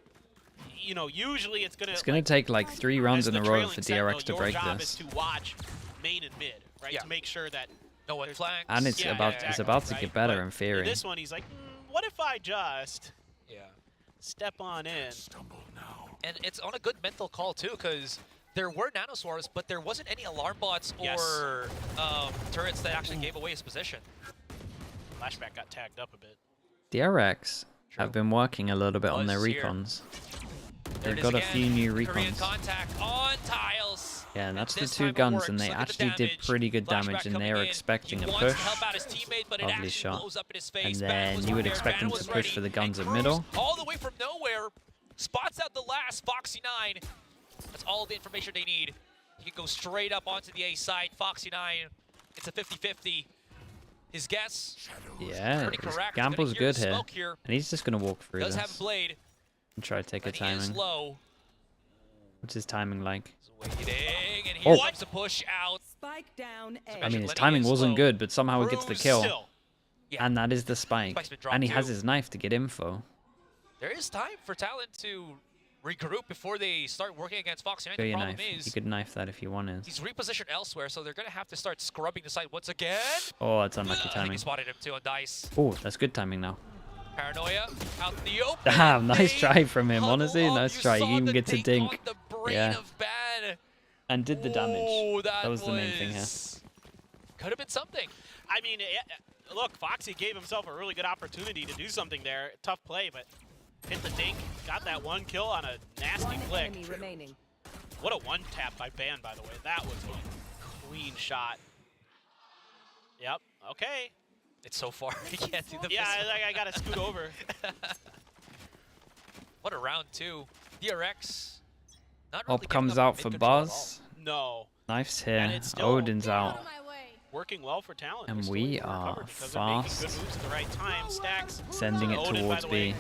You know, usually it's gonna take like 3 rounds in a row trailing for sentinel, DRX to your break job this. is to watch main and mid, right? Yeah. To make sure that no one flanks. And it's exactly, about to right? get better But in theory. This one, he's like, what if I just Yeah. step on in? And it's on a good mental call too, because there were nanoswarms, but there wasn't any alarm bots Yes. or turrets that actually gave away his position. Flashback got tagged up a bit. DRX have been working a little bit on their Buzz here. recons. There They've it got is a few again. new Korean recons. contact on tiles. Yeah, and that's the This 2 time it guns, works. and they Look at the actually did damage. pretty good Flashback damage, and coming they were in. expecting He a wants push. to help out his teammate, but it Lovely actually shot. blows up in his face. And Ban then was you would prepared. expect Ban them was to push ready. for the guns And at middle. Cruz all the way from nowhere, spots out the last Foxy 9. That's all the information they need. He can go straight up onto the A side. Foxy 9, it's a 50-50. His guess, Yeah, pretty his correct. gamble's Gonna hear good the here. smoke here. And he's just going to walk through Does have a this blade, and try to take a but he is timing. low. What's his timing like? Waiting, and he Oh. wants to push out. Spike down A. I mean, his Lenny timing is wasn't low. good, but somehow he gets the Cruz kill. still. Yeah. And that is the spike. Spike's been dropped And he has too. his knife to get info. There is time for Talent to regroup before they start working against Foxy 9. Go The your problem knife. is You could knife that if you wanted. he's repositioned elsewhere, so they're going to have to start scrubbing the site once again. Oh, that's unlucky I think timing. he spotted him too on Dice. Oh, that's good timing now. Paranoia out in the open. Damn, nice They try from him, huddle honestly. up. Nice You try. saw You even the get to dink dink. on the brain Yeah. of Ban. And did the damage. Oh, That was the main thing here. Could have been something. I mean, look, Foxy gave himself a really good opportunity to do something there. Tough play, but hit the dink. Got that 1 kill on a nasty flick. Enemy remaining. What a 1-tap by Ban, by the way. That was a clean shot. Yep. Okay. It's so far. He can't do the Yeah, missile. I got to scoot over. What a round 2. DRX. Not really Op giving comes up out mid for control at all. Buzz. No. Knife's And here. it's still Odin's out. Working well for Talent. And They're still we able to are recover because they're making good fast. moves at the right time. Stacks. Sending it Odin, by towards the B. way.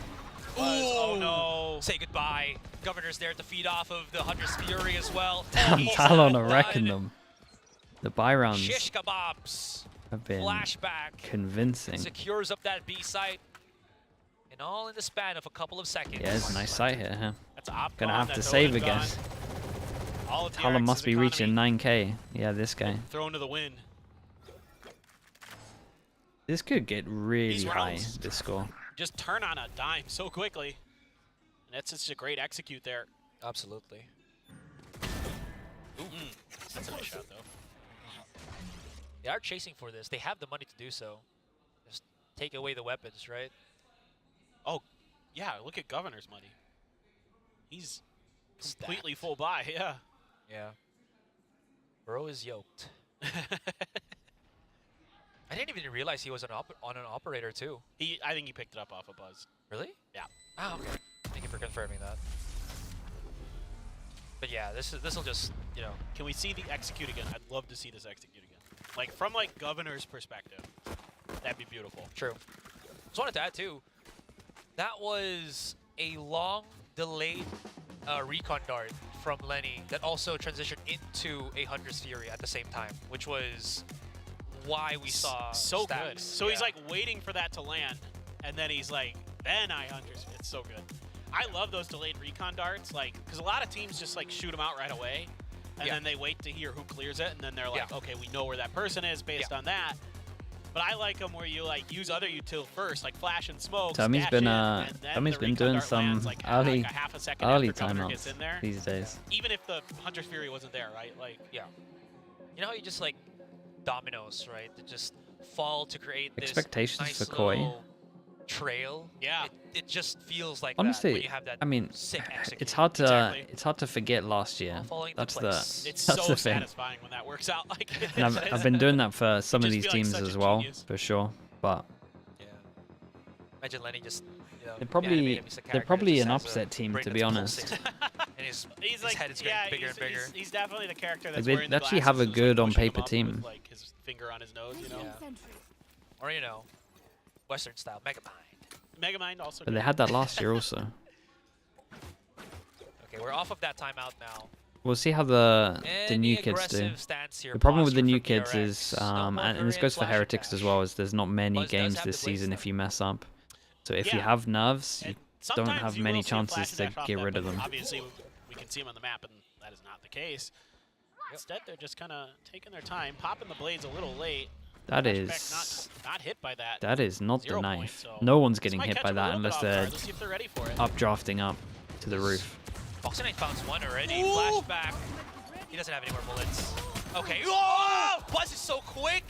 Oh no. Say goodbye. Governor's there to feed off of the Hunter's Fury as well. Damn, He's Talon are done. wrecking them. The buy rounds Shish kebabs. have been Flashback. convincing. Secures up that B site. And all in the span of a couple of seconds. Yeah, it's a nice sight here. Huh? That's Op Gonna gone, have to that's save Odin again. gone. All of Talon DRX's must be economy reaching 9K. Yeah, this guy. thrown to the wind. This could get really These high, rounds this score. just turn on a dime so quickly. And that's just a great execute there. Absolutely. That's a nice shot, though. They are chasing for this. They have the money to do so. Just take away the weapons, right? Oh, yeah, look at Governor's money. He's completely full buy, yeah. Yeah. Bro is yoked. I didn't even realize he was on an operator too. I think he picked it up off of Buzz. Really? Yeah. Oh, okay. Thank you for confirming that. But yeah, this will just, you know. Can we see the execute again? I'd love to see this execute again. Like, from, like, Governor's perspective. That'd be beautiful. True. Just wanted to add too, that was a long delayed recon dart from Lenny that also transitioned into a Hunter's Fury at the same time, which was why we saw so stacks. Good. So he's like waiting for that to land, and then he's like, then I Hunter's. It's so good. I love those delayed recon darts, like, because a lot of teams just like shoot them out right away, and then they wait to hear who clears it, and then they're like, okay, we know where that person is based on that. But I like them where you like use other util first, like flash and smoke. Tommy's been doing some like early timeouts in there these days. Even if the Hunter's Fury wasn't there, right? Like, yeah. You know how you just like dominoes, right? That just fall to create this expectations nice for Koi. Trail. Yeah. It just feels like honestly, that when you have that I mean, sick execute. it's hard to forget last year. That's the so thing. Satisfying when that works out. Like, and I've been doing that for some of these teams as well, genius. for sure. But yeah, imagine Lenny just. You know, they're probably an upset team, to be honest. And his like, head is getting bigger and bigger. He's definitely the character that's they wearing the actually have a glasses, good like, on paper team. With, like, his finger on his nose, you know. Yeah. Or you know, Western style Megamind. Megamind also. But they had that last year also. Okay, we're off of that timeout now. We'll see how the new kids do. The problem with the new kids is, and this goes for Heretics as well, is there's not many games this season if you mess up. So if you have nerves, you don't have many chances to get rid of them. Obviously, we can see them on the map, and that is not the case. Instead, they're just kind of taking their time, popping the blades a little late. That is not hit by that. That is not the knife. Point, so no one's getting hit by that unless they're ready for it. updrafting up to the roof. Boxing Knight found one already. Flashback. He doesn't have any more bullets. Okay. Oh! Buzz is so quick.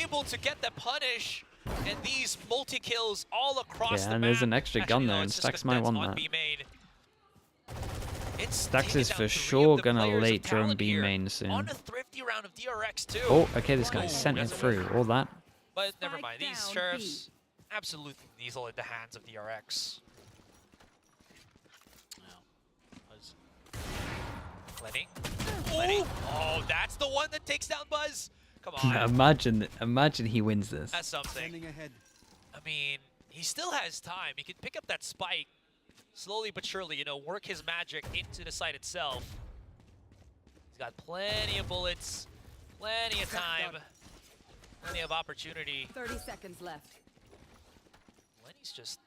Able to get the punish. And these multi-kills all across the map. And there's an extra gun there, and Stax might want that. Stax is for sure gonna late drone B main soon. On a thrifty round of DRX too. Oh, okay, this guy sent it through. All that. But never mind. These sheriffs absolutely diesel in the hands of DRX. Lenny. Oh, that's the one that takes down Buzz. Come on. Imagine he wins this. That's something. I mean, he still has time. He can pick up that spike slowly but surely, you know, work his magic into the site itself. He's got plenty of bullets, plenty of time, plenty of opportunity. 30 seconds left. Lenny's just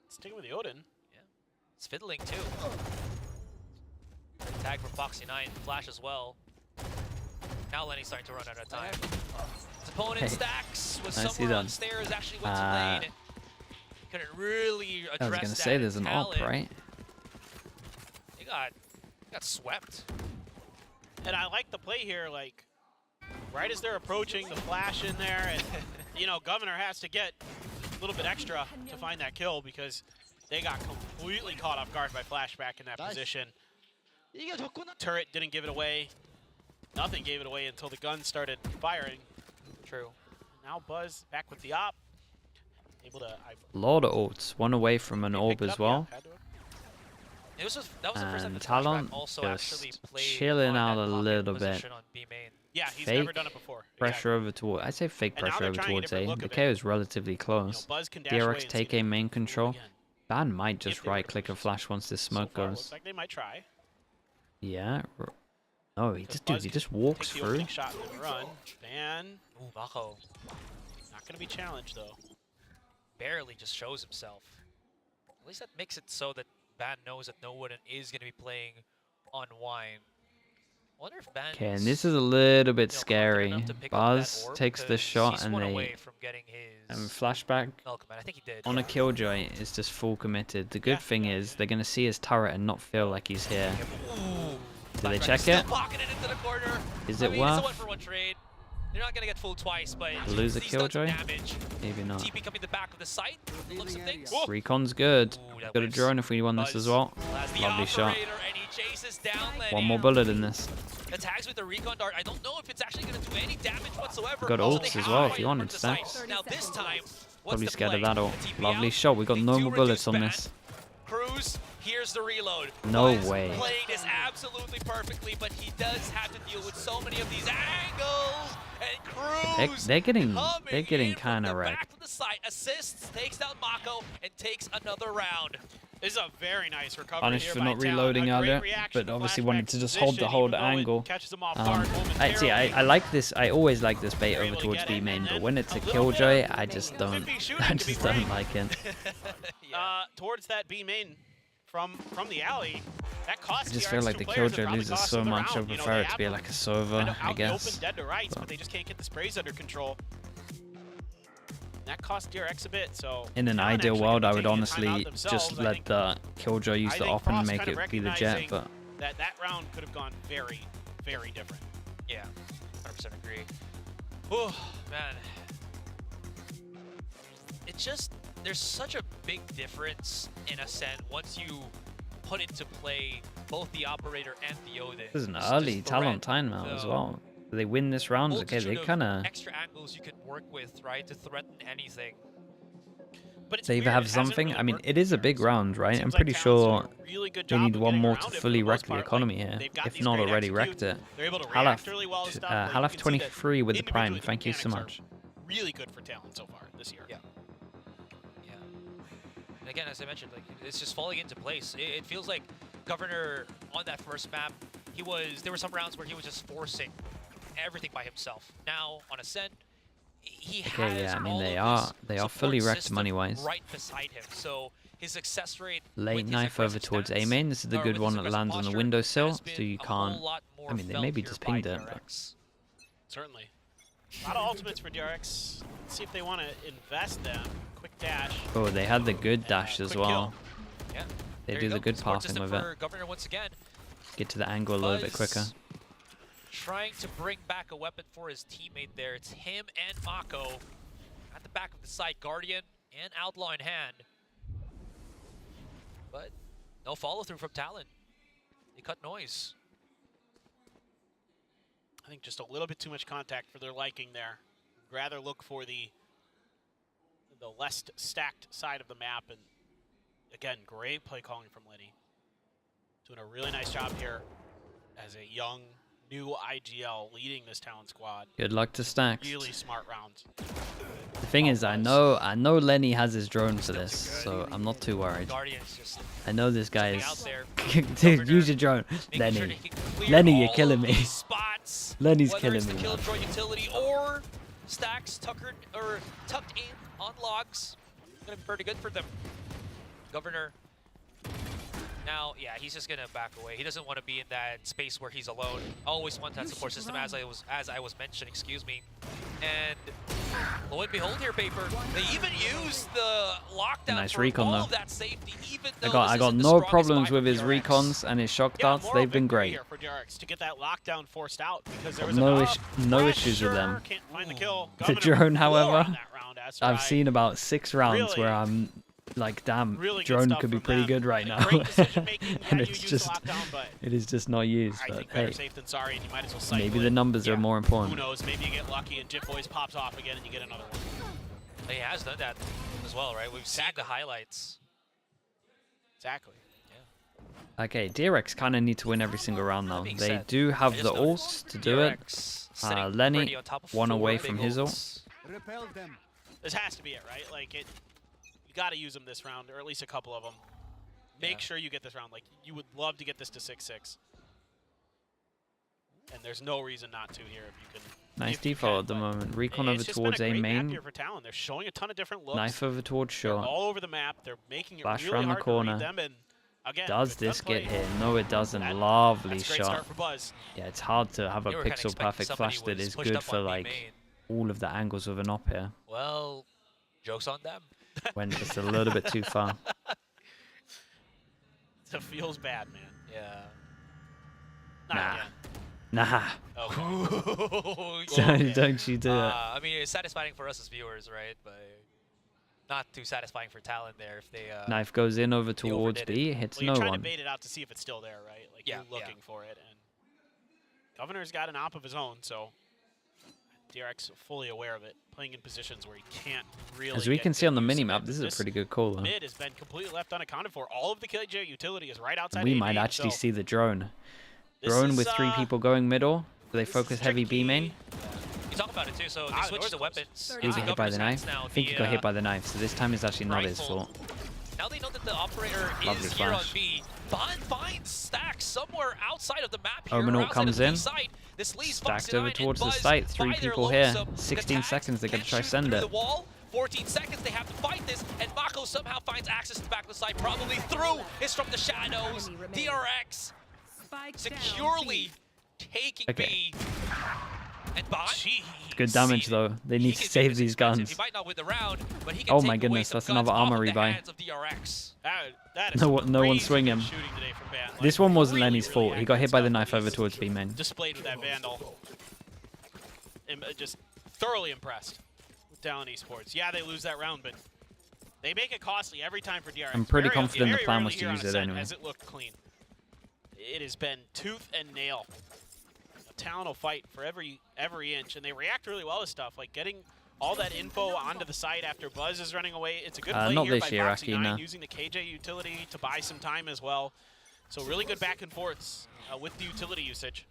sticking with the Odin. Yeah, it's fiddling too. Tag from Foxy 9, flash as well. Now Lenny's starting to run out of time. His opponent Stax was somewhere on stairs, actually went to lane. Couldn't really address that. I was gonna say there's an op, right? He got swept. And I like the play here, like right as they're approaching, the flash in there, and you know, Governor has to get a little bit extra to find that kill because they got completely caught off guard by flashback in that position. Turret didn't give it away. Nothing gave it away until the gun started firing. True. Now Buzz back with the op. Able to. Lot of ults. One away from an orb as well. That was the first time Talon also just chilling out a little bit. Yeah, he's fake never done it before. Pressure over towards. I'd say fake pressure over towards A. The KO is relatively close. DRX take A main control. Ban might just right click a flash once this smoke goes. Looks like they might try. Yeah. Oh, he just walks through. Shot and run. Ban. Ooh, Mako. Not gonna be challenged though. Barely just shows himself. At least that makes it so that Ban knows that no one is going to be playing on Wine. I wonder if Ban. Okay, and this is a little bit scary. Buzz takes the shot and they flashback I think he did. on a killjoy is just full committed. The good thing is they're gonna see his turret and not feel like he's here. Do they check it? Is it worth? They're not gonna get full twice, but lose a killjoy? Maybe not. TP coming the back of the site. Looks of things. Recon's good. Got a drone if we won this as well. Lovely shot. One more bullet in this. The tags with the recon dart. I don't know if it's actually gonna do any damage whatsoever. Got ults as well if you wanted Stax. Now this time, probably scared of that ult. Lovely shot. We got no more bullets on this. Cruz, here's the reload. No way. Playing this absolutely perfectly, but he does have to deal with so many of these angles. And Cruz they're getting kind of wrecked. back to the site, assists, takes down Mako, and takes another round. This is a very nice recovery. Punished here for by not Talon. reloading A great earlier, reaction, but obviously flashback wanted to just hold the position, whole even though it angle. catches him off guard See, I momentarily. like this. I always like this bait over towards B main, but when it's a killjoy, I just don't. I just don't like it. Towards that B main from the alley, that costs. I just feel like the killjoy loses so much. I prefer it to be like a Sova, I guess. Dead to rights, but they just can't get the sprays under control. That cost DRX a bit, so in an ideal world, I would honestly just let the killjoy use the op and make it be the jet, but that round could have gone very, very different. Yeah, 100% agree. Oh man, it's just there's such a big difference in Ascent once you put into play both the operator and the Odin. this is an early Talon timeout as well. They win this round, okay, they kind of extra angles you can work with, right, to threaten anything. But they either have something. I mean, it is a big round, right? I'm pretty sure they need one more to fully wreck the economy here, if not already wrecked it. Halaf 23 with the Prime, thank you so much. Really good for Talon so far this year. Yeah. Yeah. And again, as I mentioned, like it's just falling into place. It feels like Governor on that first map, there were some rounds where he was just forcing everything by himself. Now on Ascent, he has yeah, I mean all they of are his fully support wrecked system money-wise. right beside him. So his success rate Late with his knife over aggressive towards stance, A main. This is the or good with one his that lands on the aggressive windowsill, posture so you has been a whole can't. lot more I mean, they felt maybe here just by pinged it. DRX. Certainly. A lot of ultimates for DRX. Let's see if they want to invest them. Quick dash. Oh, they had the good dash as well. Yeah. They There do you the go. good Support passing system with it. for Governor once again. Get to the angle a little bit quicker. Trying to bring back a weapon for his teammate there. It's him and Mako at the back of the site. Guardian and Outlaw in hand. But no follow through from Talon. They cut noise. I think just a little bit too much contact for their liking there. Rather look for the less stacked side of the map. And again, great play calling from Lenny. Doing a really nice job here as a young, new IGL leading this Talon squad. Good luck to Stacks. Really smart rounds. The thing is, I know Lenny has his drone for this, so I'm not too worried. I know this guy is. Dude, use your drone, Lenny. Lenny, you're killing me. Lenny's killing me. Killjoy utility or Stacks tucked in on logs. Gonna be pretty good for them. Governor. Now, yeah, he's just gonna back away. He doesn't want to be in that space where he's alone. Always wants that support system, as I was mentioning. Excuse me. And lo and behold, here, Paper. They even use the lockdown Nice for recon all though. of that safety. Even though I got no problems with his recons and his shock darts. They've been great. For DRX to get that lockdown forced out because there was no issues with them. Can't find the kill. The drone, however, round, I've seen about 6 rounds where I'm like, damn, drone could be pretty good right now. And it's just, it is just not used. I But think better hey, safe than sorry, and you might as well cycle maybe it. the numbers are more important. Who knows? Maybe you get lucky and Jip Boys pops off again and you get another one. He has done that as well, right? We've seen the highlights. Exactly. Okay, DRX kind of need to win every single round now. They do have the ults to do it. Lenny, one away from his ult. This has to be it, right? Like it. You got to use them this round, or at least a couple of them. Make sure you get this round. Like, you would love to get this to 6-6. And there's no reason not to here if you can. Nice default at the moment. Recon over towards A main. For Talon. They're showing a ton of different looks. Knife over towards They're short. all over the map. They're making it Flash really around the hard corner. to read them. And again, Does this get hit? No, it doesn't. Lovely that's a great shot. start for Buzz. Yeah, it's hard to have a They were kinda pixel expecting perfect somebody flash that was is pushed good up for on B like main. all of the angles of an op here. Well, joke's on them. Went just a little bit too far. It feels bad, man. Yeah. Nah. again. Nah. Oh. Don't you do it. I mean, it's satisfying for us as viewers, right? But not too satisfying for Talon there if they. Knife goes in over towards overdid B, hits Well, no you're trying one. to bait it out to see if it's still there, right? Like Yeah, you're looking for it, and Governor's got an op of his own, so DRX fully aware of it, playing in positions where he can't really. As we get can see on the good use of minimap, it. this is a pretty good call though. Mid has been completely left unaccounted for. All of the KJ utility is right outside. We A might main, actually so see the drone. this Drone is, with 3 people going middle. Do they focus heavy B main? You talk about it too, so they switched the weapons. He got hit by the knife. I think he got hit by the knife, so this time it's actually not his fault. Now they know that the operator Lovely is here on flash. B. Bond finds Stacks somewhere outside of the map here. Omenaught comes in. This leaves Stacked over Foxy9 towards and the Buzz site. by 3 their people low, here. so 16 Katax seconds. They're going to try can't send shoot it. through the wall. 14 seconds, they have to fight this, and Mako somehow finds access to the back of the site, probably through. It's from the shadows. DRX securely taking B. And Bond, Good damage though. They need to save these guns. he might not win the round, but he can Oh take my away goodness, some that's guns another off armor of the rebuy. hands of DRX. That is No one crazy swing him. shooting today from Van. Like, This one wasn't Lenny's really fault. He got hit by the accurate knife stuff over towards B main. displayed with that Vandal. Just thoroughly impressed with Talon Esports. Yeah, they lose that round, but they make it costly every time for DRX. I'm pretty Very confident the very plan rarely was to here on use it Ascent anyway. Has it looked clean. It has been tooth and nail. Talon will fight for every inch, and they react really well to stuff, like getting all that info onto the site after Buzz is running away. It's a good play not here this by year, Foxy9, Akina. using the KJ utility to buy some time as well. So really good back and forths with the utility usage.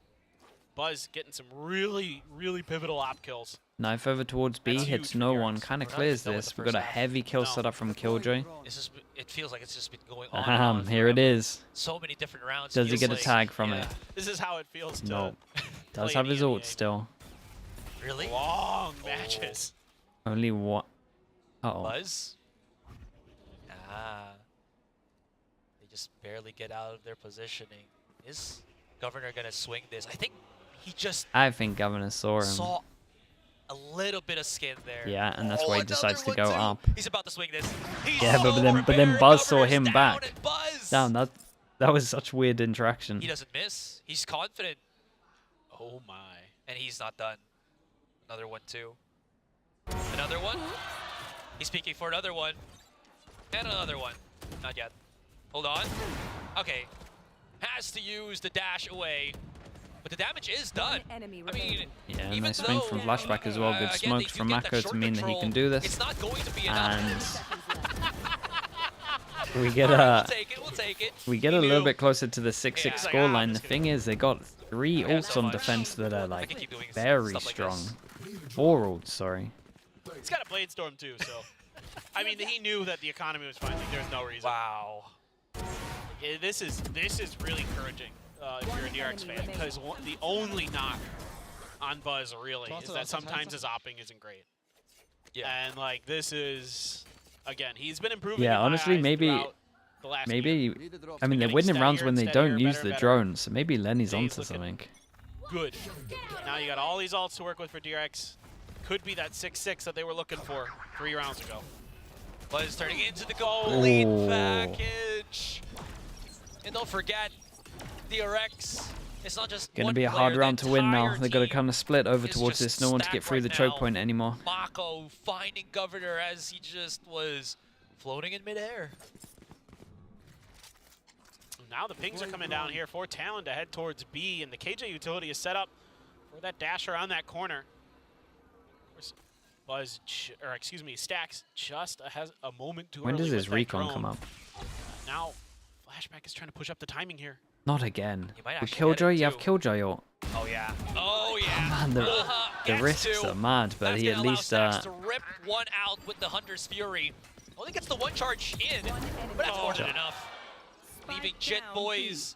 Buzz getting some really, really pivotal op kills. Knife over towards B, hits no one, kind of clears this. We've got a heavy kill set up from Killjoy. It feels like it's just been going on. And on Here it is. So many different rounds. Does he Feels get a like- tag from Yeah. it? This is how it feels to No. Does play have in his the ult NBA. still. Really? Long matches. Only one. Uh-oh. Buzz? They just barely get out of their positioning. Is Governor gonna swing this? I think he just I think Governor saw him. saw a little bit of skin there. Yeah, and that's why he decides to go up. He's about to swing this. He's Yeah, so but then Buzz saw Governor's him down, back. and Buzz. Damn, that was such weird interaction. He doesn't miss. He's confident. Oh my. And he's not done. Another one too. Another one. He's peeking for another one. And another one. Not yet. Hold on. Okay. Has to use the dash away. But the damage is done. I mean, Yeah, even nice swing from though, Flashback as well. Good again, they smokes do from get that Mako to short mean that he control, can do this. It's not going to be And enough. we get Alright, a we'll take it. we get a little bit closer to the 6-6 Yeah. scoreline. The thing is, they got 3 ults on defense that are like very strong. 4 ults, sorry. He's got a Blade Storm too, so I mean he knew that the economy was fine. Like, there's no reason. Wow. Yeah, this is really encouraging if you're a DRX fan, because the only knock on Buzz really is that sometimes his opping isn't great. Yeah. And like this is again, he's been improving. Yeah, in my honestly, eyes maybe throughout the last year. I mean they're Getting winning rounds steadier when and they steadier, don't use better the and better. drones, so maybe Lenny's He's onto looking something. Good. Now you got all these ults to work with for DRX. Could be that 6-6 that they were looking for 3 rounds ago. Buzz turning into the goal lead Oh. package. And don't forget, DRX, it's not just Gonna one be a player, hard the round to win now. entire They got to team kind of split over is towards just this. No one to get stacked through right the choke now. point anymore. Mako finding Governor as he just was floating in midair. Now the pings are coming down here for Talon to head towards B, and the KJ utility is set up for that dash around that corner. Of course, Buzz, or excuse me, Stacks just has a moment too When early does with his that recon drone. come up? Now, Flashback is trying to push up the timing here. Not again. might With actually get Killjoy, it you have too. Killjoy ult. Oh yeah. Oh yeah. Man, the Gets risks to. are mad, but That's he at gonna allow least Stacks to rip one out with the Hunter's Fury. Only gets the one charge in, but that's more than enough. Leaving Jit Boys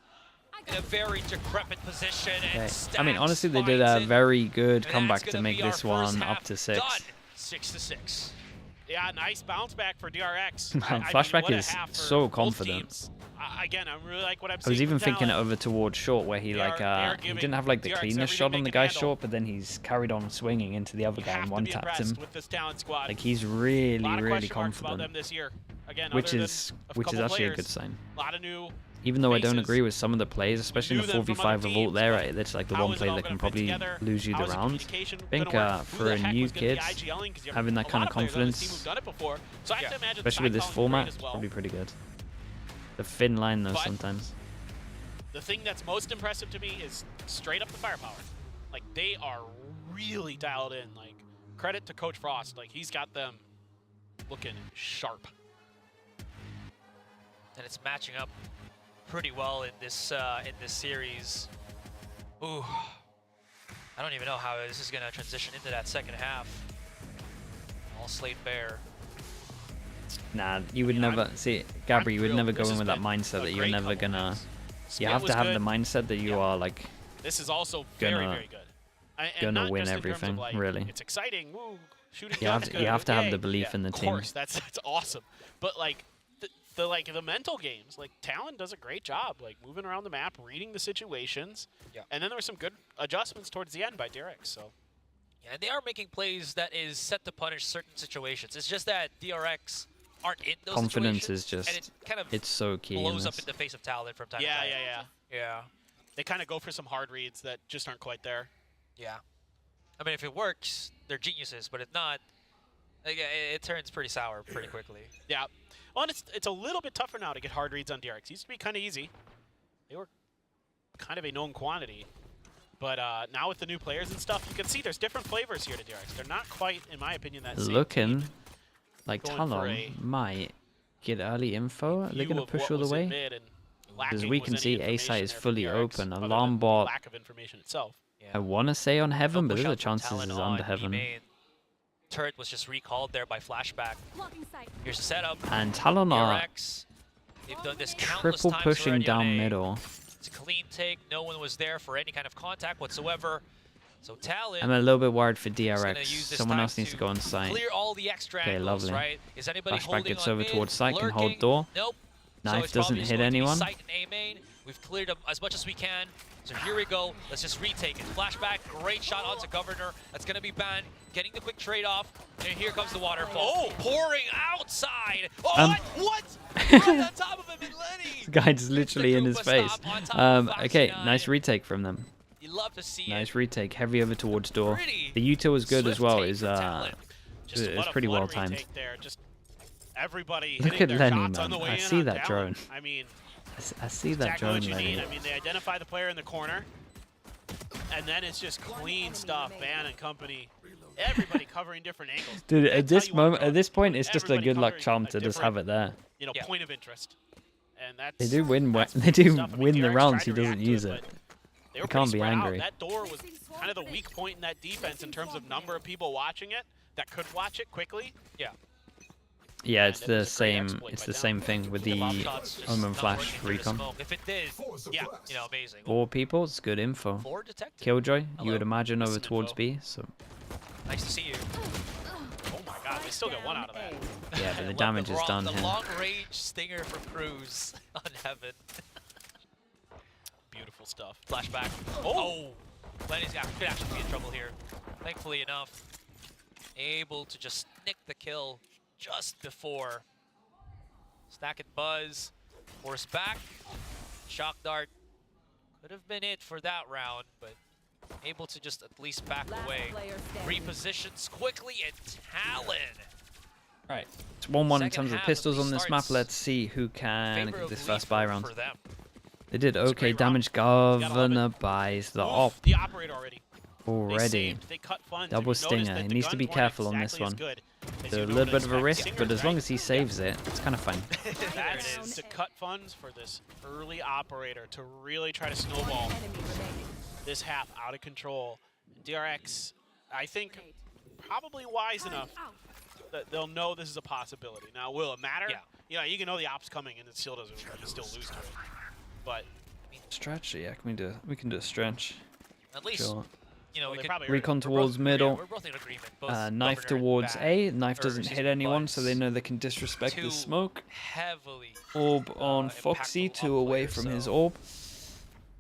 in a very decrepit position. And okay. I mean, honestly, they did a very good comeback to make this one up to 6. Done. 6-6. Yeah, nice bounce back for DRX. Man, I mean, Flashback what a is half for so both confident. teams. Again, I really like what I'm I seeing. was even from thinking it Talon. over towards short, where he They like are he giving didn't have like the DRX cleanest everything shot on they the can guy handle. short, but then he's carried on swinging into the other guy and Have to one be tapped impressed him. with this Talon squad. Like he's A really, lot of really question marks about them confident, this year. Again, which other is than a couple actually a players, good sign. A lot of new Even though I don't faces. agree with some of the plays, especially in knew the them from other 4v5 of ult teams, there, but that's like the how one is it play all that gonna can fit probably together? lose you How the is the round. communication I think gonna work? Who for the a heck new was gonna be kid, IGLing? 'Cause you have having that a kind lot of players on this team confidence, who've done it before. So I have to imagine especially with the this side calling format, is it's great as well. probably pretty good. The thin line though But- sometimes. The thing that's most impressive to me is straight up the firepower. Like, they are really dialed in. Like, credit to Coach Frost. Like, he's got them looking sharp. And it's matching up pretty well in this series. Ooh. I don't even know how this is going to transition into that second half. All slate bare. Nah, you would never see, Gabri. You would never go in with that mindset that you're never gonna. You have to have the mindset that you are like. This is also very good. Gonna win everything, like, really. It's exciting. Woo, shooting you have to have the belief in the team. Of course, that's awesome. But like the mental games, like Talon does a great job, like moving around the map, reading the situations. Yeah. And then there were some good adjustments towards the end by DRX. So. Yeah, and they are making plays that is set to punish certain situations. It's just that DRX aren't in those Confidence situations, is just, and it kind of it's so key. blows up in the face of Talon from time to time. Yeah. They kind of go for some hard reads that just aren't quite there. Yeah. I mean, if it works, they're geniuses, but if not, it turns pretty sour pretty quickly. Yeah. Well, and it's a little bit tougher now to get hard reads on DRX. It used to be kind of easy. They were kind of a known quantity. But now with the new players and stuff, you can see there's different flavors here to DRX. They're not quite, in my opinion, that same Looking team. like Talon might get early info. They're going to push all the way. Because we can see A site is fully open. Alarm bot. Lack of information itself. Yeah. I want to say on Heaven, but there's a chance this is under Heaven. Turret was just recalled there by flashback. Here's the setup. And Talon are they've done this triple pushing down middle. It's a clean take. No one was there for any kind of contact whatsoever. So Talon. I'm a little bit worried for DRX. Someone else needs to go on site. Clear all the extra okay, angles, lovely. right? Is anybody Flashback gets over mid, towards site, can lurking? hold door. Nope. Knife so doesn't hit anyone. Site and A main. We've cleared them as much as we can. So here we go. Let's just retake it. Flashback, great shot onto Governor. That's going to be banned. Getting the quick trade off. And here comes the waterfall. Oh, pouring outside. Oh, what? On the top of him and Lenny. This guy's literally in his face. Okay, nice retake from them. You love to see nice retake. Heavy over towards door. The util is good as well. Is pretty well timed. Everybody Look at Lenny, man. The way I see that Talon. drone. I mean, I see that drone, Lenny. I mean, they identify the player in the corner, and then it's just clean stuff. Ban and company, everybody covering different angles. Dude, at this point, it's just a good luck charm to just have it there. You know, point of interest, and that's. They do win. They do win the rounds. He doesn't use it. You can't be angry. That door was kind of the weak point in that defense in terms of number of people watching it that could watch it quickly. Yeah. Yeah, it's the same. It's the same thing with the Omen Flash recon. If it did, yeah, you know, amazing. 4 people, it's good info. Killjoy, you would imagine over towards B. So. Nice to see you. Oh my God, we still got 1 out of that. Yeah, but the damage is done here. The long-range stinger from Cruz on Heaven. Beautiful stuff. Flashback. Oh, Lenny's could actually be in trouble here. Thankfully enough, able to just nick the kill. Just before. Stack it, Buzz. Force back. Shock Dart. Could have been it for that round, but able to just at least back away. Repositions quickly, and Talon. Right. It's 1-1 in terms of pistols on this map. Let's see who can get this first buy round. They did okay damage. Governor buys the op. The operator already. They cut funds. Double stinger. He needs to be careful on this one. It's a little bit of a risk, but as long as he saves it, it's kind of fun. That's to cut funds for this early operator to really try to snowball this half out of control. DRX, I think, probably wise enough that they'll know this is a possibility. Now, will it matter? Yeah. You know, you can know the op's coming and it still doesn't. You can still lose to it. But stretch, yeah, we can do a stretch. At least. Sure. You know, recon towards middle, we're both in agreement. knife towards A. Knife doesn't hit anyone, so they know they can disrespect the smoke. Heavily. Orb on Foxy, 2 away from his orb.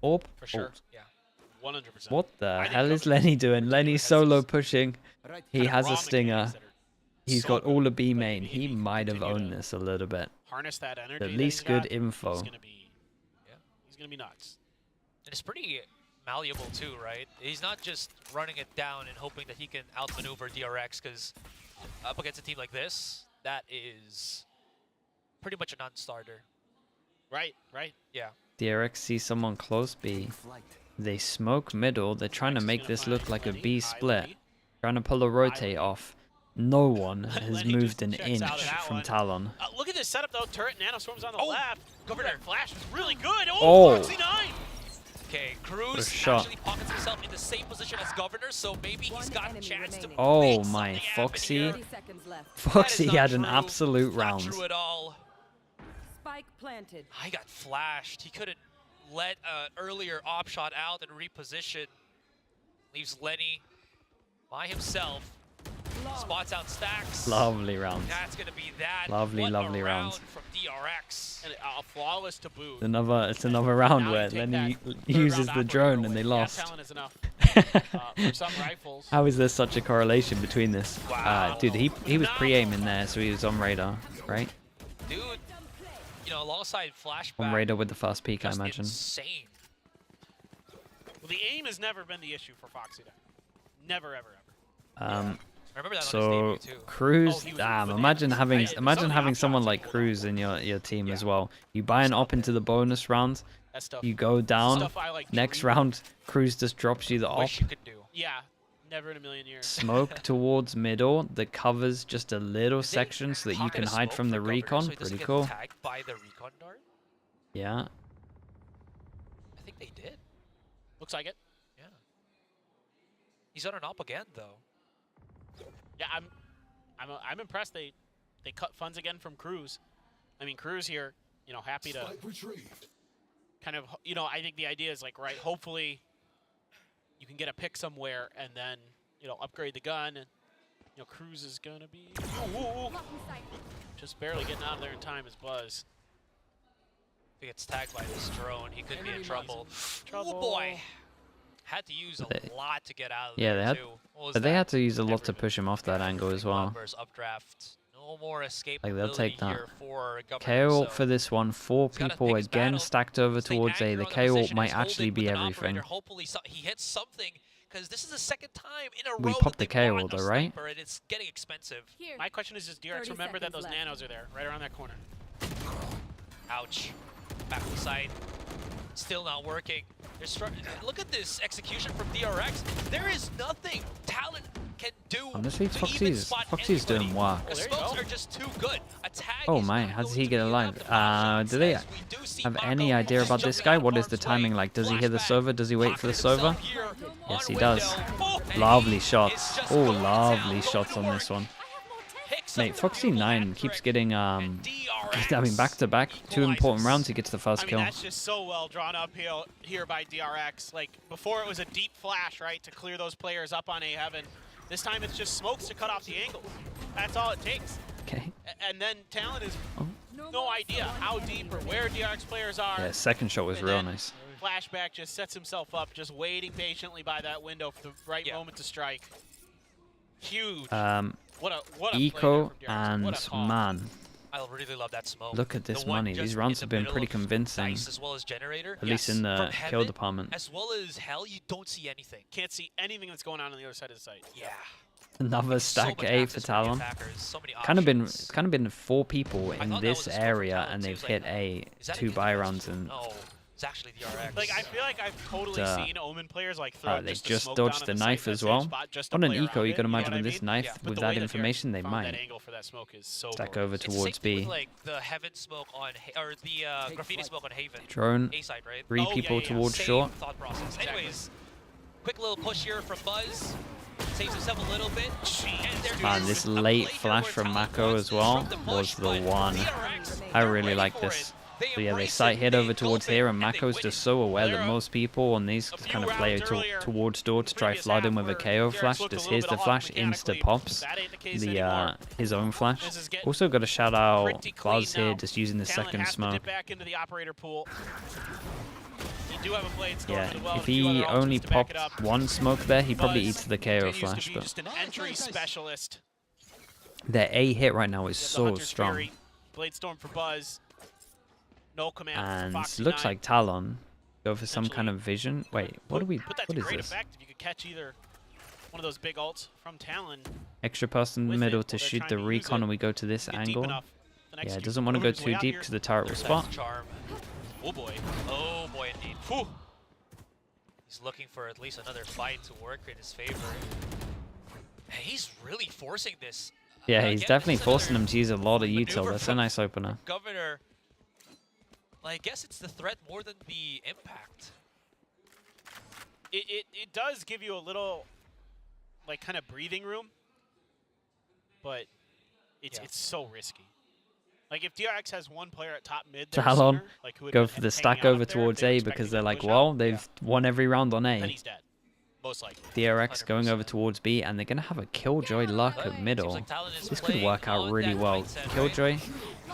Orb? For sure, yeah. 100%. What the hell is Lenny doing? Lenny's solo pushing. He has a stinger. He's got all the B main. He might have owned this a little bit. Harness that energy. At least good info. He's gonna be nuts. And it's pretty malleable too, right? He's not just running it down and hoping that he can outmaneuver DRX, because up against a team like this, that is pretty much a non-starter. Right. Yeah. DRX sees someone close B. They smoke middle. They're trying to make this look like a B split. Trying to pull a rotate off. No one has moved an inch from Talon. Look at this setup though. Turret nanoswarms on the left. Governor Flash is really good. Oh. Foxy 9. Okay, Cruz shot. actually pockets himself in the same position as Governor, so maybe he's got a chance to Oh make my, something Foxy. happen here. Foxy That is had not an true. absolute Not round. true at all. Spike planted. He got flashed. He couldn't let an earlier op shot out and reposition. Leaves Lenny by himself. Spots out Stacks. Lovely round. That's going to be that. Lovely, What lovely a round. from DRX. And a flawless to boot. It's another round Now where you take Lenny that uses third the round drone away. and they Yeah, lost. talent is enough. For some rifles. How is there such a correlation between this? Wow. Dude, he was pre-aiming there, so he was on radar, right? Dude, you know, alongside flashback. On radar with the fast peek, I just imagine. Insane. Well, the aim has never been the issue for Foxy. Never, ever, ever. I remember that So on his debut too. Cruz, damn! Imagine having someone like Cruz in your team as well. You buy an op into the bonus round, That stuff. you go down. Stuff I like Next dream. round, Cruz just drops you the op. Wish you could do. Yeah, never in a million years. Smoke towards middle that covers just a little section so that you can hide from the recon. So he doesn't Pretty get cool. tagged by the recon dart. Yeah. I think they did. Looks like it. Yeah. He's on an op again though. Yeah, I'm impressed. They cut funds again from Cruz. I mean, Cruz here, you know, happy to kind of, you know, I think the idea is like, right, hopefully you can get a pick somewhere and then, you know, upgrade the gun. And, you know, Cruz is going to be just barely getting out of there in time as Buzz. If he gets tagged by this drone, he could be in trouble. Trouble. Oh boy. Had to use a lot to get out of Yeah, there they had, too. What was but they that? had to use a lot to push him off that angle as well. Numbers, updraft. No more escape. Like they'll take that. For KO ult for this one. 4 people again stacked over towards A. The KO ult might actually be everything. Hopefully he hits something, because this is the second time in a row We popped that the they KO bought ult a though, right? sniper, and it's getting expensive. My question is, does DRX remember that those nanos are there, right around that corner? Ouch. Back to the side. Still not working. Look at this execution from DRX. There is nothing Talon can do. Honestly, to Foxy's doing work. The smokes are just too good. A tag Oh is my, not how does going he to get be alive? enough. Do they have any idea about this guy? What is the timing like? Does he hear the server? Does he wait for the server? Yes, he does. Lovely shots. Oh, lovely shots on this one. Mate, Foxy 9 keeps getting, I mean, back-to-back, 2 important rounds, he gets the first kill. That's just so well drawn up here by DRX. Like, before it was a deep flash, right, to clear those players up on A Heaven. This time it's just smokes to cut off the angles. That's all it takes. Okay. And then Talon is no idea how deep or where DRX players are. Yeah, second shot was real nice. Flashback just sets himself up, just waiting patiently by that window for the right moment to strike. Huge. What a Eco play there from DRX. What a and call. man. I really love that smoke. Look at this The one money. just These in rounds the have been middle pretty of convincing. Dice as well as Generator. At least in the From kill heaven, department. As well as hell, you don't see anything. Can't see anything that's going on the other side of the site. Yeah. Another stack A for Talon. Kind of been 4 people in this area, and they've hit A 2 buy rounds and. No, it's actually DRX. Like, I feel like I've totally seen Omen players like throw They just, just smoke dodged down the on knife site as same well. spot just to On an play eco, around you it, can know imagine what I with this mean? knife, But with the that way information, they DRX found that might angle for that smoke is so stack brutal. over It's towards the same thing B. with, like the Heaven smoke on, or the graffiti smoke on Haven. Drone, A side, right? 3 people towards Same short. thought process. Anyways, quick little push here from Buzz. Saves himself a little bit. And there Man, is this a late play here flash where from Talon Mako wants as to well disrupt the was push, the but one. DRX, I they're really waiting like for this. it. They So yeah, they embrace sight it, hit they over go towards for it, here, and and they Mako's win just it. so aware that There most people on these kind of play towards door to try flood him with a KO flash. Just here's the flash, insta pops his own flash. Also got to shout out Buzz here, just using the Talon second has to smoke. dip back into the operator pool. You do have a blade storm Yeah, as well, if a few he other only options to back it popped up. one smoke there, he probably Buzz eats the KO continues to flash. be But just an entry specialist. their A hit right now is The so Hunter's strong. Fury, blade storm for Buzz. No command for And Foxy looks 9. like Talon go for some kind of vision. Wait, what do we? Put that What to is great this? effect if you could catch either one of those big ults from Talon. Extra person in the with middle it to while they're shoot trying the to use recon, it. and we go to this Get deep angle. enough. The next Yeah, it few doesn't want to go Omen's way too out deep here. because the turret will There's spot. that charm. Oh boy. Oh boy, indeed. Whew. He's looking for at least another fight to work in his favor. And he's really forcing this. Yeah, Again, he's this definitely is forcing another them to use a lot of util. maneuver That's a from nice opener. Governor. Well, I guess it's the threat more than the impact. It does give you a little, like, kind of breathing room, but it's so risky. Like, if DRX has one player at top mid, Talon like, who go for the stack over towards A because they're like, well, they've won every round on A. Then he's dead, most likely. DRX going over towards B, and they're going to have a Killjoy luck at middle. This could work out really well. Killjoy,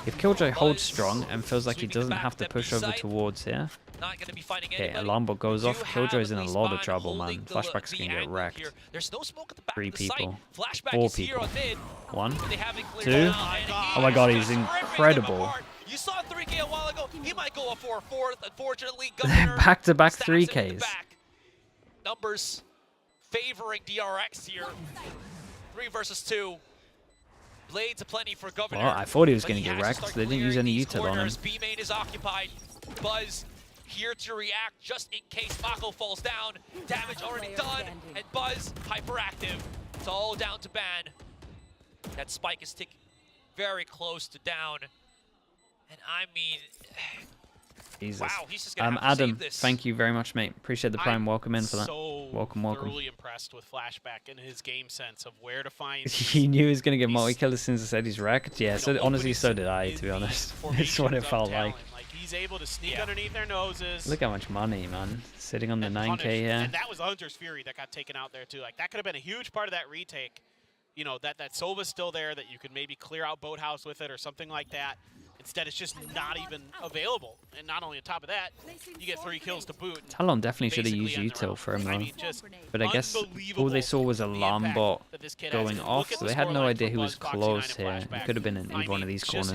if Killjoy holds strong and feels like he doesn't have to push over towards here, okay, alarm bot goes off. Killjoy's in a lot of trouble, man. Flashback's going to get wrecked. 3 people. 4 people. 1, 2. Oh my god, he's incredible. You saw 3K a while ago. He might go for a 4th. Unfortunately, back-to-back 3Ks. Numbers favoring DRX here. 3 versus 2. Blades aplenty for Governor. Well, I thought he was going to get wrecked. They didn't use any util on him. B main is occupied. Buzz here to react just in case Mako falls down. Damage already done, and Buzz hyperactive. It's all down to Ban. That spike is ticking very close to down. And I mean, Jesus. wow, he's just gonna have to Adam, save this. thank you very much, mate. Appreciate the prime. Welcome in for that. Welcome. Thoroughly impressed with Flashback and his game sense of where to find. He knew he was going to get multi-kill as soon as I said he's wrecked. Yeah, so honestly, so did I, to be honest. It's what it felt like. He's able to sneak underneath their noses. Look how much money, man. Sitting on the 9K here. And that was Hunter's Fury that got taken out there, too. Like, that could have been a huge part of that retake. You know, that Sova's still there, that you could maybe clear out Boathouse with it or something like that. Instead, it's just not even available. And not only on top of that, you get 3 kills to boot. Talon definitely should have used util for him, though. But I guess all they saw was alarm bot going off, so they had no idea who was close here. It could have been in either one of these corners.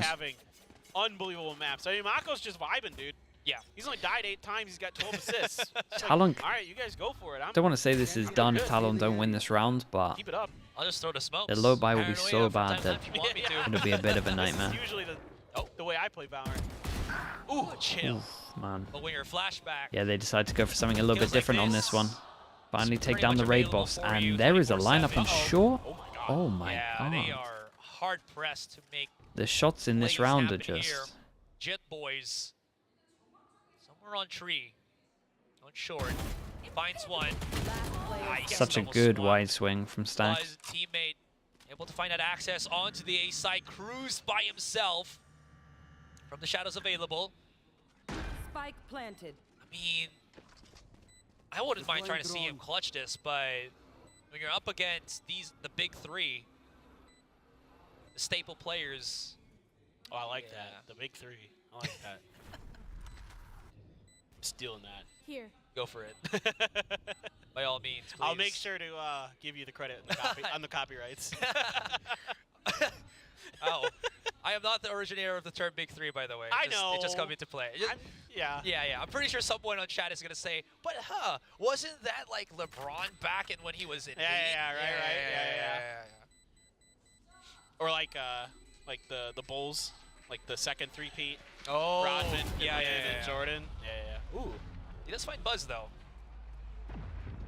Unbelievable maps. I mean, Mako's just vibing, dude. Yeah. He's only died 8 times. He's got 12 assists. Talon. All right, you guys go for it. I don't want to say this is done if Talon don't win this round, but keep it up. I'll just throw the smoke. The low buy will be so bad that it'll be a bit of a nightmare. This is usually the way I play Valorant. Ooh, chill. Oof, man. But when you're flashback. Yeah, they decided to go for something a little bit different on this one. Finally take down the raid boss, and there is a lineup in short. Oh my god. They are hard pressed to make the shots in this round are just. Here. Jet Boys. Somewhere on tree. On short. Finds one. Such a good wide swing from Stack. Buzz, teammate, able to find that access onto the A side. Cruised by himself. From the shadows available. Spike planted. I mean, I wouldn't mind trying to see him clutch this, but when you're up against the big 3, the staple players. Oh, I like that. The big 3. I like that. Stealing that. Here. Go for it. By all means, please. I'll make sure to give you the credit on the copyrights. Oh, I am not the originator of the term Big 3, by the way. I know. It just come into play. Yeah. Yeah. I'm pretty sure someone on chat is going to say, but wasn't that like LeBron back in when he was in right. Or like the Bulls, like the second 3-peat. Oh, Rodman, and Jordan. Yeah. Ooh, he does find Buzz though.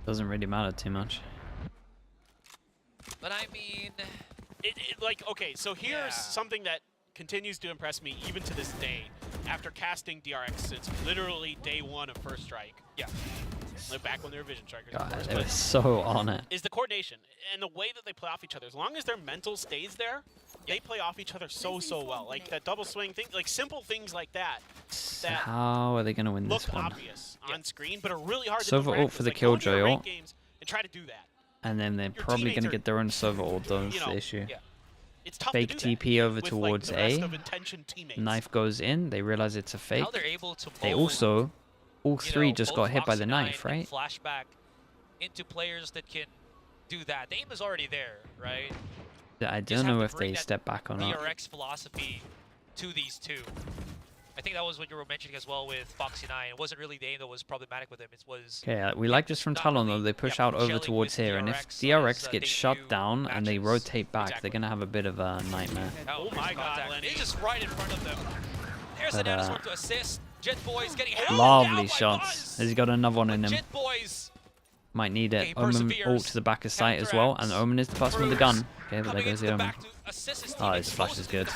Doesn't really matter too much. But I mean, okay, so here's something that continues to impress me even to this day. After casting DRX since literally day 1 of First Strike. Yeah. Like back when they were Vision Strikers. God, they were so on it. Is the coordination and the way that they play off each other. As long as their mental stays there, they play off each other so well. Like that double swing thing, like simple things like that. How are they going to win this one? Look obvious on screen, but are really hard to Sova ult for the Killjoy ult. Games and try to do that. And then they're probably going to get their own Sova ult, though, is the issue. It's tough fake to do TP over with, towards like, A. Knife goes in. They realize it's a fake. How they're able to they also, all 3 just got hit by the knife, right? Flashback into players that can do that. The aim is already there, right? I don't know if they step back or not. DRX philosophy to these 2. I think that was what you were mentioning as well with Foxy 9. It wasn't really the aim that was problematic with him. It was. Okay, we like this from Talon though. They push out over towards here, and if DRX gets shut down and they rotate back, they're gonna have a bit of a nightmare. Oh my God, Lenny! He's just right in front of them. There's an Nanosword to assist. Jet Boys getting held lovely down shots. Has he got another one in him? Jet Boys. Might need it. Omen ult to the back of sight as well, and Omen is the person with the gun. Okay, but there goes the Omen. Oh, his flash is good.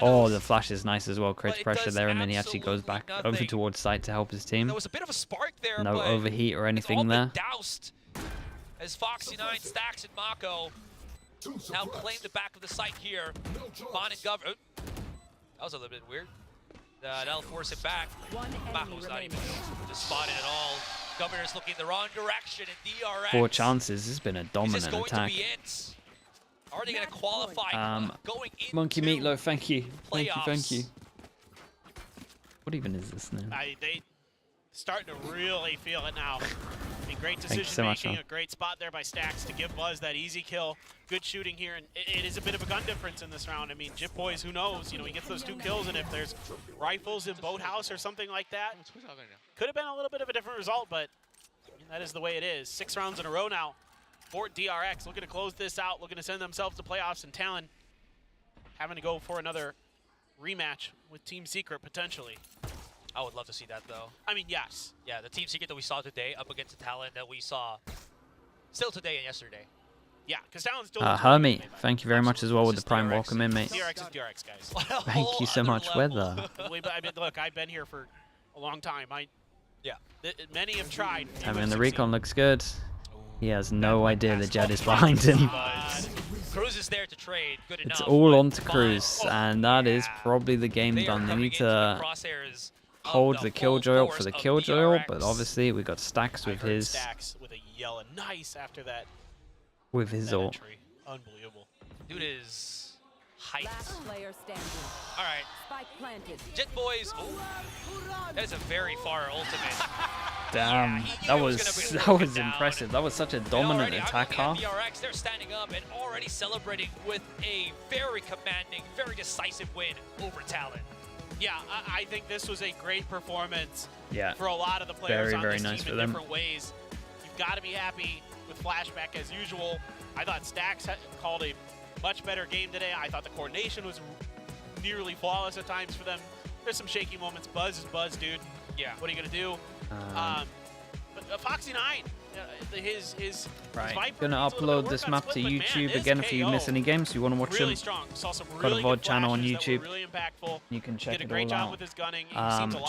Oh, the flash is nice as well. Creates pressure there, and then he actually goes back over towards sight to help his team. There was a bit of a spark there, no overheat or anything there. Doused as Foxy9, Stacks, and Mako now claim the back of the site here. Bond and Gov. Oh, that was a little bit weird. That'll force it back. Mako's not even just spotted at all. Governor's looking the wrong direction, and DRX. 4 chances. This has been a dominant attack. Are they going to qualify? Going Monkey Meatloaf, thank you. Thank you. What even is this now? They starting to really feel it now. I mean, great decision so making, much, a great spot there by Stacks to give Buzz that easy kill. Good shooting here, and it is a bit of a gun difference in this round. I mean, Jip Boys, who knows? You know, he gets those 2 kills, and if there's rifles in Boathouse or something like that, could have been a little bit of a different result, but I mean, that is the way it is. 6 rounds in a row now for DRX, looking to close this out, looking to send themselves to playoffs, and Talon having to go for another rematch with Team Secret, potentially. I would love to see that, though. I mean, yes. Yeah, the Team Secret that we saw today up against the Talon that we saw still today and yesterday. Yeah, because Talon's still... Hermie, thank you very much as well with the Prime. Welcome in, mate. DRX is DRX, guys. Thank you so much, Weather. I mean, look, I've been here for a long time. Many have tried. I mean, the recon looks good. He has no idea the Jett is behind him. Cruz is there to trade. Good enough. It's all on to Cruz, and that is probably the game done. They need to hold the Killjoy ult for the Killjoy ult, but obviously we got Stacks with his... Stacks with a yell, and nice after that. With his ult. Unbelievable. Dude is hyped. Player standing. All right. Spike planted. Jet Boys. Ooh. That is a very far ultimate. Damn, that was impressive. That was such a dominant attack half. DRX, they're standing up and already celebrating with a very commanding, very decisive win over Talon. Yeah, I think this was a great performance for a lot of the Very, players on very this nice team for in them. different ways. You've got to be happy with Flashback as usual. I thought Stacks called a much better game today. I thought the coordination was nearly flawless at times for them. There's some shaky moments. Buzz is Buzz, dude. Yeah. What are you going to do? But Foxy9, his Viper, Gonna upload this map to YouTube again if you miss any games. You want to watch them. Got a VOD channel on YouTube. You can check it all out.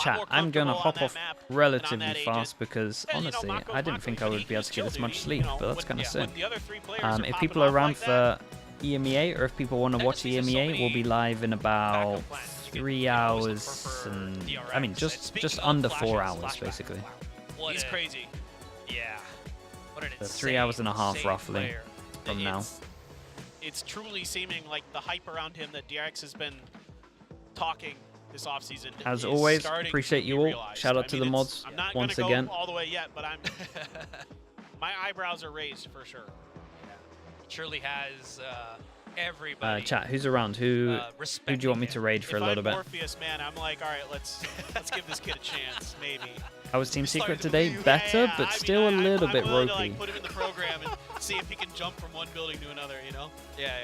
Chat, I'm gonna hop off relatively fast because honestly, I didn't think I would be able to get this much sleep, but that's kind of sick. If people are around for EMEA, or if people want to watch EMEA, we'll be live in about 3 hours, and I mean just under 4 hours basically. He's crazy. Yeah. What an So 3 hours and a half roughly from now. It's truly seeming like the hype around him that DRX has been talking this offseason. As always, appreciate you all. Shout out to the mods once again. I'm not all the way yet, but my eyebrows are raised for sure. He surely has everybody. Chat, who's around? Who do you want me to raid for a little bit? Morpheus, man, I'm like, all right, let's give this kid a chance, maybe. How was Team Secret today? Better, but still a little bit ropey. To, like, put him in the program and see if he can jump from one building to another, you know? Yeah.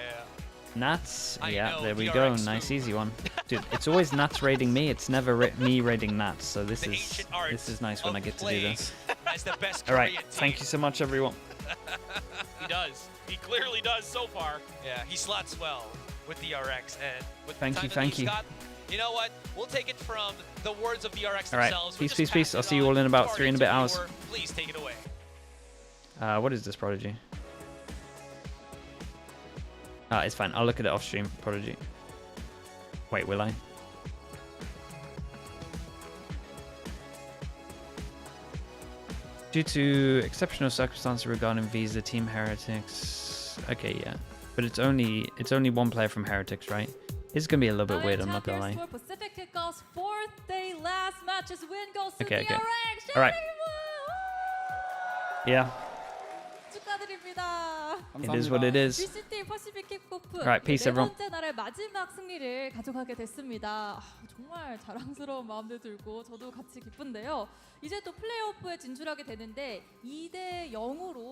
Nats? Yeah, there we go. Nice, easy one. Dude, it's always Nats raiding me. It's never me raiding Nats. So this is nice when I get to do this. All right, thank you so much, everyone. He does. He clearly does so far. Yeah, he slots well with DRX, and with Thank you. You know what? We'll take it from the words of DRX all right, themselves. peace. I'll see you all in about 3 and a bit hours. Please take it away. What is this, Prodigy? It's fine. I'll look at it off stream, Prodigy. Wait, will I? Due to exceptional circumstances regarding Visa Team Heretics. Okay, yeah. But it's only one player from Heretics, right? It's gonna be a little bit weird, I'm not gonna lie. PACIFIC Kickoff's 4th day last match's win goes to Okay. DRX. All right. Yeah. 축하드립니다. It is what it is. VCT PACIFIC Kickoff. All right, peace, everyone. 4번째 날의 마지막 승리를 가져가게 됐습니다. 정말 자랑스러운 마음도 들고 저도 같이 기쁜데요. 이제 또 플레이오프에 진출하게 되는데 2대 0으로